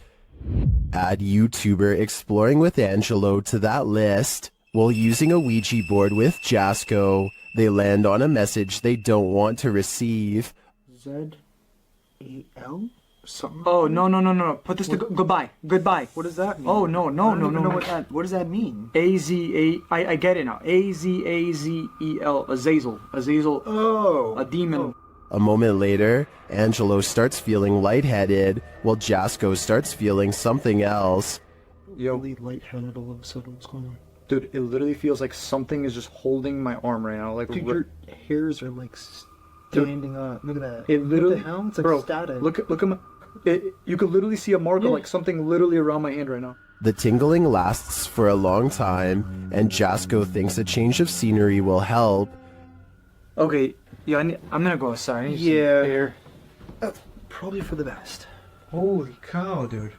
Add YouTuber Exploring with Angelo to that list. While using a Ouija board with Jasco, they land on a message they don't want to receive. Z-E-L? Something? Oh, no. Put this to goodbye. Goodbye. What does that mean? Oh, no. I don't even know what does that mean? A-Z-A... I get it now. A-Z-A-Z-E-L. Azazel. Azazel. Oh. A demon. A moment later, Angelo starts feeling lightheaded, while Jasco starts feeling something else. Yo. Really lightheaded all of a sudden. What's going on? Dude, it literally feels like something is just holding my arm right now. Like, dude, your hairs are like standing up. Look at that. It literally... What the hell? It's like static. Look at my... you could literally see a marker, like something literally around my hand right now. The tingling lasts for a long time, and Jasco thinks a change of scenery will help. Okay, yeah, I'm gonna go outside. I need some air. Probably for the best. Holy cow, dude.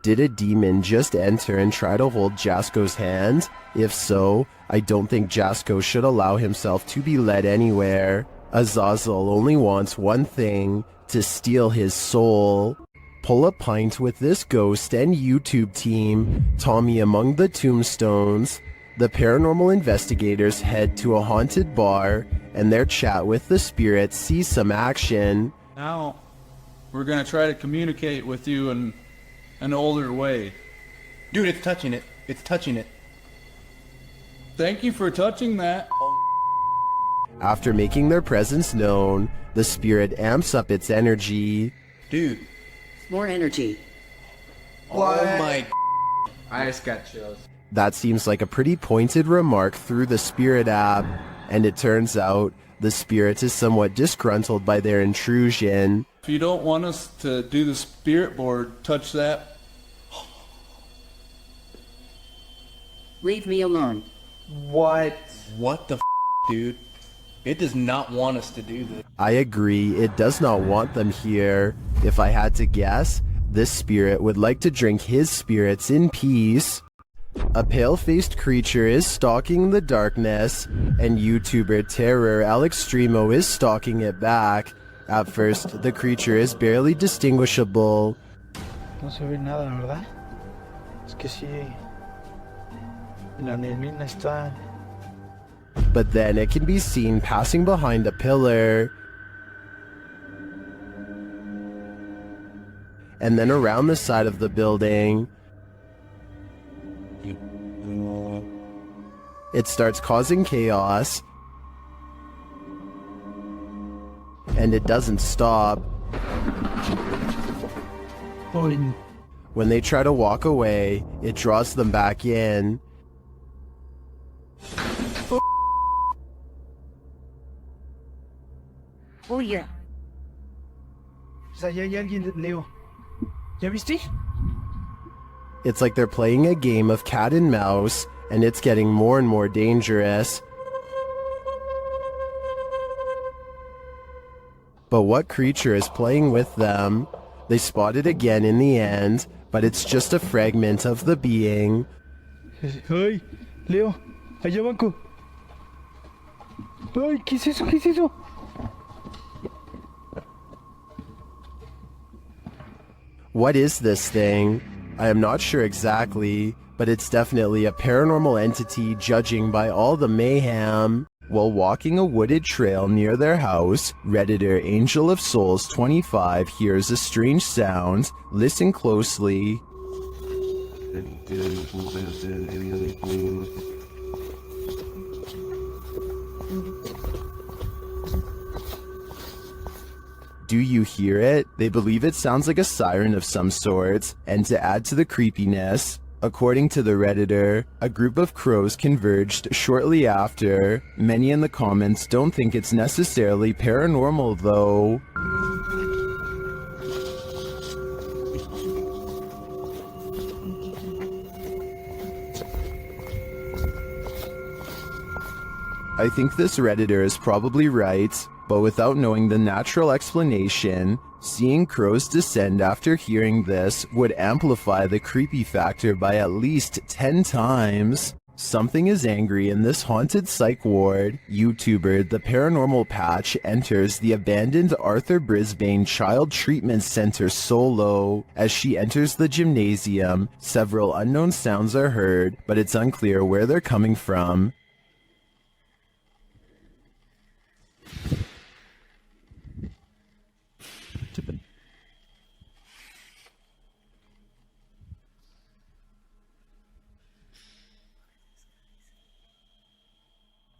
Did a demon just enter and try to hold Jasco's hand? If so, I don't think Jasco should allow himself to be led anywhere. Azazel only wants one thing, to steal his soul. Pull a pint with this ghost and YouTube team, Tommy among the tombstones. The paranormal investigators head to a haunted bar, and their chat with the spirits sees some action. Now, We're gonna try to communicate with you in an older way. Dude, it's touching it. It's touching it. Thank you for touching that. After making their presence known, the spirit amps up its energy. Dude. More energy. What? Oh my. I just got chills. That seems like a pretty pointed remark through the spirit app, and it turns out the spirit is somewhat disgruntled by their intrusion. If you don't want us to do the spirit board, touch that. Leave me alone. What? What the dude? It does not want us to do this. I agree, it does not want them here. If I had to guess, this spirit would like to drink his spirits in peace. A pale-faced creature is stalking the darkness, and YouTuber Terror Alextremo is stalking it back. At first, the creature is barely distinguishable. No se ve nada, ¿verdad? Es que sí. La neblina está. But then it can be seen passing behind a pillar. And then around the side of the building. It starts causing chaos. And it doesn't stop. When they try to walk away, it draws them back in. Oye. O sea, ya hay alguien, Leo. ¿Ya viste? It's like they're playing a game of cat and mouse, and it's getting more and more dangerous. But what creature is playing with them? They spot it again in the end, but it's just a fragment of the being. Ay, Leo, allá banco. Ay, ¿qué es eso? ¿Qué es eso? What is this thing? I am not sure exactly, but it's definitely a paranormal entity judging by all the mayhem. While walking a wooded trail near their house, Redditor Angel of Souls 25 hears a strange sound. Listen closely. Do you hear it? They believe it sounds like a siren of some sort, and to add to the creepiness, according to the Redditor, a group of crows converged shortly after. Many in the comments don't think it's necessarily paranormal though. I think this Redditor is probably right, but without knowing the natural explanation, seeing crows descend after hearing this would amplify the creepy factor by at least 10 times. Something is angry in this haunted psych ward. YouTuber The Paranormal Patch enters the abandoned Arthur Brisbane Child Treatment Center solo. As she enters the gymnasium, several unknown sounds are heard, but it's unclear where they're coming from.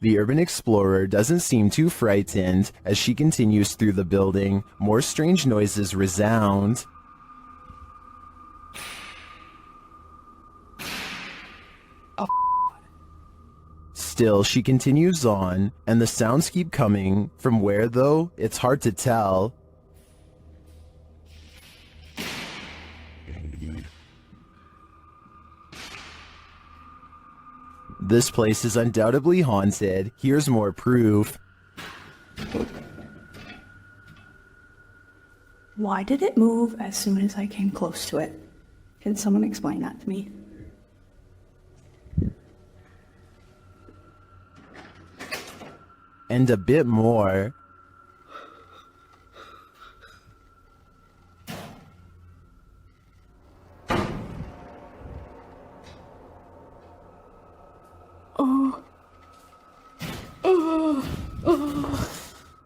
The urban explorer doesn't seem too frightened as she continues through the building. More strange noises resound. Still, she continues on, and the sounds keep coming. From where, though, it's hard to tell. This place is undoubtedly haunted. Here's more proof. Why did it move as soon as I came close to it? Can someone explain that to me? And a bit more.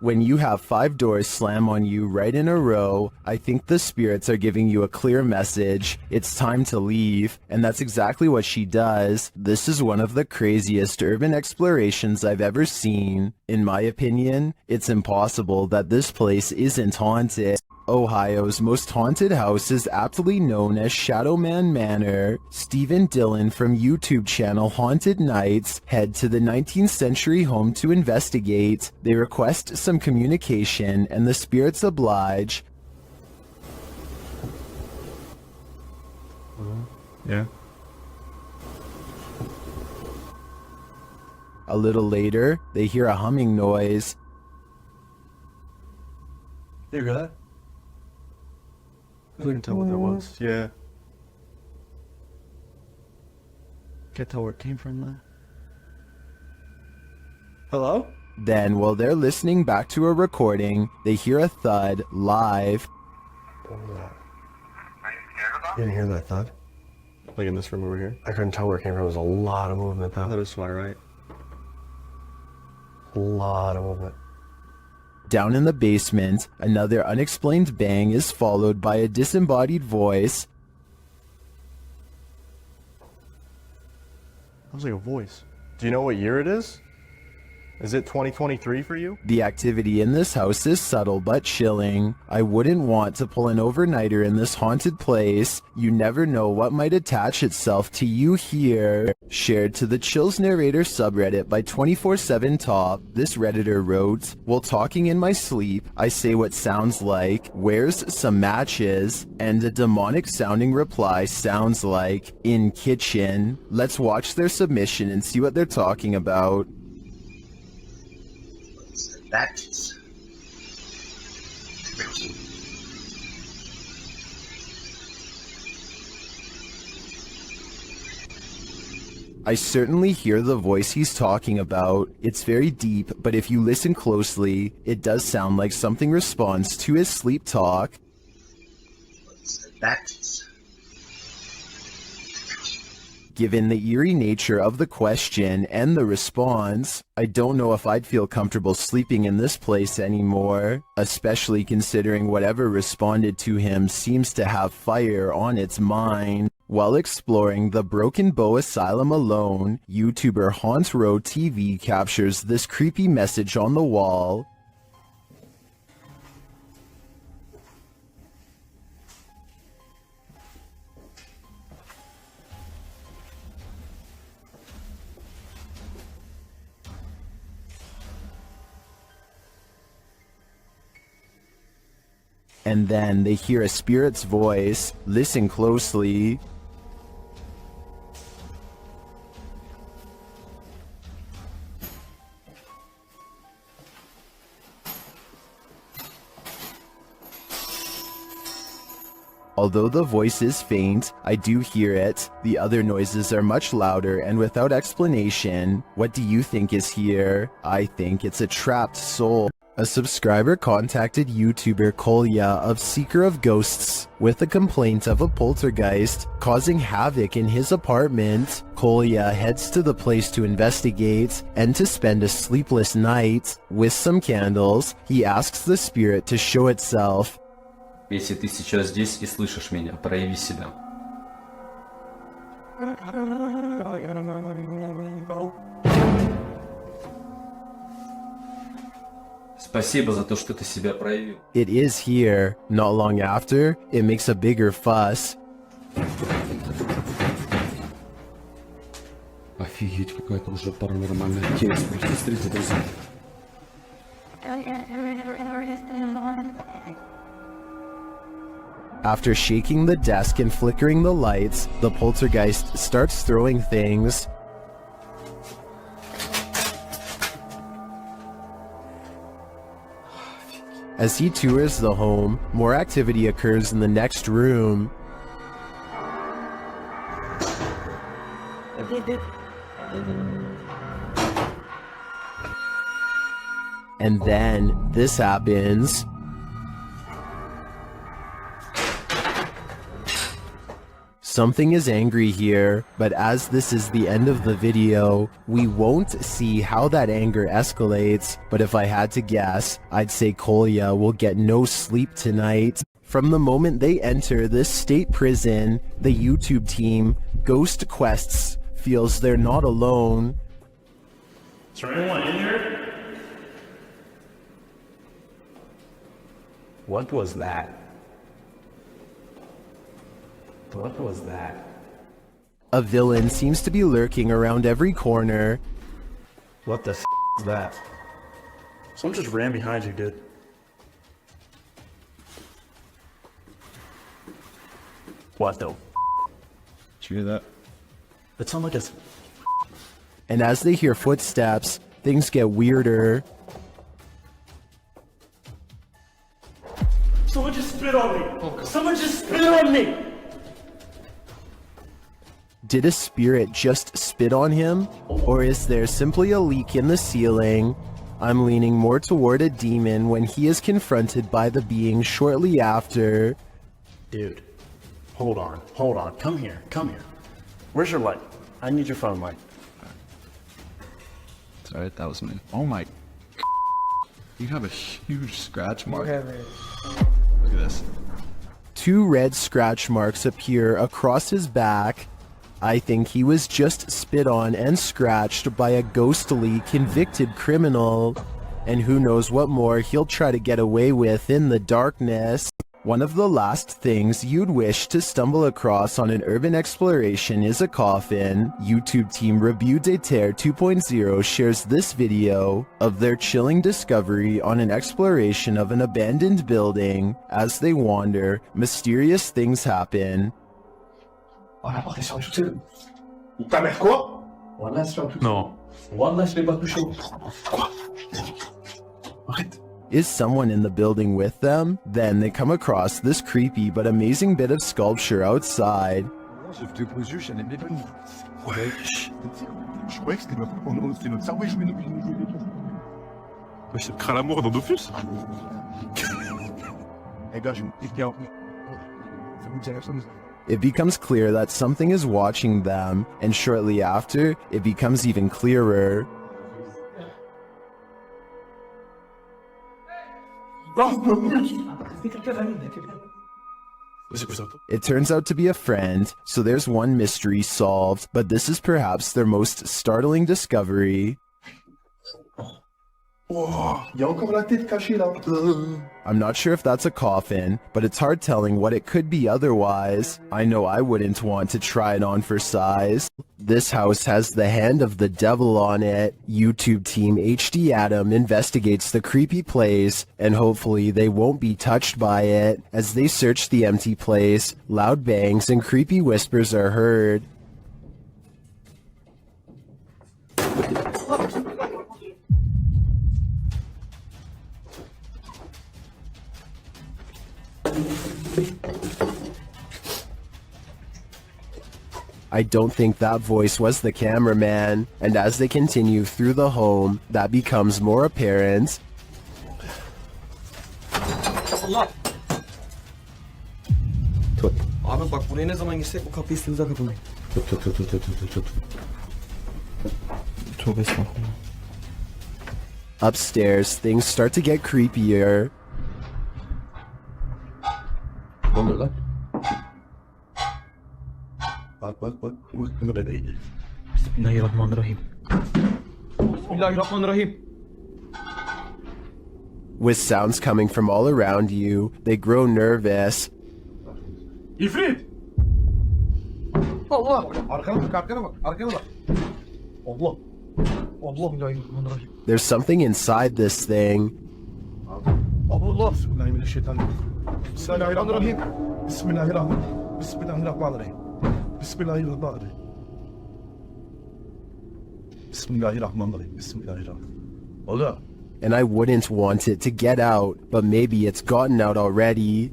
When you have 5 doors slam on you right in a row, I think the spirits are giving you a clear message. It's time to leave, and that's exactly what she does. This is one of the craziest urban explorations I've ever seen. In my opinion, it's impossible that this place isn't haunted. Ohio's most haunted house is aptly known as Shadowman Manor. Stephen Dillon from YouTube channel Haunted Nights head to the 19th century home to investigate. They request some communication and the spirits oblige. Yeah. A little later, they hear a humming noise. You hear that? I couldn't tell what that was. Yeah. Can't tell where it came from though. Hello? Then, while they're listening back to a recording, they hear a thud live. You didn't hear that thud? Like in this room over here? I couldn't tell where it came from. There was a lot of movement though. That was fly, right? A lot of movement. Down in the basement, another unexplained bang is followed by a disembodied voice. That was like a voice. Do you know what year it is? Is it 2023 for you? The activity in this house is subtle but chilling. I wouldn't want to pull an overnighter in this haunted place. You never know what might attach itself to you here. Shared to the Chills Narrator subreddit by 24/7 Top, this redditor wrote, "While talking in my sleep, I say what sounds like, 'Where's some matches?' And a demonic sounding reply sounds like, 'In kitchen.' Let's watch their submission and see what they're talking about." Matches. I certainly hear the voice he's talking about. It's very deep, but if you listen closely, it does sound like something responds to his sleep talk. Matches. Given the eerie nature of the question and the response, I don't know if I'd feel comfortable sleeping in this place anymore, especially considering whatever responded to him seems to have fire on its mind. While exploring the Broken Bow Asylum alone, YouTuber Haunt Row TV captures this creepy message on the wall. And then they hear a spirit's voice. Listen closely. Although the voice is faint, I do hear it. The other noises are much louder and without explanation. What do you think is here? I think it's a trapped soul. A subscriber contacted YouTuber Kolya of Seeker of Ghosts with a complaint of a poltergeist causing havoc in his apartment. Kolya heads to the place to investigate, and to spend a sleepless night. With some candles, he asks the spirit to show itself. Если ты сейчас здесь и слышишь меня, прояви себя. Спасибо за то, что ты себя проявил. It is here. Not long after, it makes a bigger fuss. Офигеть, какая-то уже паранормальная тема. Смотрите, друзья. After shaking the desk and flickering the lights, the poltergeist starts throwing things. As he tours the home, more activity occurs in the next room. And then this happens. Something is angry here, but as this is the end of the video, we won't see how that anger escalates, but if I had to guess, I'd say Kolya will get no sleep tonight. From the moment they enter this state prison, the YouTube team, Ghost Quests, feels they're not alone. Is there anyone in here? What was that? What was that? A villain seems to be lurking around every corner. What the is that? Someone just ran behind you, dude. What the? Did you hear that? It sounded like a... And as they hear footsteps, things get weirder. Someone just spit on me! Someone just spit on me! Did a spirit just spit on him? Or is there simply a leak in the ceiling? I'm leaning more toward a demon when he is confronted by the being shortly after. Dude, hold on. Come here. Where's your light? I need your phone light. It's alright, that was me. Oh my... You have a huge scratch mark. Look at this. 2 red scratch marks appear across his back. I think he was just spit on and scratched by a ghostly convicted criminal. And who knows what more he'll try to get away with in the darkness. One of the last things you'd wish to stumble across on an urban exploration is a coffin. YouTube team Review de Terre 2.0 shares this video of their chilling discovery on an exploration of an abandoned building. As they wander, mysterious things happen. On a porté sur le tout. Ta mère quoi? Voilà sur le tout. Non. Voilà, je l'ai pas touché. Quoi? Arrête. Is someone in the building with them? Then they come across this creepy but amazing bit of sculpture outside. Wesh. Je croyais que c'était notre cerveau qui jouait nos jeux. Wesh, c'est craint l'amour dans Dofus. Les gars, je me dis It becomes clear that something is watching them, and shortly after, it becomes even clearer. It turns out to be a friend, so there's one mystery solved, but this is perhaps their most startling discovery. Oh, il y a encore la tête cachée là. I'm not sure if that's a coffin, but it's hard telling what it could be otherwise. I know I wouldn't want to try it on for size. This house has the hand of the devil on it. YouTube team HD Adam investigates the creepy place, and hopefully they won't be touched by it. As they search the empty place, loud bangs and creepy whispers are heard. I don't think that voice was the cameraman, and as they continue through the home, that becomes more apparent. Abi bak buraya ne zaman girsek bu kapıyı üstümüze kapamayın. Tut. Tövbe estağfurullah. Upstairs, things start to get creepier. Ne oluyor lan? Bak. Bunu da değil. Bismillahirrahmanirrahim. Bismillahirrahmanirrahim. With sounds coming from all around you, they grow nervous. İfrit! Allah! Arkana bak. Allah! Bismillahirrahmanirrahim. There's something inside this thing. Allah! Bismillahirrahmanirrahim. Bismillahirrahmanirrahim. Allah! And I wouldn't want it to get out, but maybe it's gotten out already.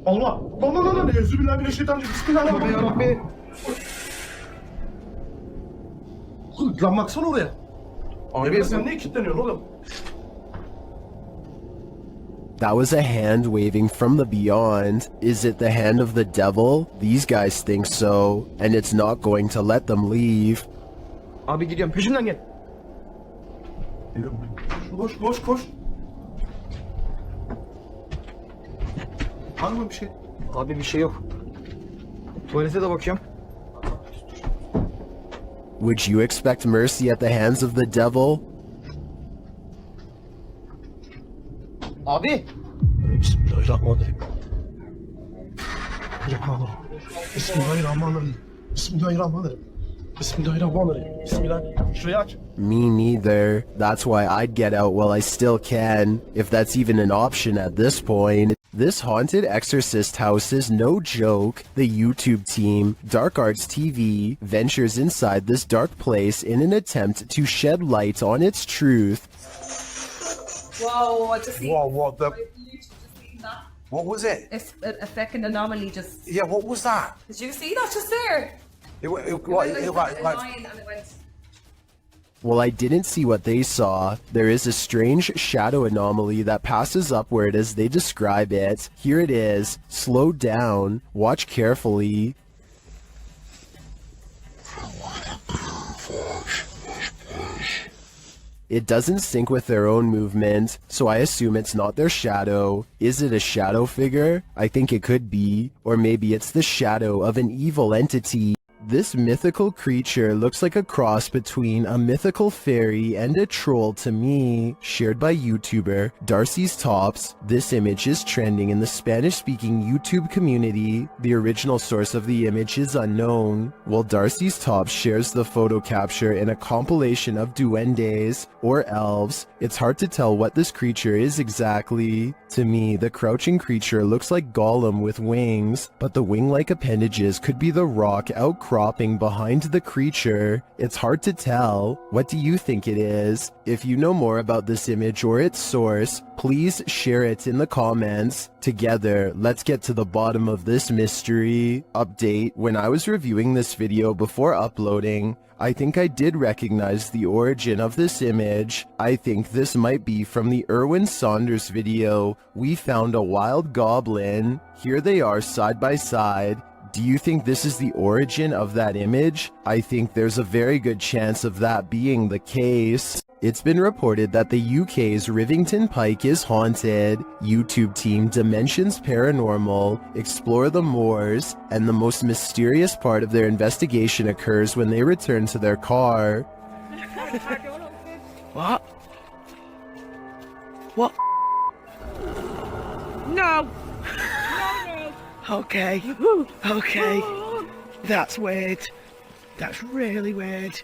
Allah! Bismillahirrahmanirrahim. Lan baksana oraya. Abi sen niye kilitleniyorsun oğlum? That was a hand waving from the beyond. Is it the hand of the devil? These guys think so, and it's not going to let them leave. Abi gidiyorum. Peşimden gel. Koş koş koş. Var mı bir şey? Abi bir şey yok. Tuvalete de bakıyorum. Would you expect mercy at the hands of the devil? Abi. Bismillahirrahmanirrahim. Bismillahirrahmanirrahim. Bismillahirrahmanirrahim. Bismillahirrahmanirrahim. Bismillah. Şurayı aç. Me neither. That's why I'd get out while I still can, if that's even an option at this point. This haunted exorcist house is no joke. The YouTube team, Dark Arts TV, ventures inside this dark place in an attempt to shed light on its truth. Whoa, I just Whoa, what the? What was it? It's a second anomaly just. Yeah, what was that? Did you see that just there? It Went like a line and it went. Well, I didn't see what they saw. There is a strange shadow anomaly that passes upward as they describe it. Here it is. Slow down. Watch carefully. It doesn't sync with their own movement, so I assume it's not their shadow. Is it a shadow figure? I think it could be. Or maybe it's the shadow of an evil entity. This mythical creature looks like a cross between a mythical fairy and a troll to me. Shared by YouTuber Darcy's Tops, this image is trending in the Spanish-speaking YouTube community. The original source of the image is unknown, while Darcy's Tops shares the photo capture in a compilation of duendes, or elves. It's hard to tell what this creature is exactly. To me, the crouching creature looks like Gollum with wings, but the wing-like appendages could be the rock outcropping behind the creature. It's hard to tell. What do you think it is? If you know more about this image or its source, please share it in the comments. Together, let's get to the bottom of this mystery. Update: when I was reviewing this video before uploading, I think I did recognize the origin of this image. I think this might be from the Erwin Saunders video, We Found a Wild Goblin. Here they are side by side. Do you think this is the origin of that image? I think there's a very good chance of that being the case. It's been reported that the UK's Rivington Pike is haunted. YouTube team Dimensions Paranormal explore the moors, and the most mysterious part of their investigation occurs when they return to their car. What? What? No! Okay. Okay. That's weird. That's really weird.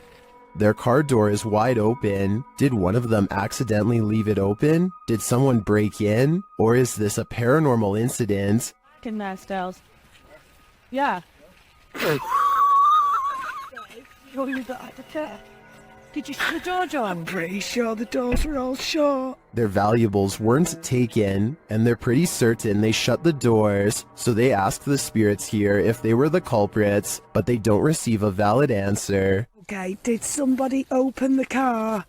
Their car door is wide open. Did one of them accidentally leave it open? Did someone break in? Or is this a paranormal incident? Fucking mess, Styles. Yeah. Did you see the door, John? I'm pretty sure the doors were all shut. Their valuables weren't taken, and they're pretty certain they shut the doors, so they ask the spirits here if they were the culprits, but they don't receive a valid answer. Okay, did somebody open the car?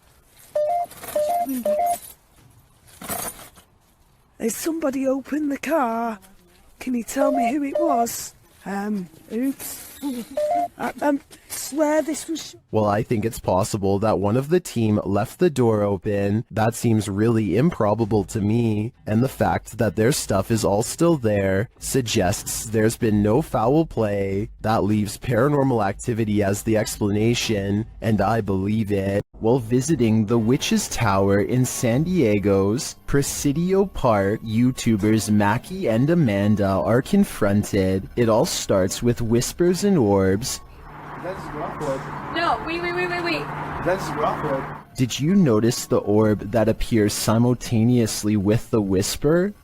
Has somebody opened the car? Can you tell me who it was? Oops. I swear this was... Well, I think it's possible that one of the team left the door open. That seems really improbable to me, and the fact that their stuff is all still there suggests there's been no foul play. That leaves paranormal activity as the explanation, and I believe it. While visiting the Witch's Tower in San Diego's Presidio Park, YouTubers Mackie and Amanda are confronted. It all starts with whispers and orbs. No, wait. That's Rockwood. Did you notice the orb that appears simultaneously with the whisper?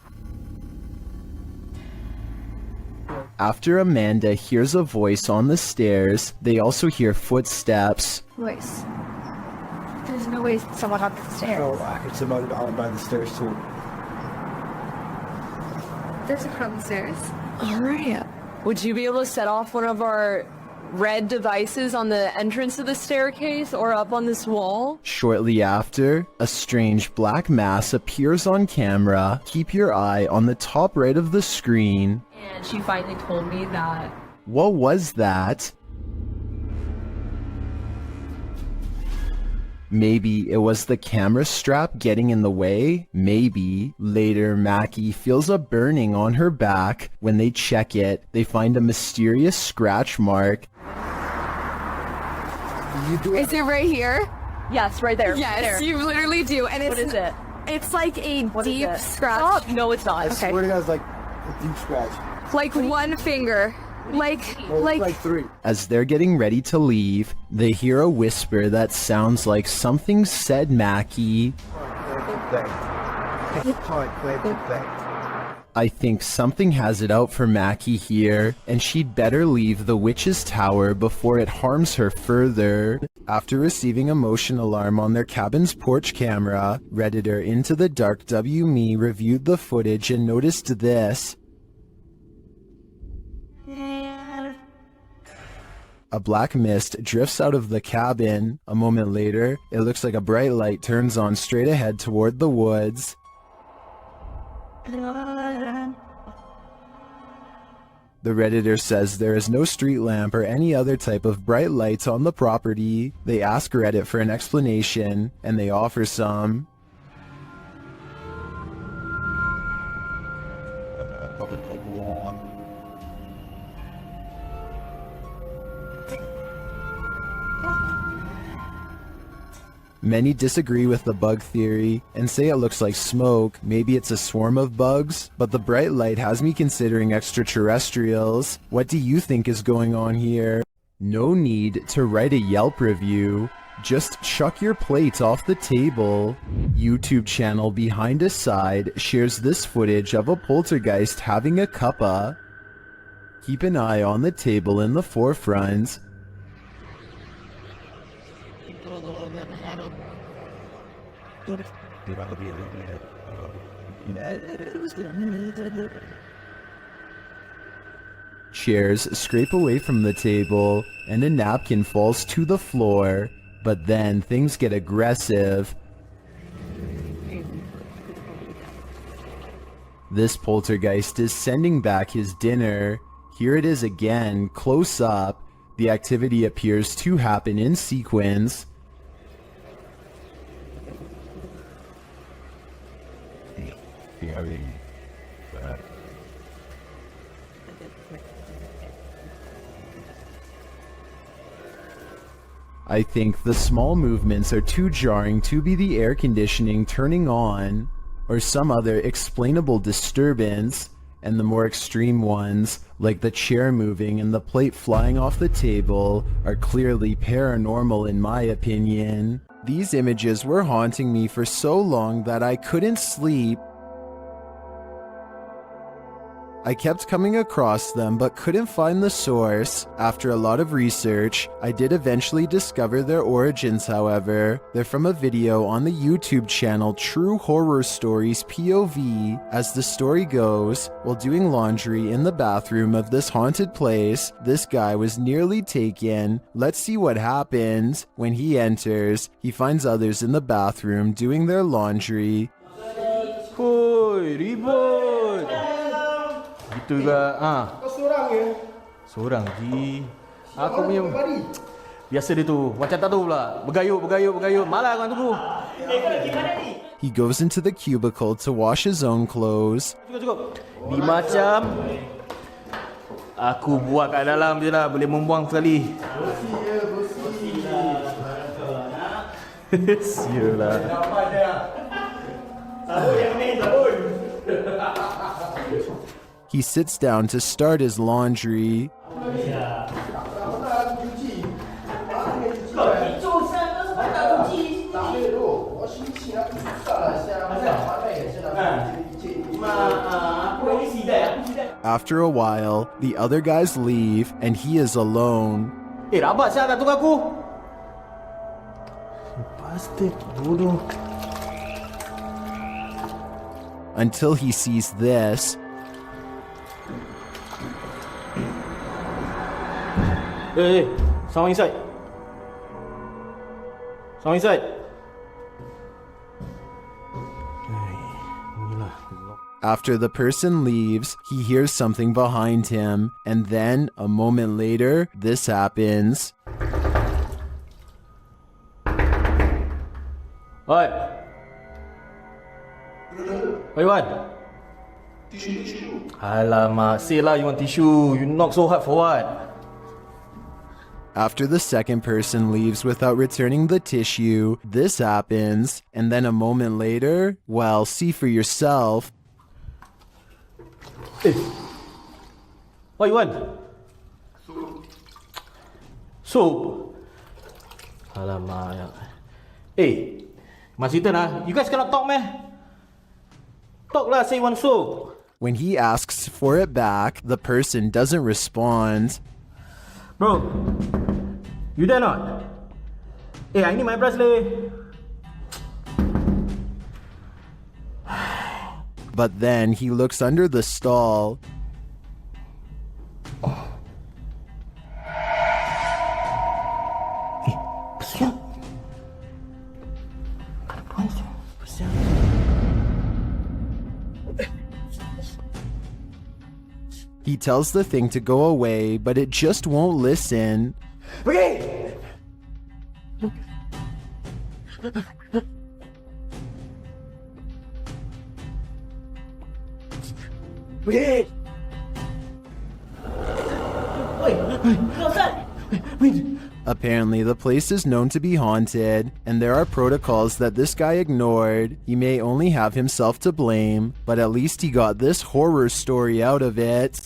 After Amanda hears a voice on the stairs, they also hear footsteps. Voice. There's no way someone on the stairs. Oh, it's about by the stairs too. There's a crowd on the stairs. Alright. Would you be able to set off one of our red devices on the entrance of the staircase or up on this wall. Shortly after, a strange black mass appears on camera. Keep your eye on the top right of the screen. And she finally told me that. What was that? Maybe it was the camera strap getting in the way? Maybe. Later, Mackie feels a burning on her back. When they check it, they find a mysterious scratch mark. Is it right here? Yes, right there. Yes, there. You literally do. And it's, what is it? It's like a deep scratch. Stop. No, it's not. I swear to God, it's like a deep scratch. Like one finger. Like 3. As they're getting ready to leave, they hear a whisper that sounds like something said Mackie. I think something has it out for Mackie here, and she'd better leave the witch's tower before it harms her further. After receiving a motion alarm on their cabin's porch camera, Redditor Into the Dark W.Me reviewed the footage and noticed this. A black mist drifts out of the cabin. A moment later, it looks like a bright light turns on straight ahead toward the woods. The Redditor says there is no street lamp or any other type of bright lights on the property. They ask Reddit for an explanation, and they offer some. Many disagree with the bug theory and say it looks like smoke. Maybe it's a swarm of bugs, but the bright light has me considering extraterrestrials. What do you think is going on here? No need to write a Yelp review. Just chuck your plate off the table. YouTube channel Behind a Side shares this footage of a poltergeist having a cuppa. Keep an eye on the table in the forefront. Chairs scrape away from the table, and a napkin falls to the floor. But then things get aggressive. This poltergeist is sending back his dinner. Here it is again, close up. The activity appears to happen in sequence. I think the small movements are too jarring to be the air conditioning turning on, or some other explainable disturbance, and the more extreme ones, like the chair moving and the plate flying off the table, are clearly paranormal in my opinion. These images were haunting me for so long that I couldn't sleep. I kept coming across them but couldn't find the source. After a lot of research, I did eventually discover their origins, however. They're from a video on the YouTube channel True Horror Stories POV. As the story goes, while doing laundry in the bathroom of this haunted place, this guy was nearly taken. Let's see what happens. When he enters, he finds others in the bathroom doing their laundry. Hoy, ribut. Gitu juga. Kau seorang ya? Seorang Ji. Aku punya. Biasa dia tu. Macam tak tahu pula. Bergayut. Malah kan tunggu. He goes into the cubicle to wash his own clothes. Cukup. Di macam aku buat kat dalam je lah. Boleh membuang sekali. Sialah. He sits down to start his laundry. After a while, the other guys leave and he is alone. Rabat siapa tak tunggu aku? Pasti bodoh. Until he sees this. Hey, someone inside. Someone inside. After the person leaves, he hears something behind him, and then, a moment later, this happens. What? What you want? Alamak, say lah you want tissue. You knock so hard for what? After the second person leaves without returning the tissue, this happens, and then a moment later, well, see for yourself. Hey. What you want? Soup. Alamak. Hey, masih lah. You guys cannot talk, man. Talk lah, say you want soup. When he asks for it back, the person doesn't respond. Bro, you there not? Hey, I need my bracelet. But then he looks under the stall. He tells the thing to go away, but it just won't listen. Okay. Wait. Apparently, the place is known to be haunted, and there are protocols that this guy ignored. He may only have himself to blame, but at least he got this horror story out of it.